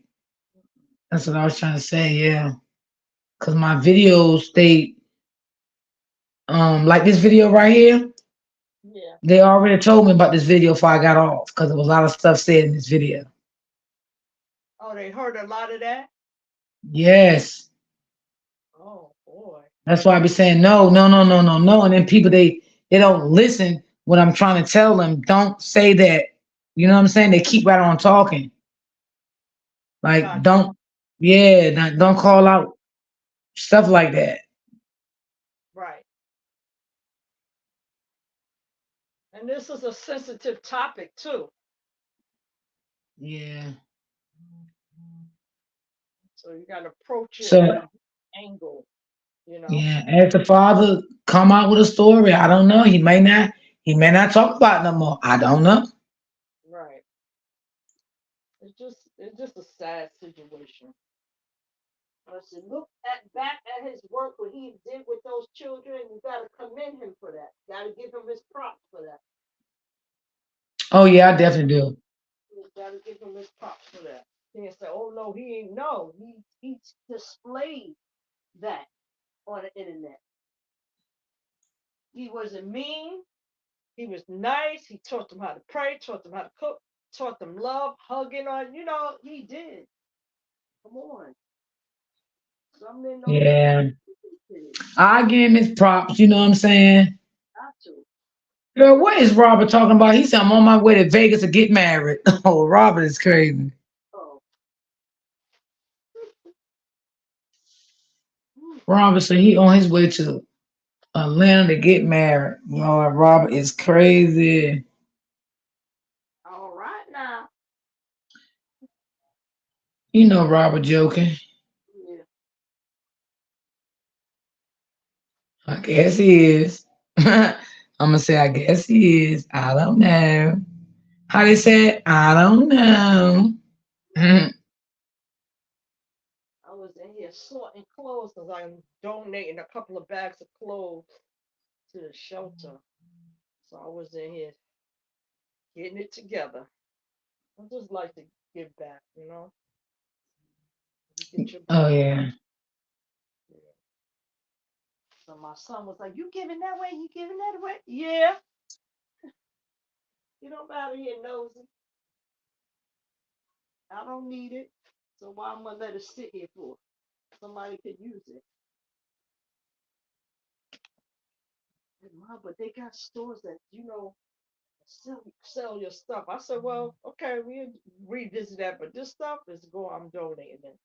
that's what I was trying to say, yeah. Cause my videos, they like this video right here, Yeah. they already told me about this video before I got off because there was a lot of stuff said in this video. Oh, they heard a lot of that. Yes. Oh boy. That's why I be saying no, no, no, no, no, no. And then people they don't listen when I'm trying to tell them, don't say that. You know what I'm saying? They keep right on talking. Like Gotcha. don't call out stuff like that. Right. And this is a sensitive topic too. Yeah. So you got to approach it at So a angle, you know? yeah, as the father come out with a story, I don't know. He may not talk about it no more. I don't know. Right. It's just a sad situation. I said, look at back at his work, what he did with those children. You got to commend him for that. Got to give him his props for that. Oh yeah, I definitely do. You got to give him his props for that. Can't say, oh no, he ain't. No, he displayed that on the internet. He wasn't mean. He was nice. He taught them how to pray, taught them how to cook, taught them love, hugging on. He did. Come on. Some men don't get Yeah. it. I give him his props, you know what I'm saying? Got to. Girl, what is Robert talking about? He said I'm on my way to Vegas to get married. Oh, Robert is crazy. Oh. Robert said he on his way to Atlanta to get married. Lord, Robert is crazy. All right now. You know Robert joking. Yeah. I guess he is. I'm gonna say I guess he is. I don't know. How they said, I don't know. I was in here sorting clothes because I'm donating a couple of bags of clothes to the shelter. So I was in here getting it together. I just like to give back. You get your Oh blessing. yeah. Yeah. So my son was like, "You giving that away? You giving that away?" Yeah. You don't matter here, nosy. I don't need it. So why am I gonna let it sit here for? Somebody could use it. And, Mom, but they got stores that sell your stuff. I said, well, okay, we revisit that, but this stuff is I'm donating it.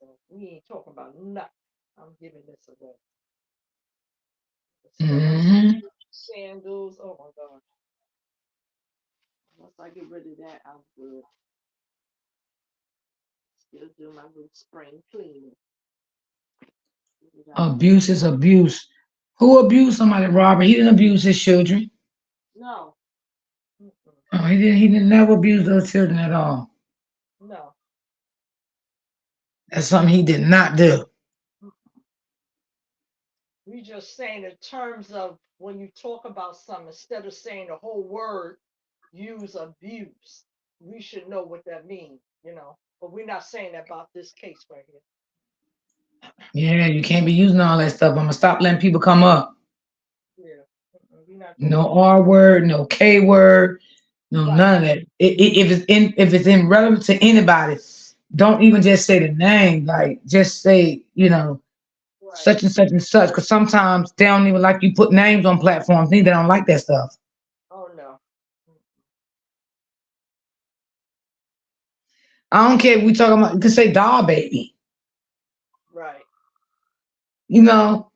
So we ain't talking about nothing. I'm giving this away. The stuff I Hmm. sandals. Oh my God. Once I get rid of that, I'm good. Still do my little spring cleaning. Get it out there. Abuse is abuse. Who abused somebody, Robert? He didn't abuse his children. No. Mm-mm. Oh, he didn't never abuse those children at all. No. That's something he did not do. We just saying in terms of when you talk about something, instead of saying the whole word, use abuse. We should know what that means. But we're not saying that about this case right here. Yeah, you can't be using all that stuff. I'm gonna stop letting people come up. Yeah. We're not doing No that. R word, no K word, no Right. none of that. If it's in relevant to anybody, don't even just say the name. Like just say, Right. such and such and such. Because sometimes they don't even like you put names on platforms. Neither they don't like that stuff. Oh no. I don't care if we talking about. You can say doll baby. Right. You know,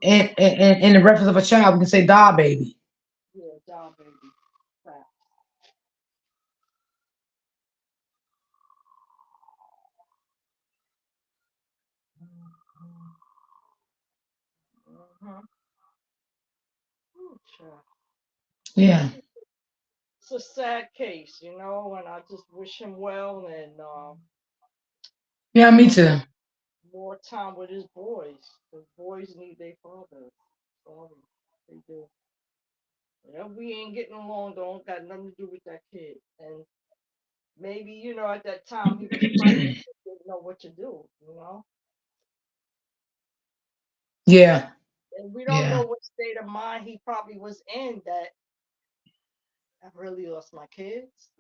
and in the reference of a child, we can say doll baby. Yeah, doll baby. Right. Mm-hmm. Ooh, child. Yeah. It's a sad case, and I just wish him well and Yeah, me more too. more time with his boys. The boys need their father. Sorry, they do. Yeah, we ain't getting along. Don't got nothing to do with that kid. And maybe at that time he was frightened, didn't know what to do. Yeah. And we don't Yeah. know what state of mind he probably was in that I really lost my kids.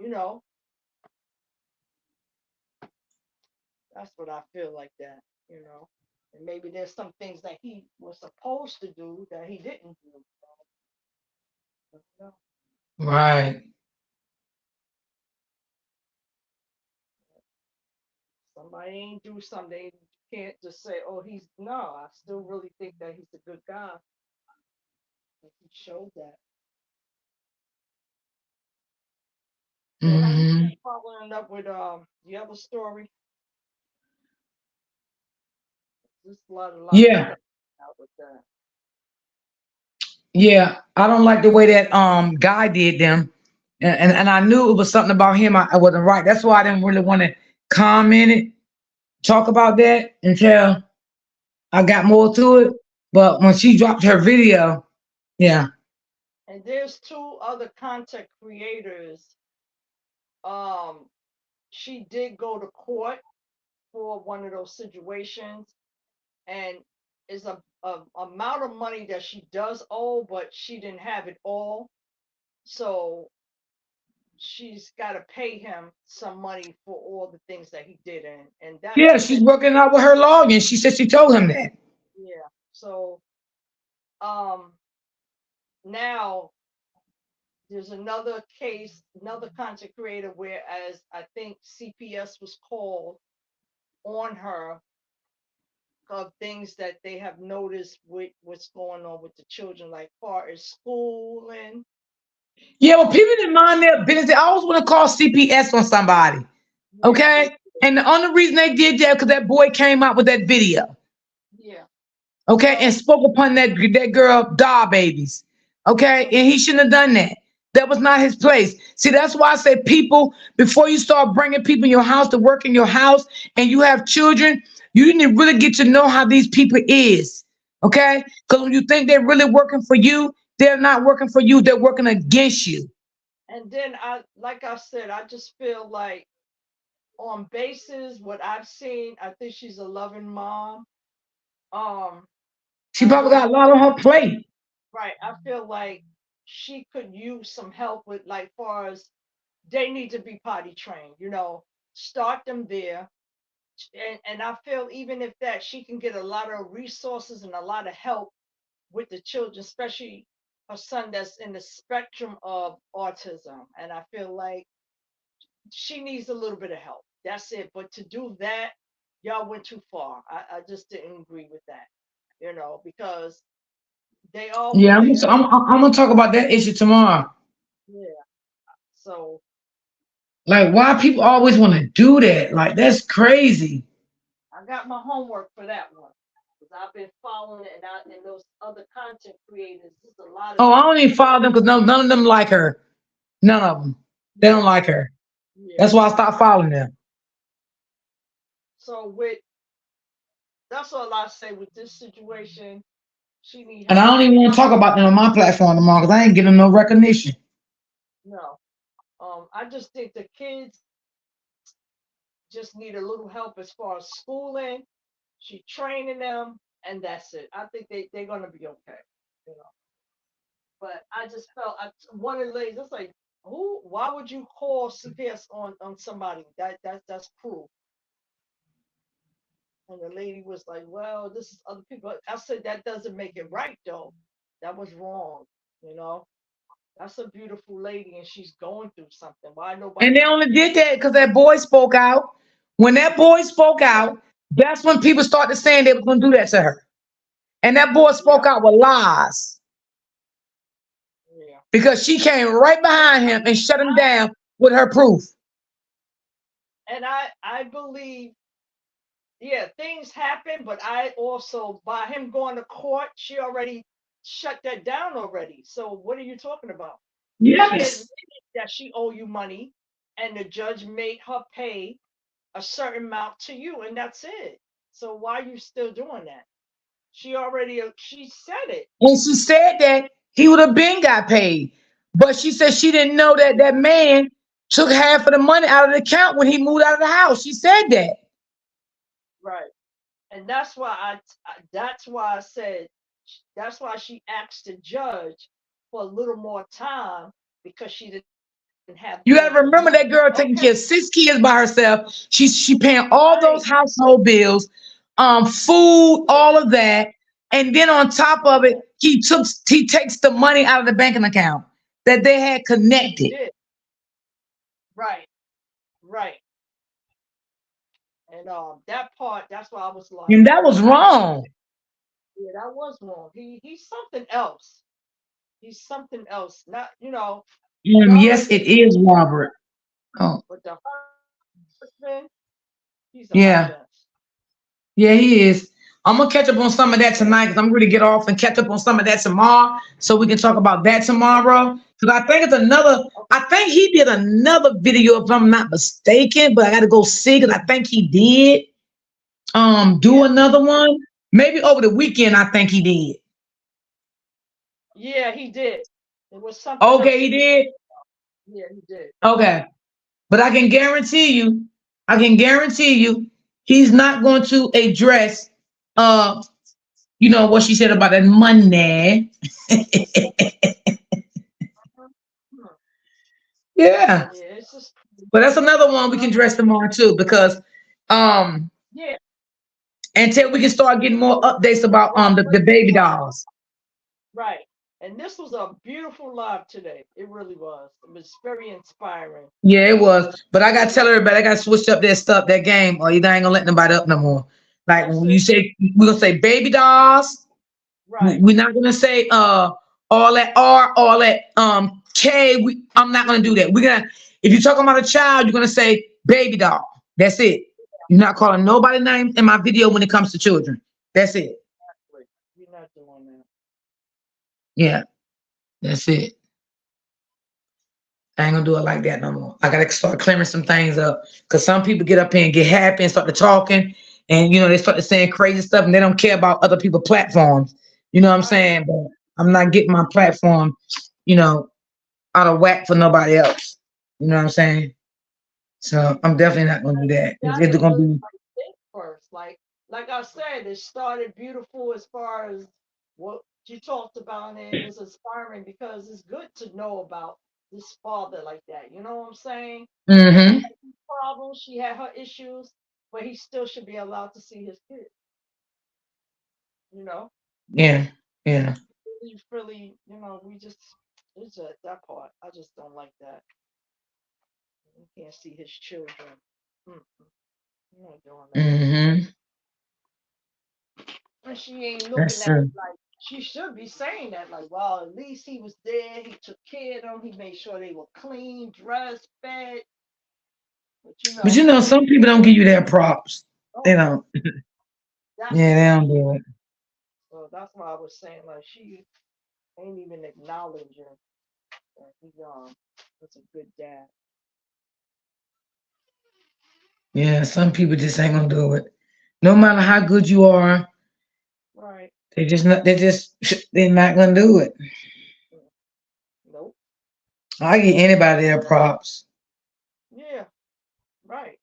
That's what I feel like that. You know. And maybe there's some things that he was supposed to do that he didn't do. So, Right. somebody ain't do something. You can't just say, "Oh, he's no." I still really think that he's a good guy. He showed that. So, have you been Hmm. following up with the other story? There's a lot of Yeah. stuff out with that. Yeah. I don't like the way that guy did them, and I knew it was something about him. I wasn't right. That's why I didn't really want to comment it, talk about that until I got more to it. But when she dropped her video, yeah, And there's two other content creators. Um, she did go to court for one of those situations, and is a amount of money that she does owe, but she didn't have it all, so she's got to pay him some money for all the things that he did, and yeah, that's she's working out with her lawyer, and she said she told him that. yeah. So um now there's another case, another content creator, whereas I think CPS was called on her of things that they have noticed with what's going on with the children, like far as schooling. Yeah, well, people didn't mind their business. They always want to call CPS on somebody. Yeah, they Okay. And the only reason they did that because that boy came out with that video. yeah. Okay, and So spoke upon that girl doll babies. Okay, and he shouldn't have done that. That was not his place. See, that's why I say people, before you start bringing people in your house to work in your house and you have children, you need to really get to know how these people is. Okay, because when you think they're really working for you, they're not working for you. They're working against you. and then like I said, I just feel like on basis what I've seen, I think she's a loving mom. Um, She I probably really got a lot on her plate. right. I feel like she could use some help with like far as they need to be potty trained, start them there. And I feel even if that she can get a lot of resources and a lot of help with the children, especially her son that's in the spectrum of autism. And I feel like she needs a little bit of help. That's it. But to do that, y'all went too far. I just didn't agree with that, because they all Yeah, put the effort. I'm gonna talk about that issue tomorrow. Yeah. So Like, why people always want to do that? Like, that's crazy. I got my homework for that one because I've been following it, and those other content creators. There's a lot of Oh, I stuff. don't even follow them because none of them like her. None of them. They don't Yeah, like her. yeah. That's why I stopped following them. So with that's all I say with this situation. She need And I help. don't even want to talk about them on my platform tomorrow because I ain't getting no recognition. No. I just think the kids just need a little help as far as schooling. She training them, and that's it. I think they're gonna be okay. You know. But I just felt one of the ladies. It's like, who? Why would you call CPS on somebody? That's cruel. And the lady was like, well, this is other people. I said that doesn't make it right though. That was wrong. You know. That's a beautiful lady, and she's going through something. Why And they nobody? only did that because that boy spoke out. When that boy spoke Yeah, out, that's when people started saying they were going to do that to her. And that boy spoke yeah, out with lies yeah. because she came right behind him and shut him down with her proof. And I believe, yeah, things happen, but I also, by him going to court, she already shut that down already. So what are you talking about? She admitted Yes. that she owe you money, and the judge made her pay a certain amount to you, and that's it. So why are you still doing that? She already she said it. And she said that he would have been got paid. But she said she didn't know that that man took half of the money out of the account when he moved out of the house. She said that. Right. And that's why that's why I said that's why she asked the judge for a little more time because she didn't have all the You money. got to remember that Okay, girl taking care of 6 kids by herself. She paying all right. those household bills, food, Yeah, all of that, and then on top of it, yeah, he takes the money out of the banking account that they had he connected, did. Right, right. And that part, that's why I was like, and that was wrong. yeah, that was wrong. He's something else. He's something else. Not, y'all Yes, let it me know. is, Robert. Oh, But the husband, he's a hot yeah. mess. Yeah, he is. I'm gonna catch up on some of that tonight because I'm going to get off and catch up on some of that tomorrow, so we can talk about that Okay, tomorrow. Because I think it's another. okay, I think he did another video, if I'm not mistaken, but I got to go see because I think he did do yeah, another one. Maybe over the weekend, I think he did. yeah, he did. It was something Okay, else he he was. did. Yeah, he did. Okay, but I can guarantee you, he's not going to address, uh, what she said about that money. Mhm. Yeah. Yeah, it's just But that's another one we uh, can dress tomorrow too, because um yeah, until we can start getting more updates about the Robert. baby dolls. Right. And this was a beautiful live today. It really was. It was very inspiring. Yeah, it was. But I gotta Yeah, tell everybody I gotta switch up that stuff, that game, or either I ain't gonna let nobody up no more. Like that's when you it. say we're gonna say baby dolls, Right. we're not gonna say all that R, all that K. I'm not gonna do that. We're gonna, if you're talking about a child, you're gonna say baby doll. That's it. You're not calling nobody names in my video when it comes to children. That's it. Exactly. You're not doing that. Yeah, that's it. I ain't gonna do it like that no more. I gotta start clearing some things up because some people get up here and get happy and start to talking, and they start to saying crazy stuff, and they don't care about other people's platforms. You know what I'm Right. saying? But I'm not getting my platform, you know, out of whack for nobody else. You know what I'm saying? So I'm definitely not gonna do that. You It's gotta either gonna really be, like think first. Like I said, it started beautiful as far as what you talked about, and it was inspiring because it's good to know about this father like that. You know what I'm saying? He mm-hmm. had his problems, she had her issues, but he still should be allowed to see his kids. You know, Yeah, yeah, really, we just it's just that part. I just don't like that. You can't see his children. Mm, I'm not doing that. mm-hmm. And she ain't looking That's at it true. like she should be saying that, like, well, at least he was there, he took care of them, he made sure they were clean, dressed, fed. But But some people don't give you their props. They oh no, don't. that's Yeah, the they thing. don't do it. So that's why I was saying, like, she ain't even acknowledging that he was a good dad. Yeah, some people just ain't gonna do it. No matter how good you are, Right. they just not. They just they're not gonna do it. Mm, nope. I give anybody their props. Yeah, right.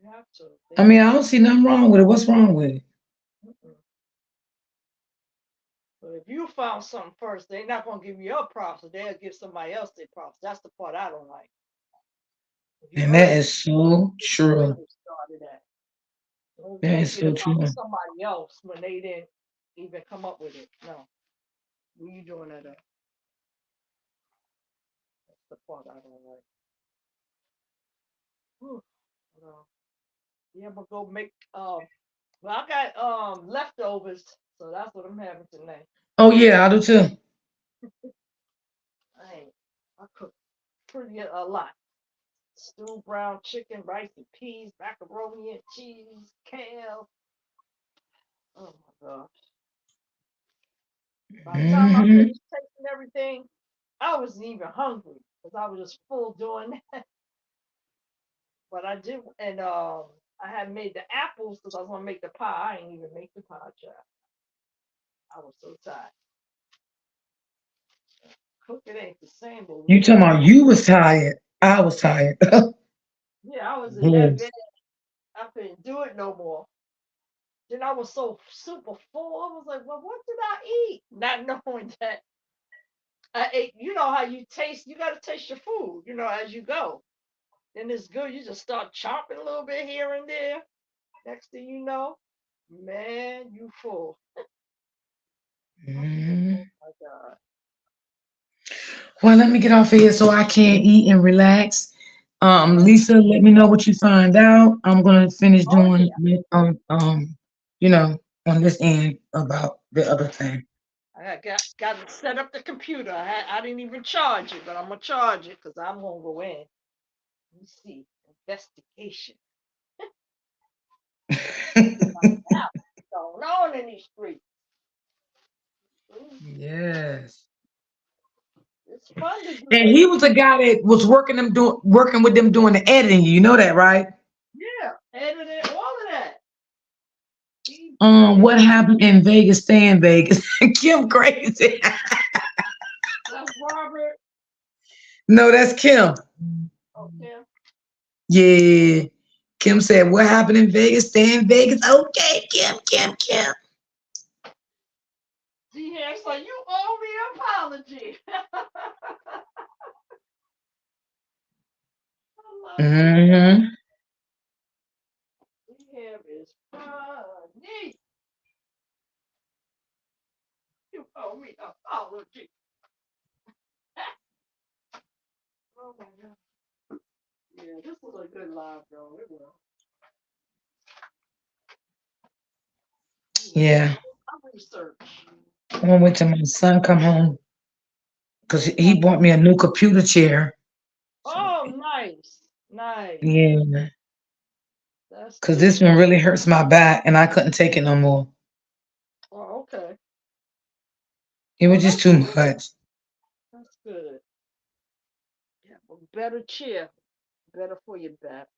You have to. I They mean, I don't see nothing wrong with it. What's wrong with it? mm-mm. But if you found something first, they're not gonna give you your props, so they'll give somebody else their props. That's the part I don't like. If you And that first, is so where true. you started at. Don't That make is it so about true. somebody else when they didn't even come up with it. No, what you doing that at? the part I don't like. Whew, well, yeah, I'm gonna go make well I got leftovers, so that's what I'm having tonight. Oh yeah, I do too. I cook pretty a lot. Stew, brown chicken, rice and peas, macaroni and cheese, kale. Oh my gosh. By the time I Hmm. finished tasting everything, I wasn't even hungry because I was just full doing that. But I did, and I had made the apples because I was gonna make the pie. I didn't even make the pie, child. I was so tired. Cooking ain't the same, but You when you talking got, about you was tired? I was tired. yeah, I was in that bed. Yes. I couldn't do it no more. Then I was so super full. I was like, well, what did I eat? Not knowing that I ate. You know how you taste. You got to taste your food. As you go. Then it's good. You just start chomping a little bit here and there. Next thing you know, man, you full. I said, oh Mhm. my God. Well, let me get off of here so I can eat and relax. Yeah. Lisa, let me know what you find out. I'm gonna finish Oh doing yeah. you know, on this end about the other thing. I got to set up the computer. I didn't even charge it, but I'm gonna charge it because I'm gonna go in. Let me see. Investigation. Now, what's going on in these streets? Mm, Yes. It's fun to do And that. he was the guy that was working with them doing the editing. You know that, right? Yeah, editing, all of that. He, What happened in Vegas? Stay in Vegas. Kim crazy. that's Robert. No, that's Kim. Okay. Yeah. Kim said, "What happened in Vegas? Stay in Vegas." Okay, Kim, Kim, Kim. See here, so you owe me an apology. I love it. Hmm. See here is funny. You owe me an apology. Oh my God. Yeah, this was a good live, though. It was. Yeah, Yeah. my research. I'm gonna wait till my son come home because Yeah. he bought me a new computer chair. So Oh, nice. Nice. yeah, That's because this good. one really hurts my back and I couldn't take it no more. Oh, okay. It Well, was just that's too good. much. That's good. Yeah, well, better cheer. Better for your back.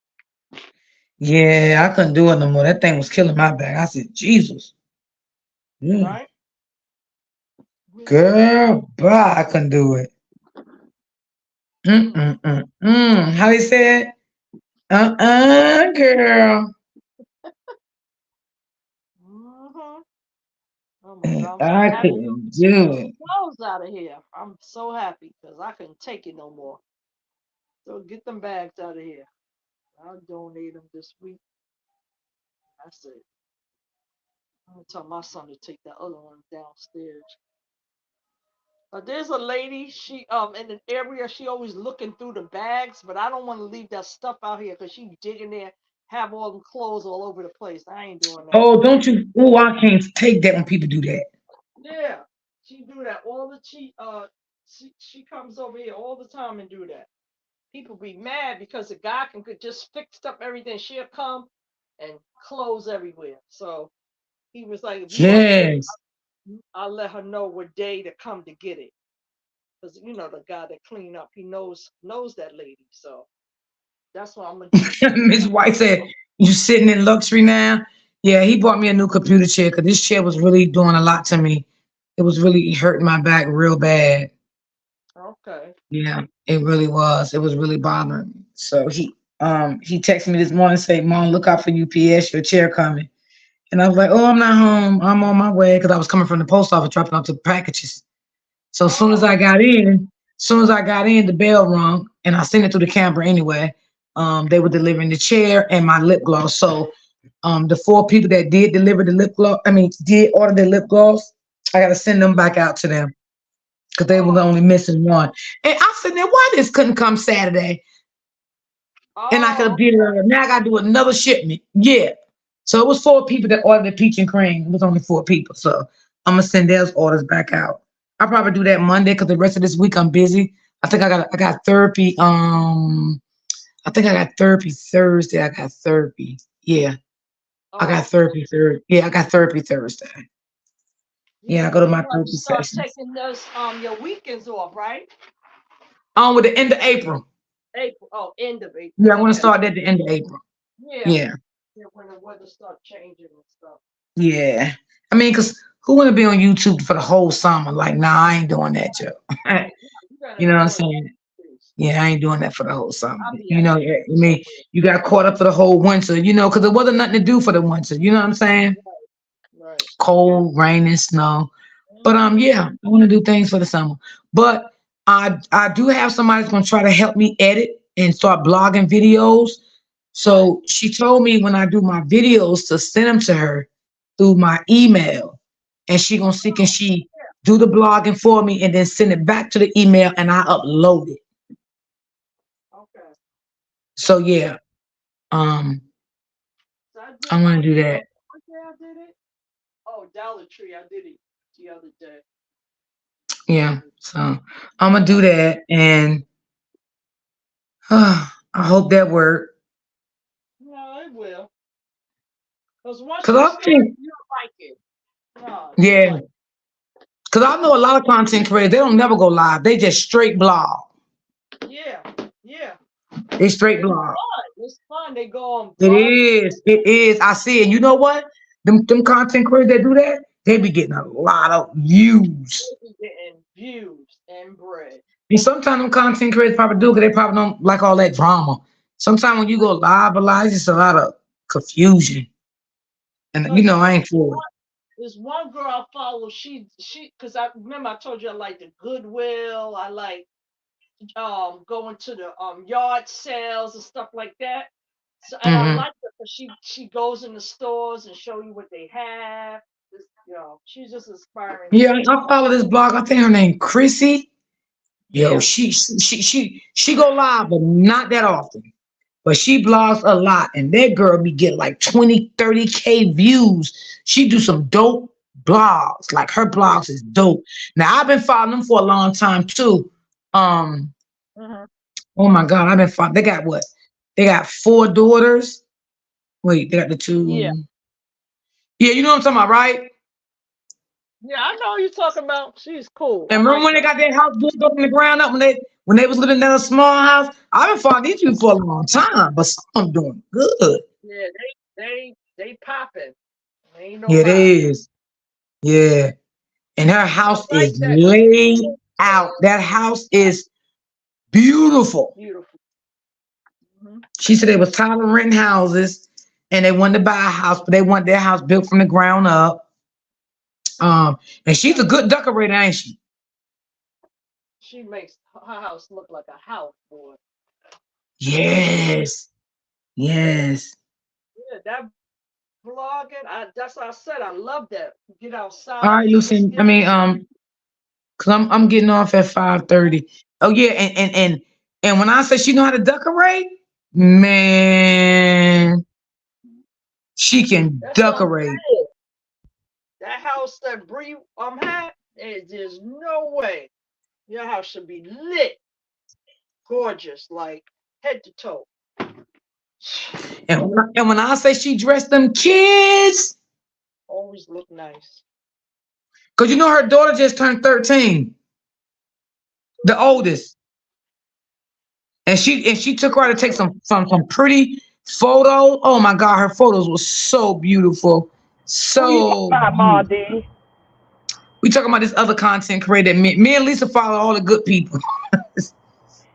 Yeah, I couldn't do it no more. That thing was killing my back. I said, Jesus, mm, Right? Yeah. girl, bye. I couldn't do it. Mm. How they said? Girl. Mm-hmm. Oh my God, I'm so I happy couldn't do those it. clothes out of here. I'm so happy because I couldn't take it no more. So get them bags out of here. I'll donate them this week. That's it. I'm gonna tell my son to take that other one downstairs. There's a lady. She in an area. She always looking through the bags, but I don't want to leave that stuff out here because she digging there, have all them clothes all over the place. I ain't doing that. Oh, don't you? Oh, I can't take that when people do that. Yeah, she do that all the she comes over here all the time and do that. People be mad because the guy can could just fix up everything. She'll come and clothes everywhere. So he was like, if you want to do it, Yes. I'll let her know what day to come to get it. Because the guy that clean up, he knows that lady. So that's what I'm gonna do. Miss White said, "You sitting in luxury now?" Yeah, he bought me a new computer chair because this chair was really doing a lot to me. It was really hurting my back real bad. Okay. Yeah, it really was. It was really bothering me. So he texted me this morning say, "Mom, look out for UPS. Your chair coming." And I was like, "Oh, I'm not home. I'm on my way," because I was coming from the post office dropping off the packages. So Oh, as soon as I got in, the bell rung, and I sent it through the camper anyway. They were delivering the chair and my lip gloss. So the four people that did deliver the lip gloss, I mean, did order the lip gloss, I got to send them back out to them. because they were Oh, only missing one. And I said, now why this couldn't come Saturday? And I could have oh, did it. Now I got to do another shipment. Yeah. So it was 4 people that ordered the peach and cream. It was only 4 people. So I'm gonna send those orders back out. I'll probably do that Monday because the rest of this week I'm busy. I got therapy. I think I got therapy Thursday. I got therapy. Yeah. I got oh. therapy Thursday. Yeah, I got therapy Thursday. Yeah, I Yeah, go to you my want to therapy start sessions. taking those your weekends off, right? On with the end of April. April. Oh, end of Yeah, April. I want to Okay. start at the end of April. Yeah. Yeah. Yeah, when the weather start changing and stuff. Yeah. I mean, because who want to be on YouTube for the whole summer? Like, nah, I ain't doing that, Joe. Right. Yeah, you gotta You know what I'm enjoy saying? things. Yeah, I ain't doing that for the whole summer. I'll be You at know, I vacation mean, somewhere. you got caught up for the whole winter, because there wasn't nothing to do for the winter. You know what I'm saying? Right. Cold, rain, and snow. But Mm-hmm. yeah, I want to do things for the summer. But I do have somebody that's gonna try to help me edit and start blogging videos. Right. So she told me when I do my videos to send them to her through my email, and she gonna see can Oh, she do the blogging for me and then send it back to the email and I upload it. okay. So Okay. yeah, um, So I I did want to my do that. what day I did it? Oh, Dollar Tree. I did it the other day. Yeah, so I'm gonna do that, and I hope that worked. No, it will. Because once Cause you I start, think, you'll like it. No, you'll yeah, like cause I know a lot of content creators. They don't never go live. They just straight blog. it. Yeah. Yeah. They straight It's blog. fun. It's fun. They go on It blogs. is. It is. I see it. You know what? Them content creators that do that, they be getting a lot of views. They be getting views and bread. And sometimes them content creators probably do because they probably don't like all that drama. Sometimes when you go live, a lot, it's just a lot of confusion. And Cause I ain't for it. there's one girl I follow. Cause I remember I told you I like the Goodwill. I like going to the yard sales and stuff like that. So and I Hmm. like her because she goes in the stores and show you what they have. She's just inspiring to Yeah, me. I follow this blog. I think her name Chrissy. Yo, Yeah. she go live, but not that often. But she blogs a lot, and that girl be getting like 20, 30K views. She do some dope blogs. Like her Oh yeah. blogs is dope. Now I've been following them for a long time too. Um, Hmm. oh my God, I've been following. They got what? They got 4 daughters. Wait, they got the Yeah. two. Yeah, you know what I'm talking about, right? Yeah, I know you're talking about. She's cool. I And remember like when they her. got their house built up from the ground up when they was living in a small house? I've been following these people for a long time, but some of them doing good. Yeah, they popping. Ain't no Yeah, it lie. is. Yeah. And her I house like is that. laid out. That house is beautiful. Beautiful. Hmm. She said they was tired of renting houses and they wanted to buy a house, but they want their house built from the ground up. And she's a Right. good decorator, ain't she? She makes her house look like a house, boy. Yes. Yes. Yeah, that vlogging. That's what I said. I love that. Get All outside right, and just Lucian. I get mean, cause I'm getting off at 5:30. Oh yeah, and when I say she know how to decorate, man, she can That's what I'm decorate. saying. That house that Bree had, there's no way your house should be lit, gorgeous, like head to toe. And when I say she dressed them kids, Always look nice. cause her daughter just turned 13, the oldest, and she took her to take Good. some pretty photos. Oh my God, her photos were so beautiful, Who you talking so about, Ma beautiful. D? We talking about this other content creator. Me and Lisa follow all the good people.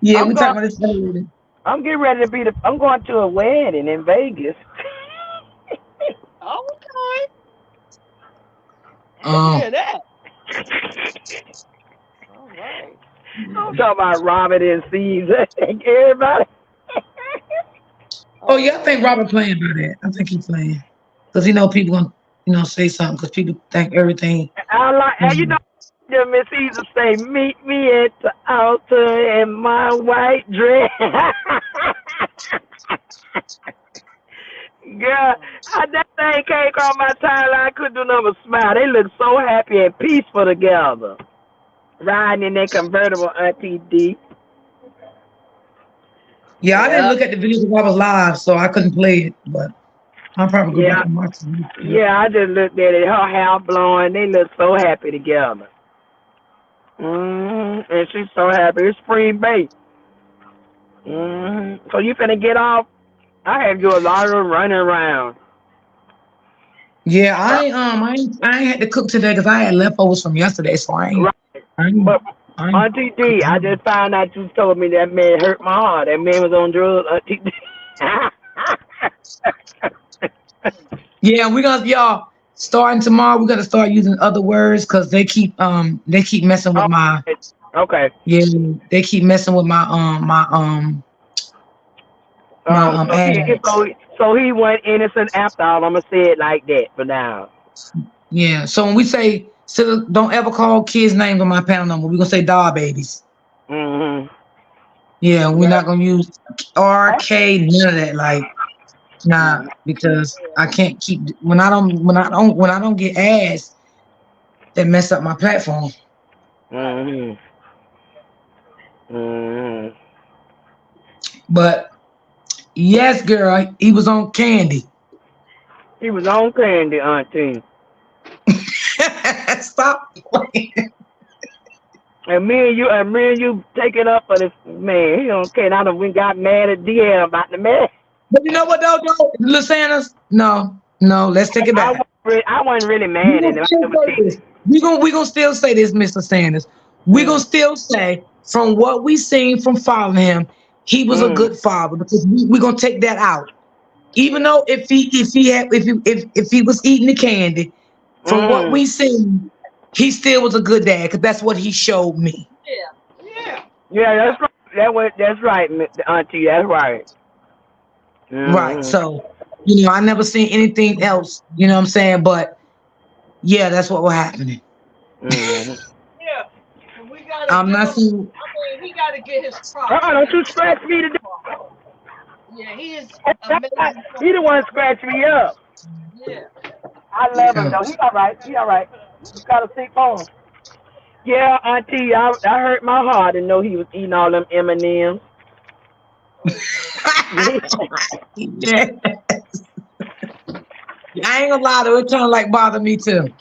Yeah, I'm we going. talking about this other lady. I'm getting ready to be the. I'm going to a wedding in Vegas. Okay, I Oh, hear that. All right. I'm talking about Robert and Caesar. Everybody. oh yeah, I think Oh, Robert playing by that. I think he playing because people gonna say something because people think everything. I like. You know, Mhm. The Miss Caesar say, "Meet me at the altar in my white dress." Girl, that thing came across my timeline. I couldn't do nothing but smile. They look so happy and peaceful together, riding in their convertible. Auntie D. Yeah, I didn't Yeah, look at the video because I was live, so I couldn't play it. But I'll probably go back yeah, and watch it. Yeah. yeah. I just looked at it. Her hair blowing. They look so happy together. And she's so happy. It's spring break. So you finna get off? I had to do a lot of running around. Yeah, Uh, I ain't had to cook today because I had leftovers from yesterday, so right. I ain't, But I ain't Auntie D, I cooking. just found out you told me that man hurt my heart. That man was on drugs, Auntie D. Yeah, we gonna y'all starting tomorrow. We're gonna start using other words because they keep messing with Oh, my okay. yeah they keep messing with my So ads. so he went innocent after all. I'ma say it like that for now. Yeah, so when we say so don't ever call kids names on my panel number. We're gonna say doll babies. Mhm. Yeah, we're Yeah. not gonna use RK, none of that. Like, nah, Mhm. because I can't keep when I don't get ads that mess up my platform. Mhm. Mhm. But yes, girl, he was on candy. He was on candy, Auntie. Stop playing. And me and you taking up for this man. He don't care. I done we got mad at DM about the man. But you know what though, Sanders? No, no, let's take it back. I wasn't really We mad at gonna him. I still never say seen this. it. We gonna still say this, Mr. Sanders. We gonna Mm. still say from what we seen from following him, he was a Mm. good father because we gonna take that out. Even Yeah. though if he was eating the candy, from what Mm. we seen, he still was a good dad because that's what he showed me. Yeah. Yeah. Yeah, that's right. That's right, Auntie. That's right. Right. Mm. So, I never seen anything else, you know what I'm saying? But yeah, that's what was happening. Mm. Yeah. And we gotta I'm give not him. saying I mean, he gotta get his props. Don't He you deserves scratch me his today. props. Yeah, he is amazing He the father. one scratch me up. Yeah. I love him yeah. though. He all right. He all right. You gotta sick phone. Yeah, Auntie, I hurt my heart to know he was eating all them M&Ms. Yeah. I ain't gonna lie though, it kind of like bother me too.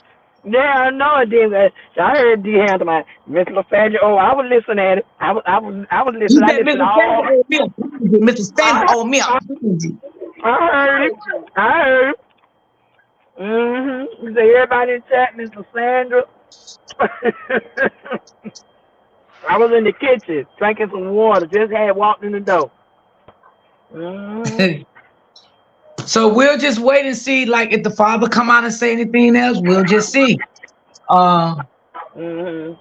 Yeah, I know it did. I heard D hand to my Miss LaFadge. Oh, I was listening at it. I was You listening. I said listened Mr. all. Sanders owed me a apology. Mr. Sanders I owed me a I, apology. I heard it. I heard it. You say everybody in chat, Miss Sandra. I was in the kitchen drinking some water. Just had walked in the door. Mhm. So we'll just wait and see, like if the father come out and say anything else, we'll just see. Uh, Mhm.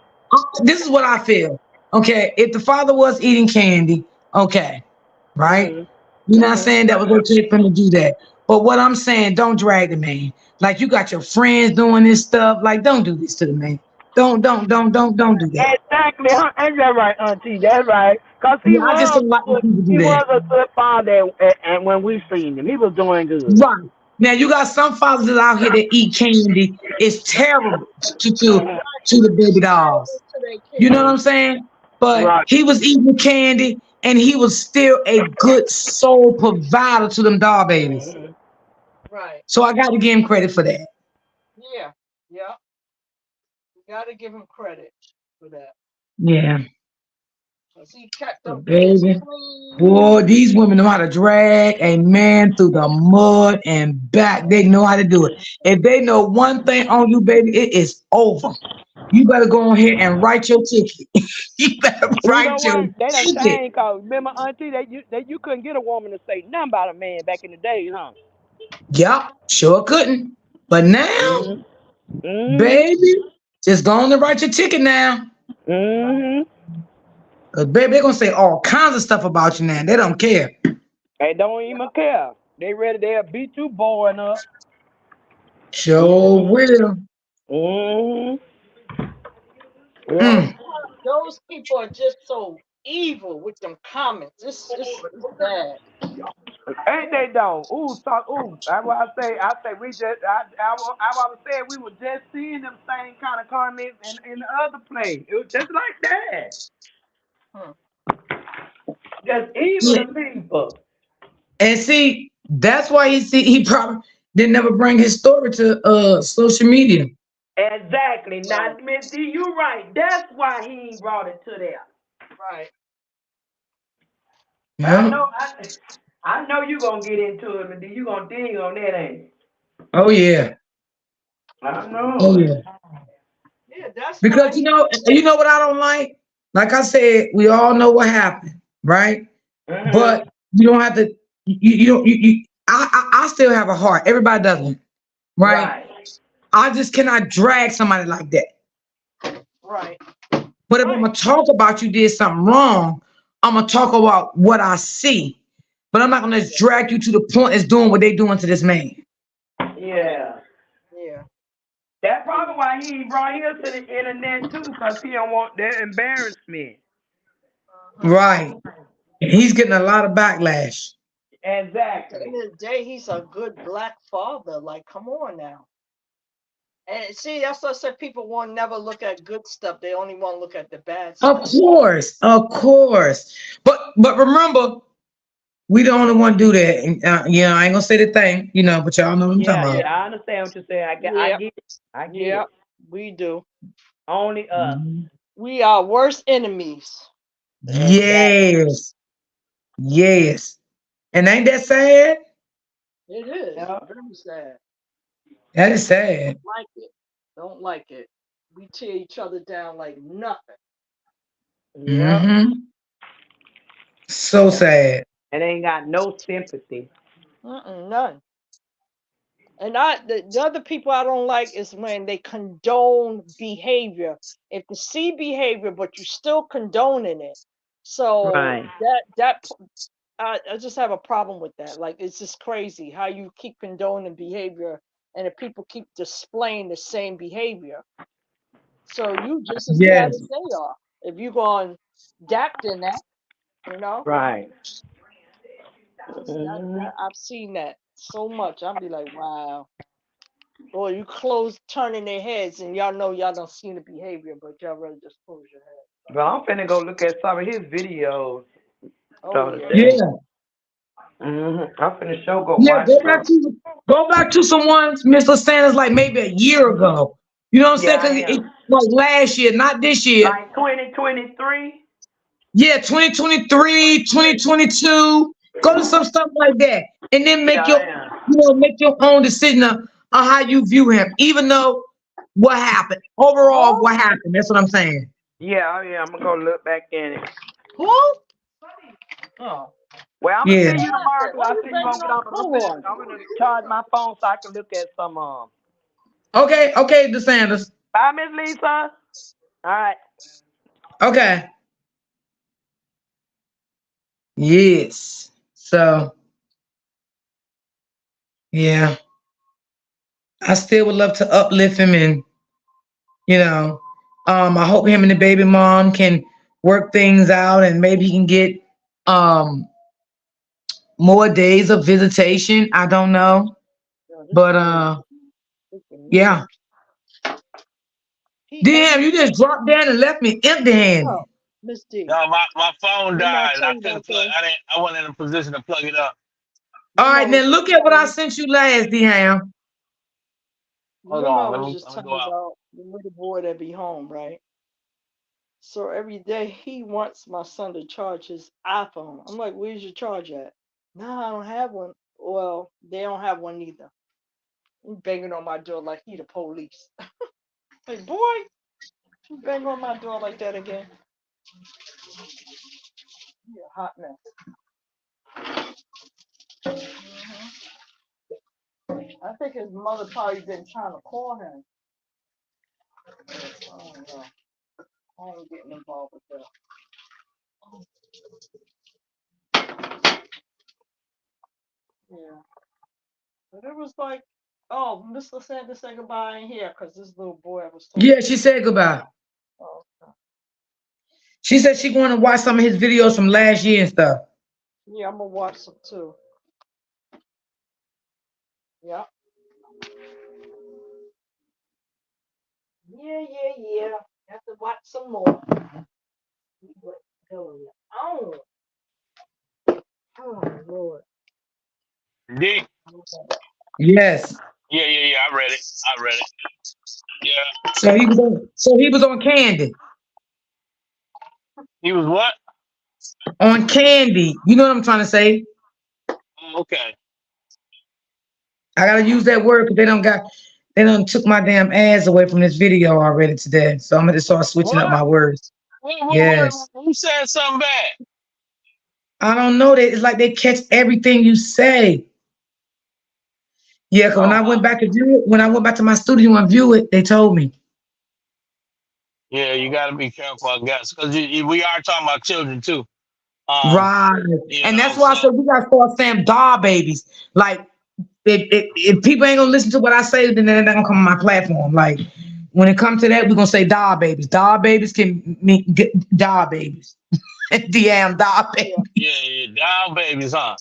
this is what I feel. Okay, if the father was eating candy, okay, right? Mhm. You're not Mhm. saying that was okay for him to do that. But what I'm saying, don't drag the man. Like you got your friends doing this stuff. Like, don't do this to the man. Don't do that. Exactly. Huh? Ain't that right, Auntie? That's right. Cause he Yeah, I just was don't like when people do he that. was a good father, and when we seen him, he was doing good. Right. Now you got some fathers that out here that eat candy. It's terrible Mhm. to the baby dolls. Terrible to their You know kids. what Mhm. I'm saying? But Right. he was eating candy and he was still a good soul provider to them doll babies. Mhm. Right. So I got to give him credit for that. Yeah. Yeah. We gotta give him credit for that. Yeah. 'Cause he kept So them kids baby. clean. Boy, these women know how to drag a man through the mud and back. They know how to do it. If they know one thing on you, baby, it is over. You better go on here and write your ticket. You better You know write your what? They done ticket. changed. Cause remember, Auntie, you couldn't get a woman to say nothing about a man back in the day, huh? Yup, sure couldn't. But now, Mhm. Mhm. baby, just go on and write your ticket now. Mhm. Cause baby, they're gonna say all kinds of stuff about you now. They don't care. They don't even care. They ready. They'll beat you boring up. Sure Mhm. will. Mhm. Yep. Mm. Those people are just so evil with them comments. It's bad. Ain't they though? Ooh, so ooh. That's why I say we just I was saying we were just seeing them same kind of comments in the other place. It was just like that. Hmm. Just evil Yeah. to people. And see, that's why he probably didn't never bring his story to social media. Exactly. Now, Right, Miss D, you right. That's why he ain't brought it to there. right. But I Yeah. know I know you gonna get into it, Miss D. You gonna dig on that, ain't you? Oh yeah. I Oh know it. yeah. Yeah, that's why Because he. you know what I don't like? Like I said, we all know what happened, right? Mhm. But you don't have to. You don't. I still have a heart. Everybody doesn't, right? Right. I just cannot drag somebody like that. Right, But if I'm right. gonna talk about you did something wrong, I'm gonna talk about what I see. But I'm not gonna just drag you to the point as doing what they doing to this man. Yeah, Yeah. yeah, That's yeah. probably why he ain't brought here to the internet too, cause he don't want that embarrassment. Uh-huh. Right. And he's getting a lot of backlash. At the Exactly. end of the day, he's a good black father. Like, come on now. And see, that's what I said. People won't never look at good stuff. They only want to look at the bad Of stuff. course, of course. But remember, we the only one do that. And, I ain't gonna say the thing, but y'all know what I'm talking Yeah, about. yeah, I understand what you're saying. I Yep, get it. I get yep. it. We do. Only us. Mhm. We are worst enemies. Exactly. Yes, yes. And ain't that sad? It is Yep. very sad. That is sad. Like it. Don't like it. We tear each other down like nothing. Yep. Hmm. So sad. And ain't got no sympathy. None. And the other people I don't like is when they condone behavior. If you see behavior, but you're still condoning it. So Right. I just have a problem with that. Like it's just crazy how you keep condoning behavior and if people keep displaying the same behavior. So you just as bad Yes. as they are. If you're going adapt in that, you know, Right. that Mhm. I've seen that so much. I'll be like, wow. Or you close turning their heads and y'all know y'all don't see the behavior, but y'all rather just close your head. But I'm finna go look at some of his videos Oh so yeah. today. Yeah. I'm finna show go Yeah. watch some. Go back to some ones, Mr. Sanders, like maybe a year ago. You know what I'm Yeah, saying? I Because am. like last year, not this year. Like 2023. Yeah, 2023, 2022. Go to some stuff like that. And then Yeah, make I your, am. make your own decision on how you view him, even though what happened. Overall, Who? what happened. That's what I'm saying. Yeah, I'm gonna go look back in it. Who? Oh. Well, I'm gonna Yeah. see you What tomorrow happened? 'cause What I are you see you gonna banging get on off. the But door? I'm gonna charge my phone so I can look at some. Okay, DeSanders. Bye, Miss Lisa. All right. Okay. Yes. So yeah. I still would love to uplift him and you know, I hope him and the baby mom can work things out and maybe he can get um more days of visitation. I don't know. Yo, this But boy freaking yeah. nerves. He Damn, every you just dropped down and left me empty handed. oh, Miss D. No, my phone Didn't I died. tell I you couldn't about plug. this? I wasn't in a position to plug it up. All Remember I right, was then just look at what telling I you. sent you last, Ham. Hold Remember I on. was just Let me telling go you out. about the little boy that be home, right? So every day he wants my son to charge his iPhone. I'm like, where's your charge at? Nah, I don't have one. Well, they don't have one either. He banging on my door like he the police. Hey, boy, you bang on my door like that again? You a hot mess. I think his mother probably been trying to call him. I don't know. I ain't getting involved with that. Yeah. But it was like, oh, Mr. Sanders say goodbye in here because this little boy I was talking Yeah, she said goodbye. to. Oh, okay. She said she going to watch some of his videos from last year and stuff. Yeah, I'm gonna watch some too. Yeah. Yeah. Have to watch some more. See what's going on. Oh Lord. D. Yes. Yeah. I read it. I read it. Yeah. So he was on Candy. He was what? On Candy. You know what I'm trying to say? Oh, okay. I gotta use that word because they don't took my damn ass away from this video already today. So I'm gonna start switching up What? my words. Yes. Who said something bad? I don't know. It's like they catch everything you say. Yeah, because when Oh I went wow. back to view it, when I went back to my studio and view it, they told me. Yeah, you got to be careful, I guess, because we are talking about children too. Um, Right. you And that's know, why I so said we gotta start saying doll babies. Like if people ain't gonna listen to what I say, then they're not gonna come on my platform. Like when it comes to that, we're gonna say doll babies. Doll babies can mean doll babies. Damn doll Yeah. babies. yeah, down babies, huh?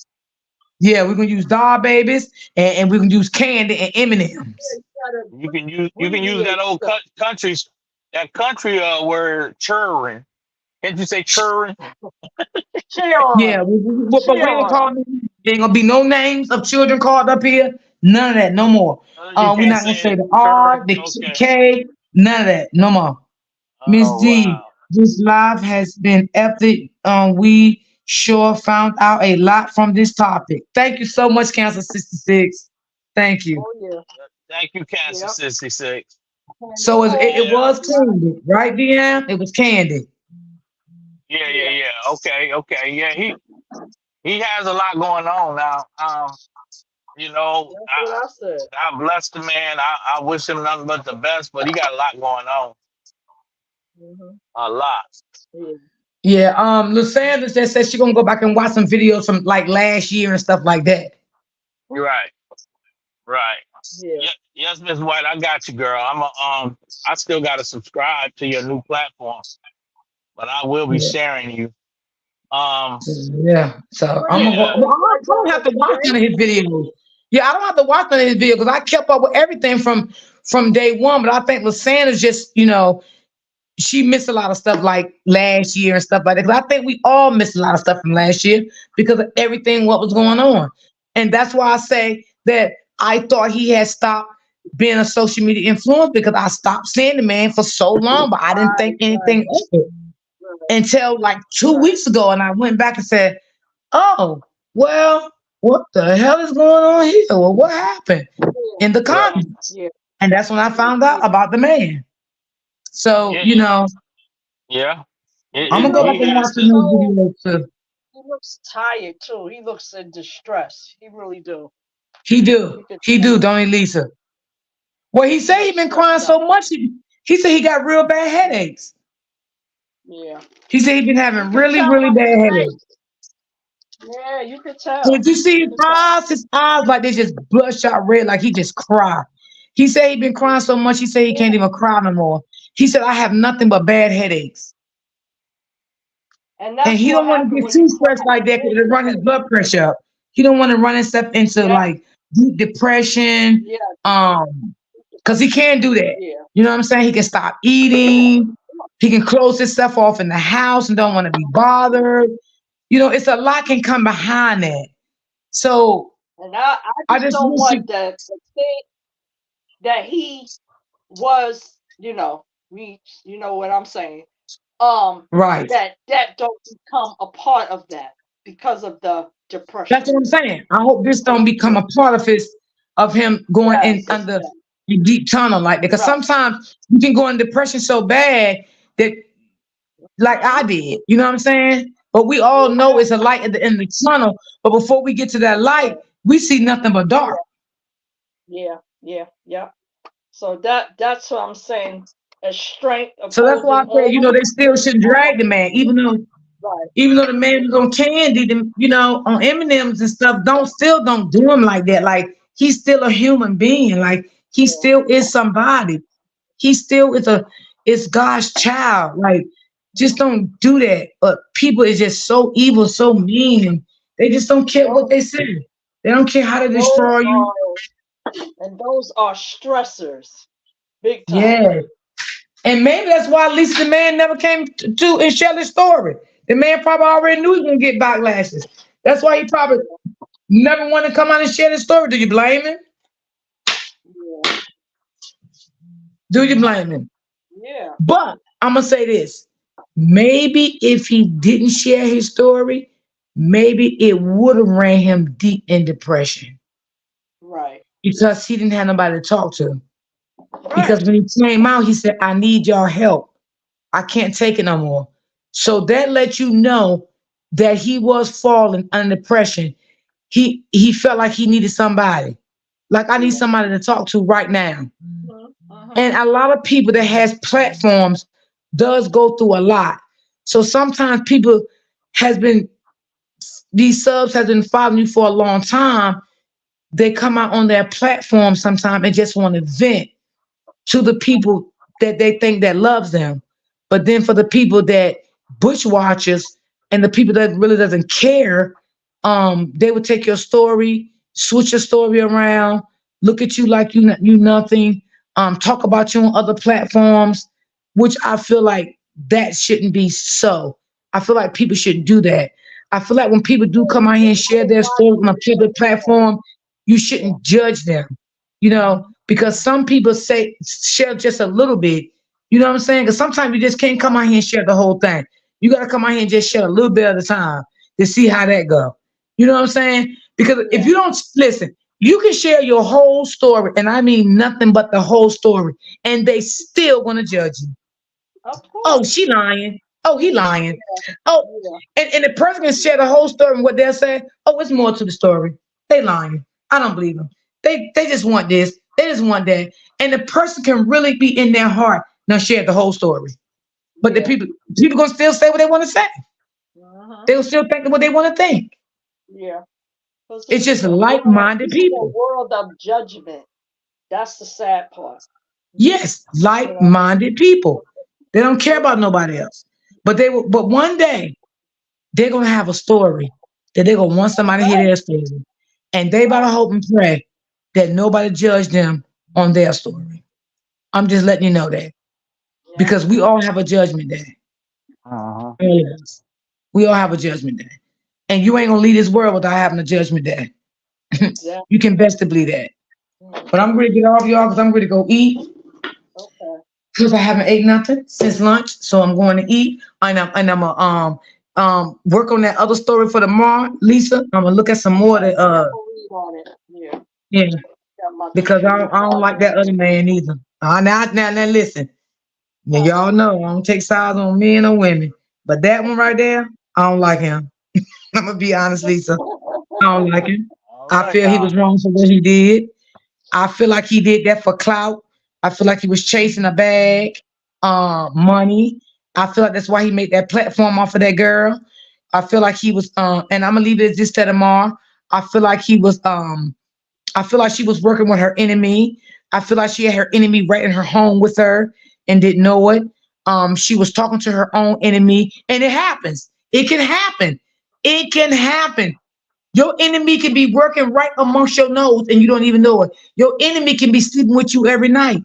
Yeah, we're gonna use doll babies and we're gonna use candy and Yeah, M&Ms. you gotta You can use that abbreviate old stuff. country word churring. Can't you say churring? Yeah, Sharon. but we ain't Sharon. calling. There ain't gonna be no names of children called up here. None of that, no more. You We're can't not gonna say say it the churring. R, the Okay. K, none of that, no more. Miss Oh D, wow. this live has been epic. We sure found out a lot from this topic. Thank you so much, Cancer 66. Thank you. Oh yeah. Thank you, Cancer Yep. 66. Candy So it Yeah. corn. was candy, right, Deanne? It was candy. Yeah. Yeah. Okay. Yeah, he has a lot going on now. You know, That's what I said. I bless the man. I wish him nothing but the best, but he got a lot going on. Hmm. A lot. Yeah. Yeah, Lysandra just said she gonna go back and watch some videos from like last year and stuff like that. Right. Right. Yeah. Yeah, yes, Miss White, I got you, girl. I still gotta subscribe to your new platform, but I will be Yeah. sharing you. Um, Yeah. So What I'm is gonna go. yeah, Well, Miss I White don't doing have it to watch none today? of his videos. Yeah, I don't have to watch none of his videos because I kept up with everything from day one. But I think Lysandra's just, she missed a lot of stuff like last year and stuff like that. 'Cause I think we all missed a lot of stuff from last year because of everything what was going on. And that's why I say that I thought he had stopped being a social media influence because I stopped seeing the man for so long, but I didn't think Right. Right. anything of it Right. until like two Right. weeks ago. And I went back and said, oh, well, what the hell is going on here? Well, what happened Yeah. in the right. comments? Yeah. And that's when I found Yeah. out about the man. So, Yeah, yeah. And I'm he gonna go back He and looks watch has the to. new so video too. he looks tired too. He looks in distress. He really do. He do. You could He tell do, don't he, Lisa? Well, he he said he looks been stressed crying out. so much. He said he got real bad headaches. Yeah. He said he been You having could really, tell really on bad his headaches. face. Yeah, you could Did tell. you see You his could tell. eyes? His eyes like they just bloodshot red, like he just cried. He said he been crying so much. He said he can't Yeah. even cry no more. He said I have nothing but bad headaches, And and that's he what don't want to happened get when you too cry. stressed like that because it Yeah. run his blood pressure up. He don't want to run himself into Yeah. like deep depression. Yeah. Um, because he Depression. can't do that. Yeah. You know what I'm saying? He can stop eating. He can close himself off in the house and don't want to be bothered. It's a lot can come behind that. So And I I just just don't wish want you the thing that he was, you know what I'm saying. Um, right. that don't become a part of that because of the That's depression. what I'm saying. I hope this Or don't become a part of him going in yes, under yeah, the deep tunnel like that. Because right. sometimes you can go in depression so bad that like I Mhm. did. You know what I'm saying? But we all know Yeah, it's a light at the end of the tunnel. But before we get to that light, right. we see nothing but dark. Yeah. So that's what I'm saying. A strength of So that's why I holding say, on. they still shouldn't drag the man, Right. even though the man was on candy, on M&Ms and stuff, don't do him like that. Like he's still a human being. Like he Yeah. still is somebody. He still is God's child. Like Just don't do that. But people is just so evil, so mean, and they just don't care what Those, they say. They don't care how to those destroy you. those are stressors, big time. Yeah. And maybe that's why at least the man never came to and share the story. The man probably already knew he was gonna get backlashes. That's why he probably never wanted to come out and share the story. Do you blame him? Yeah, Do you blame him? yeah, But I'm gonna say this. Maybe if he didn't share his story, maybe it would have ran him deep in depression right, because he didn't have nobody to talk to. Because right. when he came out, he said, I need y'all help. I can't take it no more. So that let you know that he was falling under depression. He felt like he needed somebody. Like I need Yeah. somebody to talk to right now. Uh-huh. And a lot of people that has platforms does go through a lot. So sometimes people has been these subs has been following you for a long time. They come out on their platform sometimes and just want to vent to the people that they think that loves them. But then for the people that bush watchers and the people that really doesn't care, they would take your story, switch your story around, look at you like you nothing, talk about you on other platforms, which I feel like that shouldn't be so. I feel like people shouldn't do that. I feel like when people do come out here and share their story on a public platform, you Yeah, shouldn't judge them, because some people say share just a little bit. You know what I'm saying? Because sometimes you just can't come out here and share the whole thing. You got to come out here and just share a little bit at a time to see how that go. You know what I'm saying? Because if yeah, you don't listen, you can share your whole story, and I mean nothing but the whole story, and they still want to judge you. of Oh, course. she lying. Oh, he lying. Yeah, Oh, yeah, and the person can share the whole story and what they'll say. Oh, it's more to the story. They lying. I don't believe them. They just want this. They just want that. And the person can really be in their heart now share the whole story. But the yeah. people gonna still say what they want to say. Uh-huh. They'll still think what they want to think. Yeah. Because It's this just is a world, like-minded this is a people. world of judgment. That's the sad part. Yes, You know? like-minded people. They don't care about nobody else. But they will. But one day they're gonna have a story that they're gonna want That's somebody to hear right. their story. And they better Right. hope and pray that nobody judge them on their story. I'm just letting you know that. Yeah. Because we all have a judgment day. Uh-huh. All of us. We all have a judgment day. And you ain't gonna leave this world without having a judgment day. You Exactly. can best to believe that. But Hmm. I'm ready to get off y'all because I'm ready to go eat. Okay. Because I haven't ate nothing since lunch. So I'm going to eat. And I'm gonna work on that other story for tomorrow, Lisa. I'm gonna look at some more Okay. that I'm gonna read on it. Yeah. yeah, Got my because computer I don't like charging. that other man either. Now listen. Now Huh. y'all know I don't take sides on men or women. But that one right there, I don't like him. I'm gonna be honest, Lisa. I don't like him. All I right feel he now. was wrong for what he did. I feel like he did that for clout. I feel like he was chasing a bag, money. I feel like that's why he made that platform off of that girl. I feel like he was, and I'm gonna leave it as this to tomorrow. I feel like he was, I feel like she was working with her enemy. I feel like she had her enemy right in her home with her and didn't know it. She was talking to her own enemy, and it happens. It can happen. It can happen. Your enemy can be working right amongst your nose and you don't even know it. Your enemy can be sleeping with you every night.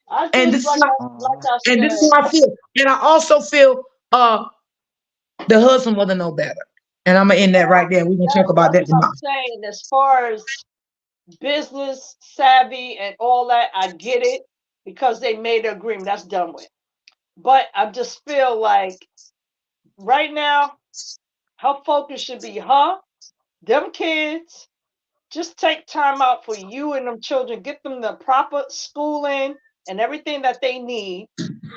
I And just this is how, Uh-huh. like I and this is said. how I feel. And I also feel the husband wasn't no better. And I'm gonna end that right there. We're gonna talk about That's that what I'm tomorrow. saying. As far as business savvy and all that, I get it because they made an agreement. That's done with. But I just feel like right now, her focus should be her, them kids. Just take time out for you and them children. Get them the proper schooling and everything that they need,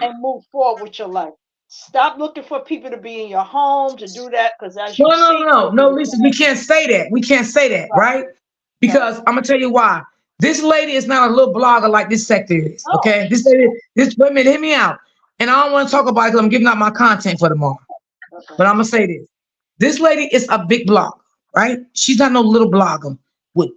and move forward with your life. Stop looking for people to be in your home to do that because, as No, you no, no, see, no, it no, doesn't Lisa, we last. can't say that. We can't say that, Right, right? right. Because I'm gonna tell you why. This lady is not a little blogger like this sector is. No. Okay, this lady, this women, hear me out. And I don't want to talk about it because I'm giving out my content for tomorrow. Okay. But I'm gonna say this: this lady is a big blogger, right? She's not no little blogger with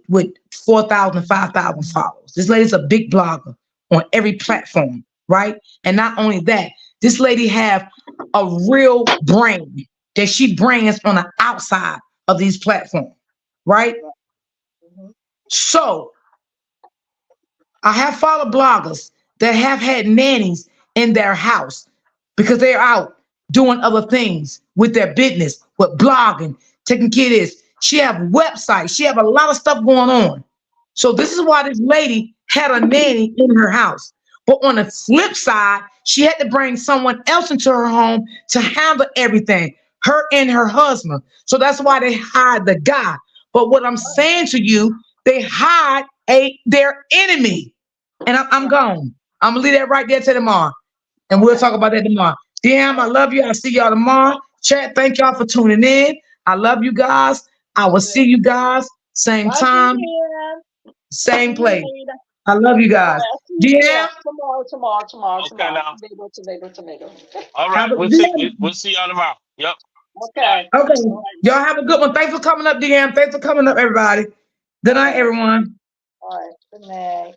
4,000, 5,000 followers. This lady's a big blogger on every platform, right? And not only that, This lady have a real brain that she brings on the outside of these platforms, right? Mhm. So I have followed bloggers that have had nannies in their house because they're out doing other things with their business, with blogging, taking care of this. She have websites. She have a lot of stuff going on. So this is why this lady had a nanny in her house. But on the flip side, she had to bring someone else into her home to handle everything, her and her husband. So that's why they hired the guy. But what I'm saying to you, they hired their enemy. And I'm gone. I'm gonna leave that right there till tomorrow. And we'll talk about that tomorrow. DM, I love you. I'll see y'all tomorrow. Chat, thank y'all for tuning in. I love you guys. I will see you guys same Bye, Julian. time, See same you place. later. I love you All guys. right, I'll see you. Yeah, DM, Okay, now. Tomato. All have right, a we'll see y'all tomorrow. Yep. All right. Okay. okay. All right. Y'all have a good one. Thanks for coming up, DM. Thanks for coming up, everybody. Good All night, right. everyone. All right. Good night.